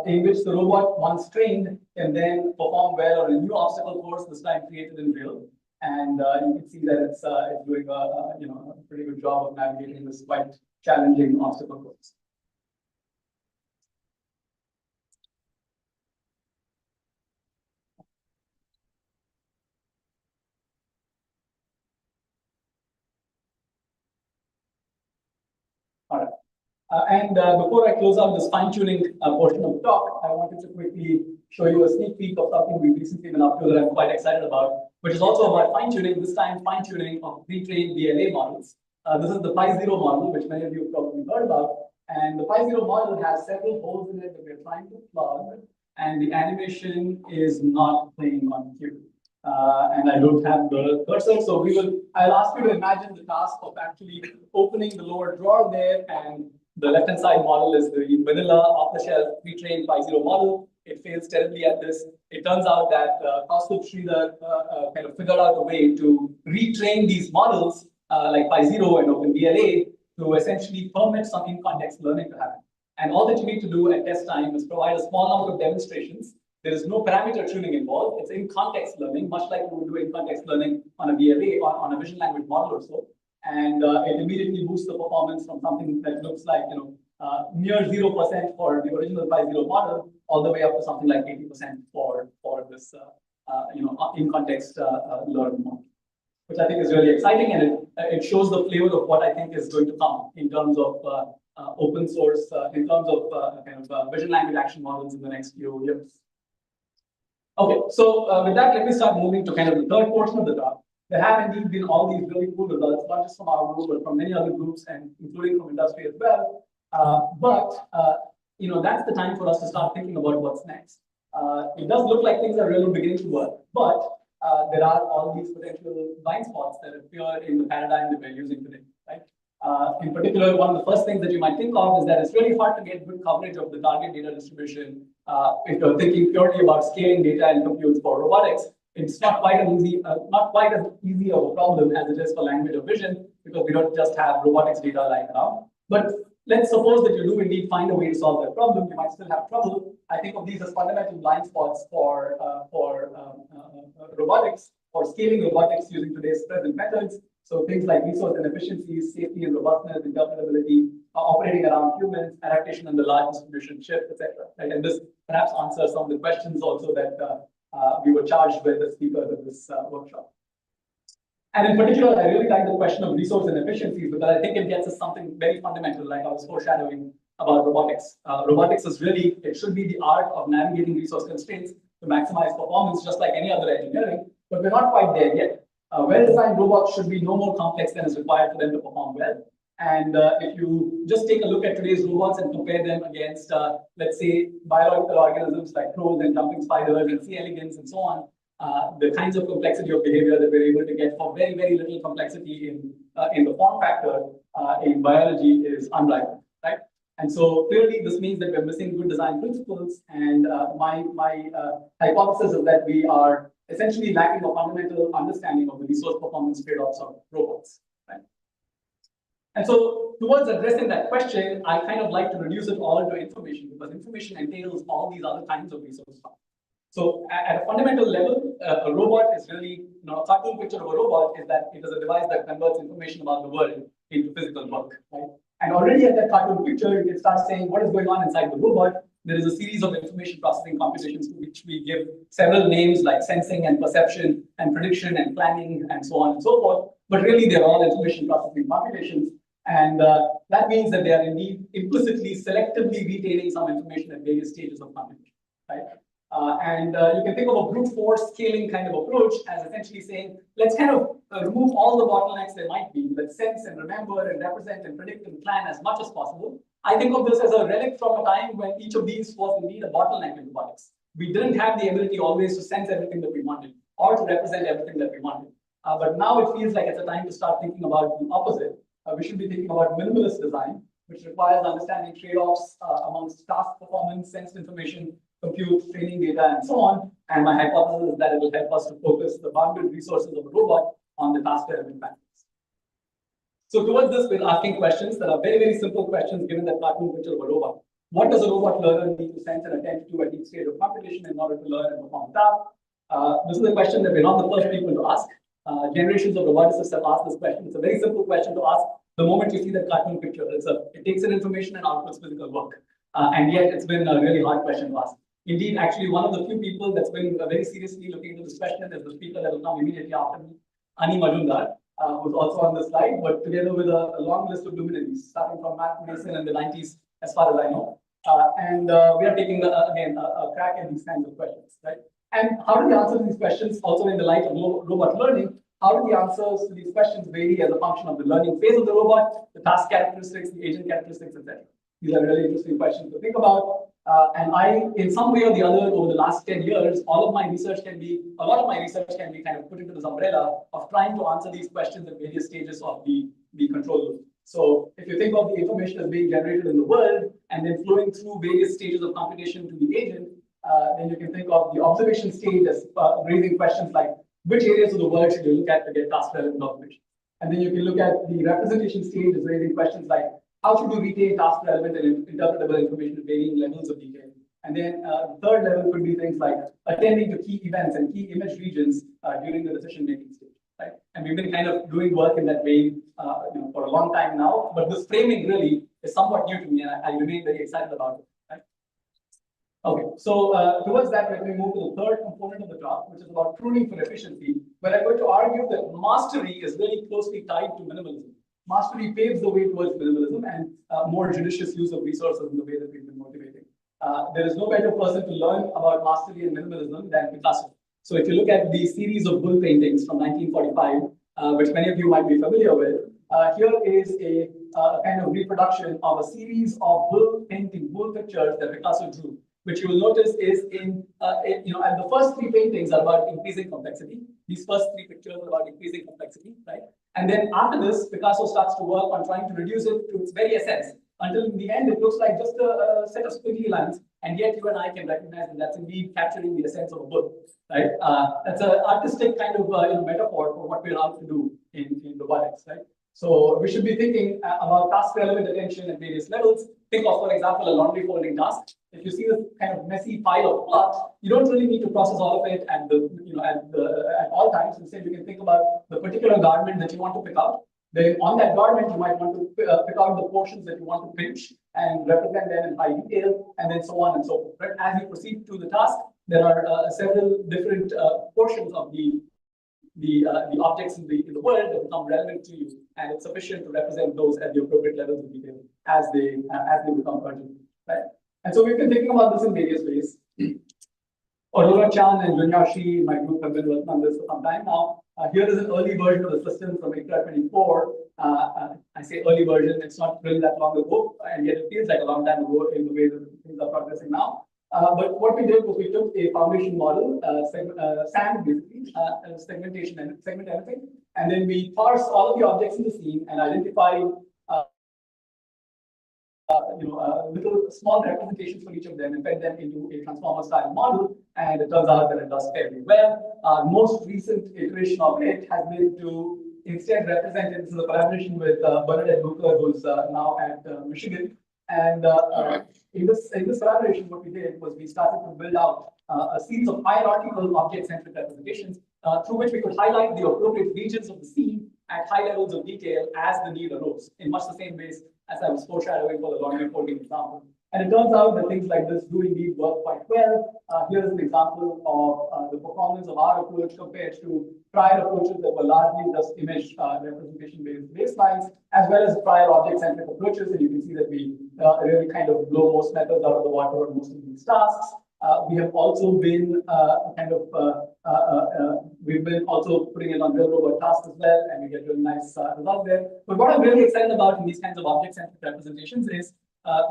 in which the robot, once trained, can then perform well on a new obstacle course, this time created in real. And you can see that it's doing a pretty good job of navigating this quite challenging obstacle course. All right. And before I close out this fine-tuning portion of the talk, I wanted to quickly show you a sneak peek of something we've recently been up to that I'm quite excited about, which is also about fine-tuning, this time fine-tuning of pre-trained BLA models. This is the Pi0 model, which many of you have probably heard about. And the Pi0 model has several holes in it that we're trying to plug, and the animation is not playing on cue. And I don't have the cursor, so I'll ask you to imagine the task of actually opening the lower drawer there, and the left-hand side model is the vanilla off-the-shelf pre-trained Pi0 model. It fails terribly at this. It turns out that Kaustubh Sridhar kind of figured out a way to retrain these models like Pi0 and OpenBLA to essentially permit some in-context learning to happen. And all that you need to do at test time is provide a small number of demonstrations. There is no parameter tuning involved. It's in-context learning, much like we would do in-context learning on a BLA or on a vision language model or so. And it immediately boosts the performance from something that looks like near 0% for the original Pi0 model, all the way up to something like 80% for this in-context learning model, which I think is really exciting, and it shows the flavor of what I think is going to come in terms of open source, in terms of vision language action models in the next few years. Okay, so with that, let me start moving to kind of the third portion of the talk. There have indeed been all these really cool results, not just from our group, but from many other groups, and including from industry as well. But that's the time for us to start thinking about what's next. It does look like things are really beginning to work, but there are all these potential blind spots that appear in the paradigm that we're using today, right? In particular, one of the first things that you might think of is that it's really hard to get good coverage of the target data distribution. If you're thinking purely about scaling data and compute for robotics, it's not quite as easy of a problem as it is for language or vision, because we don't just have robotics data lying around. But let's suppose that you do indeed find a way to solve that problem. You might still have trouble. I think of these as fundamental blind spots for robotics, or scaling robotics using today's present methods. So things like resource inefficiencies, safety and robustness, interpretability, operating around humans, adaptation under large distribution shift, etc. Right? And this perhaps answers some of the questions also that we were charged with the speakers of this workshop. And in particular, I really like the question of resource inefficiencies, because I think it gets us something very fundamental, like I was foreshadowing about robotics. Robotics is really, it should be the art of navigating resource constraints to maximize performance, just like any other engineering, but we're not quite there yet. Well-designed robots should be no more complex than is required for them to perform well. And if you just take a look at today's robots and compare them against, let's say, biological organisms like crows and jumping spiders and C. elegans and so on, the kinds of complexity of behavior that we're able to get for very, very little complexity in the form factor in biology is unrivaled, right? And so clearly this means that we're missing good design principles. And my hypothesis is that we are essentially lacking a fundamental understanding of the resource performance trade-offs of robots, right? And so towards addressing that question, I kind of like to reduce it all to information, because information entails all these other kinds of resource functions. So at a fundamental level, a robot is really, a cartoon picture of a robot is that it is a device that converts information about the world into physical work, right? And already at that cartoon picture, you can start saying what is going on inside the robot. There is a series of information processing computations to which we give several names like sensing and perception and prediction and planning and so on and so forth. But really, they're all information processing computations. And that means that they are indeed implicitly, selectively retaining some information at various stages of computation, right? You can think of a brute force scaling kind of approach as essentially saying, let's kind of remove all the bottlenecks there might be. Let's sense and remember and represent and predict and plan as much as possible. I think of this as a relic from a time when each of these was indeed a bottleneck in robotics. We didn't have the ability always to sense everything that we wanted or to represent everything that we wanted. But now it feels like it's a time to start thinking about the opposite. We should be thinking about minimalist design, which requires understanding trade-offs amongst task performance, sensed information, compute, training data, and so on. And my hypothesis is that it will help us to focus the bounded resources of a robot on the task-relevant factors. So towards this, we're asking questions that are very, very simple questions given that cartoon picture of a robot. What does a robot learner need to sense and attend to at each stage of computation in order to learn and perform tasks? This is a question that we're not the first people to ask. Generations of roboticists have asked this question. It's a very simple question to ask the moment you see that cartoon picture. It takes in information and outputs physical work. And yet it's been a really hard question to ask. Indeed, actually, one of the few people that's been very seriously looking into this question is the speaker that will come immediately after me, Ani Majumdar, who's also on the slide, but together with a long list of luminaries, starting from Matt Mason in the 90s, as far as I know. We are taking, again, a crack at these kinds of questions, right? And how do we answer these questions also in the light of robot learning? How do the answers to these questions vary as a function of the learning phase of the robot, the task characteristics, the agent characteristics, etc.? These are really interesting questions to think about. And I, in some way or the other, over the last 10 years, a lot of my research can be kind of put into this umbrella of trying to answer these questions at various stages of the control loop. So if you think of the information as being generated in the world and then flowing through various stages of computation to the agent, then you can think of the observation stage as raising questions like, which areas of the world should you look at to get task-relevant observation? And then you can look at the representation stage as raising questions like, how should you retain task-relevant and interpretable information at varying levels of detail? And then the third level could be things like attending to key events and key image regions during the decision-making stage, right? And we've been kind of doing work in that vein for a long time now, but this framing really is somewhat new to me, and I remain very excited about it. Okay, so towards that, let me move to the third component of the talk, which is about pruning for efficiency, where I'm going to argue that mastery is really closely tied to minimalism. Mastery paves the way towards minimalism and more judicious use of resources in the way that we've been motivating. There is no better person to learn about mastery and minimalism than Picasso. So if you look at the series of bull paintings from 1945, which many of you might be familiar with, here is a kind of reproduction of a series of bull pictures that Picasso drew. which you will notice is and the first three paintings are about increasing complexity. These first three pictures are about increasing complexity, right? And then after this, Picasso starts to work on trying to reduce it to its very essence, until in the end, it looks like just a set of squiggly lines, and yet you and I can recognize that that's indeed capturing the essence of a book, right? That's an artistic kind of metaphor for what we're out to do in robotics, right? So we should be thinking about task-relevant attention at various levels. Think of, for example, a laundry folding task. If you see this kind of messy pile of cloth, you don't really need to process all of it at all times. Instead, you can think about the particular garment that you want to pick out. Then on that garment, you might want to pick out the portions that you want to pinch and represent them in high detail, and then so on and so forth. But as you proceed to the task, there are several different portions of the objects in the world that become relevant to you, and it's sufficient to represent those at the appropriate levels of detail as they become urgent, right? And so we've been thinking about this in various ways. Aurora Chan and Junya Shi, my group, have been working on this for some time now. Here is an early version of the system from ICRA'25. I say early version, it's not really that long ago, and yet it feels like a long time ago in the way that things are progressing now. But what we did was we took a foundation model, SAM basically, segmentation and segment anything, and then we parsed all of the objects in the scene and identified little small representations for each of them and fed them into a transformer style model, and it turns out that it does fairly well. Our most recent iteration of it has been to instead represent it. This is a collaboration with Bernadette Booker, who's now at Michigan. And in this collaboration, what we did was we started to build out a series of hierarchical object-centric representations through which we could highlight the appropriate regions of the scene at high levels of detail as the need arose, in much the same ways as I was foreshadowing for the laundry folding example. And it turns out that things like this do indeed work quite well. Here is an example of the performance of our approach compared to prior approaches that were largely just image representation-based baselines, as well as prior object-centric approaches. And you can see that we really kind of blow most methods out of the water on most of these tasks. We have also been we've been also putting it on real robot tasks as well, and we get really nice results there. But what I'm really excited about in these kinds of object-centric representations is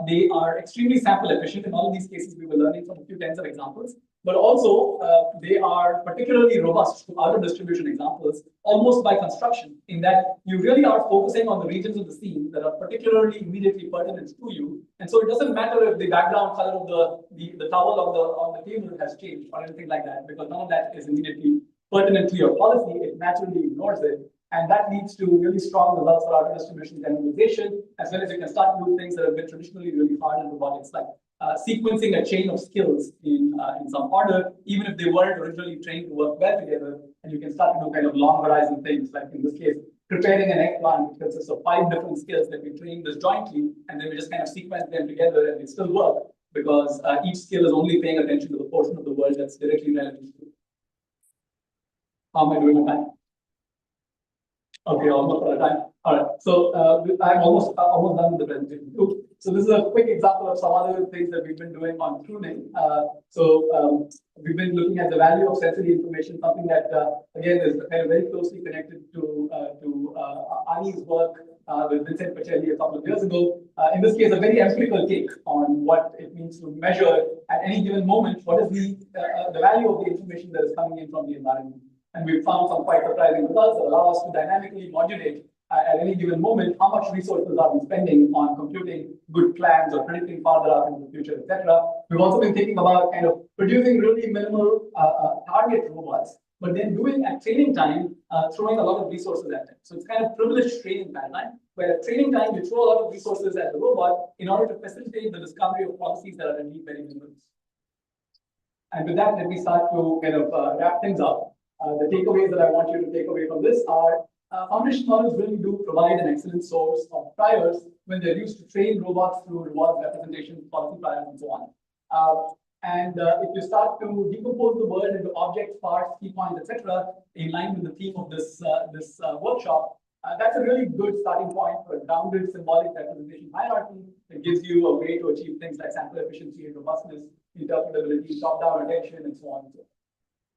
they are extremely sample efficient. In all of these cases, we were learning from a few tens of examples, but also they are particularly robust to outer distribution examples, almost by construction, in that you really are focusing on the regions of the scene that are particularly immediately pertinent to you. And so it doesn't matter if the background color of the towel on the table has changed or anything like that, because none of that is immediately pertinent to your policy. It naturally ignores it. And that leads to really strong results for outer distribution generalization, as well as you can start to do things that have been traditionally really hard in robotics, like sequencing a chain of skills in some order, even if they weren't originally trained to work well together. And you can start to do kind of long horizon things, like in this case, preparing an eggplant, which consists of 5 different skills that we train disjointly, and then we just kind of sequence them together, and they still work because each skill is only paying attention to the portion of the world that's directly relevant to it. How am I doing on time? Okay, almost out of time. All right, so I'm almost done with the presentation too. So this is a quick example of some other things that we've been doing on tuning. We've been looking at the value of sensory information, something that again is kind of very closely connected to Ani's work with Vincent Pacelli a couple of years ago. In this case, a very empirical take on what it means to measure at any given moment what is the value of the information that is coming in from the environment. And we've found some quite surprising results that allow us to dynamically modulate at any given moment how much resources are we spending on computing good plans or predicting farther out into the future, etc. We've also been thinking about kind of producing really minimal target robots, but then doing at training time, throwing a lot of resources at them. So it's kind of privileged training paradigm, where at training time you throw a lot of resources at the robot in order to facilitate the discovery of policies that are indeed very minimal. And with that, let me start to kind of wrap things up. The takeaways that I want you to take away from this are foundation models really do provide an excellent source of priors when they're used to train robots through reward representation, policy priors, and so on. If you start to decompose the world into objects, parts, key points, etc., in line with the theme of this workshop, that's a really good starting point for a grounded symbolic representation hierarchy. It gives you a way to achieve things like sample efficiency, robustness, interpretability, top-down attention, and so on and so forth.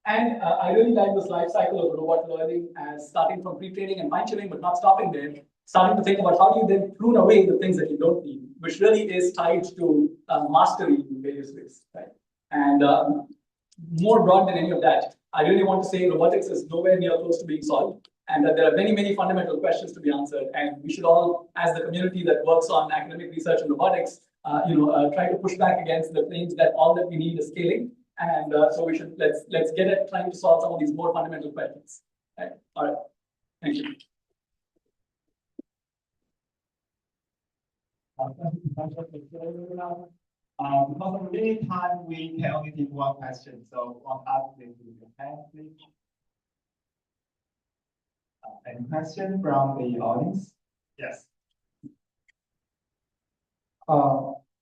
And I really like this life cycle of robot learning as starting from pre-training and fine-tuning, but not stopping there. starting to think about how do you then prune away the things that you don't need, which really is tied to mastery in various ways, right? And more broad than any of that, I really want to say robotics is nowhere near close to being solved, and that there are many, many fundamental questions to be answered. And we should all, as the community that works on academic research in robotics, try to push back against the claims that all that we need is scaling. And so we should let's get at trying to solve some of these more fundamental questions. Right? All right. Thank you. Because of limited time, we can only take one question. So one up, please raise your hand, please. Any question from the audience? Yes.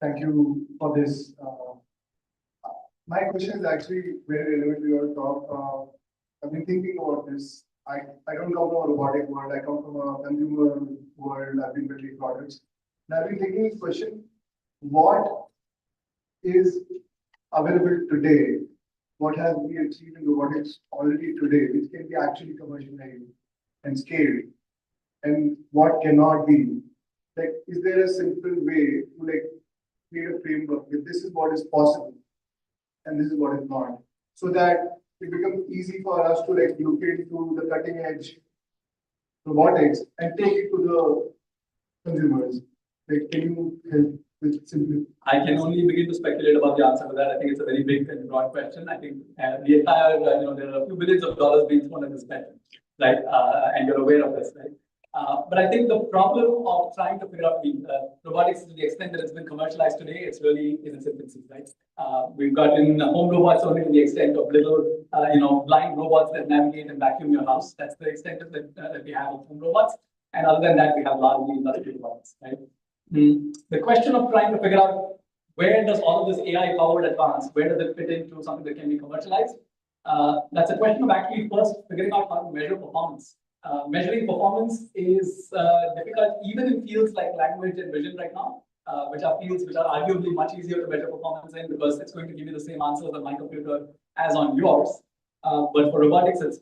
Thank you for this. My question is actually very relevant to your talk. I've been thinking about this. I don't come from a robotic world. I come from a consumer world. I've been building products. And I've been thinking this question: what is available today? What has been achieved in robotics already today, which can be actually commercialized and scaled, and what cannot be? Like, is there a simple way to like create a framework that this is what is possible and this is what is not, so that it becomes easy for us to like look into the cutting edge robotics and take it to the consumers? Like, can you help with simply? I can only begin to speculate about the answer to that. I think it's a very big and broad question. I think the entire, there are a few billions of dollars being thrown at this question, right? And you're aware of this, right? But I think the problem of trying to figure out robotics to the extent that it's been commercialized today, it's really in its infancy, right? We've gotten home robots only to the extent of little, blind robots that navigate and vacuum your house. That's the extent of that we have of home robots. And other than that, we have largely industrial robots, right? The question of trying to figure out where does all of this AI-powered advance, where does it fit into something that can be commercialized? That's a question of actually first figuring out how to measure performance. Measuring performance is difficult even in fields like language and vision right now, which are fields which are arguably much easier to measure performance in because it's going to give you the same answers on my computer as on yours. But for robotics, it's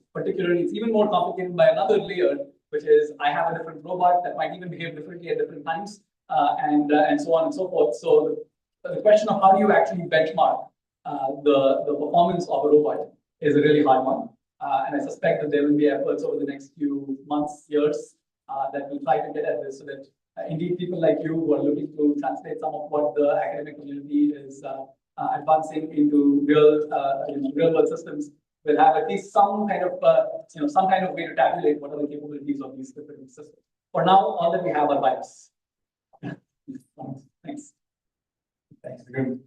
even more complicated by another layer, which is I have a different robot that might even behave differently at different times, and so on and so forth. So the question of how do you actually benchmark the performance of a robot is a really hard one. And I suspect that there will be efforts over the next few months, years, that will try to get at this so that indeed people like you who are looking to translate some of what the academic community is advancing into real world systems will have at least some kind of way to tabulate what are the capabilities of these different systems. For now, all that we have are vibes. Thanks. Thanks. Good.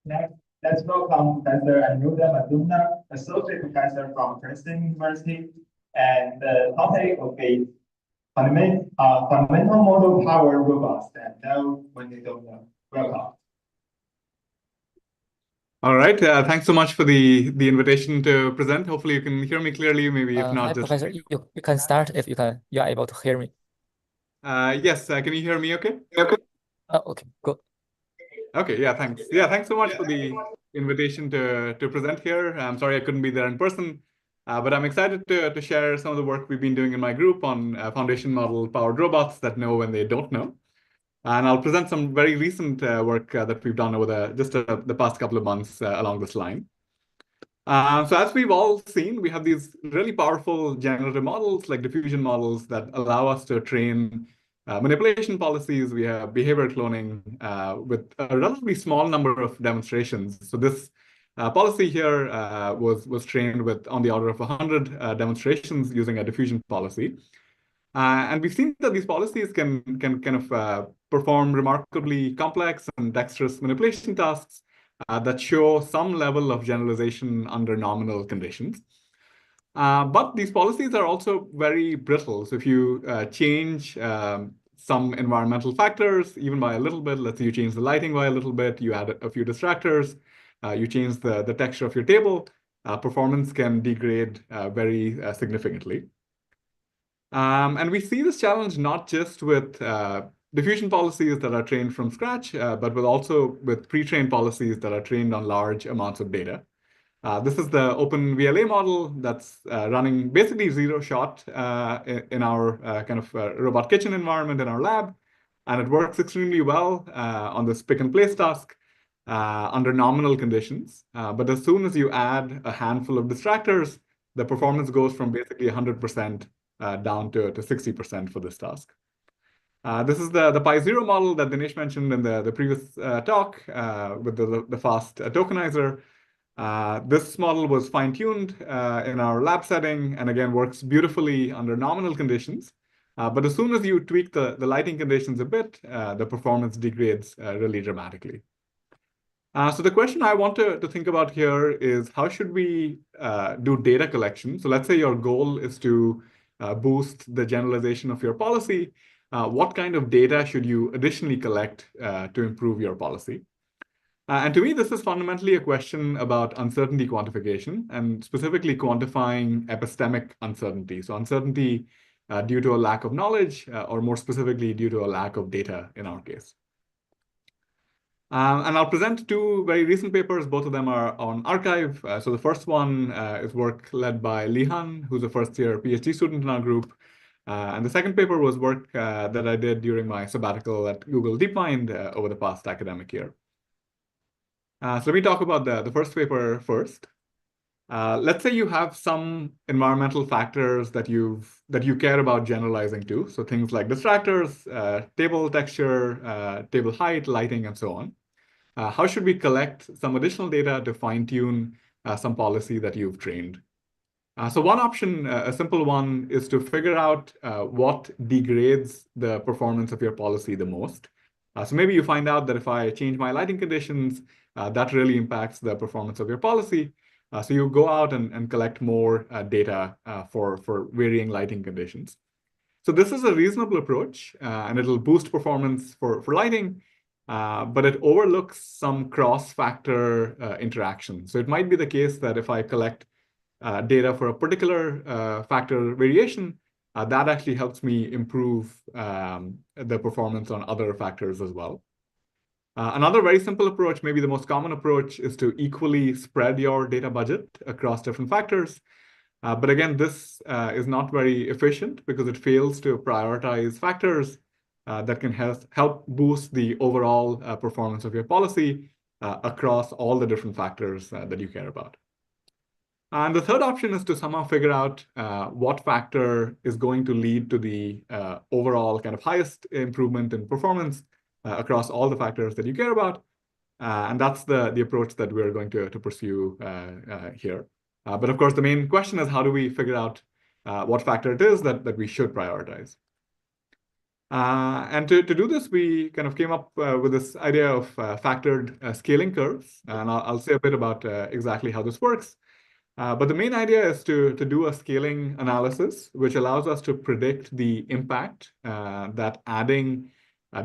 Next, let's welcome Professor Anuda Madhumna, Associate Professor from Princeton University, and the topic will be fundamental model powered robots that know when they don't know. Welcome. All right. Thanks so much for the invitation to present. Hopefully you can hear me clearly. Maybe if not, Hi, just Professor, you can start if you are able to hear me. yes. Can you hear me? Okay. Okay. Good. Okay. Yeah. Thanks. Yeah. Thanks so much for the invitation to present here. I'm sorry I couldn't be there in person, but I'm excited to share some of the work we've been doing in my group on foundation model powered robots that know when they don't know. And I'll present some very recent work that we've done over the past couple of months along this line. So as we've all seen, we have these really powerful generative models like diffusion models that allow us to train manipulation policies. We have behavior cloning with a relatively small number of demonstrations. So this policy here was trained with on the order of 100 demonstrations using a diffusion policy. And we've seen that these policies can kind of perform remarkably complex and dexterous manipulation tasks that show some level of generalization under nominal conditions. But these policies are also very brittle. So if you change some environmental factors, even by a little bit, let's say you change the lighting by a little bit, you add a few distractors, you change the texture of your table, performance can degrade very significantly. And we see this challenge not just with diffusion policies that are trained from scratch, but also with pre-trained policies that are trained on large amounts of data. This is the open VLA model that's running basically zero shot in our kind of robot kitchen environment in our lab. And it works extremely well on this pick and place task under nominal conditions. But as soon as you add a handful of distractors, the performance goes from basically 100% down to 60% for this task. This is the Pi0 model that Dinesh mentioned in the previous talk with the fast tokenizer. This model was fine-tuned in our lab setting and again works beautifully under nominal conditions. But as soon as you tweak the lighting conditions a bit, the performance degrades really dramatically. So the question I want to think about here is how should we do data collection? So let's say your goal is to boost the generalization of your policy. What kind of data should you additionally collect to improve your policy? And to me, this is fundamentally a question about uncertainty quantification and specifically quantifying epistemic uncertainty. So uncertainty due to a lack of knowledge or more specifically due to a lack of data in our case. And I'll present two very recent papers. Both of them are on arXiv. So the first one is work led by Li Han, who's a first-year PhD student in our group. And the second paper was work that I did during my sabbatical at Google DeepMind over the past academic year. So let me talk about the first paper first. Let's say you have some environmental factors that you care about generalizing to. So things like distractors, table texture, table height, lighting, and so on. How should we collect some additional data to fine-tune some policy that you've trained? So one option, a simple one, is to figure out what degrades the performance of your policy the most. So maybe you find out that if I change my lighting conditions, that really impacts the performance of your policy. So you go out and collect more data for varying lighting conditions. So this is a reasonable approach, and it'll boost performance for lighting, but it overlooks some cross-factor interaction. So it might be the case that if I collect data for a particular factor variation, that actually helps me improve the performance on other factors as well. Another very simple approach, maybe the most common approach, is to equally spread your data budget across different factors. But again, this is not very efficient because it fails to prioritize factors that can help boost the overall performance of your policy across all the different factors that you care about. And the third option is to somehow figure out what factor is going to lead to the overall kind of highest improvement in performance across all the factors that you care about. And that's the approach that we're going to pursue here. But of course, the main question is how do we figure out what factor it is that we should prioritize? And to do this, we kind of came up with this idea of factored scaling curves. And I'll say a bit about exactly how this works. But the main idea is to do a scaling analysis, which allows us to predict the impact that adding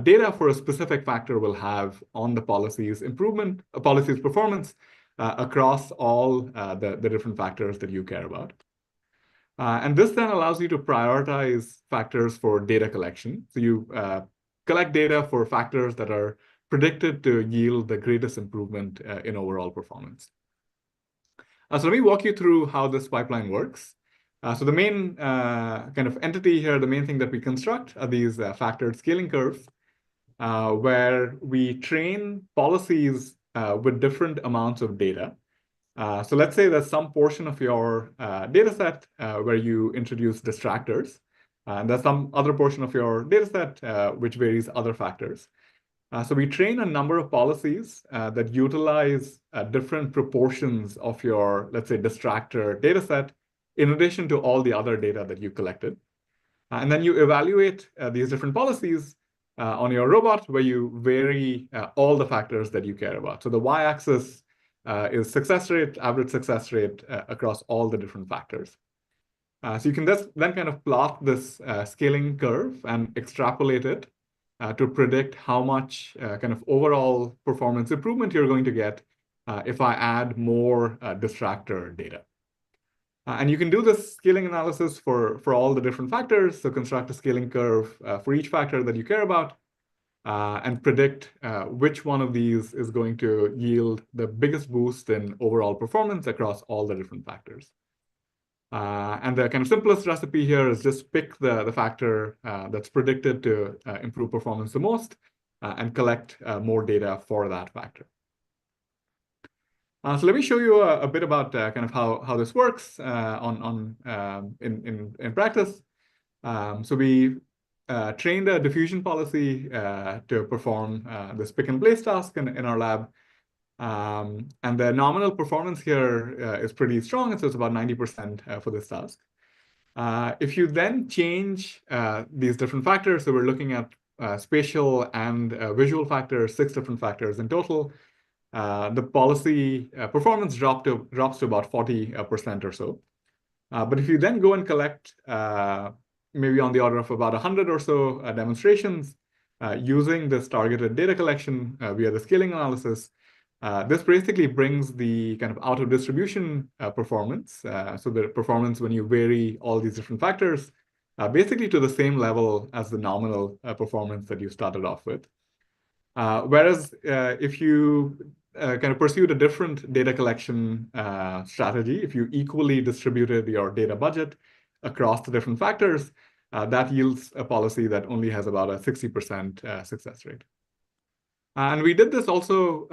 data for a specific factor will have on the policy's performance across all the different factors that you care about. And this then allows you to prioritize factors for data collection. So you collect data for factors that are predicted to yield the greatest improvement in overall performance. So let me walk you through how this pipeline works. So the main kind of entity here, the main thing that we construct are these factored scaling curves, where we train policies with different amounts of data. So let's say there's some portion of your data set where you introduce distractors, and there's some other portion of your data set which varies other factors. So we train a number of policies that utilize different proportions of your, let's say, distractor data set, in addition to all the other data that you collected. And then you evaluate these different policies on your robot, where you vary all the factors that you care about. So the y-axis is success rate, average success rate across all the different factors. So you can then kind of plot this scaling curve and extrapolate it to predict how much kind of overall performance improvement you're going to get if I add more distractor data. And you can do this scaling analysis for all the different factors. So construct a scaling curve for each factor that you care about. and predict which one of these is going to yield the biggest boost in overall performance across all the different factors. And the kind of simplest recipe here is just pick the factor that's predicted to improve performance the most and collect more data for that factor. So let me show you a bit about kind of how this works in practice. So we trained a diffusion policy to perform this pick and place task in our lab. And the nominal performance here is pretty strong, so it's about 90% for this task. If you then change these different factors, so we're looking at spatial and visual factors, 6 different factors in total, the policy performance drops to about 40% or so. But if you then go and collect maybe on the order of about 100 or so demonstrations using this targeted data collection via the scaling analysis, this basically brings the kind of out of distribution performance, so the performance when you vary all these different factors, basically to the same level as the nominal performance that you started off with. Whereas if you kind of pursued a different data collection strategy, if you equally distributed your data budget across the different factors, that yields a policy that only has about a 60% success rate. And we did this also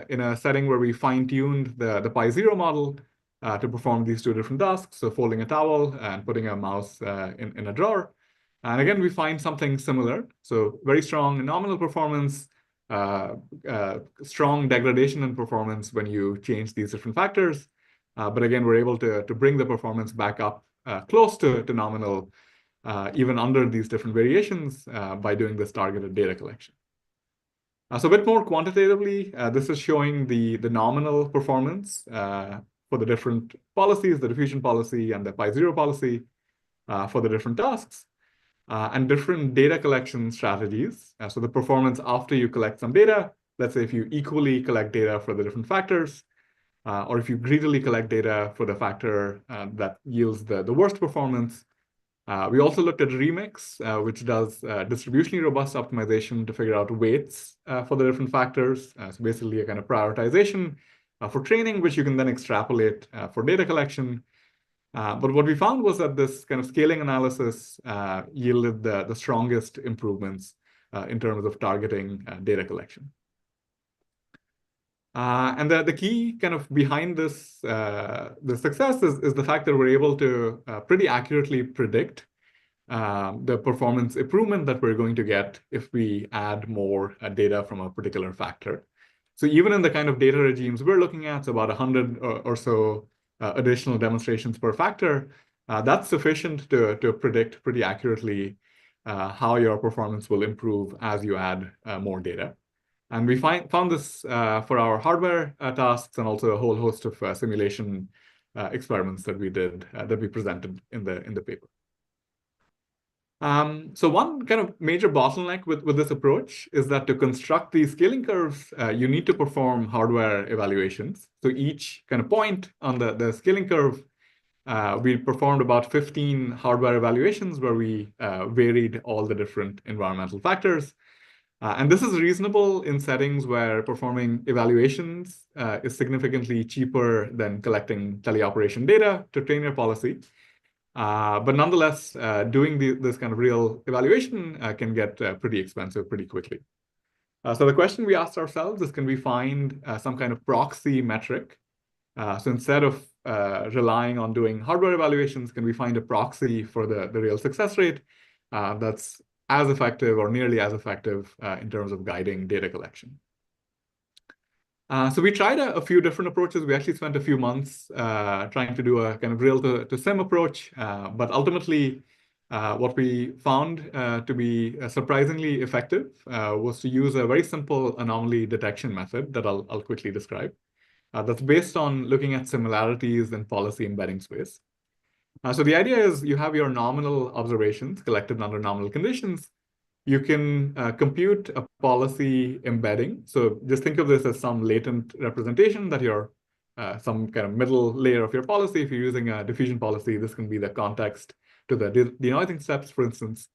in a setting where we fine-tuned the Pi0 model to perform these 2 different tasks, so folding a towel and putting a mouse in a drawer. And again, we find something similar. So very strong nominal performance, strong degradation in performance when you change these different factors. But again, we're able to bring the performance back up close to nominal, even under these different variations by doing this targeted data collection. So a bit more quantitatively, this is showing the nominal performance for the different policies, the diffusion policy and the Pi0 policy for the different tasks, and different data collection strategies. So the performance after you collect some data, let's say if you equally collect data for the different factors, or if you greedily collect data for the factor that yields the worst performance. We also looked at Remix, which does distributionally robust optimization to figure out weights for the different factors. So basically a kind of prioritization for training, which you can then extrapolate for data collection. But what we found was that this kind of scaling analysis yielded the strongest improvements in terms of targeting data collection. And the key kind of behind this the success is the fact that we're able to pretty accurately predict the performance improvement that we're going to get if we add more data from a particular factor. So even in the kind of data regimes we're looking at, so about 100 or so additional demonstrations per factor, that's sufficient to predict pretty accurately how your performance will improve as you add more data. And we found this for our hardware tasks and also a whole host of simulation experiments that we did that we presented in the paper. So one kind of major bottleneck with this approach is that to construct these scaling curves, you need to perform hardware evaluations. So each kind of point on the scaling curve, we performed about 15 hardware evaluations where we varied all the different environmental factors. And this is reasonable in settings where performing evaluations is significantly cheaper than collecting teleoperation data to train your policy. But nonetheless, doing this kind of real evaluation can get pretty expensive pretty quickly. So the question we asked ourselves is, can we find some kind of proxy metric? So instead of relying on doing hardware evaluations, can we find a proxy for the real success rate that's as effective or nearly as effective in terms of guiding data collection? So we tried a few different approaches. We actually spent a few months trying to do a kind of real to sim approach. But ultimately, what we found to be surprisingly effective was to use a very simple anomaly detection method that I'll quickly describe. That's based on looking at similarities in policy embedding space. So the idea is you have your nominal observations collected under nominal conditions. You can compute a policy embedding. So just think of this as some latent representation that you're some kind of middle layer of your policy. If you're using a diffusion policy, this can be the context to the denoising steps, for instance.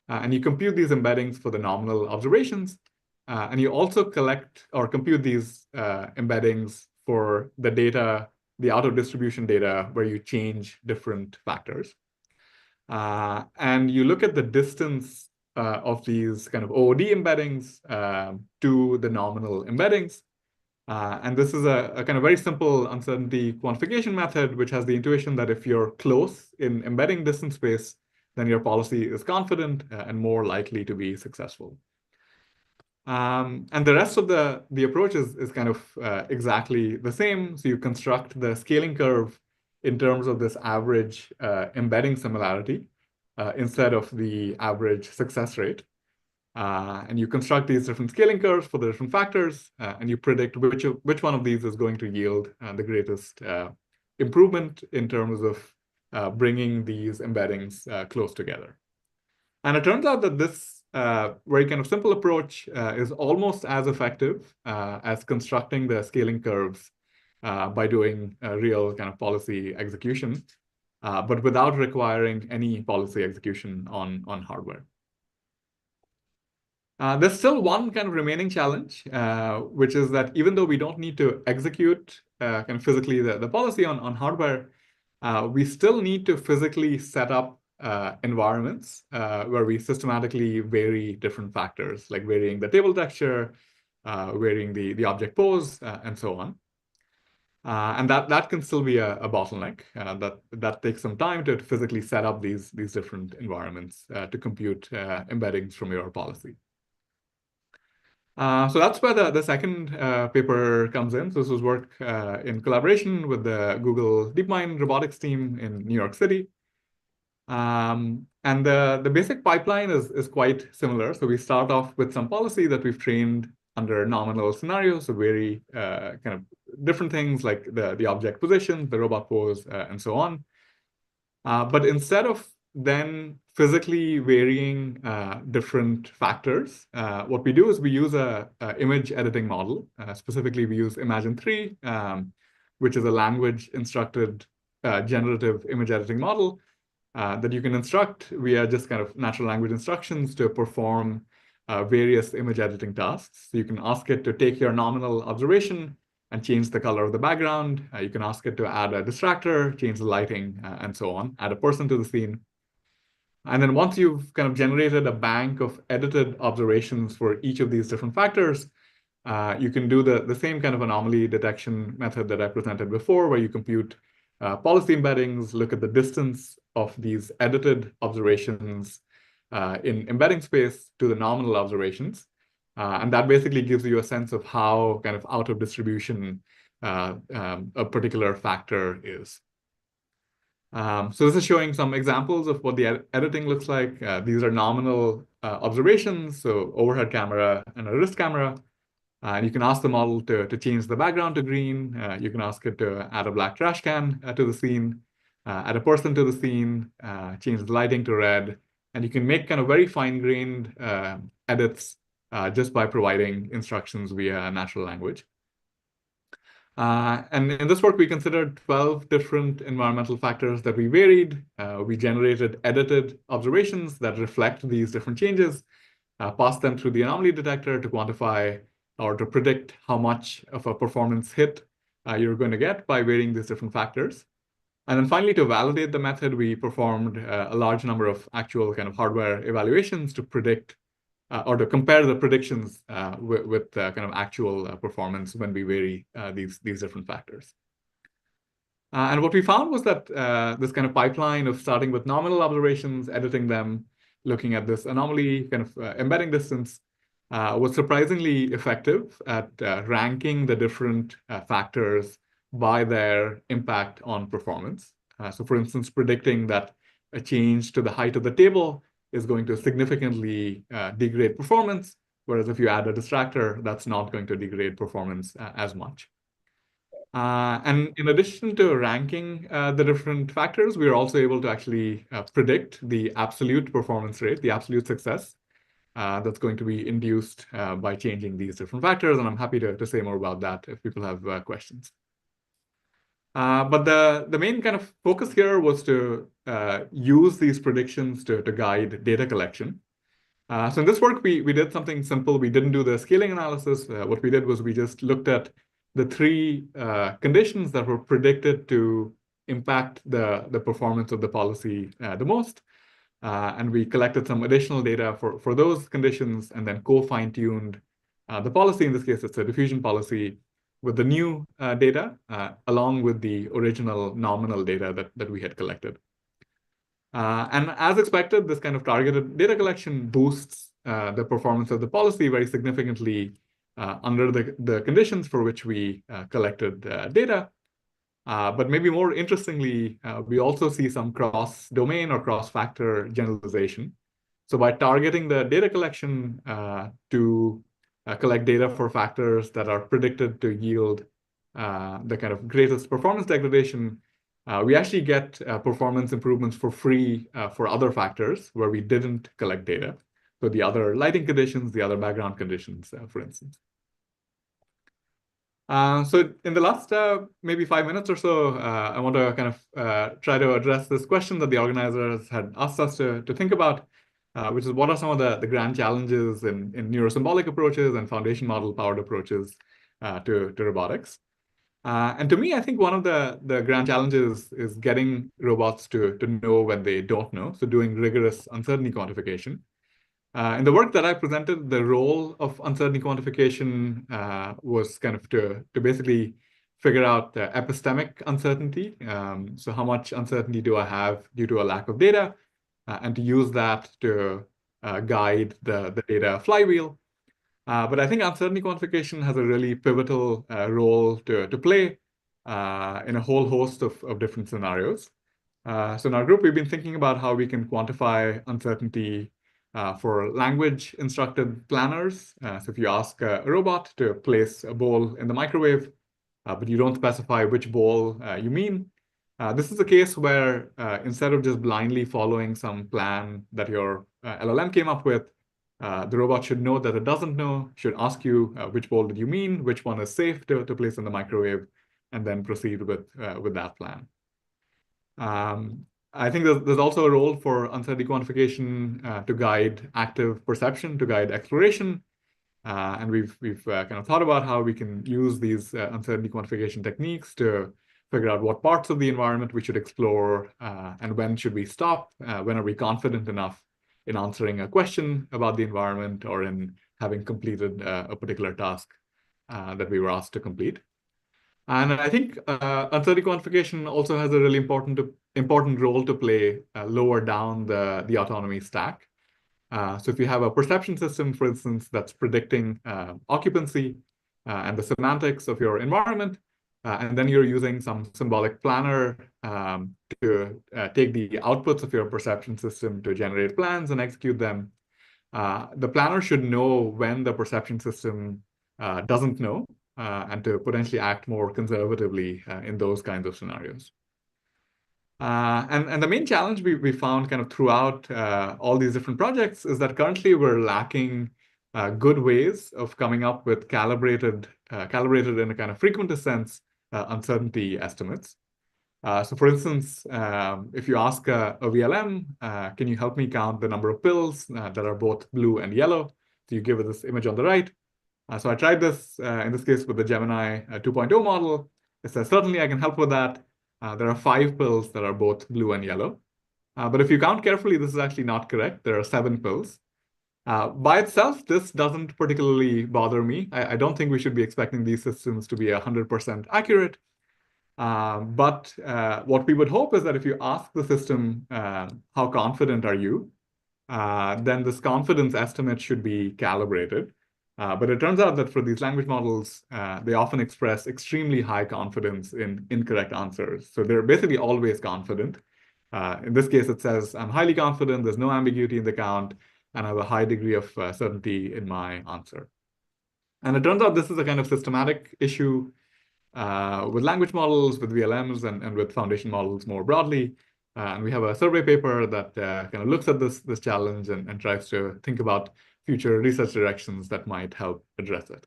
and you compute these embeddings for the nominal observations. And you also collect or compute these embeddings for the data, the out-of-distribution data, where you change different factors. And you look at the distance of these kind of OOD embeddings to the nominal embeddings. And this is a kind of very simple uncertainty quantification method, which has the intuition that if you're close in embedding distance space, then your policy is confident and more likely to be successful. And the rest of the approach is kind of exactly the same. So you construct the scaling curve in terms of this average embedding similarity instead of the average success rate. And you construct these different scaling curves for the different factors, and you predict which one of these is going to yield the greatest improvement in terms of bringing these embeddings close together. And it turns out that this very kind of simple approach is almost as effective as constructing the scaling curves by doing real kind of policy execution, but without requiring any policy execution on hardware. There's still one kind of remaining challenge, which is that even though we don't need to execute kind of physically the policy on hardware, we still need to physically set up environments where we systematically vary different factors, like varying the table texture, varying the object pose, and so on. And that can still be a bottleneck. That takes some time to physically set up these different environments to compute embeddings from your policy. So that's where the second paper comes in. So this was work in collaboration with the Google DeepMind robotics team in New York City. And the basic pipeline is quite similar. So we start off with some policy that we've trained under nominal scenarios, so very kind of different things like the object position, the robot pose, and so on. But instead of then physically varying different factors, what we do is we use a image editing model. Specifically, we use Imagine3, which is a language-instructed generative image editing model that you can instruct via just kind of natural language instructions to perform various image editing tasks. So you can ask it to take your nominal observation and change the color of the background. You can ask it to add a distractor, change the lighting, and so on, add a person to the scene. And then once you've kind of generated a bank of edited observations for each of these different factors, you can do the same kind of anomaly detection method that I presented before, where you compute policy embeddings, look at the distance of these edited observations in embedding space to the nominal observations. And that basically gives you a sense of how kind of out of distribution a particular factor is. So this is showing some examples of what the editing looks like. These are nominal observations, so overhead camera and a wrist camera. And you can ask the model to change the background to green. You can ask it to add a black trash can to the scene, add a person to the scene, change the lighting to red. And you can make kind of very fine-grained edits just by providing instructions via natural language. And in this work, we considered 12 different environmental factors that we varied. We generated edited observations that reflect these different changes, passed them through the anomaly detector to quantify or to predict how much of a performance hit you're going to get by varying these different factors. And then finally, to validate the method, we performed a large number of actual kind of hardware evaluations to predict or to compare the predictions with kind of actual performance when we vary these different factors. And what we found was that this kind of pipeline of starting with nominal observations, editing them, looking at this anomaly kind of embedding distance was surprisingly effective at ranking the different factors by their impact on performance. So for instance, predicting that a change to the height of the table is going to significantly degrade performance, whereas if you add a distractor, that's not going to degrade performance as much. And in addition to ranking the different factors, we are also able to actually predict the absolute performance rate, the absolute success that's going to be induced by changing these different factors. And I'm happy to say more about that if people have questions. But the main kind of focus here was to use these predictions to guide data collection. So in this work, we did something simple. We didn't do the scaling analysis. What we did was we just looked at the three conditions that were predicted to impact the performance of the policy the most. And we collected some additional data for those conditions and then co-fine-tuned the policy. In this case, it's a diffusion policy with the new data along with the original nominal data that we had collected. And as expected, this kind of targeted data collection boosts the performance of the policy very significantly under the conditions for which we collected data. But maybe more interestingly, we also see some cross-domain or cross-factor generalization. So by targeting the data collection to collect data for factors that are predicted to yield the kind of greatest performance degradation, we actually get performance improvements for free for other factors where we didn't collect data. So the other lighting conditions, the other background conditions, for instance. So in the last maybe 5 minutes or so, I want to kind of try to address this question that the organizers had asked us to think about, which is what are some of the grand challenges in neurosymbolic approaches and foundation model powered approaches to robotics. And to me, I think one of the grand challenges is getting robots to know when they don't know, so doing rigorous uncertainty quantification. In the work that I presented, the role of uncertainty quantification was kind of to basically figure out the epistemic uncertainty. So how much uncertainty do I have due to a lack of data, and to use that to guide the data flywheel. But I think uncertainty quantification has a really pivotal role to play in a whole host of different scenarios. So in our group, we've been thinking about how we can quantify uncertainty for language instructed planners. So if you ask a robot to place a bowl in the microwave, but you don't specify which bowl you mean, this is a case where instead of just blindly following some plan that your LLM came up with, the robot should know that it doesn't know, should ask you which bowl did you mean, which one is safe to place in the microwave, and then proceed with that plan. I think there's also a role for uncertainty quantification to guide active perception, to guide exploration. And we've kind of thought about how we can use these uncertainty quantification techniques to figure out what parts of the environment we should explore, and when should we stop, when are we confident enough in answering a question about the environment or in having completed a particular task that we were asked to complete. And I think uncertainty quantification also has a really important role to play lower down the autonomy stack. So if you have a perception system, for instance, that's predicting occupancy and the semantics of your environment, and then you're using some symbolic planner to take the outputs of your perception system to generate plans and execute them. The planner should know when the perception system doesn't know, and to potentially act more conservatively in those kinds of scenarios. And the main challenge we found kind of throughout all these different projects is that currently we're lacking good ways of coming up with calibrated in a kind of frequentist sense uncertainty estimates. So for instance, if you ask a VLM, can you help me count the number of pills that are both blue and yellow? So you give it this image on the right. So I tried this in this case with the Gemini 2.0 model. It says, certainly I can help with that. There are 5 pills that are both blue and yellow. But if you count carefully, this is actually not correct. There are 7 pills. By itself, this doesn't particularly bother me. I don't think we should be expecting these systems to be 100% accurate. But what we would hope is that if you ask the system, how confident are you, then this confidence estimate should be calibrated. But it turns out that for these language models, they often express extremely high confidence in incorrect answers. So they're basically always confident. In this case, it says, I'm highly confident, there's no ambiguity in the count, and I have a high degree of certainty in my answer. And it turns out this is a kind of systematic issue with language models, with VLMs, and with foundation models more broadly. And we have a survey paper that kind of looks at this challenge and tries to think about future research directions that might help address it.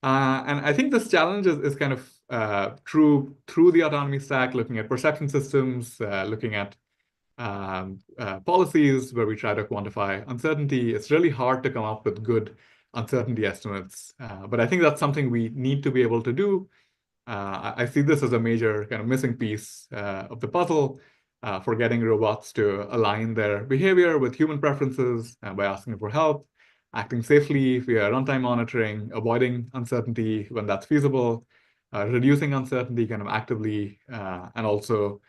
And I think this challenge is kind of true through the autonomy stack, looking at perception systems, looking at policies where we try to quantify uncertainty. It's really hard to come up with good uncertainty estimates. But I think that's something we need to be able to do. I see this as a major kind of missing piece of the puzzle for getting robots to align their behavior with human preferences by asking for help, acting safely via runtime monitoring, avoiding uncertainty when that's feasible, reducing uncertainty kind of actively, and also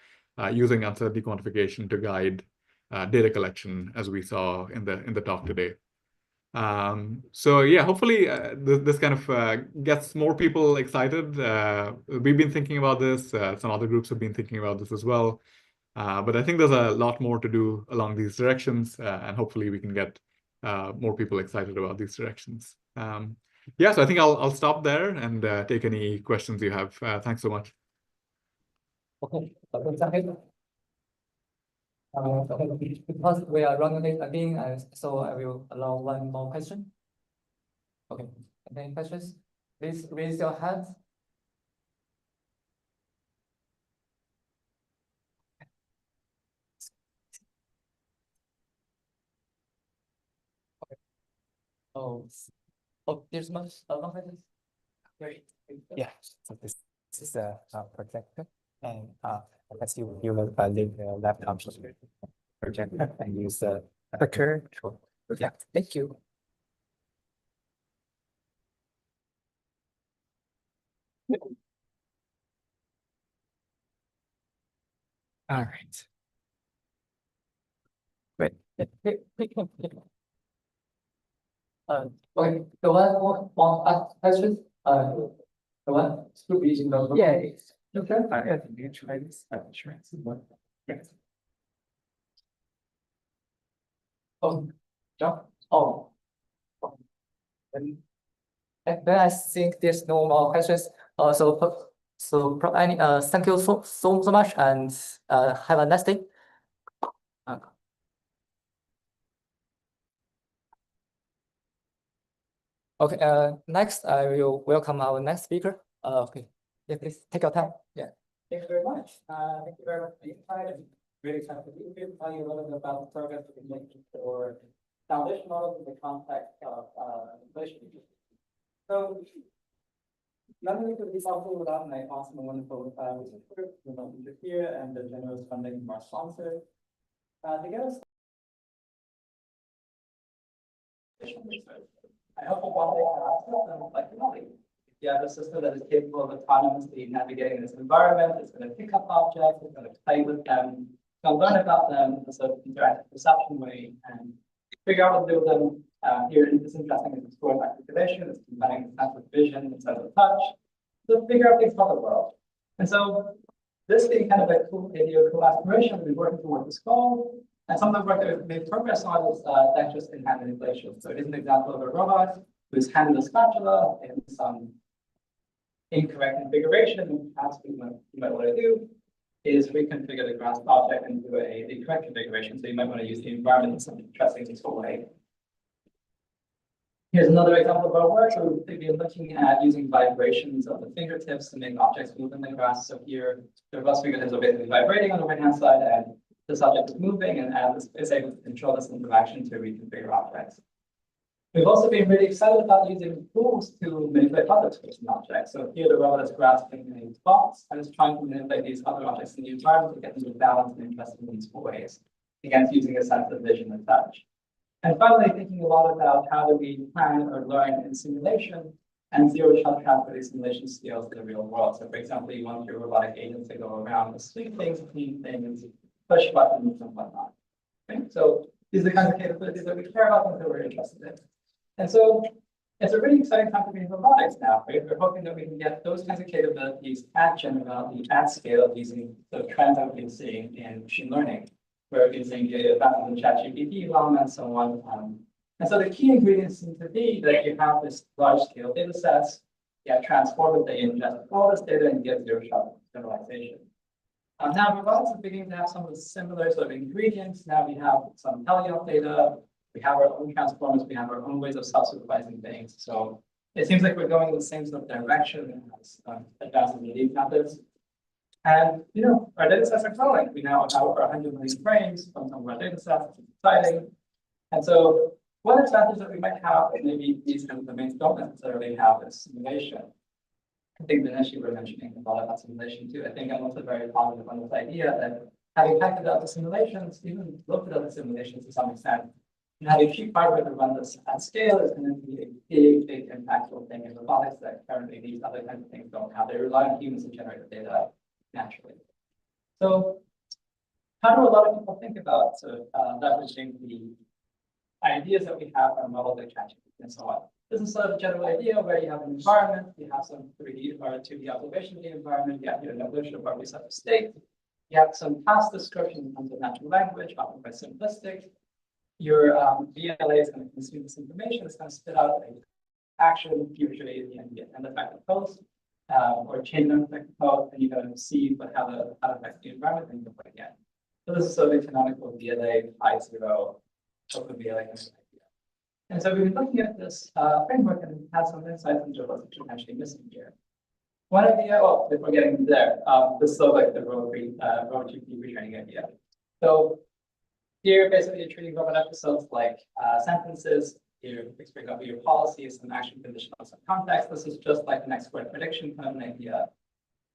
using uncertainty quantification to guide data collection, as we saw in the talk today. So yeah, hopefully this kind of gets more people excited. We've been thinking about this. Some other groups have been thinking about this as well. But I think there's a lot more to do along these directions, and hopefully we can get more people excited about these directions. Yeah, so I think I'll stop there and take any questions you have. Thanks so much. Okay, because we are running late again, so I will allow one more question. Okay, any questions? Please raise your hand. Okay. Oh, there's much one question. Great. Yeah, so this is a projector, and as you will leave the laptop projector and use the clicker. Yeah, thank you. All right. Great. Okay, the one ask question. The one still using the Okay. I think you try this. Sure. Yes. Oh, John. Oh. Then I think there's no more questions. Thank you so much, and have a nice day. Okay. Next, I will welcome our next speaker. Okay. Yeah, please take your time. Yeah. Thank you very much. Thank you very much for the invite. I'm really excited to be here, tell you a little bit about the progress we've been making for foundation models in the context of inflation. So let me quickly talk a little about my awesome and wonderful research group, the here and the generous funding from our sponsor. To get us I hope one day have a system like Mali. If you have a system that is capable of autonomously navigating in this environment, it's going to pick up objects, it's going to play with them, it's going to learn about them in a sort of interactive perception way, and figure out what to do with them. Here, it's interesting, it's exploring articulation, it's combining the sense of vision and sense of touch, to figure out things about the world. And so, this being kind of a cool idea, cool aspiration, we've been working towards this goal. And some of the work that we've made progress on is dexterous in-hand manipulation. So it is an example of a robot who's handling a spatula in some incorrect configuration. And perhaps what you might want to do is reconfigure the grasp object into the correct configuration. So you might want to use the environment in some interesting useful way. Here's another example of our work. So we've been looking at using vibrations of the fingertips to make objects move in the grasp. So here, the robot's fingertips are basically vibrating on the right-hand side, and the subject is moving, and is able to control this interaction to reconfigure objects. We've also been really excited about using tools to manipulate other tools and objects. So here the robot is grasping a box and is trying to manipulate these other objects in the environment to get them to balance in interesting and useful ways. Again, using a sense of vision and touch. And finally, thinking a lot about how do we plan or learn in simulation and zero-shot transfer these simulation skills to the real world. So for example, you want your robotic agents to go around and sweep things, clean things, push buttons and whatnot. Okay? So these are the kinds of capabilities that we care about and that we're interested in. And so it's a really exciting time to be in robotics now, right? We're hoping that we can get those kinds of capabilities at Generalizable at scale using the trends that we've been seeing in machine learning, where we've been seeing data back in the ChatGPT realm and so on. And so the key ingredients seem to be that you have this large scale data sets, you have transformative data, ingest all this data and get zero-shot generalization. Now, robotics are beginning to have some of the similar sort of ingredients. Now we have some telehealth data, we have our own transformers, we have our own ways of self-supervising things. So it seems like we're going in the same sort of direction as advanced leading methods. And, you know, our data sets are growing. We now have over 100 million frames from some of our data sets, which is exciting. And so one advantage that we might have, and maybe these kind of domains don't necessarily have, is simulation. I think Dinesh, you were mentioning a lot about simulation too. I think I'm also very positive on this idea that having hacked out the simulations, even looked at the simulations to some extent, and having cheap hardware to run this at scale is going to be a big impactful thing in robotics that currently these other kinds of things don't have. They rely on humans to generate the data naturally. So how do a lot of people think about leveraging the ideas that we have from models like ChatGPT and so on? This is sort of a general idea where you have an environment, you have some 3D or 2D observation of the environment, you have your evolution of every set of state, you have some past description in terms of natural language, often quite simplistic. Your VLA is going to consume this information, it's going to spit out an action, usually in the end effect of post, or chain effect of post, and you're going to see how it affects the environment and you can put it again. So this is sort of the canonical VLA, I0, open VLA kind of idea. And so we've been looking at this framework and had some insights into what's potentially missing here. One idea, well, before getting there, this is sort of like the RoboGPT retraining idea. So here, basically, you're treating robot episodes like sentences. You're explaining your policies, some action conditional, some context. This is just like an expert prediction kind of an idea.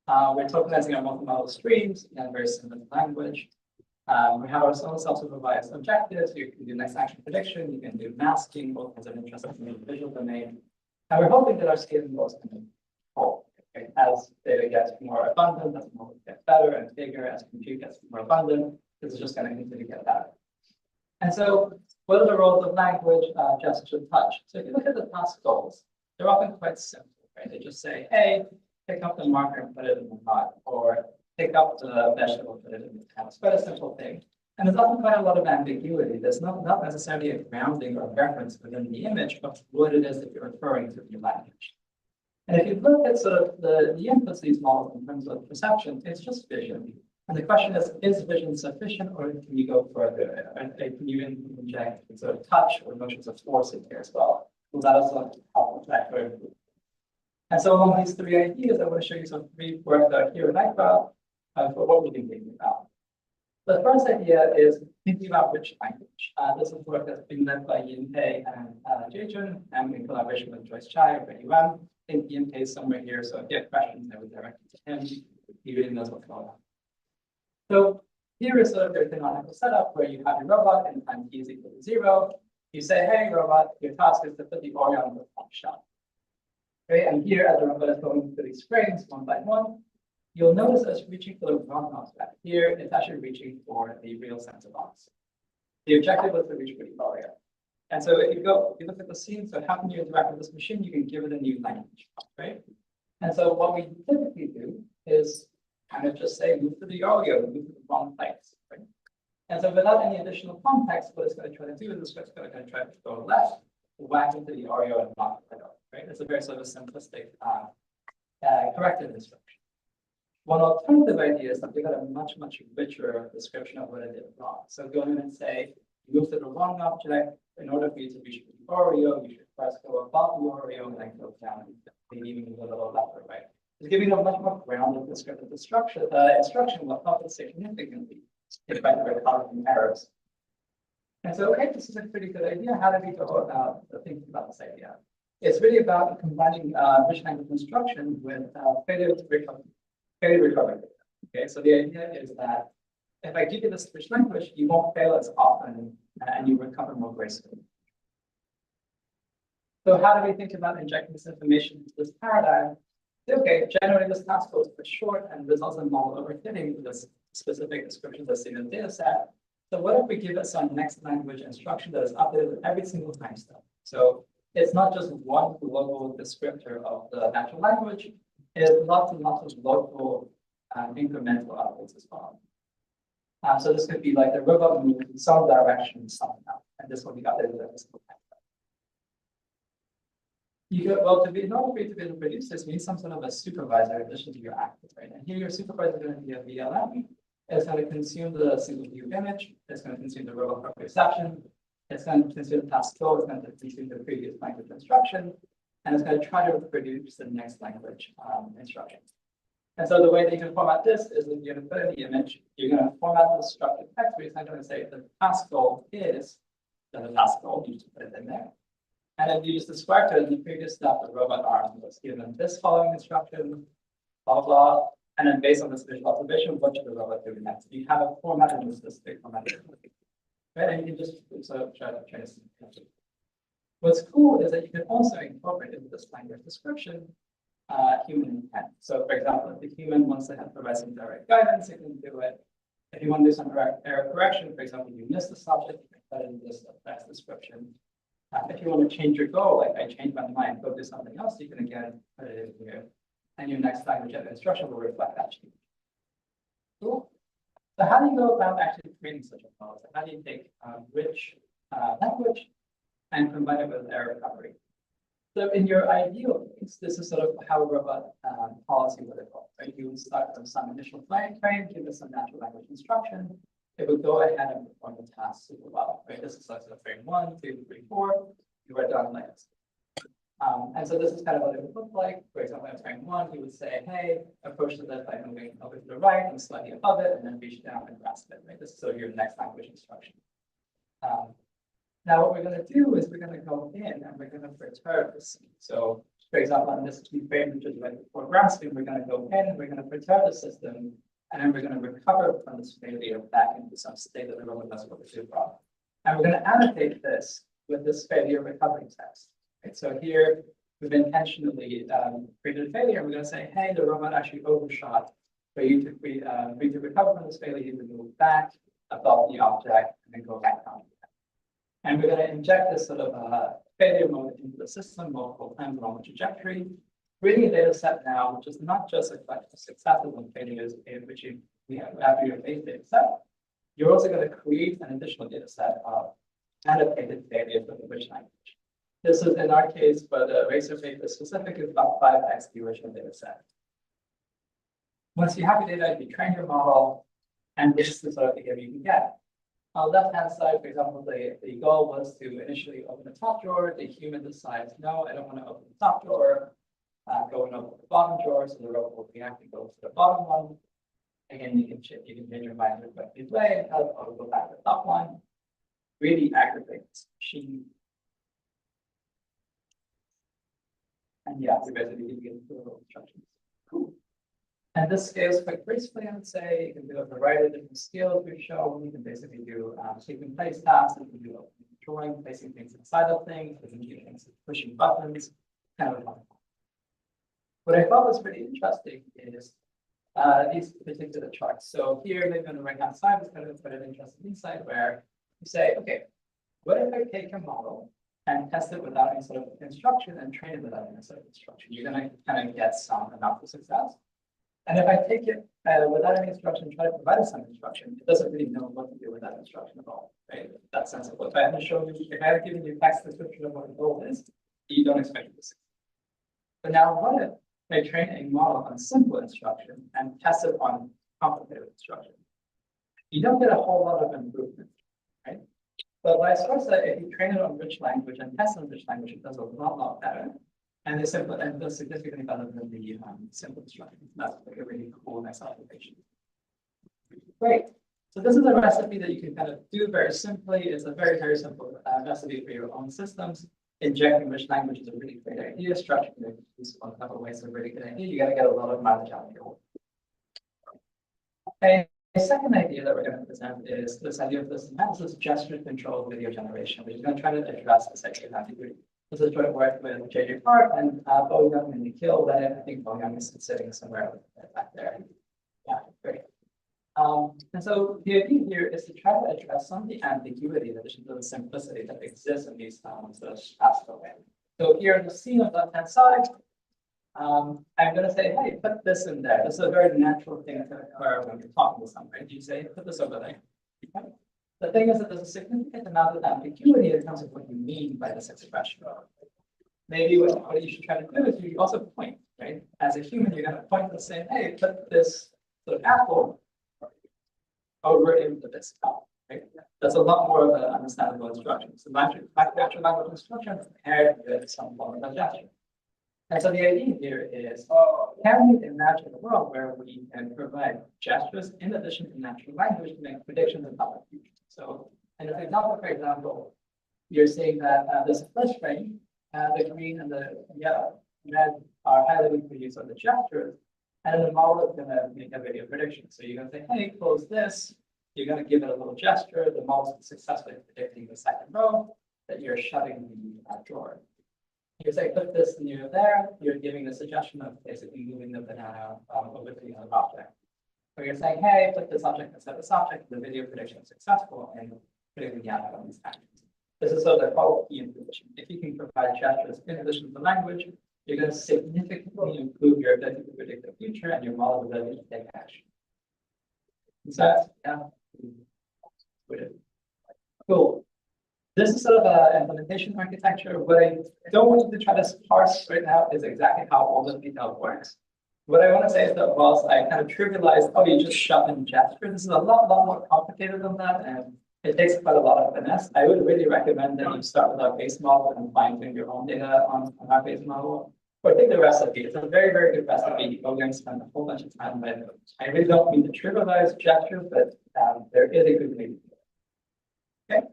We're tokenizing our multimodal streams in a very similar language. We have our own self-supervised objectives. You can do next action prediction. You can do masking, both as an interest in the visual domain. And we're hoping that our scaling goals can hold. Okay? As data gets more abundant, as models get better and bigger, as compute gets more abundant, this is just going to continue to get better. And so, what are the roles of language, gesture, touch? So if you look at the task goals, they're often quite simple, right? They just say, hey, pick up the marker and put it in the pot, or pick up the vegetable, put it in the pot. It's quite a simple thing. And there's often quite a lot of ambiguity. There's not necessarily a grounding or a reference within the image of what it is that you're referring to in your language. And if you look at sort of the inputs of these models in terms of perception, it's just vision. And the question is vision sufficient, or can you go further? And can you inject sort of touch or notions of force in here as well? Will that also help factor in? And so along these three ideas, I want to show you some three work that are here in ICRA for what we've been thinking about. The first idea is thinking about which language. This is work that's been led by Yin Pei and Jaejun, and in collaboration with Joyce Chai of Yuan. I think Yin Pei is somewhere here, so if you have questions, I would direct it to him. He really knows what's going on. So here is sort of their canonical setup where you have your robot and time t is equal to 0. You say, hey, robot, your task is to put the Oreo on the top shelf. Okay, and here, as the robot is going through these frames one by one, you'll notice it's reaching for the wrong object. Here, it's actually reaching for the real sensor box. The objective was to reach for the Oreo. And so if you look at the scene, so how can you interact with this machine? You can give it a new language, right? And so what we typically do is kind of just say, move to the Oreo, move to the wrong place, right? And so without any additional context, what it's going to try to do is it's going to try to go left, whack into the Oreo and knock it out, right? It's a very sort of simplistic corrective instruction. One alternative idea is that we got a much richer description of what it did wrong. So go in and say, move to the wrong object. In order for you to reach the Oreo, you should first go above the Oreo and then go down, maybe even move a little left or right. It's giving a much more grounded descriptive instruction will help us significantly if by the cognitive errors. And so, okay, this is a pretty good idea. How do we go about thinking about this idea? It's really about combining rich language instruction with failure recovery. Okay, so the idea is that if I give you this rich language, you won't fail as often and you recover more gracefully. So how do we think about injecting this information into this paradigm? Okay, generally this task goes for short and results in model overfitting this specific description that's in the data set. So what if we give it some next language instruction that is updated with every single time step? So it's not just one global descriptor of the natural language, it's lots and lots of local incremental outputs as well. So this could be like the robot moves in some direction somehow, and this will be updated every single time. Well, in order for you to be able to produce this, you need some sort of a supervisor in addition to your actor, right? And here your supervisor is going to be a VLM. It's going to consume the single view image. It's going to consume the robot perception. It's going to consume the task code. It's going to consume the previous language instruction. And it's going to try to produce the next language instruction. And so the way that you can format this is that you're going to put in the image, you're going to format the structured text, where you're going to say the task goal is, the task goal, you just put it in there. And then you just described it in the previous step, the robot arm was given this following instruction, blah, blah, and then based on this visual observation, what should the robot do next? You have a format in the specific format. Right, and you can just sort of try to trace. What's cool is that you can also incorporate into this language description human intent. So, for example, if the human wants to provide some direct guidance, it can do it. If you want to do some error correction, for example, you miss the subject, you can put in this text description. If you want to change your goal, like I changed my mind, go do something else, you can again put it in here. And your next language instruction will reflect that change. Cool. So how do you go about actually creating such a model? So how do you take rich language and combine it with error recovery? So in your ideal case, this is sort of how a robot policy would evolve, right? You would start from some initial frame, give it some natural language instruction. It would go ahead and perform the task super well, right? This is like frame 1, 2, 3, 4. You are done like this. And so this is kind of what it would look like. For example, in frame 1, you would say, hey, approach the left by moving over to the right and slightly above it, and then reach down and grasp it, right? This is sort of your next language instruction. Now, what we're going to do is we're going to go in and we're going to perturb the scene. So, for example, in this key frame, which is right before grasping, we're going to go in and we're going to perturb the system, and then we're going to recover from this failure back into some state that the robot does what we do from. And we're going to annotate this with this failure recovery text. Right? So here, we've intentionally created a failure, and we're going to say, hey, the robot actually overshot. For you to recover from this failure, you would move back above the object and then go back down. And we're going to inject this sort of failure mode into the system multiple times along the trajectory, creating a data set now, which is not just a collection of successes and failures in which you have after your base data set. You're also going to create an additional data set of annotated failures with a rich language. This is in our case, for the racer paper specific, is about 5x the original data set. Once you have your data, you train your model, and this is the sort of behavior you can get. On the left-hand side, for example, the goal was to initially open the top drawer. The human decides, no, I don't want to open the top drawer. Go and open the bottom drawer, so the robot will react and go to the bottom one. Again, you can change your mind with what you play and help or go back to the top one. Really aggravates machine. And yeah, we basically give you the instructions. Cool. And this scales quite gracefully, I would say. You can do a variety of different skills we've shown. You can basically do taking place tasks. You can do drawing, placing things inside of things. You can do things like pushing buttons, kind of fun. What I thought was pretty interesting is these particular charts. So here, maybe on the right-hand side, is kind of quite an interesting insight where you say, okay, what if I take a model and test it without any sort of instruction and train it without any sort of instruction? You're going to kind of get some amount of success. And if I take it without any instruction, try to provide it some instruction, it doesn't really know what to do with that instruction at all, right? That's sensible. If I haven't shown you, if I have given you text description of what the goal is, you don't expect it to succeed. But now, what if I train a model on simple instruction and test it on complicated instruction? You don't get a whole lot of improvement, right? But vice versa, if you train it on rich language and test on rich language, it does a lot better. And it's simple and does significantly better than the simple instructions. That's like a really cool, nice application. Great. So this is a recipe that you can kind of do very simply. It's a very, very simple recipe for your own systems. Injecting rich language is a really great idea. Structuring it is one couple of ways is a really good idea. You got to get a lot of mileage out of your work. Okay. The second idea that we're going to present is this idea of this analysis gesture controlled video generation, which is going to try to address this idea of ambiguity. This is joint work with J.J. Park and Bo Young and Nikhil. That I think Bo Young is sitting somewhere back there. Yeah, great. And so the idea here is to try to address some of the ambiguity in addition to the simplicity that exists in these sort of abstract ways. So here in the scene on the left-hand side, I'm going to say, hey, put this in there. This is a very natural thing to occur when you're talking to somebody. You say, put this over there. Okay? The thing is that there's a significant amount of ambiguity in terms of what you mean by this expression. Maybe what you should try to do is you also point, right? As a human, you're going to point and say, hey, put this sort of apple over into this cup, right? That's a lot more of an understandable instruction. So natural language instruction paired with some form of gesture. And so the idea here is, can we imagine a world where we can provide gestures in addition to natural language to make predictions about the future? So, in this example, for example, you're saying that there's a first frame, the green and the yellow, red are highlighting for use of the gestures, and then the model is going to make a video prediction. So you're going to say, hey, close this. You're going to give it a little gesture. The model is successfully predicting the second row that you're shutting the drawer. You say, put this near there. You're giving the suggestion of basically moving the banana over to the other object. Or you're saying, hey, put this object instead of this object. The video prediction is successful and predicting the outcome of these actions. This is sort of the whole key information. If you can provide gestures in addition to language, you're going to significantly improve your ability to predict the future and your model's ability to take action. So, yeah. Cool. This is sort of an implementation architecture. What I don't want you to try to parse right now is exactly how all this detail works. What I want to say is that whilst I kind of trivialized, oh, you just shove in gesture, this is a lot more complicated than that, and it takes quite a lot of finesse. I would really recommend that you start with our base model and fine-tune your own data on our base model. Or take the recipe. It's a very, very good recipe. You're going to spend a whole bunch of time with it. I really don't mean to trivialize gestures, but there is a good way to do it. Okay.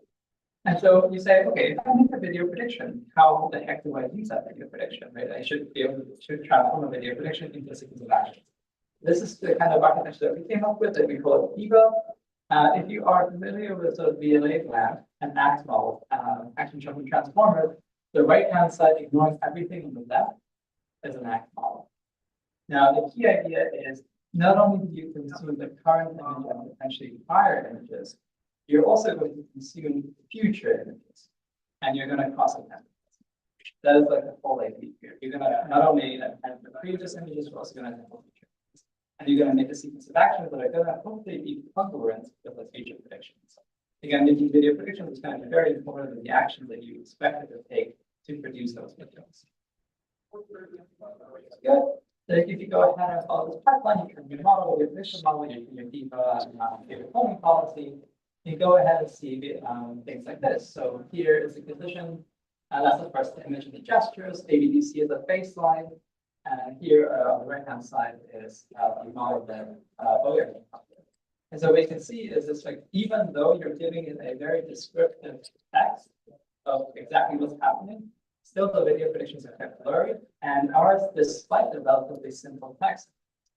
And so you say, okay, if I make a video prediction, how the heck do I use that video prediction? Right? I should be able to transform a video prediction into a sequence of actions. This is the kind of architecture that we came up with that we call it EVO. If you are familiar with sort of VLA lab and ACT model, action jumping transformer, the right-hand side ignores everything on the left as an ACT model. Now, the key idea is not only do you consume the current image and potentially prior images, you're also going to consume future images, and you're going to cross-attend. That is like the whole idea here. You're going to not only attend the previous images, you're also going to attend the future images. And you're going to make a sequence of actions that are going to hopefully be congruent with the future predictions. Again, making video predictions is going to be very important in the actions that you expect it to take to produce those videos. Good. So if you go ahead and follow this pipeline, you can your model, your prediction model, your your polling policy. You go ahead and see things like this. So here is the condition. That's the first image of the gestures. ABDC is a baseline. And here on the right-hand side is the model that Boyer. And so what you can see is this, like, even though you're giving it a very descriptive text of exactly what's happening, still the video predictions are kept blurry. And ours, despite the relatively simple text,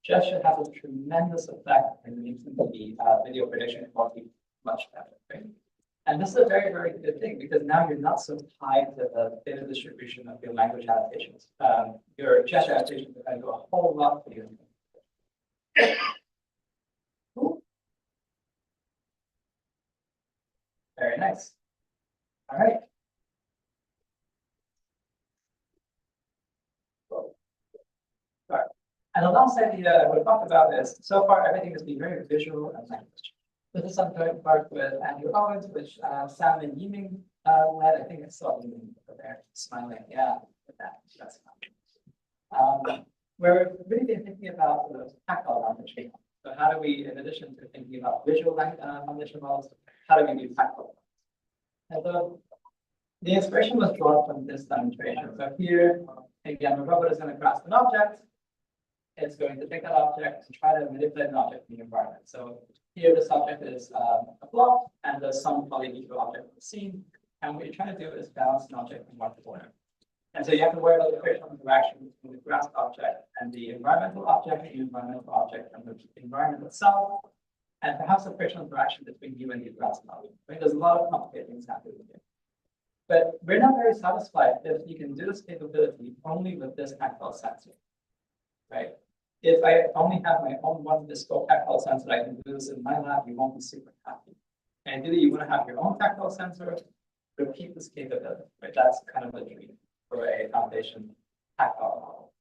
gesture has a tremendous effect in making the video prediction quality much better, right? And this is a very, very good thing because now you're not so tied to the data distribution of your language adaptations. Your gesture adaptations can do a whole lot for you. Cool. Very nice. All right. Cool. All right. And the last idea I would talk about is, so far everything has been very visual and language. This is some third part with Andrew Owens, which Sam and Yiming led. I think I saw Yiming over there smiling. Yeah, with that. That's fine. We're really been thinking about the tactile language. So how do we, in addition to thinking about visual foundation models, how do we do tactile? And so the inspiration was drawn from this demonstration. So here, again, the robot is going to grasp an object. It's going to take that object and try to manipulate an object in the environment. So here, the subject is a block, and there's some polyhedral object in the scene. And what you're trying to do is balance an object in one corner. And so you have to worry about the frictional interaction between the grasped object and the environmental object, and the environment itself, and perhaps the frictional interaction between you and the grasped object. Right? There's a lot of complicated things happening here. But we're not very satisfied if you can do this capability only with this tactile sensor, right? If I only have my own one bespoke tactile sensor, I can do this in my lab, you won't be super happy. And ideally, you want to have your own tactile sensor, repeat this capability, right? That's kind of the dream for a foundation tactile model.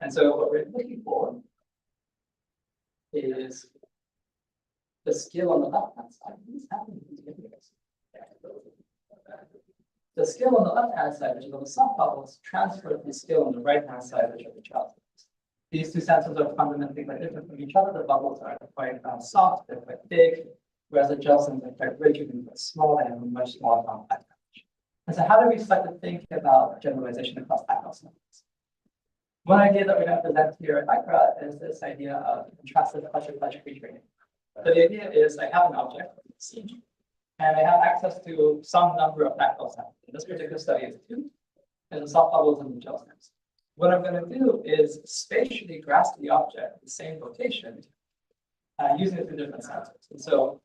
And so what we're looking for is the skill on the left-hand side. What's happening to the videos? The skill on the left-hand side, which is on the soft bubbles, transfers the skill on the right-hand side, which are the gel cells. These two sensors are fundamentally quite different from each other. The bubbles are quite soft, they're quite big, whereas the gel cells are quite rigid and quite small and have a much smaller compact. And so how do we start to think about generalization across tactile samples? One idea that we're going to present here at ICRA is this idea of contrastive cluster pre-training. So the idea is I have an object, and I have access to some number of tactile samples. In this particular study, it's 2, and the soft bubbles and the gel snaps. What I'm going to do is spatially grasp the object, the same location, using it through different sensors. And so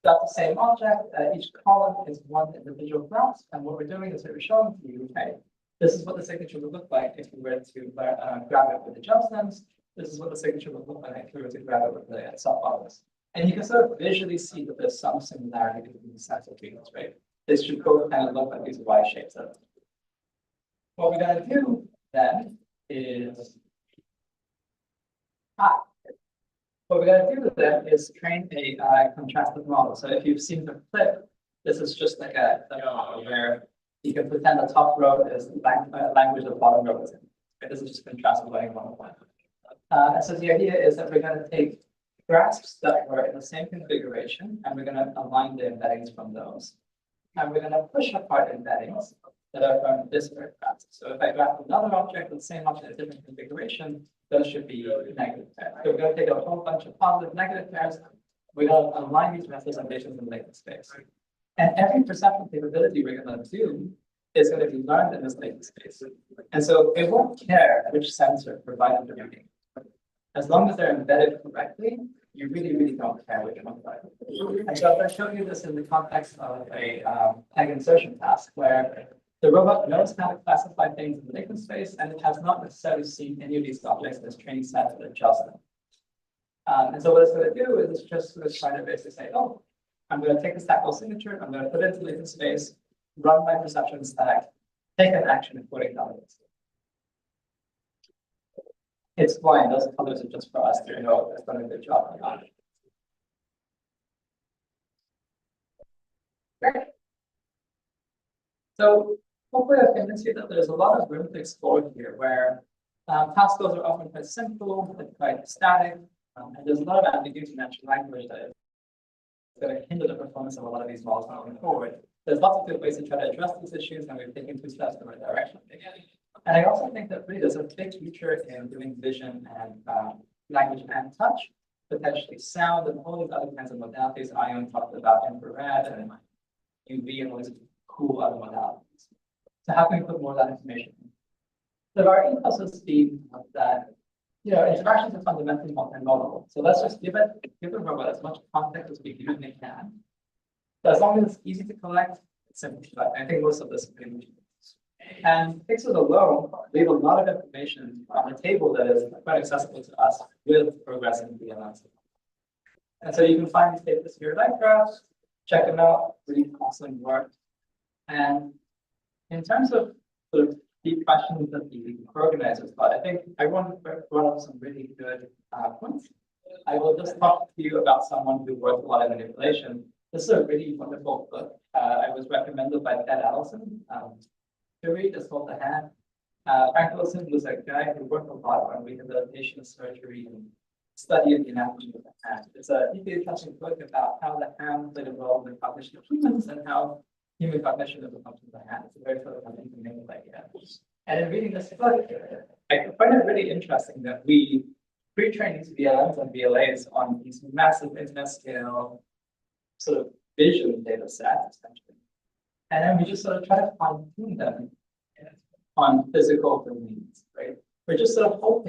that's the same object. Each column is one individual grasp. And what we're doing is we're showing to you, okay, this is what the signature would look like if we were to grab it with the gel stems. This is what the signature would look like if we were to grab it with the soft bubbles. And you can sort of visually see that there's some similarity between these sensor treatments, right? This should both kind of look like these Y shapes. What we're going to do then is what we're going to do then is train a contrastive model. So if you've seen the clip, this is just like a model where you can pretend the top row is the language the bottom row is in. Okay, this is just contrastive learning 101. And so the idea is that we're going to take grasps that were in the same configuration, and we're going to align the embeddings from those. And we're going to push apart embeddings that are from disparate grasps. So if I grasp another object with the same object in a different configuration, those should be negative pairs. So we're going to take a whole bunch of positive, negative pairs. We're going to align these representations in latent space. And every perceptual capability we're going to do is going to be learned in this latent space. And so it won't care which sensor provided the reading. As long as they're embedded correctly, you really, really don't care which one provided. And so I'm going to show you this in the context of a tag insertion task where the robot knows how to classify things in the latent space, and it has not necessarily seen any of these objects as training sets that adjust them. And so what it's going to do is it's just going to try to basically say, oh, I'm going to take this tactile signature, I'm going to put it into latent space, run my perception stack, take an action according to it. It's blind, those colors are just for us to know if it's done a good job or not. Great. So hopefully I've convinced you that there's a lot of room to explore here where task goals are often quite simple, they're quite static, and there's a lot of ambiguity in natural language that is going to hinder the performance of a lot of these models moving forward. There's lots of good ways to try to address these issues, and we've taken 2 steps in the right direction. And I also think that really there's a big future in doing vision and language and touch, potentially sound, and all these other kinds of modalities. Ion talked about infrared and UV and all these cool other modalities. So how can we put more of that information in? So our ethos is that interactions are fundamentally multimodal. So let's just give the robot as much context as we humanly can. So as long as it's easy to collect, it's simple to collect. I think most of this is pretty much. And pixels alone leave a lot of information on the table that is quite accessible to us with progressing VLMs. And so you can find these papers here at ICRA, check them out, really awesome work. And in terms of sort of deep questions that the organizers got, I think everyone brought up some really good points. I will just talk to you about someone who worked a lot in manipulation. This is a really wonderful book. I was recommended by Ted Allison. To read is called The Hand. Frank Wilson was a guy who worked a lot on rehabilitation of surgery and study of the anatomy of the hand. It's a deeply interesting book about how the hand played a role in the cognition of humans and how human cognition is a function of the hand. It's a very sort of fundamental idea. And in reading this book, I find it really interesting that we pre-train these VLMs and VLAs on these massive internet scale sort of vision data sets, essentially. And then we just sort of try to fine-tune them on physical domains, right? We're just sort of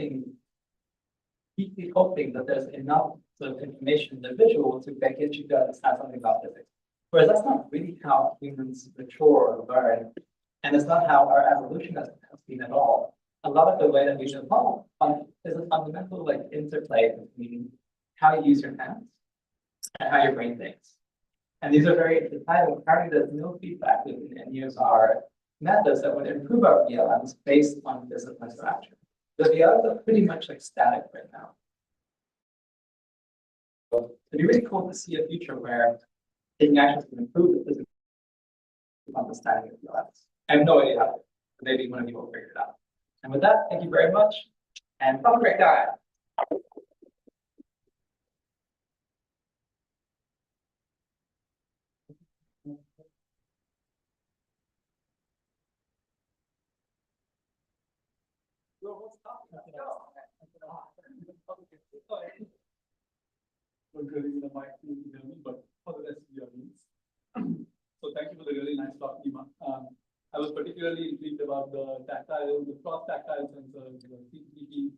deeply hoping that there's enough sort of information in the visual to get you to understand something about physics. Whereas that's not really how humans mature or learn, and it's not how our evolution has been at all. A lot of the way that we evolve is a fundamental interplay between how you use your hands and how your brain thinks. And these are very intertwined. Apparently, there's no feedback in any of our methods that would improve our VLMs based on physical interaction. The VLMs are pretty much static right now. So it'd be really cool to see a future where taking actions can improve the physical understanding of VLMs. I have no idea how, but maybe one of you will figure it out. And with that, thank you very much, and have a great day. Not really in the mic to hear me, but for the rest of the audience. So thank you for the really nice talk, Nima. I was particularly intrigued about the cross-tactile sensors, the CPP.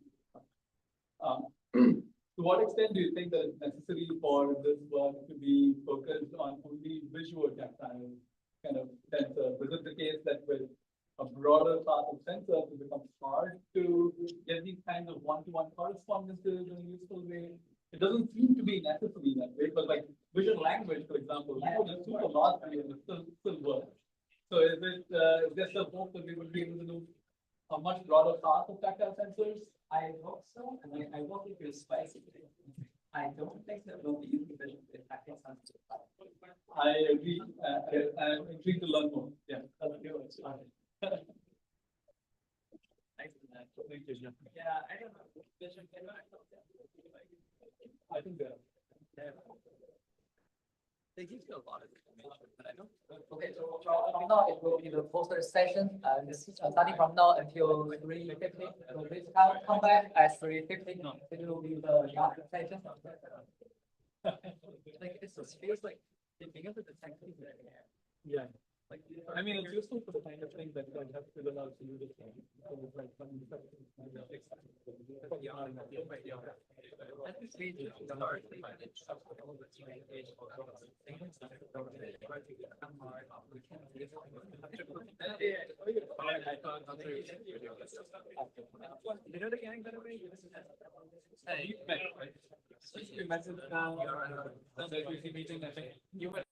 To what extent do you think that it's necessary for this work to be focused on only visual tactile kind of sensors? Is it the case that with a broader class of sensors, it becomes hard to get these kinds of one-to-one correspondences in a useful way? It doesn't seem to be necessary that way, but like visual language, for example, you would assume a lot and it still works. So is there a hope that we would be able to do a much broader class of tactile sensors? I hope so, and I hope it feels spicy. I don't think that we'll be using vision in tactile sensors. I agree. I'm intrigued to learn more. Yeah. Thank you. Thanks for that. Thank you, Jeff. Yeah, I don't know. Vision can I think they give you a lot of information, but I don't. Okay, so from now it will be the poster session, and starting from now until 3:50. So please come back at 3:50. It will be the last session. Like it feels like it begins with the technique. Yeah. Like, I mean, it's useful for the kind of thing that have to learn how to do this thing. So it's like when you start to You know the gang better way? Hey, you mentioned the meeting, I think you were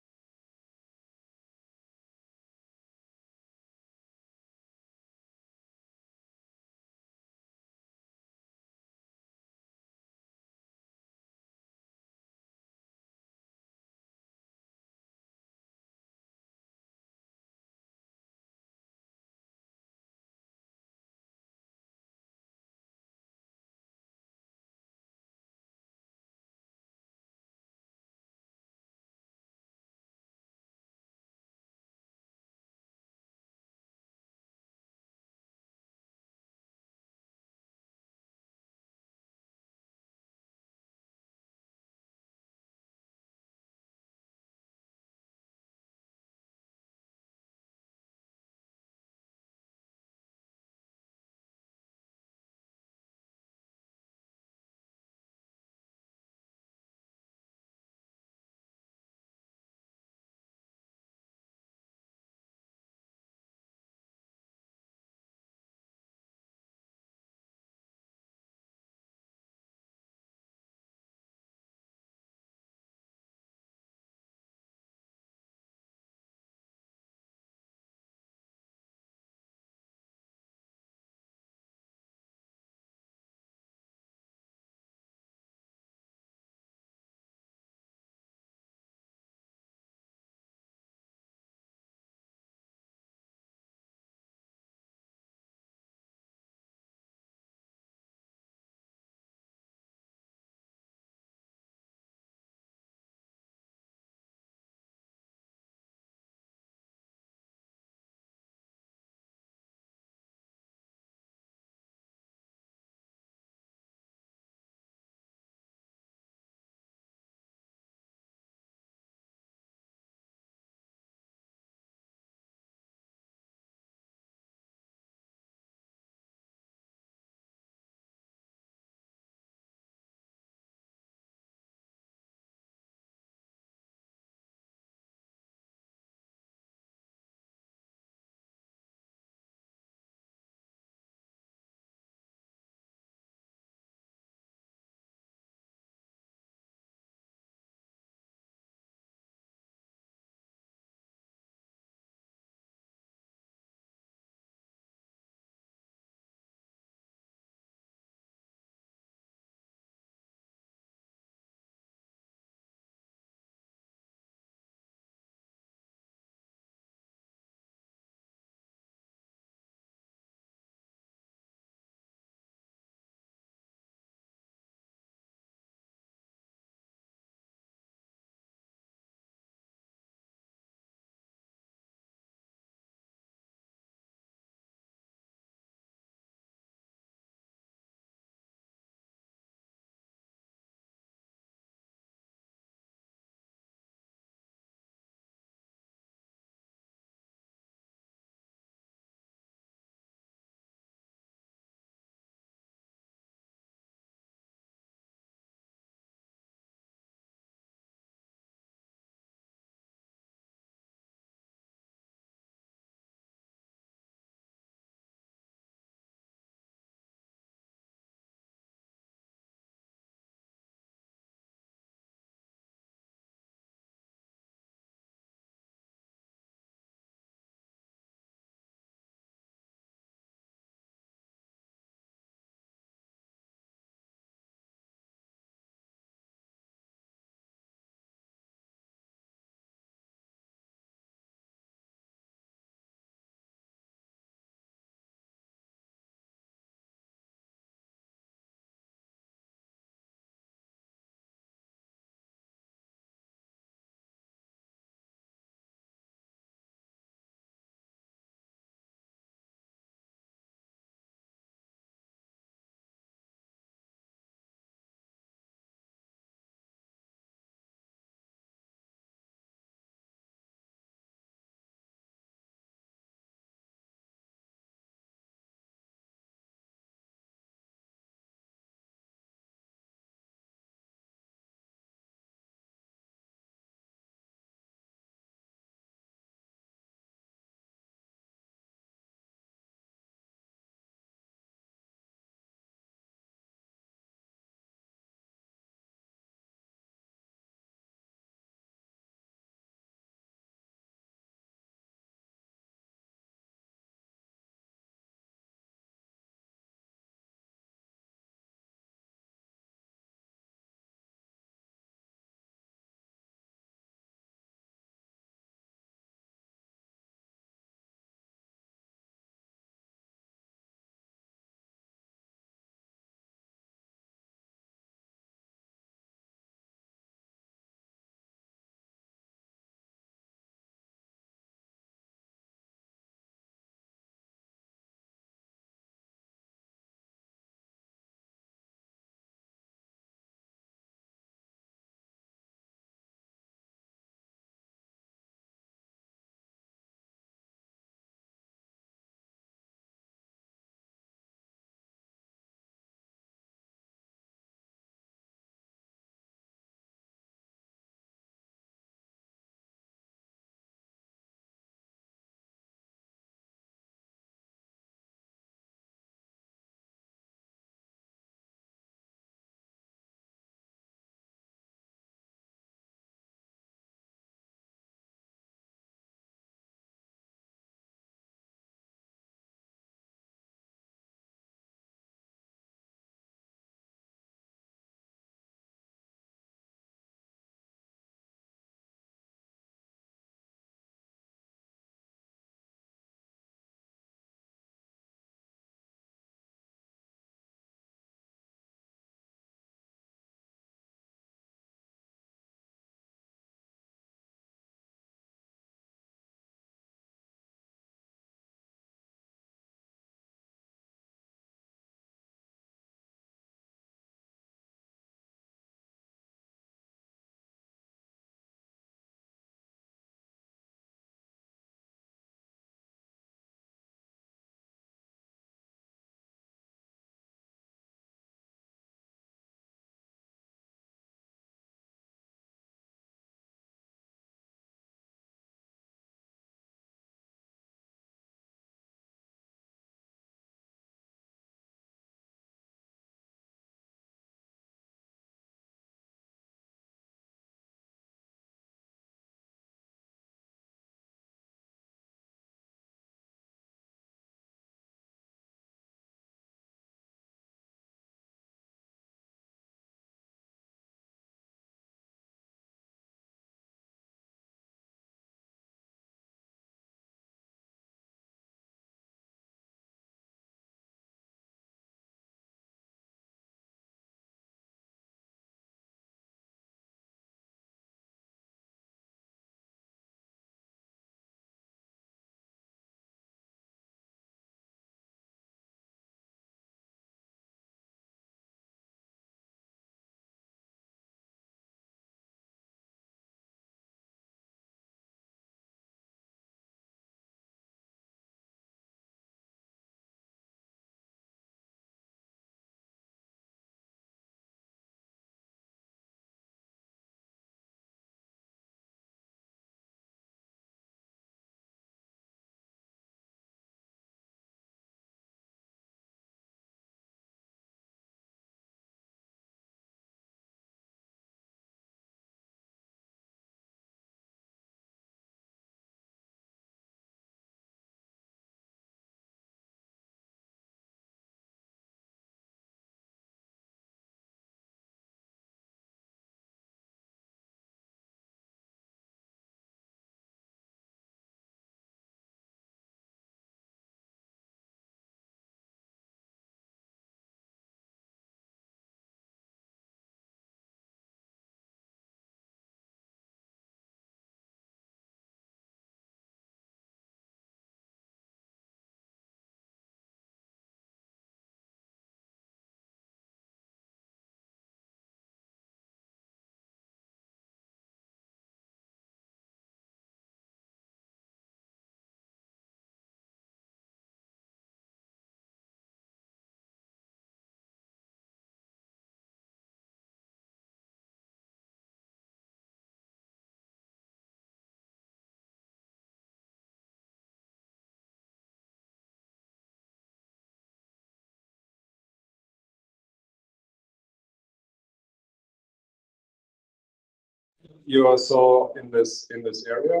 you also in this area,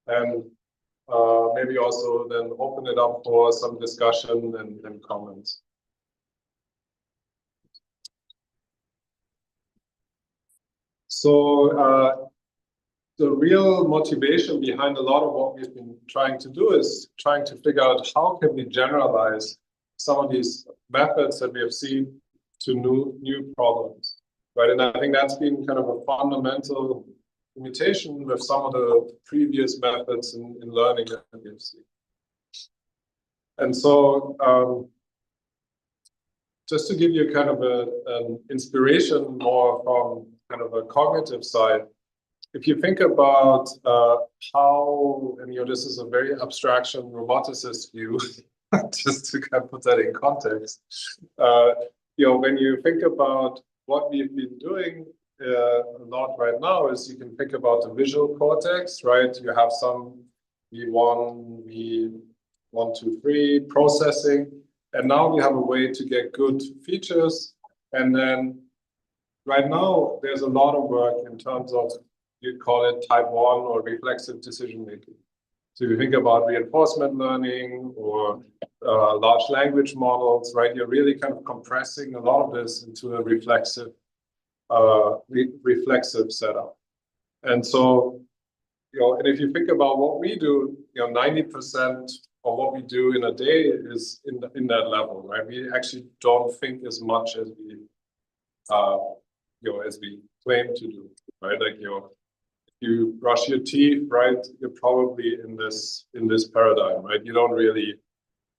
and maybe also then open it up for some discussion and comments. So the real motivation behind a lot of what we've been trying to do is trying to figure out how can we generalize some of these methods that we have seen to new problems, right? And I think that's been kind of a fundamental limitation with some of the previous methods in learning that we've seen. And so just to give you kind of an inspiration more from kind of a cognitive side, if you think about how, and this is a very abstraction roboticist view, just to kind of put that in context, when you think about what we've been doing a lot right now is you can think about the visual cortex, right? You have some V1, V1, 2, 3 processing, and now we have a way to get good features. And then right now there's a lot of work in terms of, you call it type 1 or reflexive decision making. So if you think about reinforcement learning or large language models, right? You're really kind of compressing a lot of this into a reflexive setup. And so, and if you think about what we do, 90% of what we do in a day is in that level, right? We actually don't think as much as we, as we claim to do, right? Like, you brush your teeth, right? You're probably in this paradigm, right? You don't really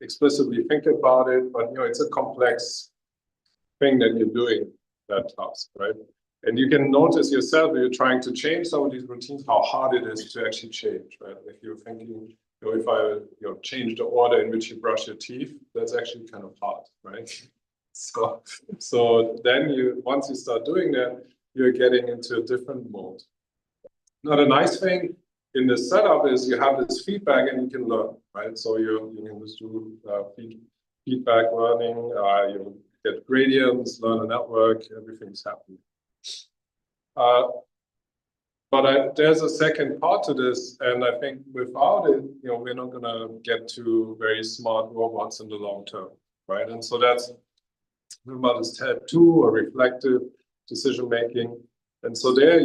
explicitly think about it, but it's a complex thing that you're doing, that task, right? And you can notice yourself when you're trying to change some of these routines, how hard it is to actually change, right? If you're thinking, if I change the order in which you brush your teeth, that's actually kind of hard, right? So then once you start doing that, you're getting into a different mode. Now, the nice thing in this setup is you have this feedback and you can learn, right? So you can just do feedback learning, you get gradients, learn a network, everything's happening. But there's a second part to this, and I think without it, we're not going to get to very smart robots in the long term, right? And so that's about this type 2 or reflective decision making. And so there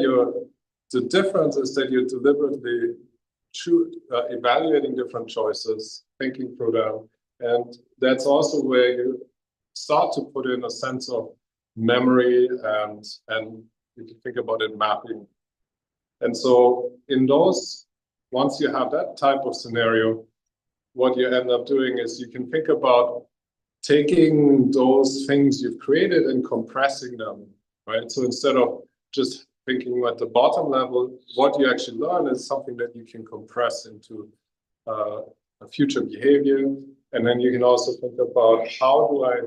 the difference is that you're deliberately evaluating different choices, thinking through them. And that's also where you start to put in a sense of memory and if you think about it, mapping. And so in those, once you have that type of scenario, what you end up doing is you can think about taking those things you've created and compressing them, right? So instead of just thinking at the bottom level, what you actually learn is something that you can compress into a future behavior. And then you can also think about, how do I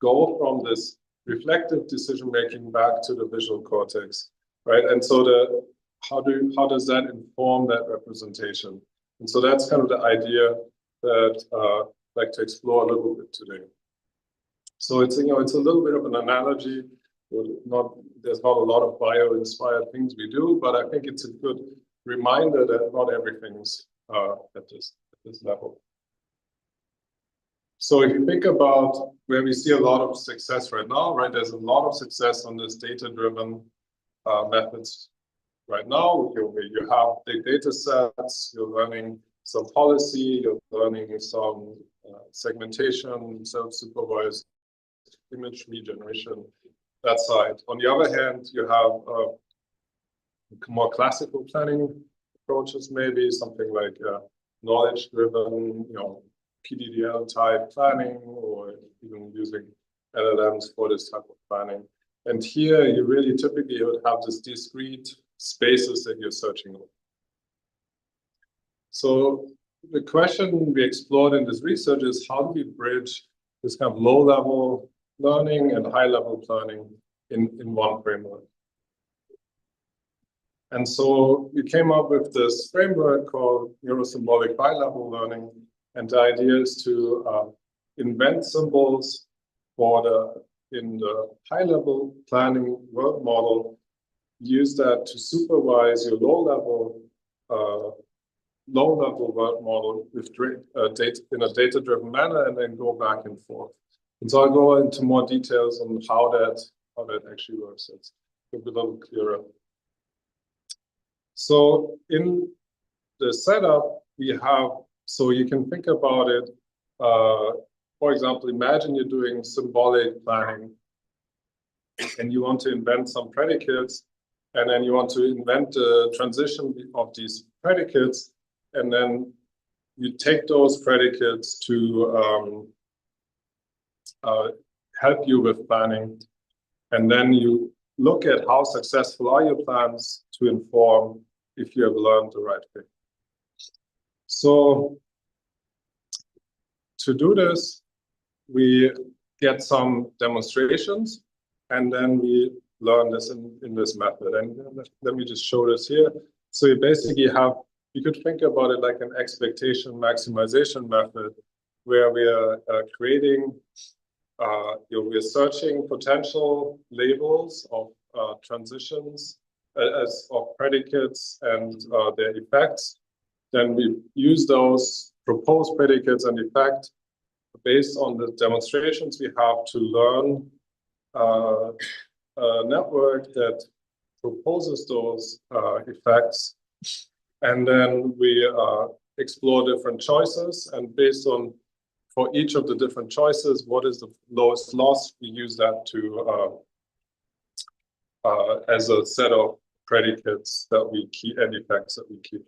go from this reflective decision making back to the visual cortex, right? And so how does that inform that representation? And so that's kind of the idea that I'd like to explore a little bit today. So it's a little bit of an analogy. There's not a lot of bio-inspired things we do, but I think it's a good reminder that not everything's at this level. So if you think about where we see a lot of success right now, right? There's a lot of success on this data-driven methods right now. You have big data sets, you're learning some policy, you're learning some segmentation, self-supervised image regeneration, that side. On the other hand, you have more classical planning approaches, maybe something like knowledge-driven, PDDL type planning, or even using LLMs for this type of planning. And here you really typically would have this discrete spaces that you're searching over. So the question we explored in this research is, how do we bridge this kind of low-level learning and high-level planning in one framework? And so we came up with this framework called Neurosymbolic high-level learning. And the idea is to invent symbols in the high-level planning world model use that to supervise your low-level world model with data in a data-driven manner, and then go back and forth. And so I'll go into more details on how that actually works. It's a little clearer. So in the setup we have, so you can think about it. For example, imagine you're doing symbolic planning, and you want to invent some predicates, and then you want to invent the transition of these predicates, and then you take those predicates to help you with planning, and then you look at how successful are your plans to inform if you have learned the right thing. So to do this, we get some demonstrations, and then we learn this in this method. And let me just show this here. So you basically have, you could think about it like an expectation maximization method, where we are creating, we're searching potential labels of transitions as of predicates and their effects. Then we use those proposed predicates and effect based on the demonstrations we have to learn a network that proposes those effects. And then we explore different choices, and based on, for each of the different choices, what is the lowest loss, we use that to as a set of predicates that we keep and effects that we keep.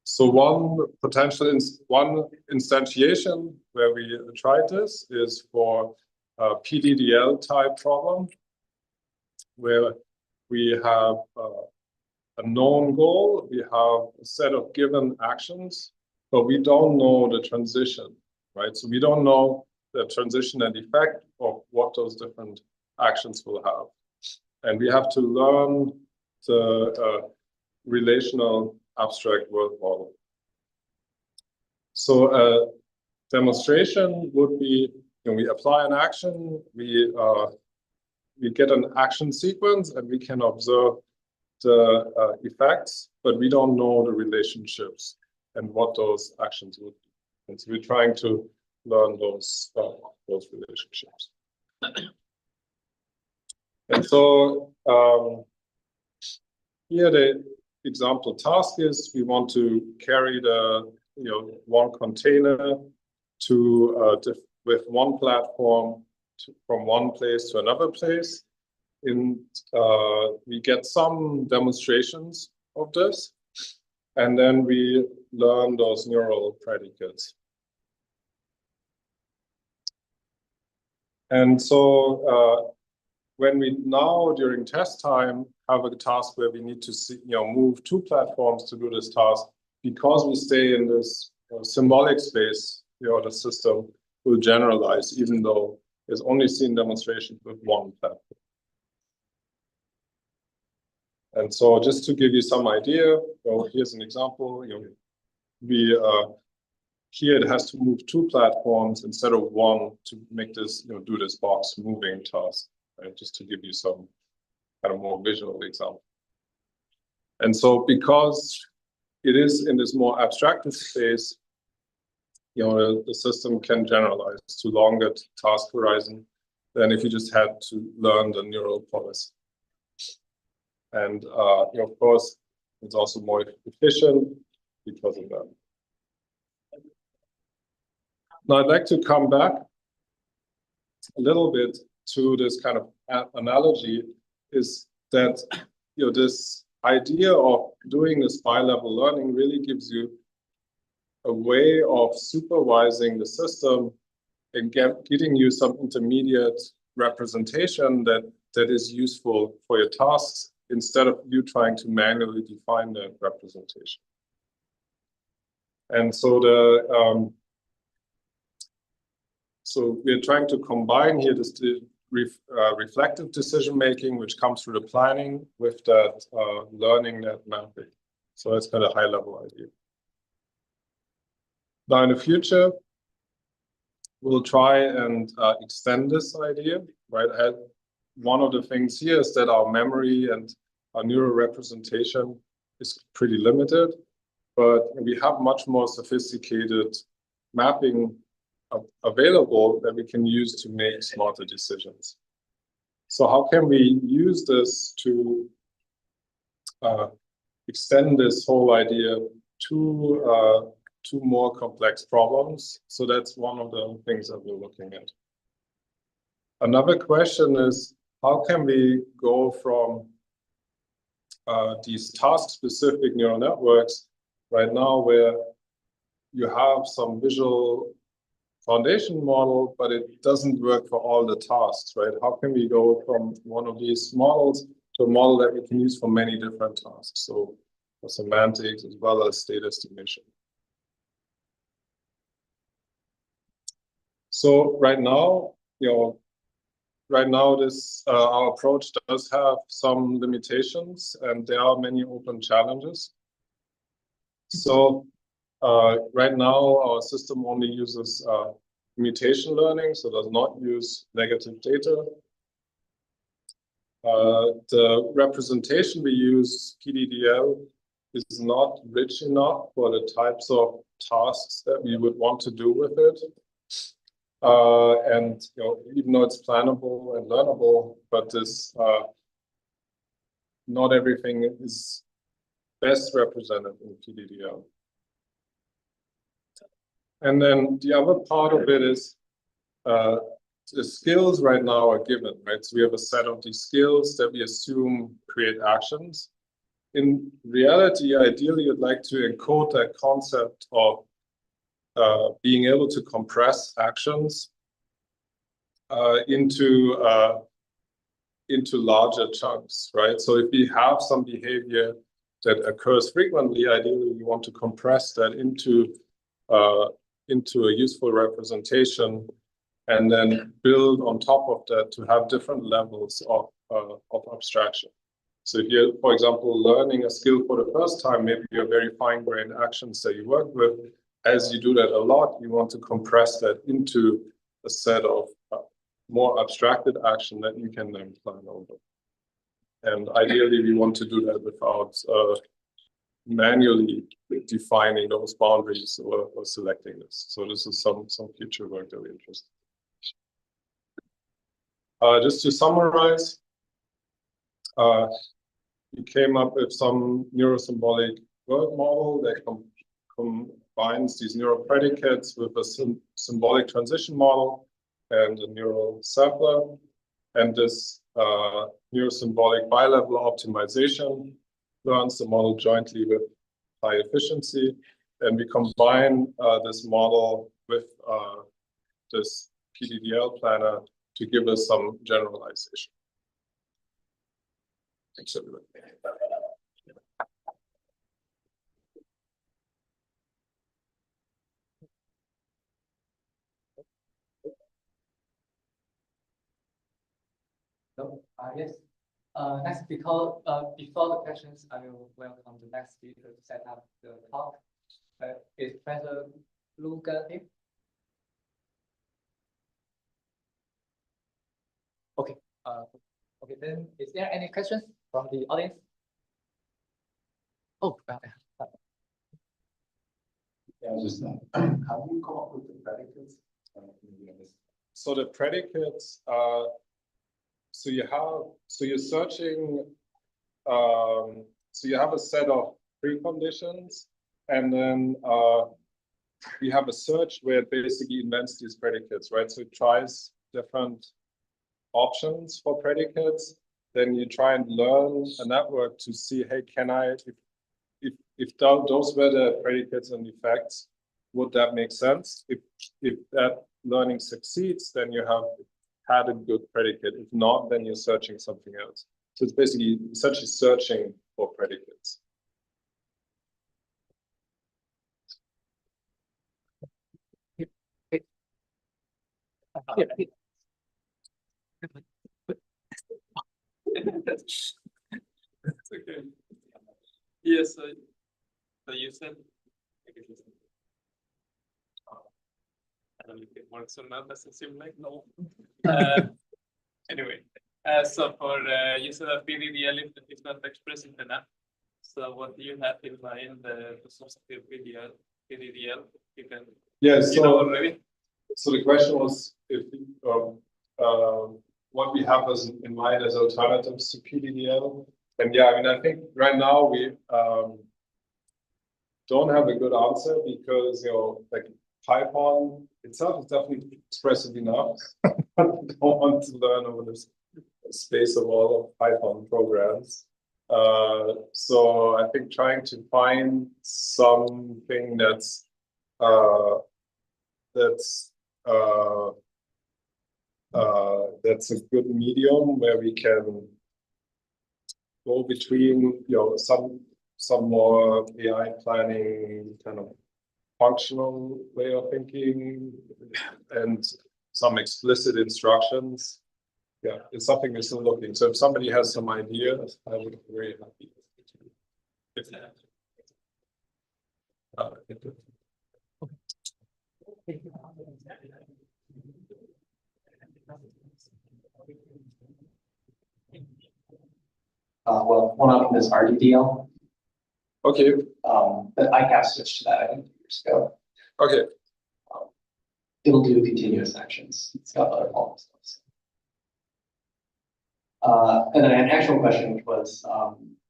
So one potential one instantiation where we tried this is for a PDDL type problem, where we have a known goal, we have a set of given actions, but we don't know the transition, right? So we don't know the transition and effect of what those different actions will have. And we have to learn the relational abstract world model. So a demonstration would be, we apply an action, we get an action sequence, and we can observe the effects, but we don't know the relationships and what those actions would be. And so we're trying to learn those relationships. And so here the example task is, we want to carry the one container to with one platform from one place to another place. We get some demonstrations of this, and then we learn those neural predicates. And so when we now, during test time, have a task where we need to move two platforms to do this task, because we stay in this symbolic space, the system will generalize, even though it's only seen demonstrations with one platform. And so just to give you some idea, here's an example. Here it has to move two platforms instead of one to make this, do this box moving task, right? Just to give you some kind of more visual example. And so because it is in this more abstracted space, the system can generalize to longer task horizon than if you just had to learn the neural policy. And of course, it's also more efficient because of that. Now I'd like to come back a little bit to this kind of analogy, is that this idea of doing this bi-level learning really gives you a way of supervising the system and getting you some intermediate representation that is useful for your tasks, instead of you trying to manually define that representation. And so so we're trying to combine here this reflective decision making, which comes through the planning, with that learning net mapping. So that's kind of a high level idea. Now in the future, we'll try and extend this idea, right? one of the things here is that our memory and our neural representation is pretty limited, but we have much more sophisticated mapping available that we can use to make smarter decisions. So how can we use this to extend this whole idea to more complex problems? So that's one of the things that we're looking at. Another question is, how can we go from these task-specific neural networks right now, where you have some visual foundation model, but it doesn't work for all the tasks, right? How can we go from one of these models to a model that we can use for many different tasks? So for semantics as well as state estimation. So right now, this our approach does have some limitations, and there are many open challenges. So right now, our system only uses mutation learning, so does not use negative data. The representation we use, PDDL, is not rich enough for the types of tasks that we would want to do with it. And even though it's plannable and learnable, but this not everything is best represented in PDDL. And then the other part of it is the skills right now are given, right? So we have a set of these skills that we assume create actions. In reality, ideally, you'd like to encode that concept of being able to compress actions into larger chunks, right? So if we have some behavior that occurs frequently, ideally we want to compress that into a useful representation, and then build on top of that to have different levels of abstraction. So if you're, for example, learning a skill for the first time, maybe you have very fine-grained actions that you work with. As you do that a lot, you want to compress that into a set of more abstracted action that you can then plan over. And ideally, we want to do that without manually defining those boundaries or selecting this. So this is some future work that we're interested in. Just to summarize, we came up with some neurosymbolic word model that combines these neural predicates with a symbolic transition model and a neural sampler. And this neurosymbolic bi-level optimization learns the model jointly with high efficiency. And we combine this model with this PDDL planner to give us some generalization. Thanks, everybody. So, yes. Next, before the questions, I will welcome the next speaker to set up the talk. Is Professor Luca here? Okay. Okay. Then, is there any questions from the audience? Oh, Yeah, just how do you come up with the predicates? So the predicates are, so you're searching, so you have a set of preconditions, and then we have a search where it basically invents these predicates, right? So it tries different options for predicates. Then you try and learn a network to see, hey, can I, if those were the predicates and effects, would that make sense? If that learning succeeds, then you have had a good predicate. If not, then you're searching something else. So it's basically essentially searching for predicates. That's okay. Yes, so you said, I don't know if it works or not, doesn't seem like no. Anyway, So for user of PDDL, if it's not expressing enough, so what do you have in mind the source of your PDDL? You can. Yes. You know already. So the question was if what we have as in mind as alternatives to PDDL, and yeah, I mean I think right now we don't have a good answer because like Python itself is definitely expressive enough. I don't want to learn over the space of all of Python programs. So I think trying to find something that's a good medium where we can go between some more AI planning kind of functional way of thinking and some explicit instructions. Yeah, it's something we're still looking. So if somebody has some ideas, I would be very happy. Well, one of them is RDDL. Okay. But ICAP switched to that, I think, 2 years ago. Okay. It'll do continuous actions. It's got other problems. And then an actual question, which was,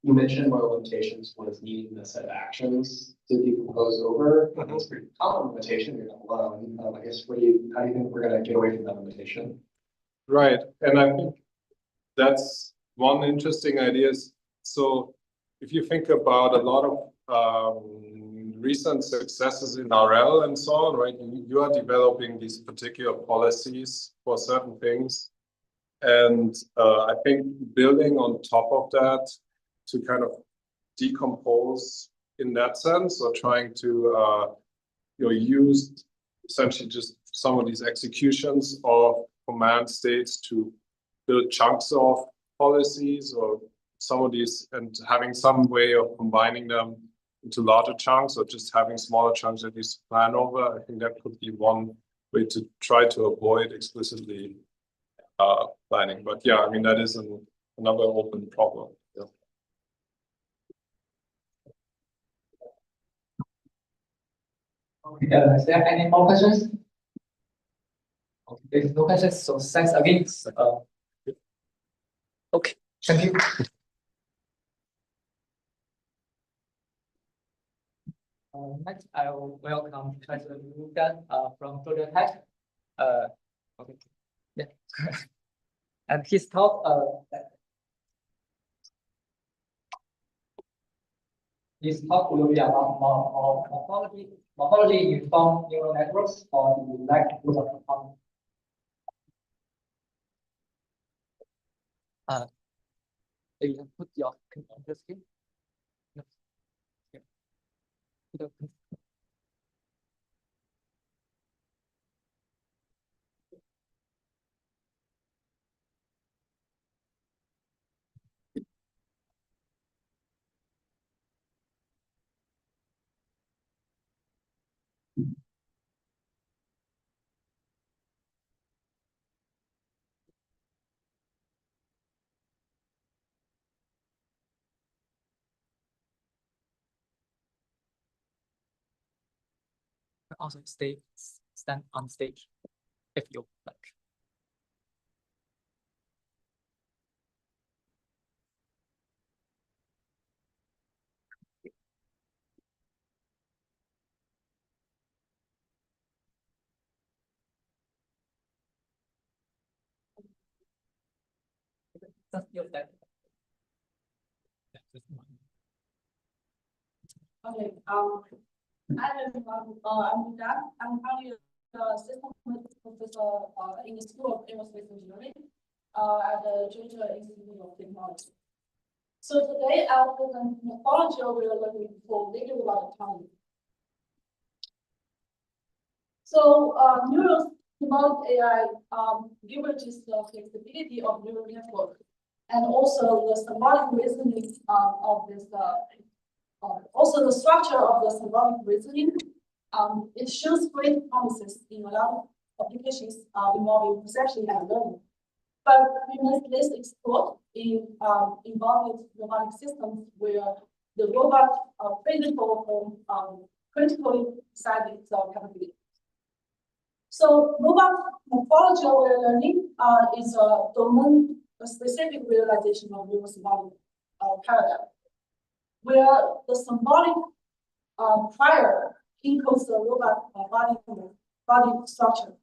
you mentioned one of the limitations was needing a set of actions to decompose over. That's a pretty common limitation. You're not alone. I guess, how do you think we're going to get away from that limitation? Right, and I think that's one interesting idea. So if you think about a lot of recent successes in RL and so on, right? You are developing these particular policies for certain things. And I think building on top of that to kind of decompose in that sense, or trying to use essentially just some of these executions of command states to build chunks of policies or some of these, and having some way of combining them into larger chunks, or just having smaller chunks that you plan over. I think that could be one way to try to avoid explicitly planning. But yeah, I mean, that is another open problem. Yeah. Okay, is there any more questions? Okay, there's no questions, so thanks again. Okay, thank you. Next, I will welcome Professor Luca from Georgia Tech. Okay, yeah. And his talk, will be about morphology informed neural networks or the likelihood of autonomy. You can put your computer screen. No. Yeah. Also stand on stage if you like. Just use that. Okay, I'm Luca. I'm currently a system professor in the School of Aerospace Engineering at the Georgia Institute of Technology. So today I'll present morphology overloading for linear autonomy. So Neural-Symbolic AI leverages the flexibility of neural network and also the symbolic reasoning of this. Also, the structure of the symbolic reasoning, it shows great promises in a lot of applications involving perception and learning. But we must less explore in involved robotic systems where the robot physical critically decide its capability. So robot morphology aware learning is a domain-specific realization of neurosymbolic paradigm, where the symbolic prior encodes the robot body structure.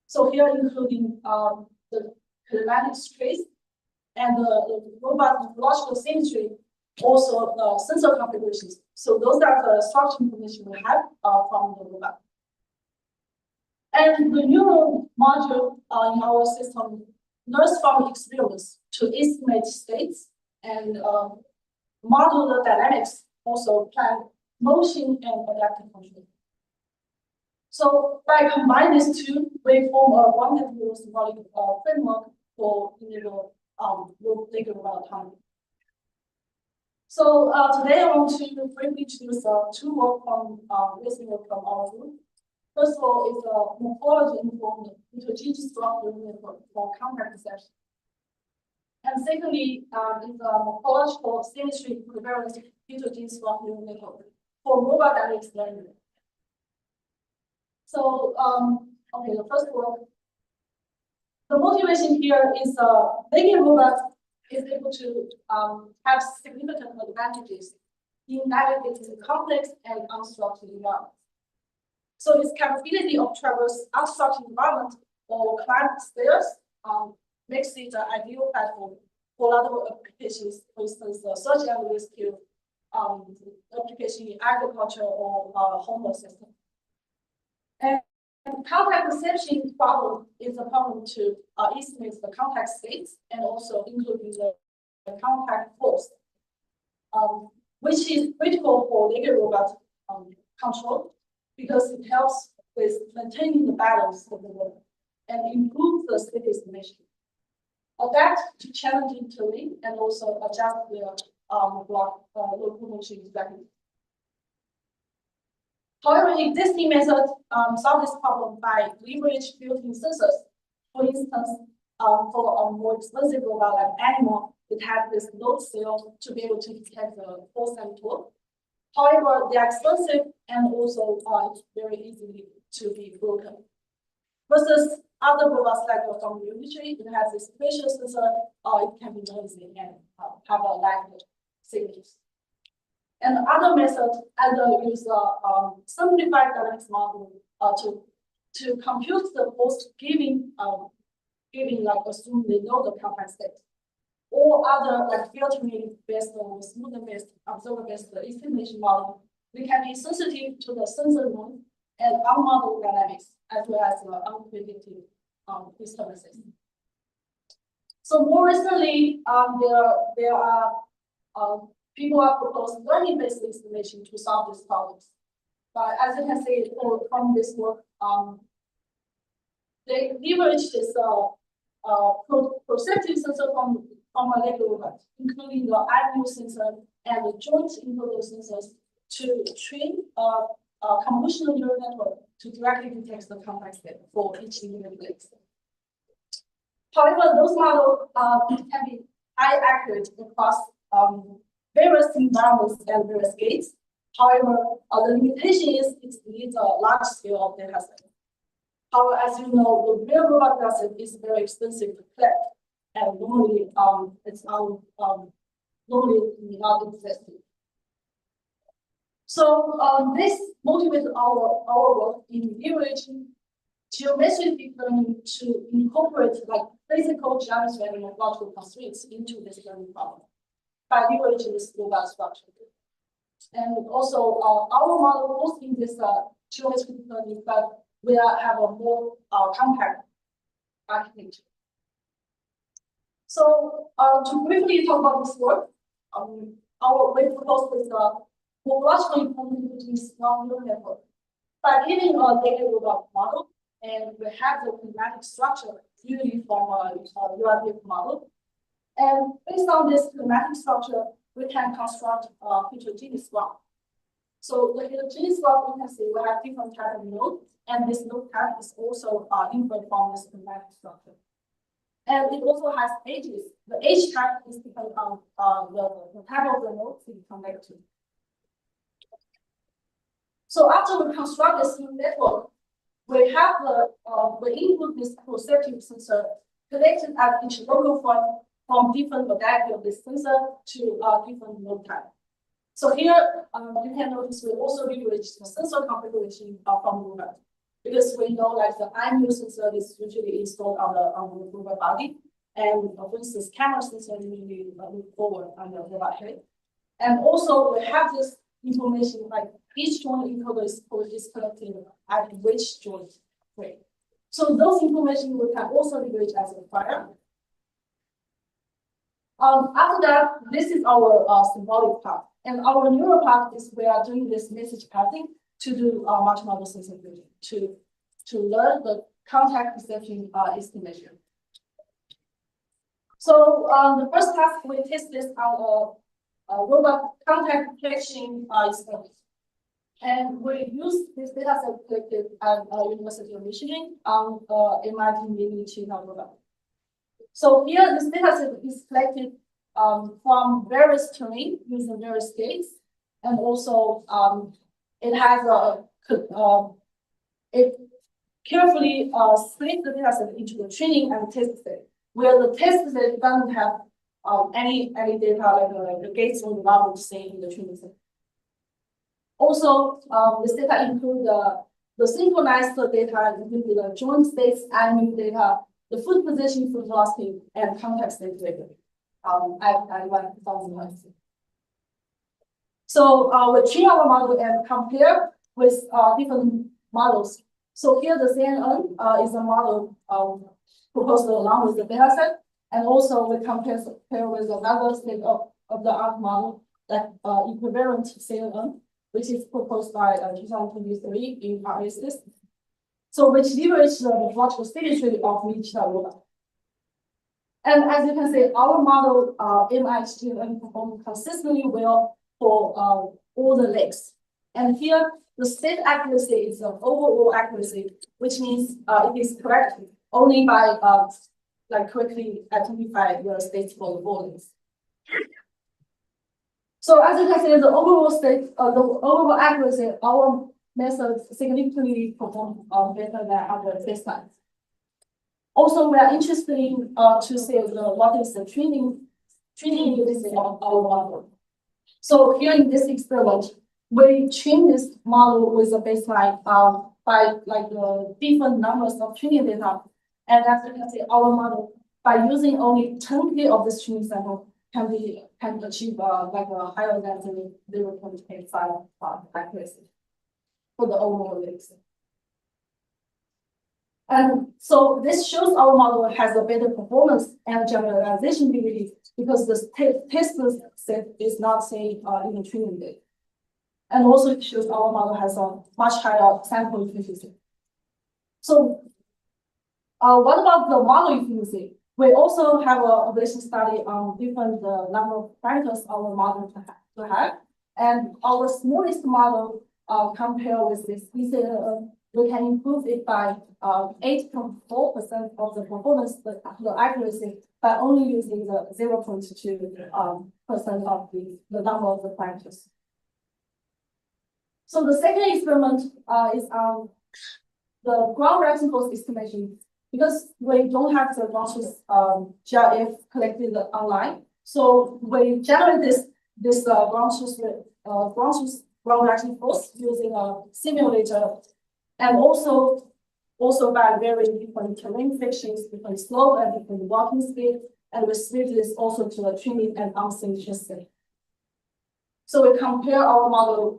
So here including the kinematic trace and the robot morphological symmetry, also the sensor configurations. So those are the structure information we have from the robot. And the neural module in our system learns from experience to estimate states and model the dynamics, also plan motion and adaptive control. So by combining these two, we form a one neurosymbolic framework for legal autonomy. So today I want to briefly introduce two work from recent work from our group. First of all, is a morphology informed heterogeneous structure network for contact perception. And secondly, is a morphological symmetry equivalent heterogeneous structure network for robot dynamics learning. So, okay, the first work. The motivation here is making a robot is able to have significant advantages in navigating complex and unstructured environments. So its capability of traverse unstructured environment or climb stairs makes it an ideal platform for other applications, for instance, search and rescue application in agriculture or home assistant. And contact perception problem is a problem to estimate the contact states and also including the contact force, which is critical for legal robot control because it helps with maintaining the balance of the robot and improve the state estimation, adapt to challenging terrain, and also adjust the locomotion effectively. However, existing methods solve this problem by leverage built-in sensors. For instance, for a more expensive robot like animal, it has this load cell to be able to detect the force and torque. However, they are expensive and also it's very easily to be broken. Versus other robots like from the industry, it has a spatial sensor, it can be noisy and have a lack of signals. And other methods either use a simplified dynamics model to compute the force giving like assume they know the contact state, or other like filtering based or smoother based observer based estimation model. We can be sensitive to the sensor mode and unmodeled dynamics as well as unpredicted disturbances. So more recently, there are people have proposed learning-based estimation to solve these problems. But as you can see from this work, they leverage this perceptive sensor from a Lego robot, including the IMU sensor and the joint encoder sensors to train a compositional neural network to directly detect the contact state for each individual place. However, those models can be high accurate across various environments and various gates. However, the limitation is it needs a large scale of data set. However, as you know, the real robot data set is very expensive to collect, and normally it's normally not existing. So this motivated our work in leveraging geometric deep learning to incorporate like physical geometry and morphological constraints into this learning problem by leveraging this robot structure. And also our model goes in this geometric learning, but we have a more compact architecture. So to briefly talk about this work, we proposed this morphological improvement between small neural network by giving a data robot model, and we have the kinematic structure usually from a URPF model. And based on this kinematic structure, we can construct a heterogeneous graph. So the heterogeneous graph, we can see we have different types of nodes, and this node type is also inferred from this kinematic structure. And it also has edges. The edge type is dependent on the type of the node to connect to. So after we construct this neural network, we have we input this perceptive sensor collected at each local point from different modality of this sensor to different node type. So here you can notice we also leverage the sensor configuration from Rover, because we know like the IMU sensor is usually installed on the Rover body, and for instance, camera sensor usually move forward on the robot head. And also we have this information like each joint encoder is collected at which joint frame. So those information we can also leverage as a fire. After that, this is our symbolic part. And our neural part is we are doing this message pathing to do multimodal sensor fusion, to learn the contact perception estimation. So the first task we test this on a robot contact detection experiment. And we use this data set collected at University of Michigan on MIT Mini-2 robot. So here this data set is collected from various terrain using various states, and also it has it carefully split the data set into the training and test set, where the test set doesn't have any data like the gates on the model say in the training set. Also, this data include the synchronized data, including the joint states, IMU data, the foot position, foot velocity, and contact state data. At 1000. So we train our model and compare with different models. So here the CNN is a model proposed along with the data set, and also we compare with another state of the art model that equivalent CNN, which is proposed by 2023 in RSS. So which leverage the morphological state tree of each robot. And as you can see, our model MHGN performs consistently well for all the legs. And here, the state accuracy is an overall accuracy, which means it is correct only by like correctly identify the states for the volumes. So as you can see, the overall state, the overall accuracy, our method significantly perform better than other baselines. Also, we are interested in to see what is the training ability of our model. So here in this experiment, we train this model with a baseline by like the different numbers of training data. And as you can see, our model by using only 10K of this training sample can achieve like a higher than 0.85 accuracy for the overall legs. And so this shows our model has a better performance and generalization ability because the test set is not say in the training data. And also it shows our model has a much higher sample efficiency. So what about the model efficiency? We also have a ablation study on different number of parameters our model to have. And our smallest model compare with this we can improve it by 8.4% of the performance, the accuracy, by only using the 0.2% of the number of the parameters. So the second experiment is on the ground reaction force estimation. Because we don't have the ground truth GIF collected online, so we generate this ground reaction force using a simulator. And also by varying different terrain frictions, different slope, and different walking speed, and we split this also to a training and unseen test set. So we compare our model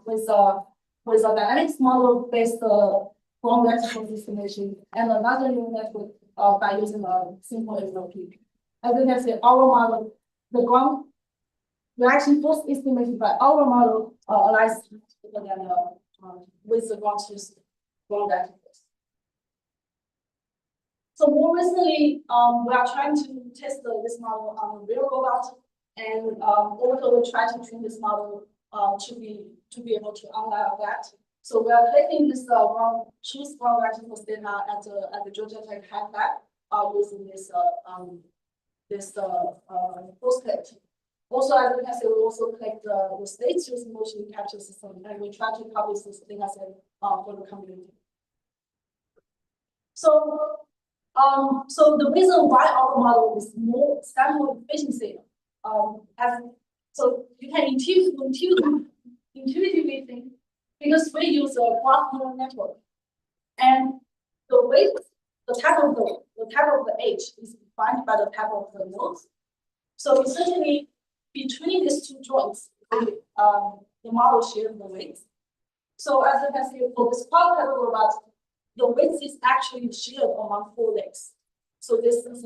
with a dynamics model based ground reaction force estimation and another neural network by using a simple NLP. As you can see, our model, the ground reaction force estimation by our model lies with the ground truth ground reaction force. So more recently, we are trying to test this model on a real robot, and also we try to train this model to be able to unlock that. So we are collecting this ground reaction force data at the Georgia Tech High Lab, using this postcard. Also, as you can see, we also collect the states using motion capture system, and we try to publish this data set for the community. So, so the reason why our model is more sample efficiency, so you can intuitively think, because we use a graph neural network, and the weight, the type of the edge is defined by the type of the nodes. So essentially, between these two joints, the model shares the weights. So as you can see, for this quadruped robot, the weight is actually shared among 4 legs. So this is,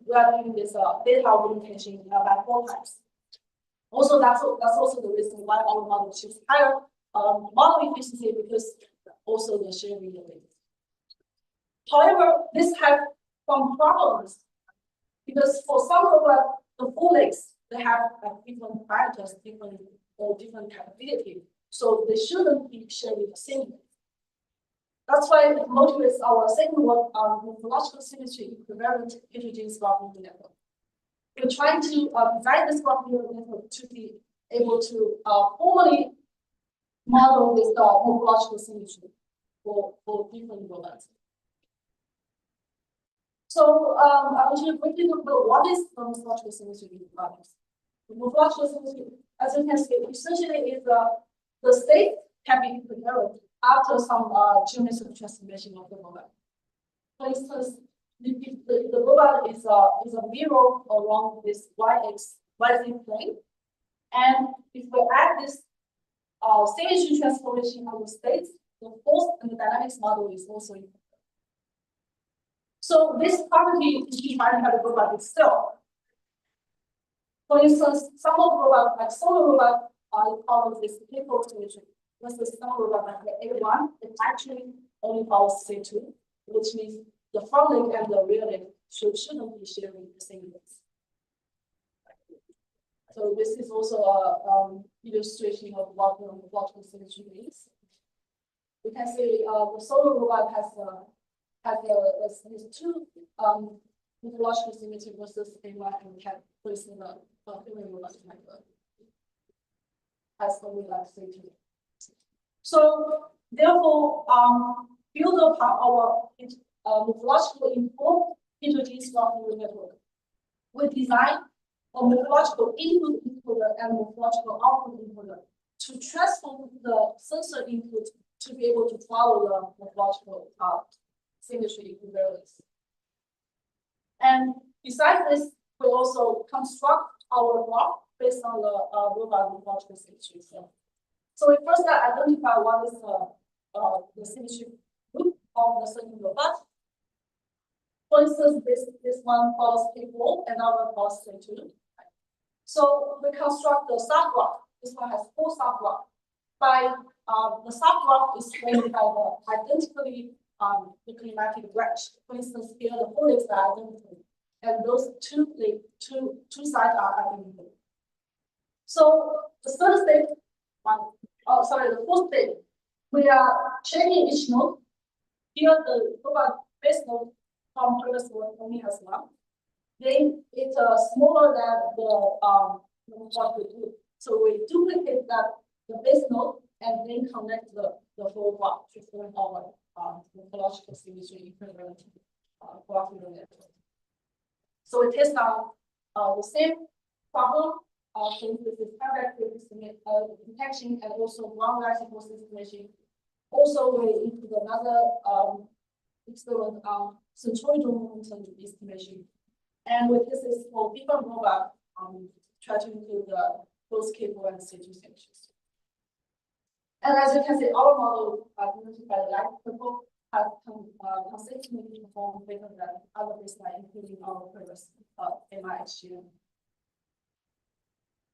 we are doing this data orientation by 4 times. Also, that's also the reason why our model achieves higher model efficiency, because also the sharing the weight. However, this has some problems, because for some robots, the 4 legs, they have different parameters, different capability. So they shouldn't be sharing the same way. That's why it motivates our second work on morphological symmetry equivalent heterogeneous graph neural network. We're trying to design this graph neural network to be able to formally model this morphological symmetry for different robots. So I want you to quickly look at what is the morphological symmetry in robotics. The morphological symmetry, as you can see, essentially is the state can be equivalent after some geometric transformation of the robot. For instance, the robot is a mirror along this y-z plane, and if we add this symmetry transformation of the states, the force and the dynamics model is also equivalent. So this property is defined by the robot itself. For instance, some of the robots, like solo robot, follows this people symmetry. Versus some robot like the A1, it actually only follows C2, which means the front leg and the rear leg shouldn't be sharing the same legs. So this is also a illustration of what the morphological symmetry means. We can see the solo robot has 2 morphological symmetry versus A1, and we can place in the human robot has only like C2. So therefore, build upon our morphological informed heterogeneous graph neural network. We design a morphological input encoder and morphological output encoder to transform the sensor input to be able to follow the morphological symmetry equivalence. And besides this, we also construct our graph based on the robot morphological symmetry. So we first identify what is the symmetry group of the certain robot. For instance, this one follows K4, another follows K2. So we construct the subgraph. This one has 4 subgraphs. By the subgraph is framed by the identically the kinematic branch. For instance, here the 4 legs are identical, and those two sides are identical. So the third state, the fourth state, we are checking each node. Here the robot base node from previous one only has 1. Then it's smaller than the morphological group. So we duplicate that the base node and then connect the whole graph to form our morphological symmetry equivalent graph neural network. So we test out the same problem. So this is direct detection and also ground-rising force estimation. Also, we include another experiment on centroidal momentum estimation. And with this is for different robot, try to include the both K4 and C2 sections. And as you can see, our model denoted by the light purple has consistently performed better than other baseline, including our previous MIHGM.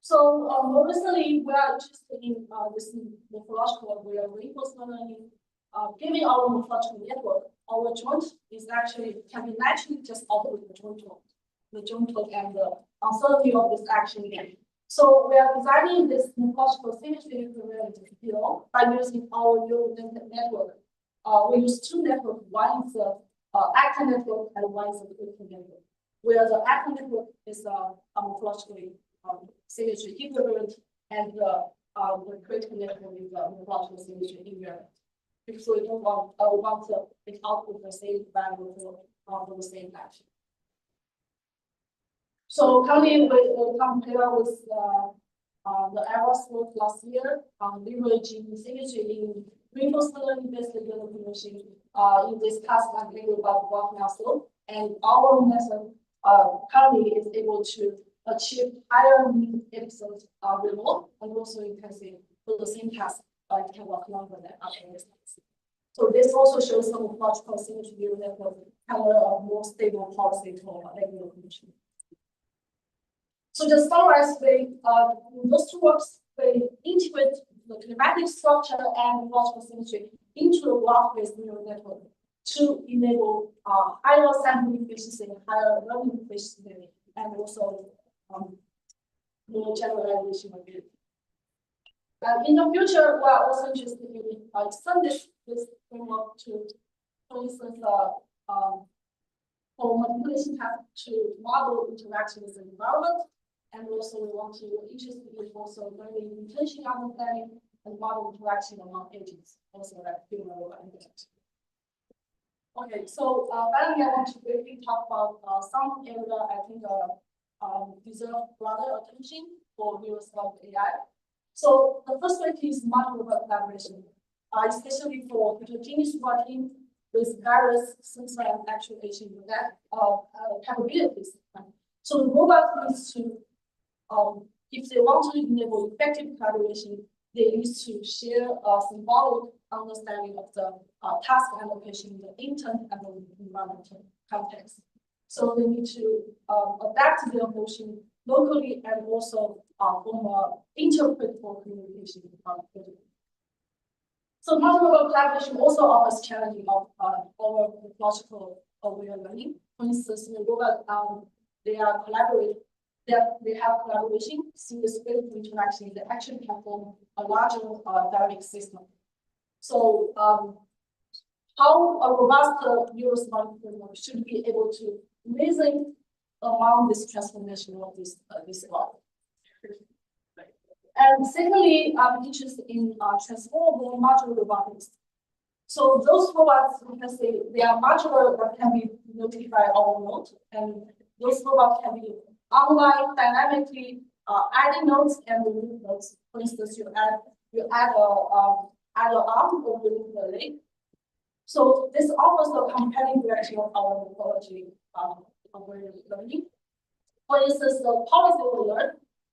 So more recently, we are interested in this morphological, we are reinforcement learning. Given our morphological network, our joint is actually can be naturally just output the joint torque and the uncertainty of this action again. So we are designing this morphological symmetry equivalent by using our neural network. We use 2 networks. One is actor network and one is a critical network, where the actor network is morphologically symmetry equivalent, and the critical network is morphological symmetry invariant. So we don't want it output the same value for the same action. So currently we compare with the errors work last year, leveraging symmetry in reinforcement learning based information in this task I'm thinking about work now. So, and our method currently is able to achieve higher mean episodes remote and also intensive for the same task. It can work longer than other methods. So this also shows some logical symmetry neural network have a more stable policy to regular condition. So just summarize, those two works integrate the kinematic structure and logical symmetry into a graph-based neural network to enable higher sampling efficiency, higher learning efficiency, and also more generalization ability. And in the future, we are also interested in extend this framework to, for instance, for manipulation task to model interaction with the environment. And also we want to interested in also learning intention understanding and model interaction among agents, also like human robot interaction. Okay, so finally I want to briefly talk about some area I think deserve broader attention for Neural-Symbolic AI. So the first one is multi-robot collaboration, especially for heterogeneous working with various sensor and actuation capabilities. So the robot needs to, if they want to enable effective collaboration, they need to share a symbolic understanding of the task allocation in the intent and the environmental context. So they need to adapt their motion locally and also from interpretable communication. So multi-robot collaboration also offers challenging of our logical aware learning. For instance, in the robot, they are collaborate. They have collaboration, serious physical interaction. They actually can form a larger dynamic system. So, how a robust Neural-Symbolic framework should be able to reason among this transformation of this world. And secondly, I'm interested in transformable modular robotics. So those robots, we can say they are modular but can be notified on node, and those robots can be online dynamically adding nodes and removing nodes. For instance, you add an arm or remove the leg. So this offers a compelling direction of our morphology learning. For instance, the policy we learn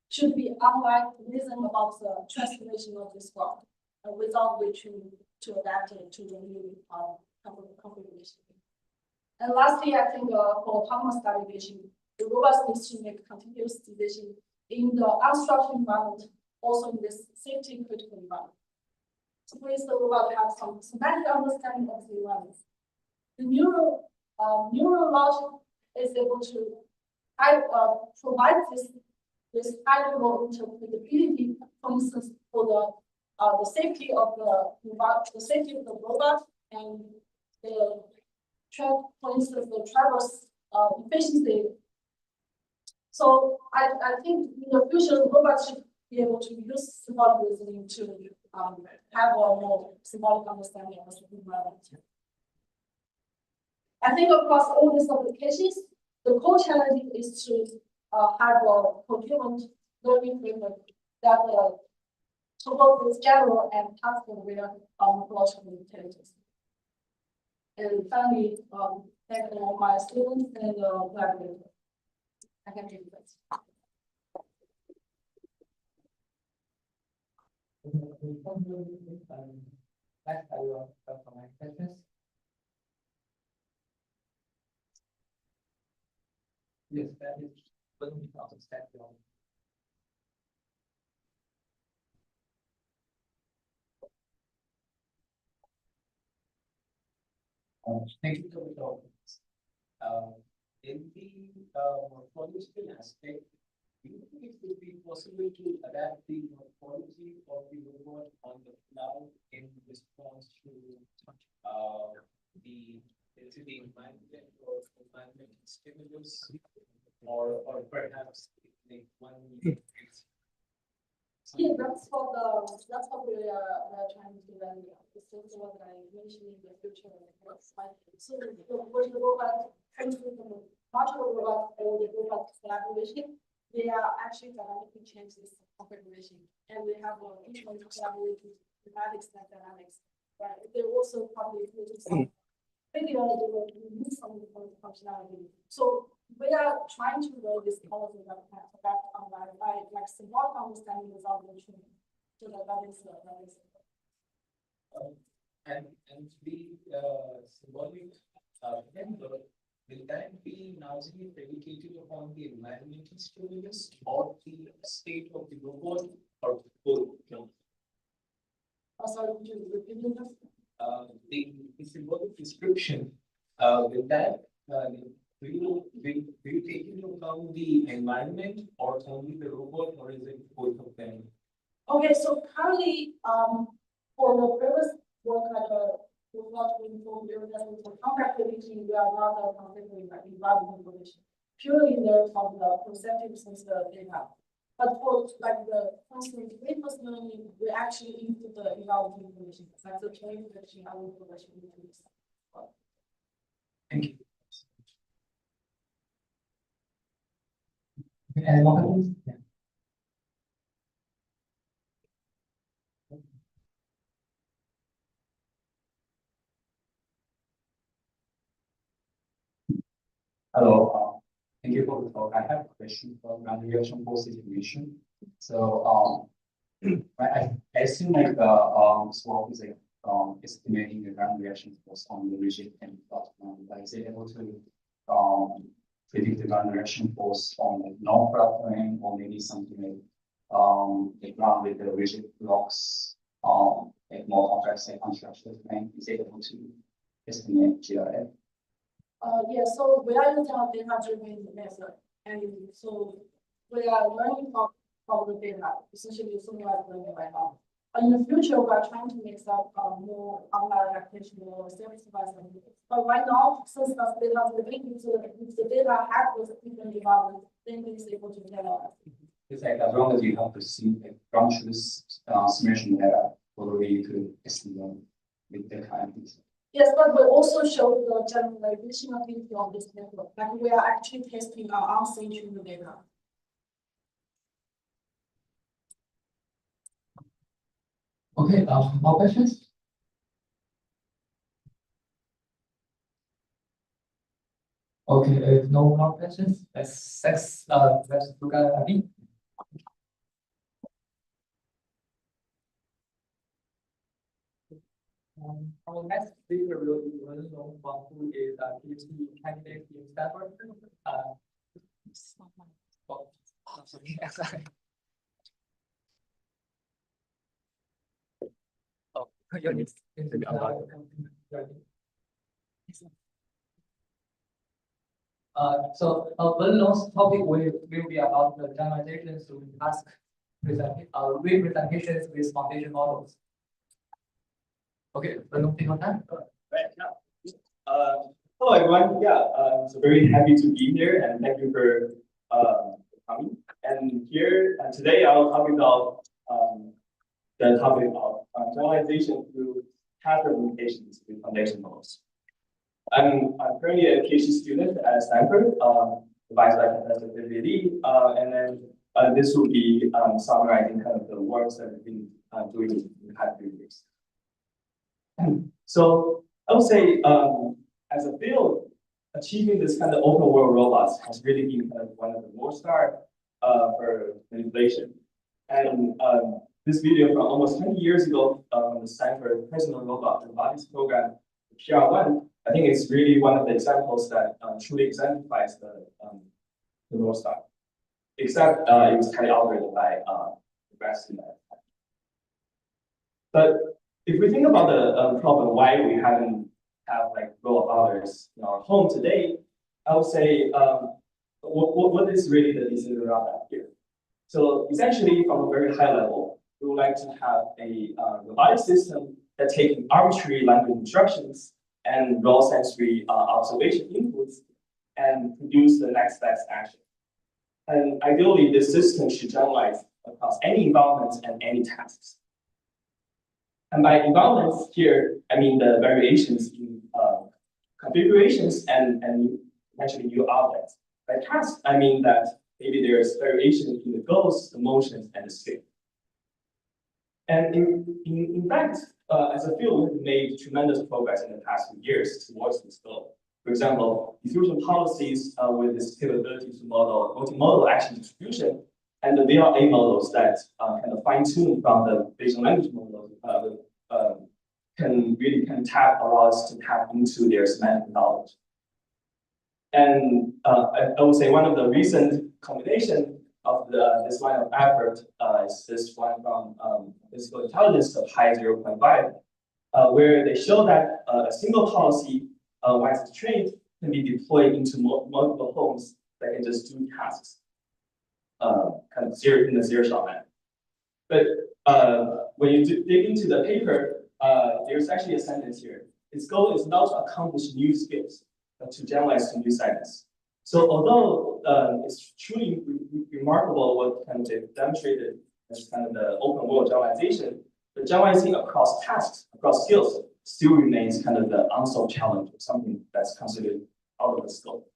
should be unlike reason about the transformation of this world, without which to adapt it to the new configuration. And lastly, I think for autonomous navigation, the robots needs to make continuous decision in the unstructured environment, also in this safety critical environment. So please the robot have some semantic understanding of the environment. The neural logic is able to provide this high level interpretability, for instance, for the safety of the robot and the for instance the traverse efficiency. So I think in the future robots should be able to use symbolic reasoning to have a more symbolic understanding of the environment. I think across all these applications, the core challenge is to have a coherent learning framework that both is general and task-aware morphological intelligence. And finally, thank all my students and collaborators. I can take this. Next, I will start my questions. Yes, that is when we talk about spectrum. Thank you for the talk. In the morphological aspect, do you think it would be possible to adapt the morphology of the robot on the cloud in response to the Is it the environment or environment stimulus, or perhaps the one? Yeah, that's what we are trying to learn. This is what I mentioned in the future. So when the robot comes from the modular robot or the robot collaboration, they are actually dynamically change this configuration, and we have each one collaborating dynamics and dynamics. Right? They also probably use some video they will remove some of the functionality. So we are trying to roll this policy back online by like symbolic understanding without the training. So that is And the symbolic framework, will that be largely predicated upon the environmental stimulus or the state of the robot or both? sorry, could you repeat this? The symbolic description, will that will you take into account the environment or only the robot, or is it both of them? Okay, so currently, for the previous work at robot for contract prediction, we are not considering like environment information. Purely in terms of the perceptive sensor data. But for like the constant reinforcement learning, we actually input the environment information. Like the training prediction, our information into this. Thank you. Any more questions? Yeah. Hello, thank you for the talk. I have a question for graduation post situation. So, I assume like the swap is like estimating the ground reaction force on the rigid and flat ground. Like, is it able to predict the ground reaction force on the non-flat terrain, or maybe something like the ground with the rigid blocks, like more complex like unstructured terrain? Is it able to estimate GRF? Yeah, so we are using our data-driven method, and so we are learning from the data, essentially summarized learning right now. In the future, we are trying to make some more online application or self-supervised learning. But right now, since the data is related to the data happens in the environment, then it is able to generalize. It's like as long as you have to see like ground truth simulation data, already you could estimate with the kind of things. Yes, but we also show the generalization ability of this network. Like we are actually testing our unseen training data. Okay, more questions? Okay, if no more questions, let's look at Abby. Our next speaker will be well-known one who is a PhD candidate in Stanford. Sorry. Oh, your next so a well-known topic will be about the generalization through task representations with foundation models. Okay, Right, yeah. Hello everyone. Yeah, so very happy to be here and thank you for coming. And here today I will talk about the topic of generalization through task representations with foundation models. I'm currently a PhD student at Stanford, advised by Professor Vivi, and then this will be summarizing kind of the works that we've been doing in the past few years. So I would say, as a field, achieving this kind of open world robots has really been kind of one of the North Star for manipulation. And this video from almost 20 years ago on the Stanford Personal Robotics program, PR1, I think it's really one of the examples that truly exemplifies the North Star. Except it was carried out by the rest in that. But if we think about the problem, why we haven't have like robot others in our home today, I would say what is really the decision around that here? So essentially, from a very high level, we would like to have a robotic system that takes arbitrary language instructions and raw sensory observation inputs and produce the next best action. And ideally, this system should generalize across any environments and any tasks. And by environments here, I mean the variations in configurations and actually new objects. By task, I mean that maybe there's variation in the goals, the motions, and the scale. And in fact, as a field, we've made tremendous progress in the past few years towards this goal. For example, diffusion policies with this capability to model multimodal action distribution, and the VRA models that kind of fine-tune from the visual language models can allow us to tap into their semantic knowledge. And I would say one of the recent combination of this line of effort is this one from physical intelligence of ICRA'25, where they show that a single policy, once it's trained, can be deployed into multiple homes that can just do tasks, kind of in a zero-shot manner. But when you dig into the paper, there's actually a sentence here. Its goal is not to accomplish new skills, but to generalize to new segments. So although it's truly remarkable what kind of they've demonstrated as kind of the open world generalization, the generalizing across tasks, across skills, still remains kind of the unsolved challenge, or something that's considered out of the scope.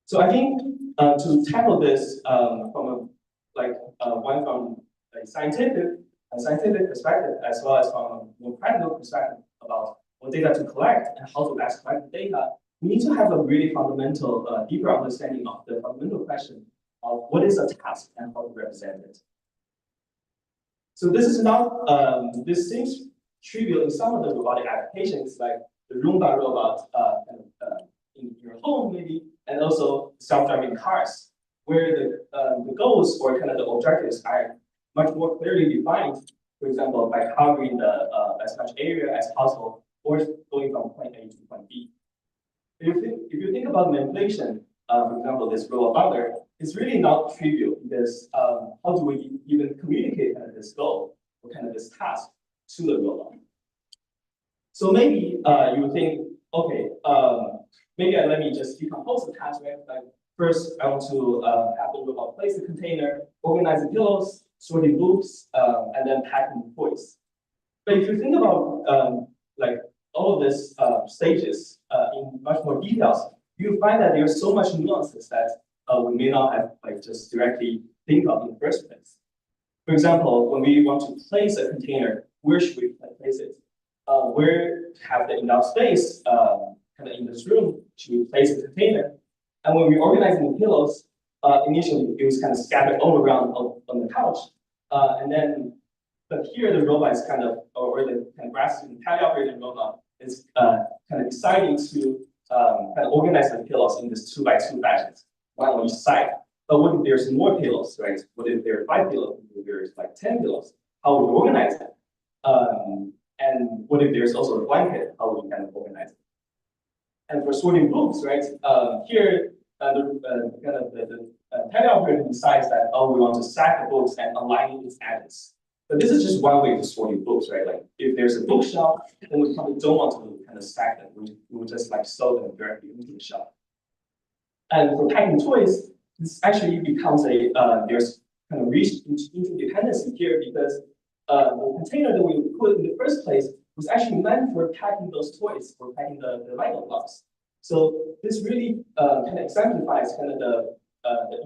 So I think to tackle this from a scientific perspective, as well as from a more practical perspective about what data to collect and how to best collect the data, we need to have a really fundamental, deeper understanding of the fundamental question of what is a task and how to represent it. So this is not, this seems trivial in some of the robotic applications, like the Roomba robot in your home, maybe, and also self-driving cars, where the goals or kind of the objectives are much more clearly defined. For example, by covering as much area as possible, or going from point A to point B. If you think about manipulation, for example, this robot butler, it's really not trivial because how do we even communicate kind of this goal or kind of this task to the robot? So maybe you would think, okay, maybe let me just decompose the task. Right? Like first, I want to have the robot place the container, organize the pillows, sorting books, and then packing the toys. But if you think about like all of these stages in much more details, you find that there's so much nuances that we may not have like just directly think of in the first place. For example, when we want to place a container, where should we place it? Where have the enough space kind of in this room to place the container? And when we're organizing the pillows, initially it was kind of scattered all around on the couch, but here the robot is kind of, or the kind of grass and tele-operated robot is kind of deciding to kind of organize the pillows in this 2x2 fashions, one on each side. But what if there's more pillows, right? What if there are 5 pillows? What if there's like 10 pillows? How would we organize it? And what if there's also a blanket? How would we kind of organize it? And for sorting books, right? Here, the tele-operator decides that, oh, we want to stack the books and align its edges. But this is just one way to sorting books, right? Like if there's a bookshelf, then we probably don't want to kind of stack them. We would just like sew them directly into the shelf. And for packing toys, this actually becomes there's kind of reached interdependency here because the container that we put in the first place was actually meant for packing those toys, for packing the Lego blocks. So this really kind of exemplifies kind of the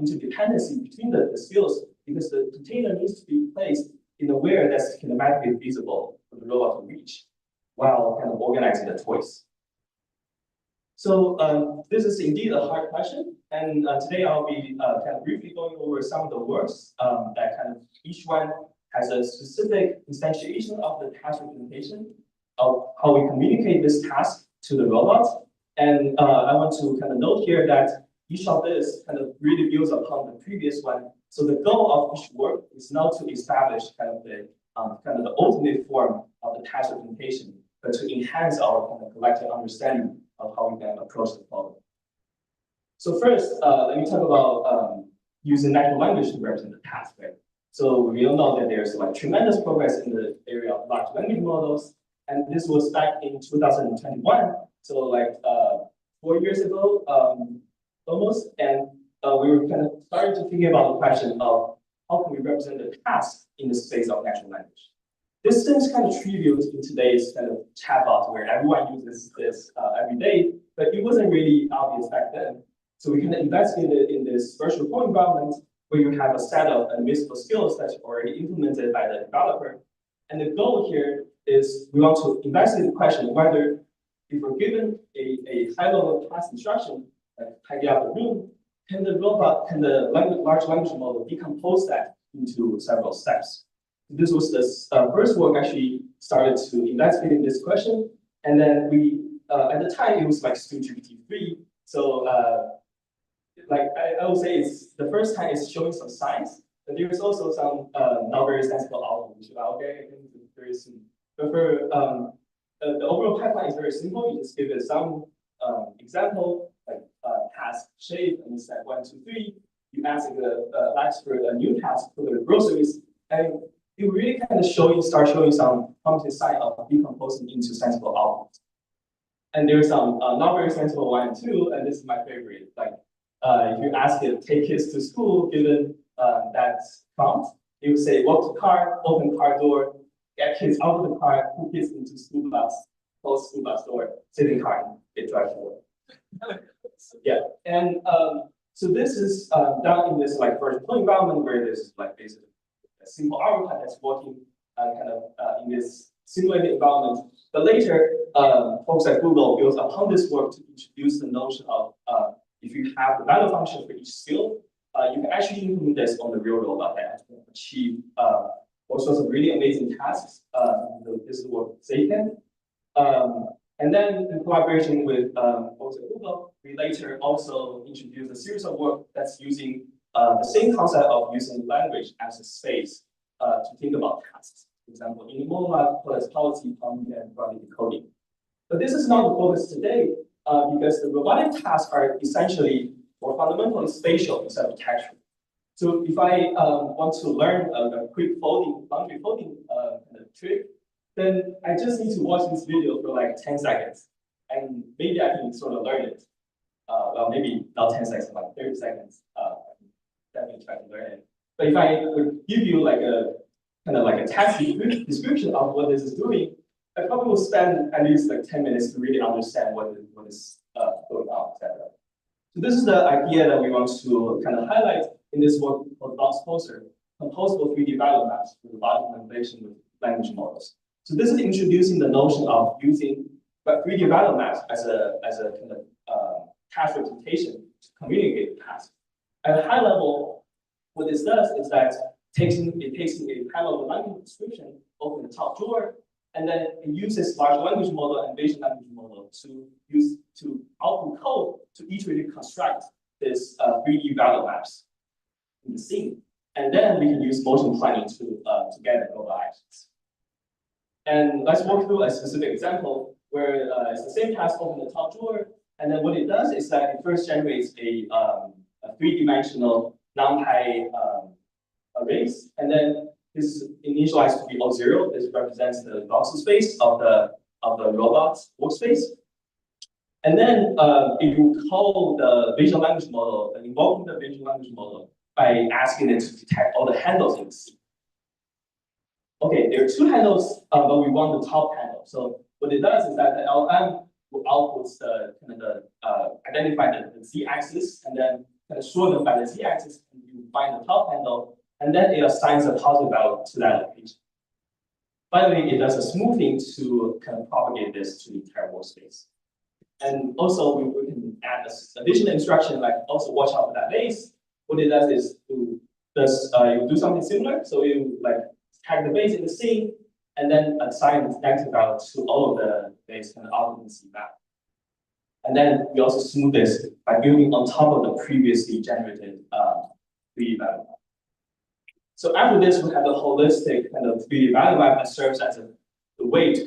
interdependency between the skills, because the container needs to be placed in a way that's kinematically feasible for the robot to reach while kind of organizing the toys. So this is indeed a hard question, and today I'll be kind of briefly going over some of the works that kind of each one has a specific instantiation of the task representation of how we communicate this task to the robot. And I want to kind of note here that each of this kind of really builds upon the previous one. So the goal of each work is not to establish kind of the ultimate form of the task representation, but to enhance our kind of collective understanding of how we can approach the problem. So first, let me talk about using natural language to represent the task, right? So we all know that there's like tremendous progress in the area of large language models, And this was back in 2021, so like 4 years ago, almost. And we were kind of starting to think about the question of how can we represent the task in the space of natural language. This seems kind of trivial in today's kind of chatbot where everyone uses this every day, but it wasn't really obvious back then. So we kind of investigated in this virtual code environment where you have a set of admissible skills that's already implemented by the developer. And the goal here is we want to investigate the question whether if we're given a high-level task instruction, like tidy up the room, can the large language model decompose that into several steps? This was the first work actually started to investigate this question. And then we, at the time, it was like still GPT-3. So like I would say it's the first time it's showing some signs, but there's also some not very sensible output, which I'll get into very soon. But for the overall pipeline is very simple. You just give it some example, like task shape, and it's like 1, 2, 3. You ask for a new task for the groceries, and it really kind of start showing some promising sign of decomposing into sensible outputs. And there's some not very sensible 1 and 2, and this is my favorite. Like if you ask it, take kids to school, given that prompt, it would say, walk to car, open car door, get kids out of the car, put kids into school bus, close school bus door, sit in car, and get drive forward. Yeah, and so this is done in this like virtual environment where there's like basically a simple algorithm that's working kind of in this simulated environment. But later, folks at Google built upon this work to introduce the notion of if you have the value function for each skill, you can actually implement this on the real robot and achieve all sorts of really amazing tasks. This is what they can. And then in collaboration with folks at Google, we later also introduced a series of work that's using the same concept of using language as a space to think about tasks. For example, in modal policy, and quality decoding. But this is not the focus today because the robotic tasks are essentially or fundamentally spatial instead of textual. So if I want to learn a quick laundry folding trick, then I just need to watch this video for like 10 seconds. And maybe I can sort of learn it. Well, maybe not 10 seconds, like 30 seconds. I can definitely try to learn it. But if I would give you like a kind of like a text description of what this is doing, I probably will spend at least like 10 minutes to really understand what is going on, etc. So this is the idea that we want to kind of highlight in this work called composable 3D value maps for robotic manipulation with language models. So this is introducing the notion of using 3D value maps as a kind of task representation to communicate the task. At a high level, what this does is that it takes a high-level language description open the top drawer, and then it uses large language model and Bayesian language model to output code to iteratively construct this 3D value maps in the scene. And then we can use motion planning to get global actions. And let's walk through a specific example where it's the same task open the top drawer, and then what it does is that it first generates a 3-dimensional NumPy arrays, and then this is initialized to be 0. This represents the voxel space of the robot's workspace. And then it will call the visual language model, and invoking the visual language model by asking it to detect all the handles in the scene. Okay, there are 2 handles, but we want the top handle. So what it does is that the LM will output identify the z-axis, and then kind of sort them by the z-axis, and you find the top handle, and then it assigns a positive value to that location. Finally, it does a smoothing to kind of propagate this to the entire workspace. And also, we can add an additional instruction like also watch out for that vase. What it does is you do something similar. So you like tag the vase in the scene, and then assign the negative value to all of the vase kind of occupancy map. And then we also smooth this by building on top of the previously generated 3D value map. So after this, we have a holistic kind of 3D value map that serves as the way to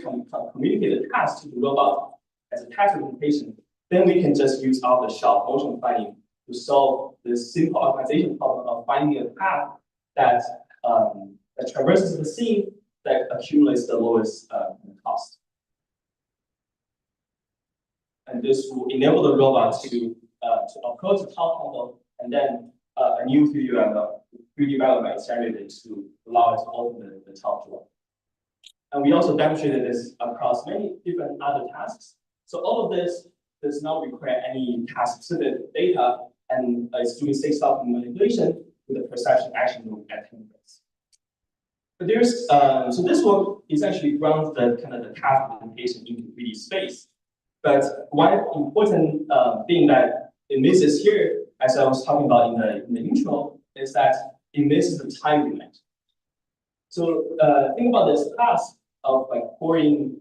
communicate the task to the robot as a task representation. Then we can just use off-the-shelf motion planning to solve this simple optimization problem of finding a path that traverses the scene that accumulates the lowest cost. and this will enable the robot to approach the top handle, and then a new 3D development is generated to allow it to open the top drawer. And we also demonstrated this across many different other tasks. So all of this does not require any task-specific data, and it's doing state-stopping manipulation with the perception action loop at 10 frames. But there's so this work essentially grounds the kind of the task implementation into 3D space. But one important thing that it misses here, as I was talking about in the intro, is that it misses the time limit. So think about this task of like pouring,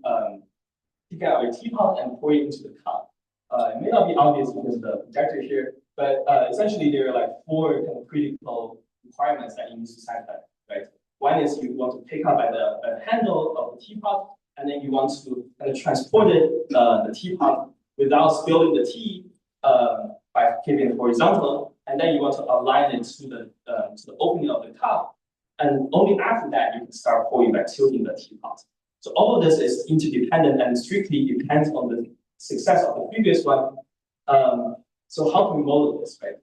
taking out your teapot and pouring into the cup. It may not be obvious because of the projector here, but essentially there are like 4 kind of critical requirements that you need to satisfy, right? One is you want to pick up by the handle of the teapot, and then you want to kind of transport it, the teapot without spilling the tea by keeping it horizontal, and then you want to align it to the opening of the cup, and only after that you can start pouring by tilting the teapot. So all of this is interdependent and strictly depends on the success of the previous one. So how can we model this, right?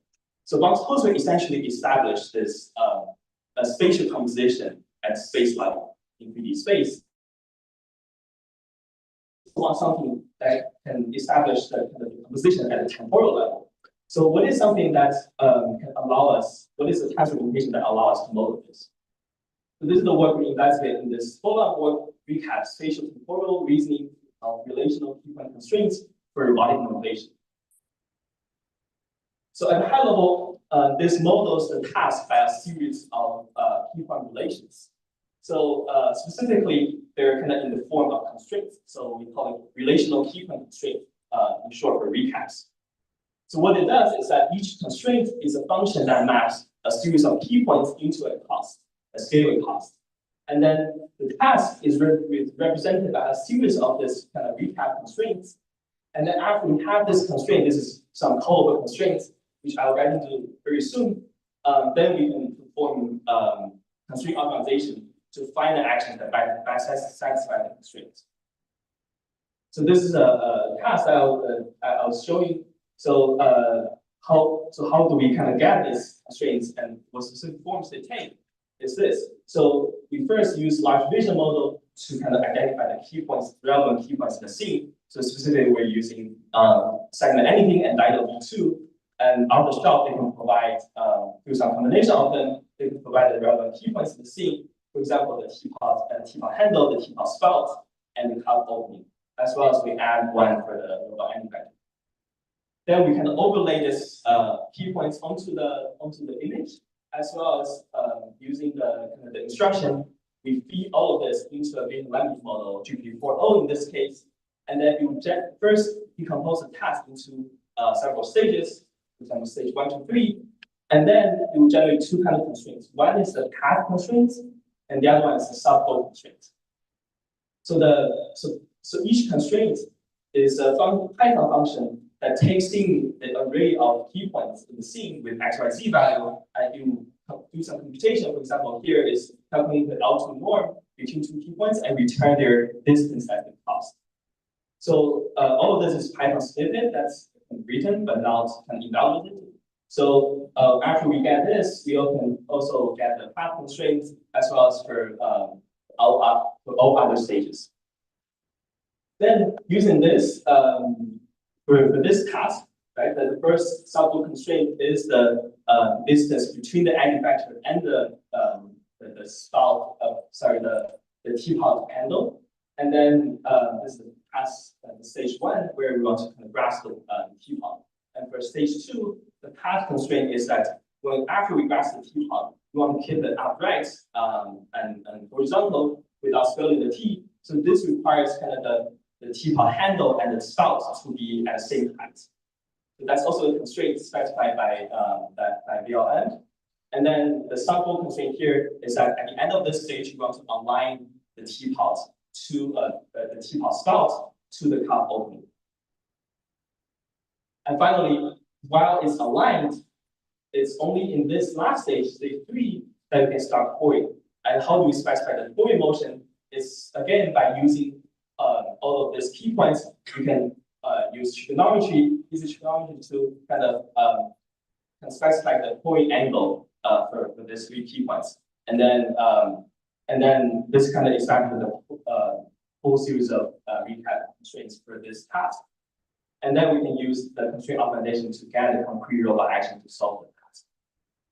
So Box Poser essentially established this a spatial composition at space level in 3D space. We want something that can establish the composition at the temporal level. So what is something that can allow us, what is the task implementation that allows us to model this? So this is the work we investigate in this follow-up work. We have spatial temporal reasoning of relational key-point constraints for robotic manipulation. So at a high level, this models the task by a series of key-point relations. So specifically, they're kind of in the form of constraints. So we call it relational key-point constraint, in short for recaps. So what it does is that each constraint is a function that maps a series of key points into a cost, a scaling cost. And then the task is represented by a series of this kind of recap constraints. And then after we have this constraint, this is some callable constraints, which I'll get into very soon. Then we can perform constraint optimization to find the actions that satisfy the constraints. So this is a task that I was showing. So how do we kind of get these constraints and what specific forms they take? Is this. So we first use large vision model to kind of identify the key points, relevant key points in the scene. So specifically, we're using segment anything and Dido V2. And off the shelf, they can provide, through some combination of them, they can provide the relevant key points in the scene. For example, the teapot handle, the teapot spout, and the cup opening, as well as we add one for the robot manufacturer. Then we can overlay this key points onto the image, as well as using the instruction. We feed all of this into a vision language model, GPT-4o in this case, and then you first decompose the task into several stages. For example, stage 1, 2, 3, and then it will generate 2 kind of constraints. One is the path constraints, and the other one is the sub-goal constraints. So each constraint is a Python function that takes in the array of key points in the scene with x, y, z value, and you do some computation. For example, here is calculating the L2 norm between 2 key points and return their distance as the cost. So all of this is Python snippet that's written but not evaluated. So after we get this, we can also get the path constraints as well as for all other stages. Then using this for this task, right? The first sub-goal constraint is the distance between the manufacturer and the spout. The teapot handle, and then this is the task, the stage 1, where we want to kind of grasp the teapot. And for stage 2, the path constraint is that after we grasp the teapot, we want to keep it upright and horizontal without spilling the tea. So this requires kind of the teapot handle and the spout to be at the same height. So that's also a constraint specified by VLM. And then the sub-goal constraint here is that at the end of this stage, we want to align the teapot to the teapot spout to the cup opening. And finally, while it's aligned, it's only in this last stage, stage 3, that we can start pouring. And how do we specify the pouring motion? It's again by using all of these key points. You can use trigonometry, to kind of specify the point angle for these 3 key points. And then this kind of extracted the whole series of recap constraints for this task. And then we can use the constraint optimization to get a concrete robot action to solve the task.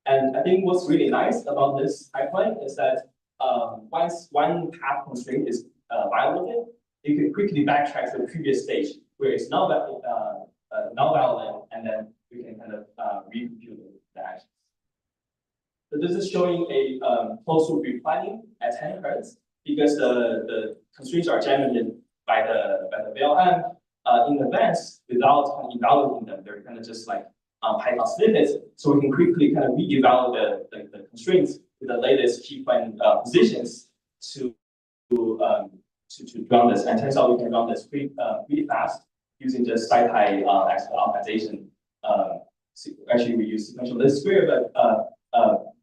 And I think what's really nice about this pipeline is that once one path constraint is violated, you can quickly backtrack to the previous stage where it's not valid, and then we can kind of recompute the actions. So this is showing a closed loop replanning at 10 Hz because the constraints are generated by the VLM in advance without evaluating them. They're kind of just like Python snippets, so we can quickly kind of re-evaluate the constraints with the latest key point positions to run this. And turns out we can run this pretty fast using just sci-fi optimization. Actually, we use sequential list square, but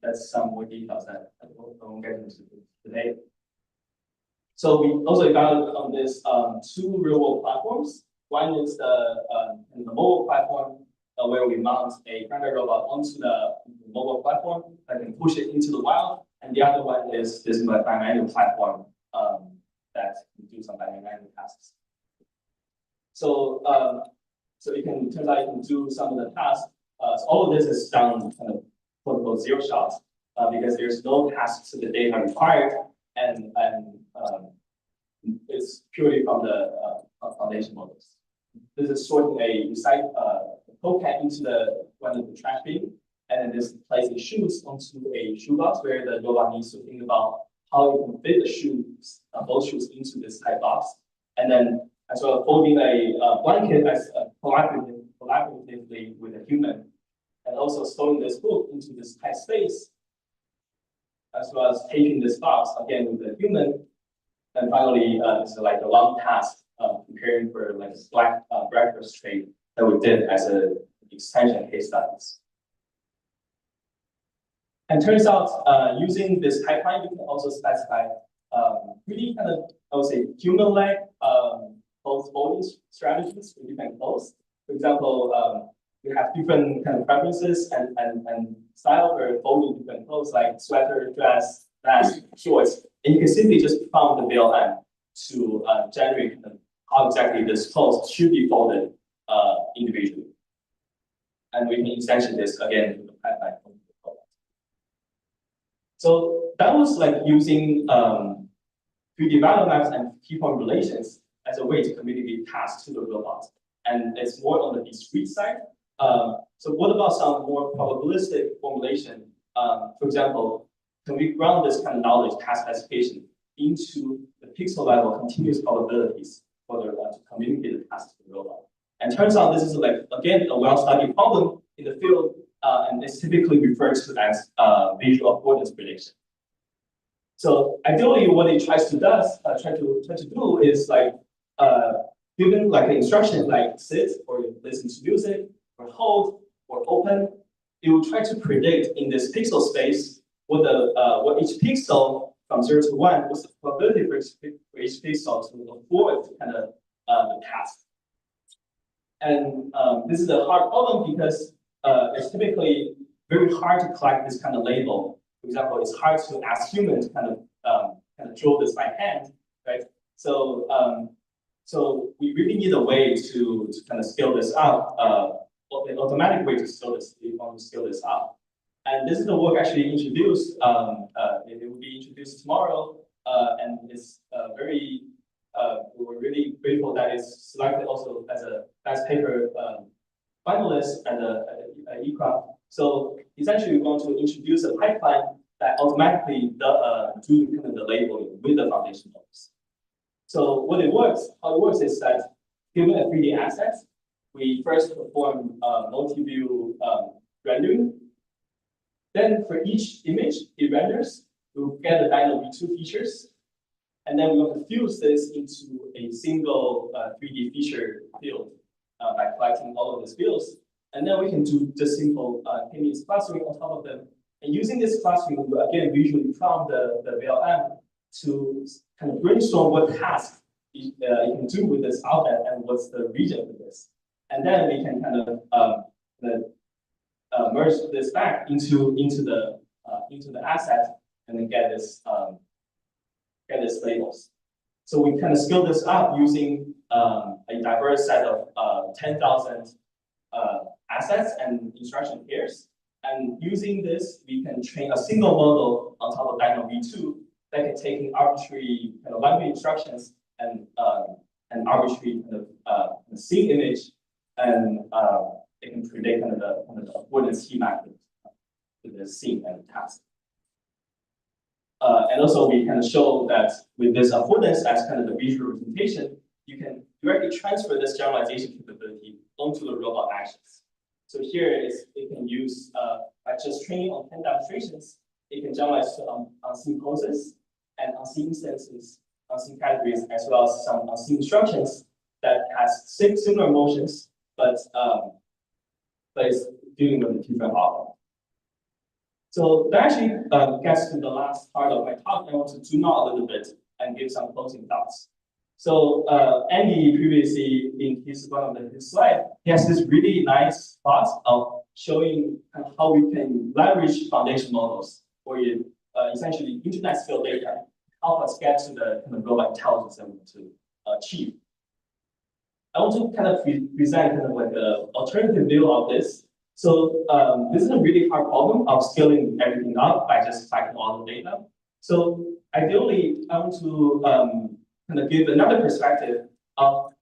that's some more details that I won't get into today. So we also evaluated on this 2 real-world platforms. One is the mobile platform where we mount a primary robot onto the mobile platform that can push it into the wild, and the other one is this manual platform that can do some manual tasks. So turns out you can do some of the tasks. So all of this is done kind of quote unquote 0 shots because there's no tasks to the data required, and it's purely from the foundation models. This is sorting a polecat into one of the trash bin, and then this placing shoes onto a shoebox where the robot needs to think about how you can fit the shoes, both shoes into this type box, and then as well folding a blanket as collaboratively with a human, and also storing this book into this tight space, as well as taking this box again with the human, and finally it's like a long task preparing for like black breakfast tray that we did as an extension case studies. And turns out using this pipeline, you can also specify really kind of, I would say, human-like clothes folding strategies for different clothes. For example, we have different kind of preferences and style for folding different clothes like sweater, dress, vest, shorts. And you can simply just prompt the VLM to generate how exactly this clothes should be folded individually. And we can extension this again to the pipeline. So that was like using 3D value maps and key point relations as a way to communicate tasks to the robot. And it's more on the discrete side. So what about some more probabilistic formulation? For example, can we ground this kind of knowledge task classification into the pixel level continuous probabilities for the robot to communicate the task to the robot? And turns out this is like, again, a well-studied problem in the field, and it's typically referred to as visual affordance prediction. So ideally, what it tries to do is like given like an instruction like sit or listen to music or hold or open, it will try to predict in this pixel space what each pixel from 0 to 1, what's the probability for each pixel to afford kind of the task. And this is a hard problem because it's typically very hard to collect this kind of label. For example, it's hard to ask humans to kind of draw this by hand, right? So so we really need a way to kind of scale this up, an automatic way to scale this if you want to scale this up. And this is the work actually introduced. It will be introduced tomorrow, and it's we're really grateful that it's selected also as a best paper finalist at the ICRA. So essentially, we're going to introduce a pipeline that automatically do kind of the labeling with the foundation models. So how it works is that given a 3D asset, we first perform multi-view rendering. Then for each image it renders, we'll get the DynaV2 features. And then we're going to fuse this into a single 3D feature field by collecting all of these fields. And then we can do just simple k-means clustering on top of them. And using this clustering, we again usually prompt the VLM to kind of brainstorm what task you can do with this outlet and what's the region for this. And then we can kind of merge this back into the asset and then get this labels. So we kind of scale this up using a diverse set of 10,000 assets and instruction pairs. And using this, we can train a single model on top of Dynamo V2 that can take in arbitrary kind of language instructions and an arbitrary kind of scene image, and it can predict kind of the affordance schema to the scene and task. And also we kind of show that with this affordance as kind of the visual representation, you can directly transfer this generalization capability onto the robot actions. So here is it can use by just training on 10 demonstrations, it can generalize to unseen poses and unseen instances, unseen categories, as well as some unseen instructions that has similar motions, but it's dealing with the different problem. So that actually gets to the last part of my talk. I want to zoom out a little bit and give some closing thoughts. So Andy previously in one of his slides, he has this really nice thought of showing how we can leverage foundation models for essentially internet scale data, help us get to the kind of robot intelligence that we want to achieve. I want to kind of present kind of like an alternative view of this. So this is a really hard problem of scaling everything up by just collecting all the data. So ideally, I want to kind of give another perspective of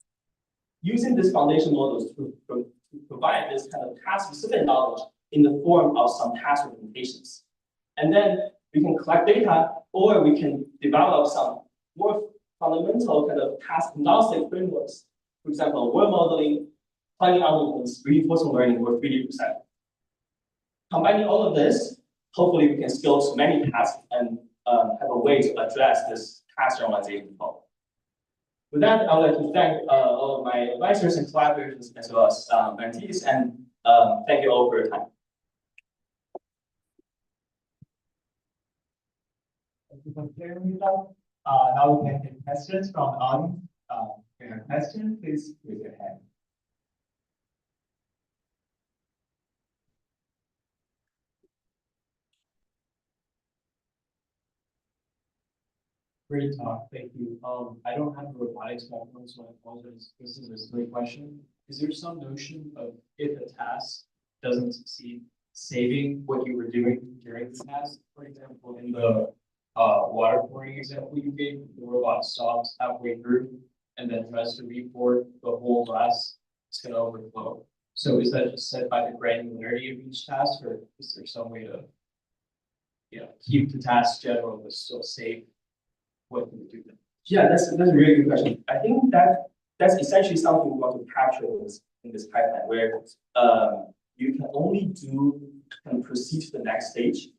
using these foundation models to provide this kind of task-specific knowledge in the form of some task representations. And then we can collect data, or we can develop some more fundamental kind of task-agnostic frameworks. For example, word modeling, planning algorithms, reinforcement learning, or 3D perception. Combining all of this, hopefully we can scale to many tasks and have a way to address this task generalization problem. With that, I would like to thank all of my advisors and collaborators, as well as mentees, and thank you all for your time. Thank you for sharing with us. Now we can take questions from the audience. If you have a question, please raise your hand. Great talk, thank you. I don't have a robotics background, so I apologize. This is a great question. Is there some notion of if a task doesn't succeed, saving what you were doing during the task? For example, in the water pouring example you gave, the robot stops halfway through and then tries to re-pour the whole glass, it's going to overflow. So is that just set by the granularity of each task, or is there some way to, keep the task general but still save what you do? Yeah, that's a really good question. I think that's essentially something we want to capture in this pipeline, where you can only proceed to the next stage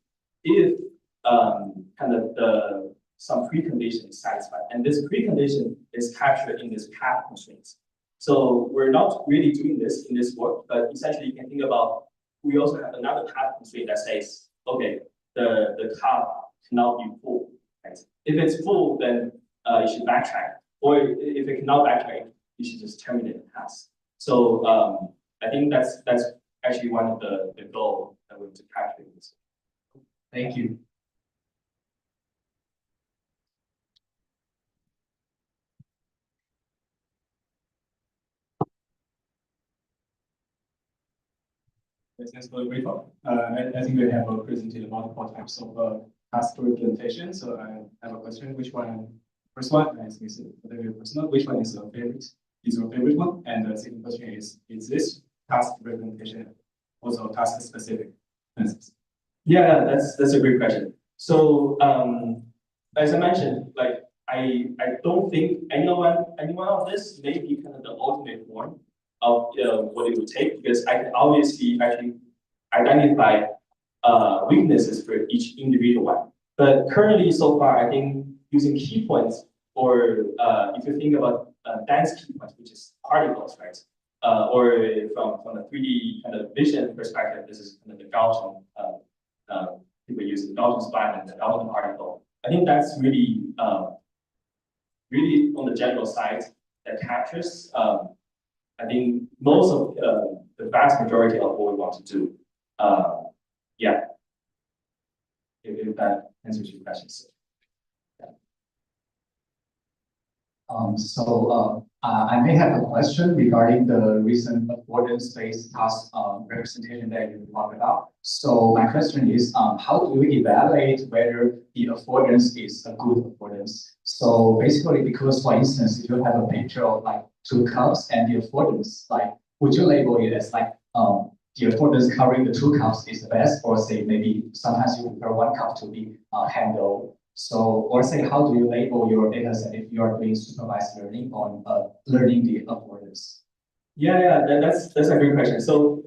if kind of some precondition is satisfied, and this precondition is captured in this path constraints. So we're not really doing this in this work, but essentially you can think about, we also have another path constraint that says, okay, the cup cannot be full. Right? If it's full, then you should backtrack, or if it cannot backtrack, you should just terminate the task. So I think that's actually one of the goals that we want to capture in this. Thank you. Thanks for the brief. I think we have presented multiple types of task representation. So I have a question: first one is very personal. Which one is your favorite? Is your favorite one? And the second question is this task representation also task specific? Yeah, that's a great question. So as I mentioned, like I don't think anyone of this may be kind of the ultimate form of what it would take, because I can obviously actually identify weaknesses for each individual one. But currently, so far, I think using key points, or if you think about dense key points, which is particles, right? Or from a 3D kind of vision perspective, this is kind of the Gaussian, people use the Gaussian spline and the Gaussian particle. I think that's really really on the general side that captures, I think most of the vast majority of what we want to do. Yeah, if that answers your questions. I may have a question regarding the recent affordance-based task representation that you talked about. So my question is, how do you evaluate whether the affordance is a good affordance? So basically, because for instance, if you have a picture of like 2 cups and the affordance, like, would you label it as like the affordance covering the 2 cups is the best, or say maybe sometimes you prefer 1 cup to be handled? So, or say, how do you label your data set if you are doing supervised learning on learning the affordance? Yeah, that's a great question. So,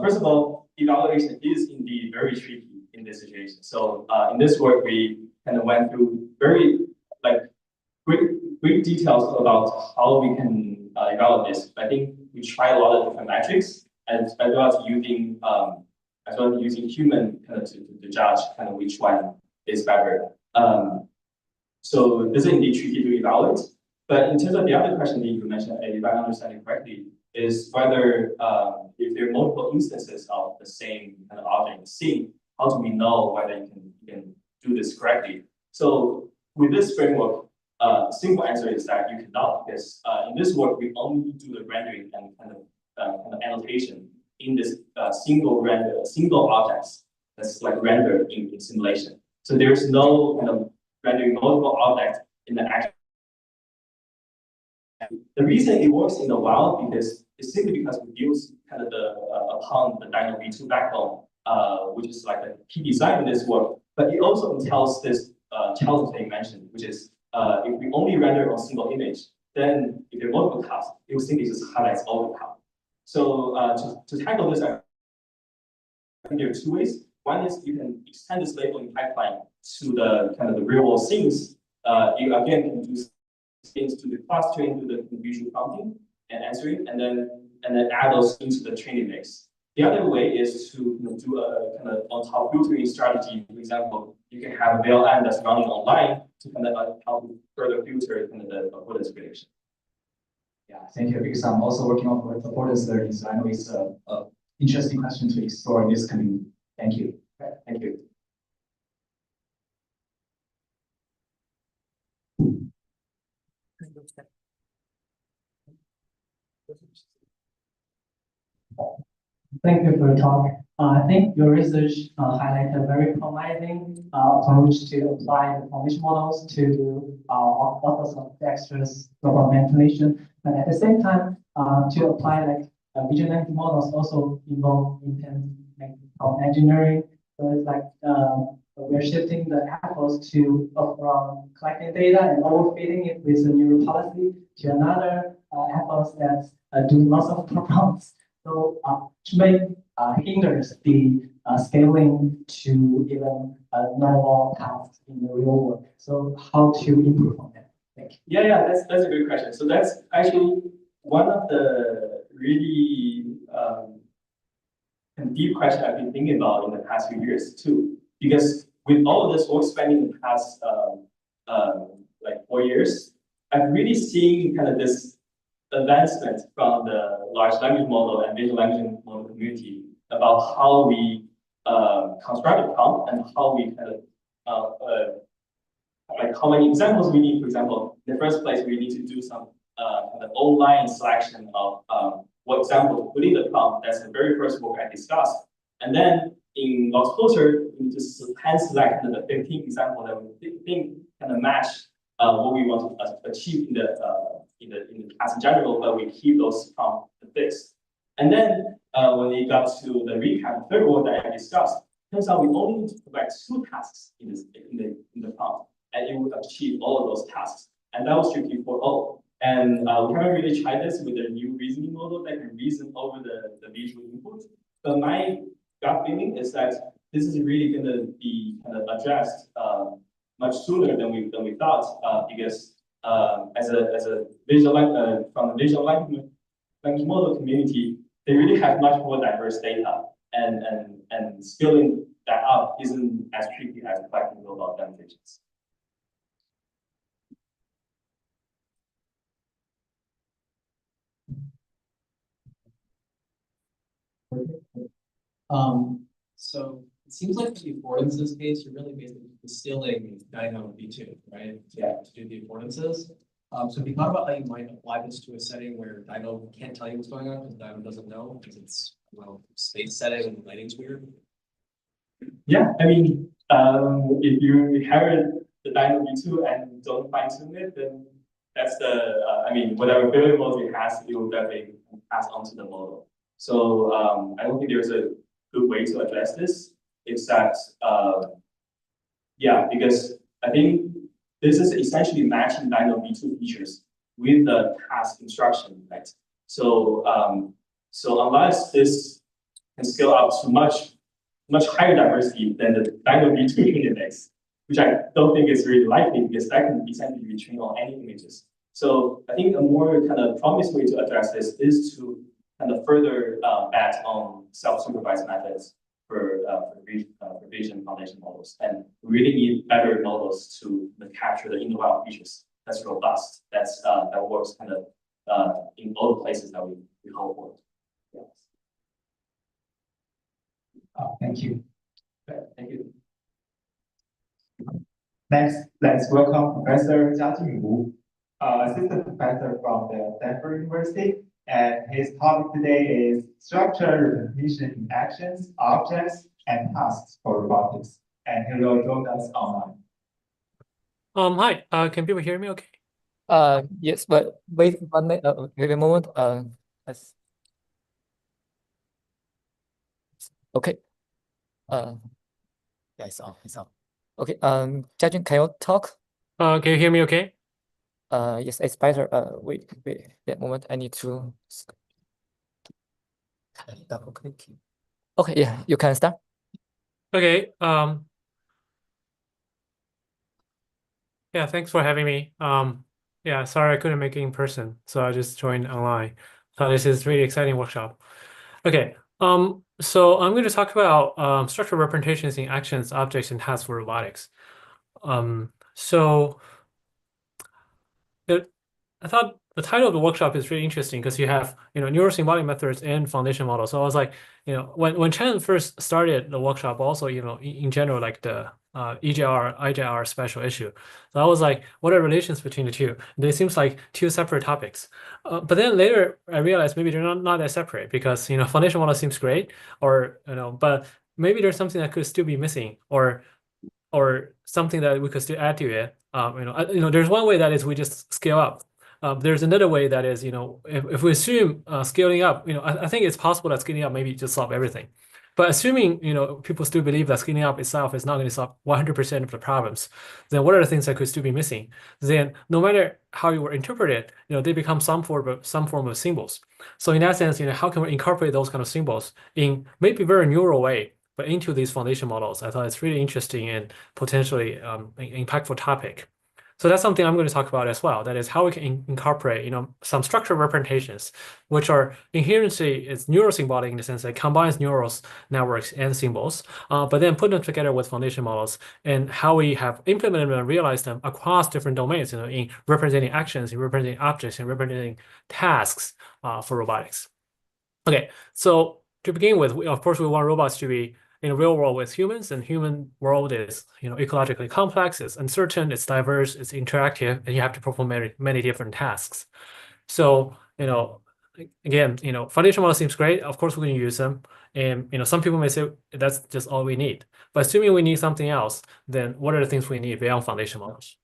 first of all, evaluation is indeed very tricky in this situation. So, in this work, we kind of went through very great details about how we can evaluate this. I think we tried a lot of different metrics, as well as using human kind of to judge kind of which one is better. So this is indeed tricky to evaluate. But in terms of the other question that you mentioned, if I understand it correctly, is whether if there are multiple instances of the same kind of object in the scene, how do we know whether you can do this correctly? So with this framework, the simple answer is that you cannot, because in this work we only do the rendering and kind of annotation in this single objects that's like rendered in simulation. So there's no kind of rendering multiple objects in the actual. The reason it works in the wild is simply because we use kind of upon the Dino V2 backbone, which is like a key design in this work. But it also entails this challenge that you mentioned, which is if we only render on single image, then if there are multiple tasks, it will simply just highlights all the tasks. So to tackle this, I think there are 2 ways. One is you can extend this labeling pipeline to the kind of the real world scenes. You again can do things to the clustering, to the visual prompting and answering, and then add those into the training mix. The other way is to do a kind of on top filtering strategy. For example, you can have a VLM that's running online to kind of help further filter kind of the affordance prediction. Yeah, thank you. Because I'm also working on affordance learning, so I know it's a interesting question to explore in this community. Thank you. Thank you. Thank you for your talk. I think your research highlighted a very promising approach to apply the foundation models to do all sorts of dexterous global manipulation, but at the same time, to apply like vision language models also involve intense engineering. So it's like we're shifting the efforts from collecting data and overfitting it with a neural policy to another efforts that's doing lots of prompts. So which may hinders the scaling to even normal tasks in the real world. So how to improve on that? Thank you. Yeah, that's a good question. So that's actually one of the really deep questions I've been thinking about in the past few years too. Because with all of this work spending the past like 4 years, I've really seen kind of this advancement from the large language model and visual language model community about how we construct a prompt and how we kind of like how many examples we need. For example, in the first place, we need to do some kind of online selection of what example to put in the prompt. That's the very first work I discussed. And then in Logs Closer, we just hand select the 15 example that we think kind of match what we want to achieve in the class in general, but we keep those prompts fixed. And then when we got to the recap, third work that I discussed, turns out we only need to provide 2 tasks in the prompt, and it would achieve all of those tasks. And that was tricky for all. And we haven't really tried this with the new reasoning model that can reason over the visual input. But my gut feeling is that this is really going to be kind of addressed much sooner than we thought, because as a visual from the visual language model community, they really have much more diverse data, and scaling that up isn't as tricky as collecting global adaptations. So it seems like for the affordances case, you're really basically distilling Dino V2, right? To do the affordances. So have you thought about how you might apply this to a setting where Dino can't tell you what's going on because Dino doesn't know because it's, well, space setting and the lighting's weird? Yeah, I mean, if you inherit the Dino V2 and don't fine tune it, then that's the, I mean, whatever variables it has, it will definitely pass on to the model. So I don't think there's a good way to address this. It's that, yeah, because I think this is essentially matching Dino V2 features with the task instruction, right? So, so unless this can scale up to much higher diversity than the Dino V2 index, which I don't think is really likely because that can essentially be trained on any images. So I think a more kind of promising way to address this is to kind of further bet on self-supervised methods for vision foundation models. And we really need better models to capture the in-the-wild features that's robust, that works kind of in all the places that we hope for. Yes. Thank you. Thank you. Next, let's welcome Professor Jiajun Wu, assistant professor from the Stanford University. And his topic today is structured representation in actions, objects, and tasks for robotics. And he will join us online. Hi, can people hear me okay? Yes, but wait a moment. Okay. Yeah, it's on. Okay. Jiajun, can you talk? Can you hear me okay? Yes, it's better. Wait a moment. I need to double click. Okay, yeah, you can start. Okay. Yeah, thanks for having me. Yeah, sorry I couldn't make it in person, so I just joined online. So this is really exciting workshop. Okay. So I'm going to talk about structural representations in actions, objects, and tasks for robotics. So I thought the title of the workshop is really interesting because you have, neurosymbolic methods and foundation models. So I was like, when Chen first started the workshop, also, in general, like the IJR special issue. So I was like, what are relations between the two? They seems like two separate topics. But then later I realized maybe they're not that separate because, foundation model seems great, or, but maybe there's something that could still be missing, or something that we could still add to it. There's one way that is we just scale up. There's another way that is, if we assume scaling up, I think it's possible that scaling up maybe just solve everything. But assuming, people still believe that scaling up itself is not going to solve 100% of the problems, then what are the things that could still be missing? Then no matter how you were interpreted, they become some form of symbols. So in that sense, how can we incorporate those kind of symbols in maybe very neural way, but into these foundation models? I thought it's really interesting and potentially impactful topic. So that's something I'm going to talk about as well. That is how we can incorporate, some structural representations, which are inherently it's neurosymbolic in the sense that it combines neurals, networks, and symbols, but then put them together with foundation models and how we have implemented them and realized them across different domains, in representing actions, in representing objects, and representing tasks for robotics. Okay, so to begin with, of course, we want robots to be in a real world with humans, and human world is, ecologically complex, it's uncertain, it's diverse, it's interactive, and you have to perform many different tasks. So, again, foundation model seems great. Of course, we're going to use them. And, some people may say that's just all we need. But assuming we need something else, then what are the things we need beyond foundation models?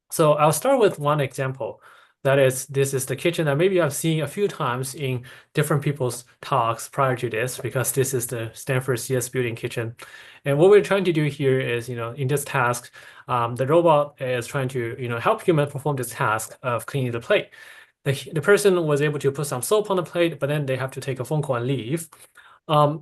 So I'll start with one example. That is, this is the kitchen that maybe I've seen a few times in different people's talks prior to this, because this is the Stanford CS building kitchen. And what we're trying to do here is, in this task, the robot is trying to, help human perform this task of cleaning the plate. The person was able to put some soap on the plate, but then they have to take a phone call and leave.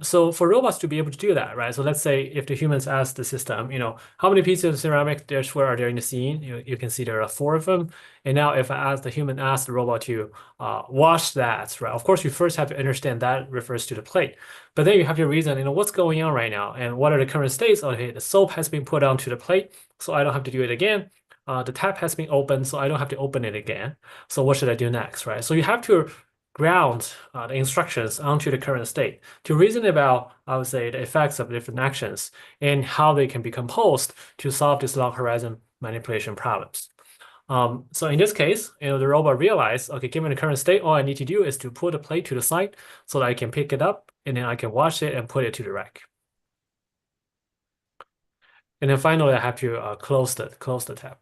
So for robots to be able to do that, right? So let's say if the humans ask the system, how many pieces of ceramic dishware are there in the scene? You can see there are 4 of them. And now if the human asks the robot to wash that, right? Of course, you first have to understand that refers to the plate. But then you have to reason, what's going on right now? And what are the current states? Okay, the soap has been put onto the plate, so I don't have to do it again. The tap has been opened, so I don't have to open it again. So what should I do next, right? So you have to ground the instructions onto the current state to reason about, I would say, the effects of different actions and how they can be composed to solve these long horizon manipulation problems. So in this case, the robot realized, okay, given the current state, all I need to do is to pull the plate to the side so that I can pick it up, and then I can wash it and put it to the rack. And then finally, I have to close the tab.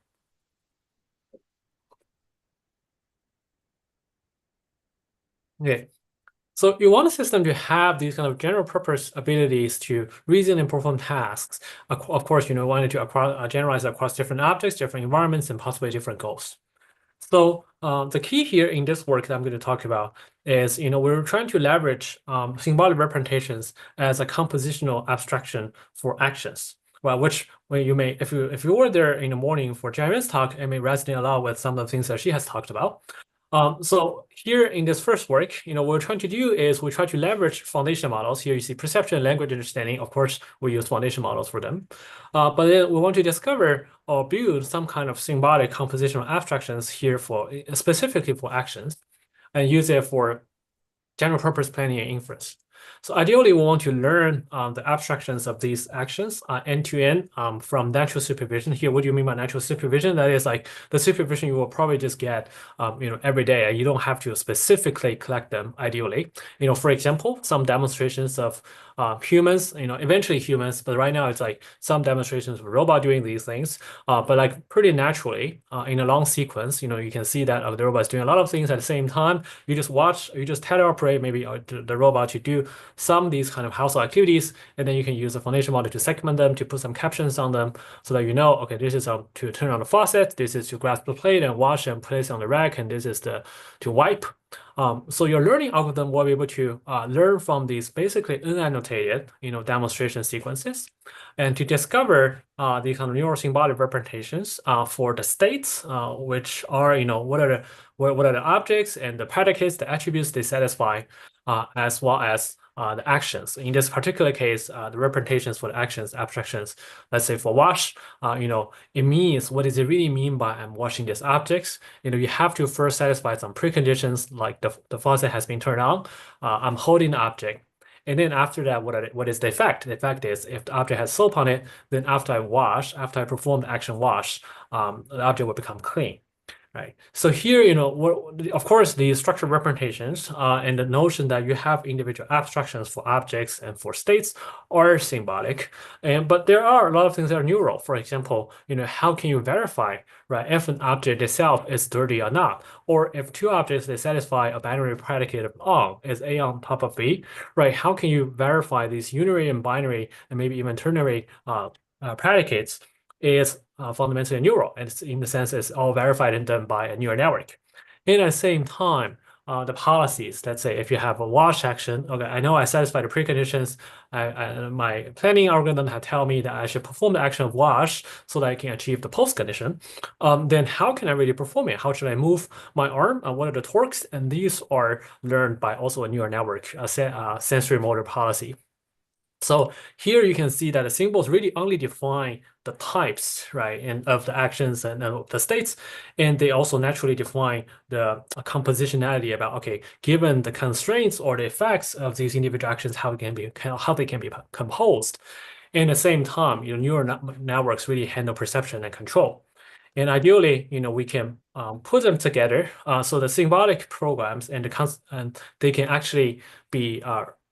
Okay. So you want a system to have these kind of general purpose abilities to reason and perform tasks. Of course, wanted to generalize across different objects, different environments, and possibly different goals. So the key here in this work that I'm going to talk about is, we're trying to leverage symbolic representations as a compositional abstraction for actions. Well, which when you may, if you were there in the morning for Jaren's talk, it may resonate a lot with some of the things that she has talked about. So here in this first work, what we're trying to do is we try to leverage foundation models. Here you see perception and language understanding. Of course, we use foundation models for them. But then we want to discover or build some kind of symbolic compositional abstractions here specifically for actions and use it for general purpose planning and inference. So ideally, we want to learn the abstractions of these actions end to end from natural supervision. Here, what do you mean by natural supervision? That is like the supervision you will probably just get, every day, and you don't have to specifically collect them. Ideally, for example, some demonstrations of humans, eventually humans, but right now it's like some demonstrations of robot doing these things, but like pretty naturally in a long sequence, you can see that the robot is doing a lot of things at the same time. You just teleoperate maybe the robot to do some of these kind of household activities, and then you can use the foundation model to segment them, to put some captions on them, so that okay, this is to turn on the faucet, this is to grasp the plate and wash and place on the rack, and this is to wipe. So your learning algorithm will be able to learn from these basically unannotated, demonstration sequences, and to discover the kind of neurosymbolic representations for the states, which are, what are the objects and the predicates, the attributes they satisfy, as well as the actions. In this particular case, the representations for the actions, abstractions, let's say for wash, it means, what does it really mean by I'm washing these objects? You have to first satisfy some preconditions, like the faucet has been turned on, I'm holding the object. And then after that, what is the effect? The effect is if the object has soap on it, then after I perform the action wash, the object will become clean. Right. So here, of course, the structured representations and the notion that you have individual abstractions for objects and for states are symbolic. But there are a lot of things that are neural. For example, how can you verify, right, if an object itself is dirty or not, or if two objects they satisfy a binary predicate of on, is A on top of B, right? How can you verify these unary and binary and maybe even ternary predicates is fundamentally neural, and it's, in the sense it's all verified and done by a neural network. And at the same time, the policies, let's say if you have a wash action, okay, I know I satisfy the preconditions, my planning algorithm had tell me that I should perform the action of wash so that I can achieve the post condition. Then how can I really perform it? How should I move my arm? What are the torques? And these are learned by also a neural network, a sensory motor policy. So here you can see that the symbols really only define the types, right, and of the actions and the states, and they also naturally define the compositionality about, okay, given the constraints or the effects of these individual actions, how they can be composed. And at the same time, neural networks really handle perception and control. And ideally, we can put them together so the symbolic programs and they can actually be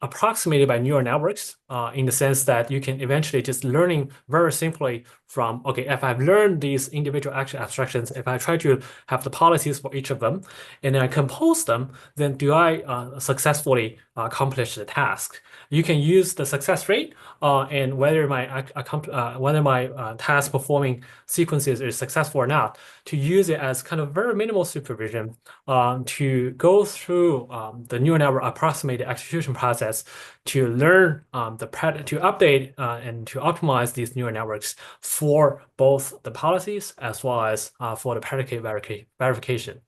approximated by neural networks in the sense that you can eventually just learning very simply from, okay, if I've learned these individual action abstractions, if I try to have the policies for each of them, and then I compose them, then do I successfully accomplish the task? You can use the success rate and whether my task performing sequences is successful or not, to use it as kind of very minimal supervision to go through the neural network approximated execution process to learn to update and to optimize these neural networks for both the policies as well as for the predicate verification.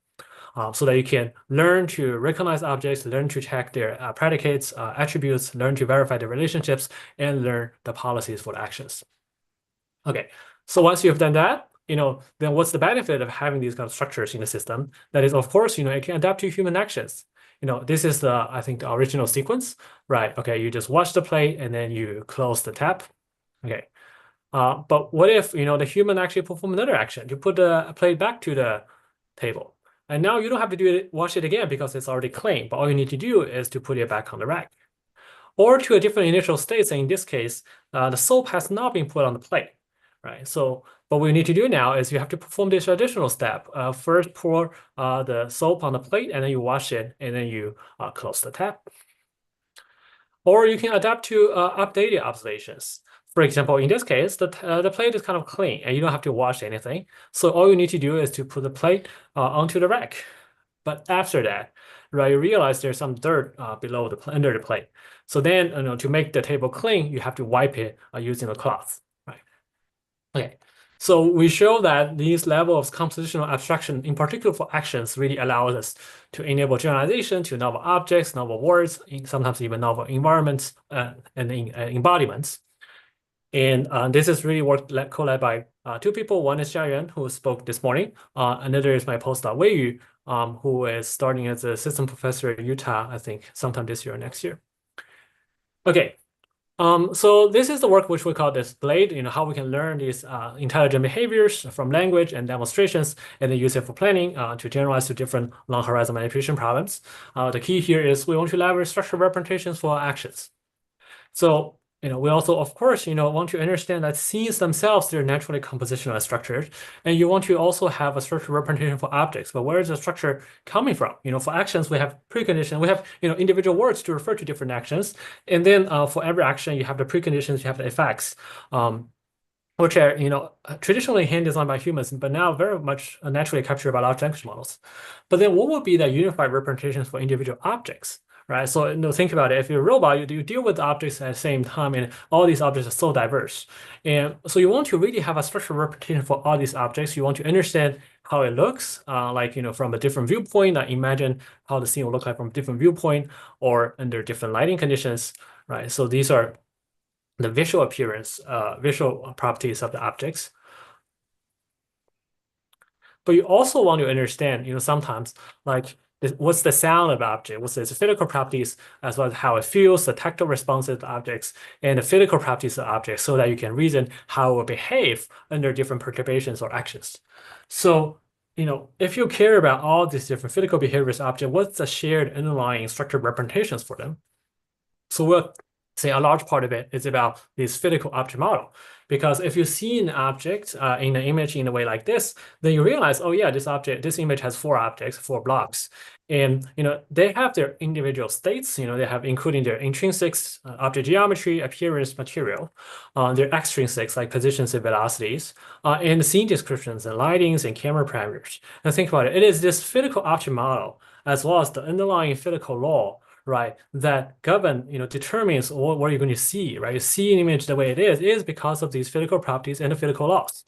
So that you can learn to recognize objects, learn to check their predicates, attributes, learn to verify the relationships, and learn the policies for the actions. Okay, so once you've done that, then what's the benefit of having these kind of structures in the system? That is, of course, it can adapt to human actions. this is I think the original sequence, right? Okay, you just watch the plate and then you close the tab. Okay. But what if, the human actually perform another action? You put the plate back to the table. And now you don't have to wash it again because it's already clean. But all you need to do is to put it back on the rack. Or to a different initial state. So in this case, the soap has not been put on the plate, right? So what we need to do now is you have to perform this additional step. First, pour the soap on the plate, and then you wash it, and then you close the tap. Or you can adapt to updated observations. For example, in this case, the plate is kind of clean, and you don't have to wash anything. So all you need to do is to put the plate onto the rack. But after that, right, you realize there's some dirt below under the plate. So then, to make the table clean, you have to wipe it using a cloth, right? Okay. So we show that these levels of compositional abstraction, in particular for actions, really allows us to enable generalization to novel objects, novel words, sometimes even novel environments and embodiments. And this is really work co-led by two people. One is Xia Yuan, who spoke this morning. Another is my postdoc Wei Yu, who is starting as a assistant professor at Utah, I think, sometime this year or next year. Okay. So this is the work which we call displayed, how we can learn these intelligent behaviors from language and demonstrations, and then use it for planning to generalize to different long horizon manipulation problems. The key here is we want to leverage structured representations for actions. So, we also, of course, want to understand that scenes themselves, they're naturally compositional and structured. And you want to also have a structured representation for objects. But where is the structure coming from? For actions, we have precondition. We have, individual words to refer to different actions. And then for every action, you have the preconditions, you have the effects, which are, traditionally hand designed by humans, but now very much naturally captured by large language models. But then what would be the unified representations for individual objects? Right, so think about it. If you're a robot, you deal with objects at the same time, and all these objects are so diverse. And so you want to really have a structural representation for all these objects. You want to understand how it looks, from a different viewpoint. Imagine how the scene will look like from a different viewpoint or under different lighting conditions. Right, so these are the visual appearance, visual properties of the objects. But you also want to understand, sometimes what's the sound of the object, what's its physical properties, as well as how it feels, the tactile responses of the objects, and the physical properties of the objects, so that you can reason how it will behave under different perturbations or actions. So, if you care about all these different physical behaviors of objects, what's the shared underlying structured representations for them? So we'll say a large part of it is about this physical object model. Because if you see an object in an image in a way like this, then you realize, oh yeah, this image has 4 objects, 4 blocks. And they have their individual states, they have including their intrinsics, object geometry, appearance, material, their extrinsics like positions and velocities, and scene descriptions and lightings and camera parameters. And think about it, it is this physical object model as well as the underlying physical law, right, that determines what you're going to see, right? You see an image the way it is because of these physical properties and the physical laws.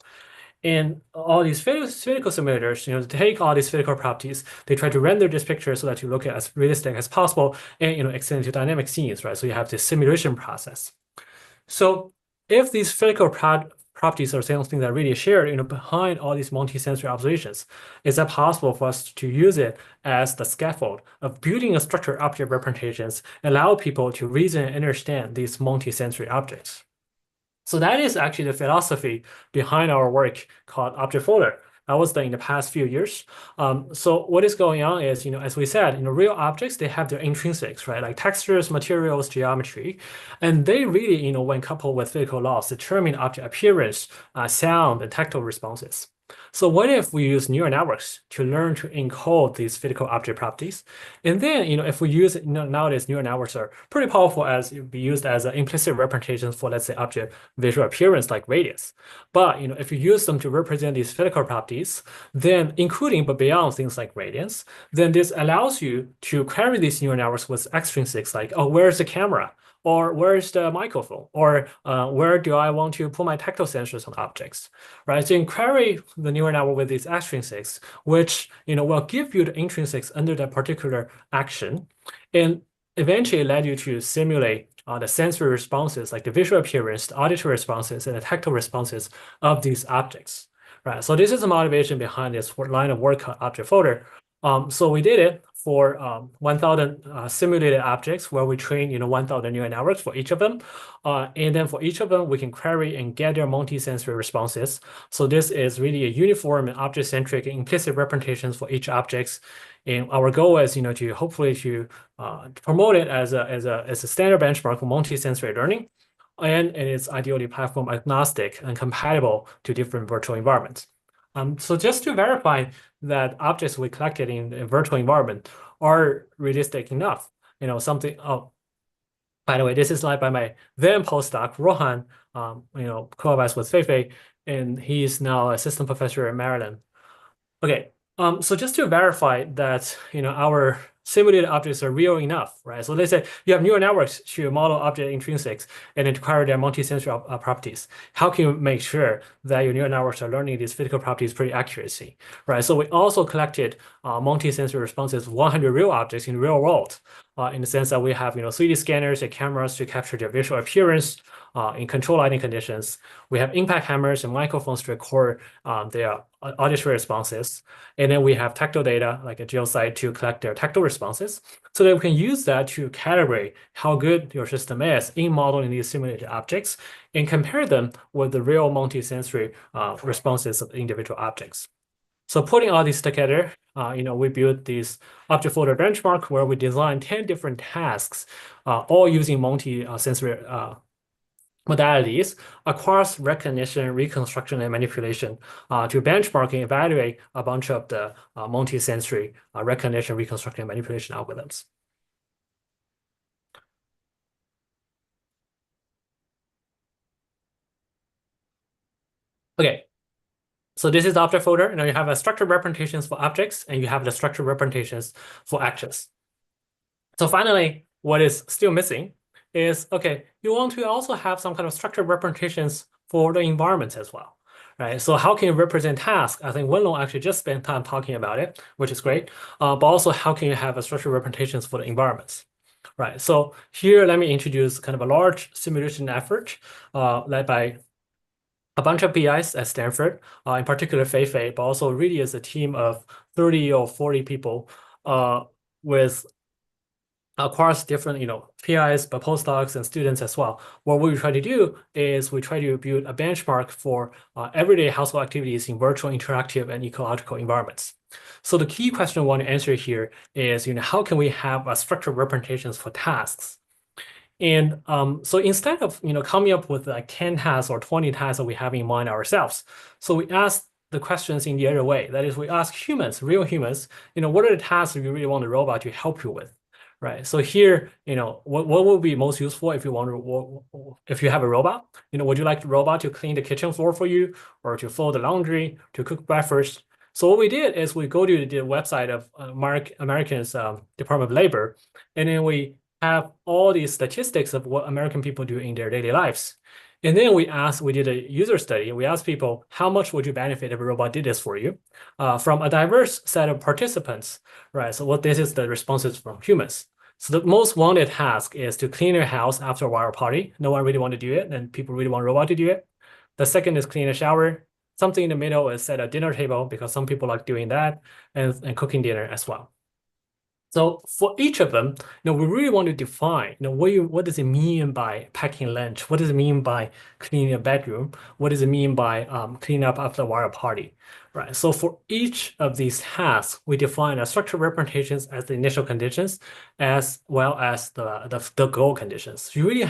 And all these physical simulators, take all these physical properties, they try to render this picture so that you look at as realistic as possible and, extend to dynamic scenes, right? So you have this simulation process. So if these physical properties are something that really shared, behind all these multi-sensory observations, is that possible for us to use it as the scaffold of building a structured object representations, allow people to reason and understand these multi-sensory objects? So that is actually the philosophy behind our work called Object Folder. That was done in the past few years. So what is going on is, as we said, real objects, they have their intrinsics, right? Like textures, materials, geometry. And they really, when coupled with physical laws, determine object appearance, sound, and tactile responses. So what if we use neural networks to learn to encode these physical object properties? And then, if we use, nowadays neural networks are pretty powerful as be used as implicit representations for, let's say, object visual appearance like radius. But, if you use them to represent these physical properties, then including but beyond things like radiance, then this allows you to query these neural networks with extrinsics like, oh, where's the camera? Or where's the microphone? Or where do I want to put my tactile sensors on objects, right? So you query the neural network with these extrinsics, which will give you the intrinsics under that particular action, and eventually led you to simulate the sensory responses, like the visual appearance, the auditory responses, and the tactile responses of these objects, right? So this is the motivation behind this line of work called Object Folder. So we did it for 1,000 simulated objects where we train 1,000 neural networks for each of them. And then for each of them, we can query and get their multi-sensory responses. So this is really a uniform and object-centric implicit representations for each objects. And our goal is to hopefully to promote it as a standard benchmark for multi-sensory learning. And it is ideally platform agnostic and compatible to different virtual environments. So just to verify that objects we collected in a virtual environment are realistic enough, something. Oh, by the way, this is like by my then postdoc Rohan, co-advised with Feifei, and he's now assistant professor at Maryland. Okay, so just to verify that our simulated objects are real enough, right? So let's say you have neural networks to model object intrinsics and then to query their multi-sensory properties. How can you make sure that your neural networks are learning these physical properties pretty accurately, right? So we also collected multi-sensory responses of 100 real objects in the real world, in the sense that we have 3D scanners and cameras to capture their visual appearance in controlled lighting conditions. We have impact hammers and microphones to record their auditory responses. And then we have tactile data, like a geosite, to collect their tactile responses, so that we can use that to calibrate how good your system is in modeling these simulated objects and compare them with the real multi-sensory responses of individual objects. So putting all these together, we built this object folder benchmark where we designed 10 different tasks, all using multi-sensory modalities across recognition, reconstruction, and manipulation to benchmark and evaluate a bunch of the multi-sensory recognition, reconstruction, and manipulation algorithms. Okay, so this is the object folder. Now you have a structured representations for objects, and you have the structured representations for actions. So finally, what is still missing is, okay, you want to also have some kind of structured representations for the environments as well, right? So how can you represent tasks? I think Wenlong actually just spent time talking about it, which is great. But also, how can you have a structured representations for the environments, right? So here, let me introduce kind of a large simulation effort led by a bunch of PIs at Stanford, in particular Feifei, but also really is a team of 30 or 40 people with across different, PIs, but postdocs and students as well. What we try to do is we try to build a benchmark for everyday household activities in virtual, interactive, and ecological environments. So the key question I want to answer here is, how can we have structured representations for tasks? And so instead of coming up with like 10 tasks or 20 tasks that we have in mind ourselves, so we ask the questions in the other way. That is, we ask humans, real humans, what are the tasks you really want the robot to help you with? Right. So here, what will be most useful if you have a robot? Would you like the robot to clean the kitchen floor for you, or to fold the laundry, to cook breakfast? So what we did is we go to the website of American's Department of Labor, and then we have all these statistics of what American people do in their daily lives. And then we did a user study. We asked people, how much would you benefit if a robot did this for you? From a diverse set of participants, right? So this is the responses from humans. So the most wanted task is to clean your house after a wild party. No one really want to do it, and people really want a robot to do it. The second is clean a shower. Something in the middle is set a dinner table, because some people like doing that, and cooking dinner as well. So for each of them, we really want to define, what does it mean by packing lunch? What does it mean by cleaning a bedroom? What does it mean by cleaning up after a wild party, right? So for each of these tasks, we define a structured representations as the initial conditions, as well as the goal conditions. You really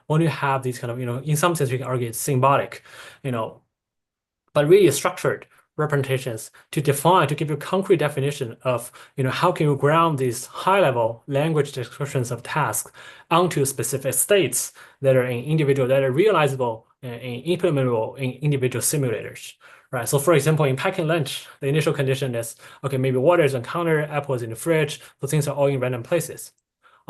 want to have these kind of, in some sense, we can argue it's symbolic, but really structured representations to give you a concrete definition of, how can you ground these high-level language descriptions of tasks onto specific states that are realizable and implementable in individual simulators, right? So for example, in packing lunch, the initial condition is, okay, maybe water is on counter, apple is in the fridge, so things are all in random places.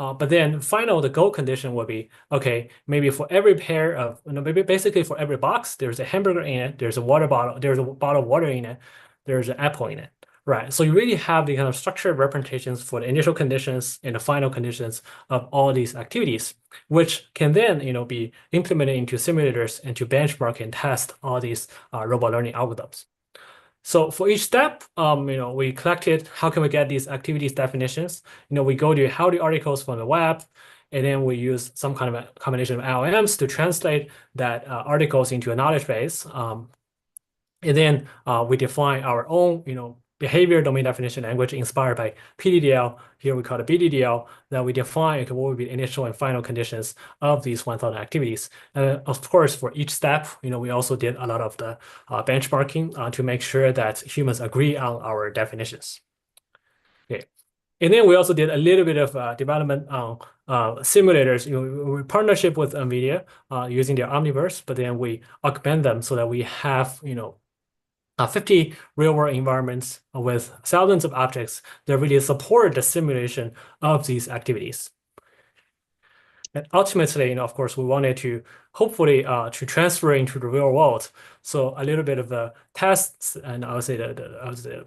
But then the goal condition will be, okay, maybe for every pair of, maybe basically for every box, there's a hamburger in it, there's a water bottle, there's a bottle of water in it, there's an apple in it, right? So you really have the kind of structured representations for the initial conditions and the final conditions of all these activities, which can then, be implemented into simulators and to benchmark and test all these robot learning algorithms. So for each step, we collected how can we get these activities definitions. We go to how the articles from the web, and then we use some kind of a combination of LLMs to translate that articles into a knowledge base. And then we define our own, behavior domain definition language inspired by PDDL. Here we call it BDDL. That we define what would be the initial and final conditions of these 1,000 activities. Of course, for each step, we also did a lot of the benchmarking to make sure that humans agree on our definitions. Okay. And then we also did a little bit of development on simulators. We partnership with NVIDIA using their Omniverse, but then we augment them so that we have, 50 real-world environments with thousands of objects that really support the simulation of these activities. And ultimately, of course, we wanted to hopefully to transfer into the real world. So a little bit of the tests, and I would say the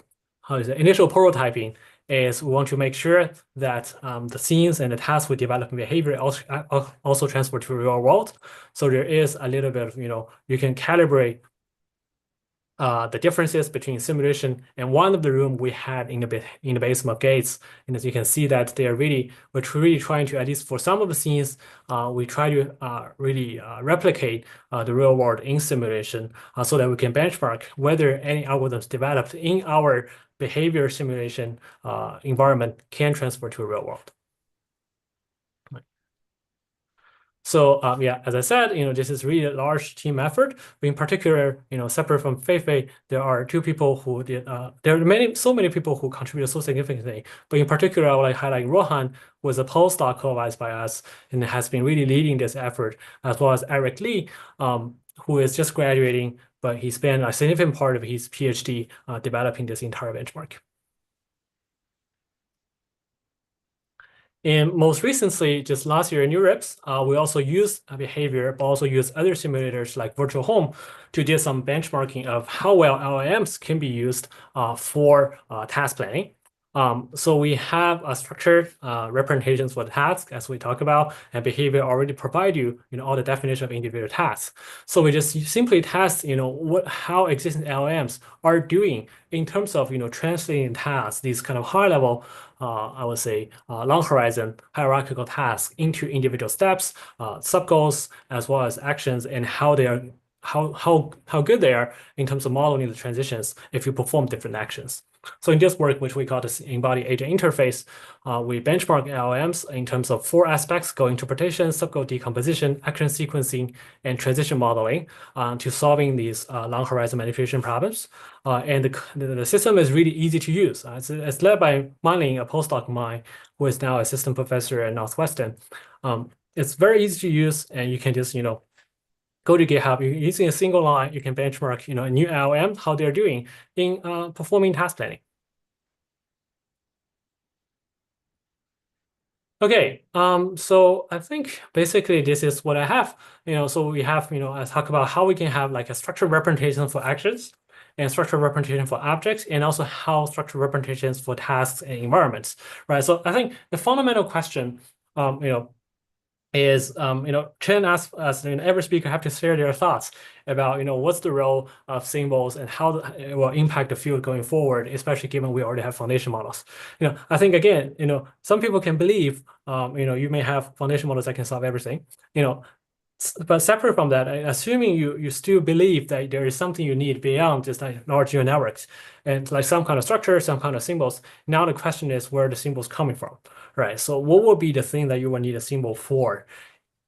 initial prototyping is we want to make sure that the scenes and the tasks we develop in behavior also transfer to the real world. So there is a little bit of, you can calibrate the differences between simulation and one of the room we had in the basement of Gates. And as you can see that we're really trying to, at least for some of the scenes, we try to really replicate the real world in simulation so that we can benchmark whether any algorithms developed in our behavior simulation environment can transfer to a real world. So yeah, as I said, this is really a large team effort. But in particular, separate from Feifei, there are two people who did. There are so many people who contributed so significantly. But in particular, I would like to highlight Rohan, who was a postdoc co-advised by us and has been really leading this effort, as well as Eric Lee, who is just graduating, but he spent a significant part of his PhD developing this entire benchmark. And most recently, just last year in Europe, we also used behavior, but also used other simulators like Virtual Home to do some benchmarking of how well LLMs can be used for task planning. So we have a structured representations for the task, as we talk about, and behavior already provide you, all the definition of individual tasks. So we just simply test, how existing LLMs are doing in terms of, translating tasks, these kind of high level, I would say, long horizon hierarchical tasks into individual steps, sub goals, as well as actions, and how they are, how good they are in terms of modeling the transitions if you perform different actions. So in this work, which we call the embodied agent interface, we benchmark LLMs in terms of 4 aspects: goal interpretation, subgoal decomposition, action sequencing, and transition modeling to solving these long horizon manipulation problems. And the system is really easy to use. It's led by Manling, a postdoc of mine, who is now assistant professor at Northwestern. It's very easy to use, and you can just, go to GitHub. You're using a single line, you can benchmark, a new LLM, how they're doing in performing task planning. Okay, so I think basically this is what I have. So we have, I talk about how we can have like a structured representation for actions and structured representation for objects, and also how structured representations for tasks and environments, right? So I think the fundamental question, is, Chen asked us, every speaker have to share their thoughts about, what's the role of symbols and how it will impact the field going forward, especially given we already have foundation models. I think, again, some people can believe, you may have foundation models that can solve everything, but separate from that, assuming you still believe that there is something you need beyond just like large neural networks and like some kind of structure, some kind of symbols. Now the question is where the symbols coming from, right? So what would be the thing that you would need a symbol for?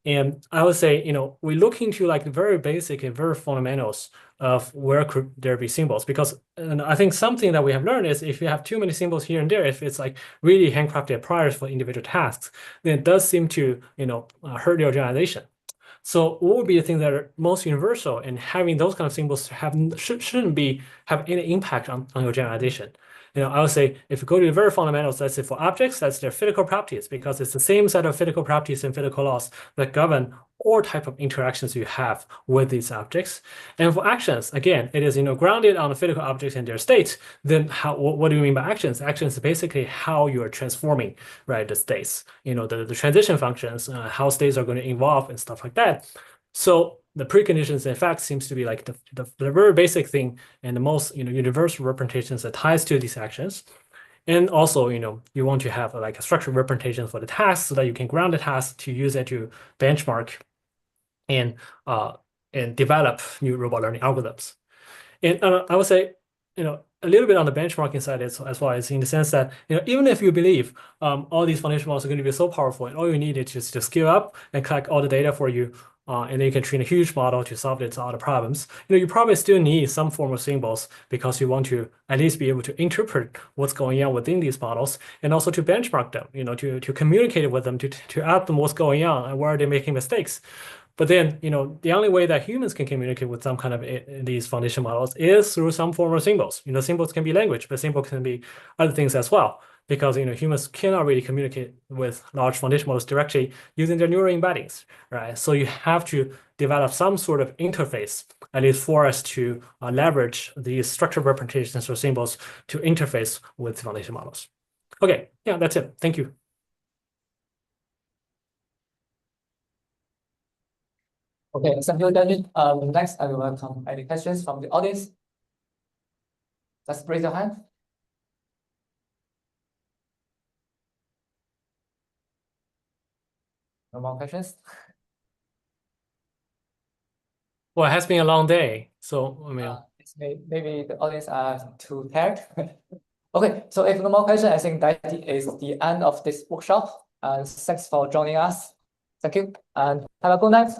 And I would say, we look into like the very basic and very fundamentals of where could there be symbols, because and I think something that we have learned is if you have too many symbols here and there, if it's like really handcrafted priors for individual tasks, then it does seem to, hurt your generalization. So what would be the things that are most universal, and having those kind of symbols shouldn't have any impact on your generalization? I would say if you go to the very fundamentals, let's say for objects, that's their physical properties, because it's the same set of physical properties and physical laws that govern all type of interactions you have with these objects. And for actions, again, it is grounded on the physical objects and their states. Then what do you mean by actions? Actions is basically how you are transforming, right, the states. The transition functions, how states are going to evolve and stuff like that. So the preconditions, in fact, seems to be like the very basic thing and the most universal representations that ties to these actions. And also, you want to have like a structured representation for the task so that you can ground the task to use it to benchmark and develop new robot learning algorithms. And I would say, a little bit on the benchmarking side as well, as in the sense that, even if you believe all these foundation models are going to be so powerful and all you need is just to scale up and collect all the data for you, and then you can train a huge model to solve all the problems, you probably still need some form of symbols because you want to at least be able to interpret what's going on within these models and also to benchmark them, to communicate with them, to ask them what's going on and where are they making mistakes. But then, the only way that humans can communicate with some kind of these foundation models is through some form of symbols. Symbols can be language, but symbols can be other things as well. Because humans cannot really communicate with large foundation models directly using their neural embeddings, right? So you have to develop some sort of interface, at least for us to leverage these structured representations or symbols to interface with foundation models. Okay, yeah, that's it. Thank you. Okay, thank you, David. Next, I will welcome any questions from the audience. Just raise your hand. No more questions? Well, it has been a long day, so I mean, maybe the audience are too tired. Okay, so if no more questions, I think that is the end of this workshop. And thanks for joining us. Thank you, and have a good night.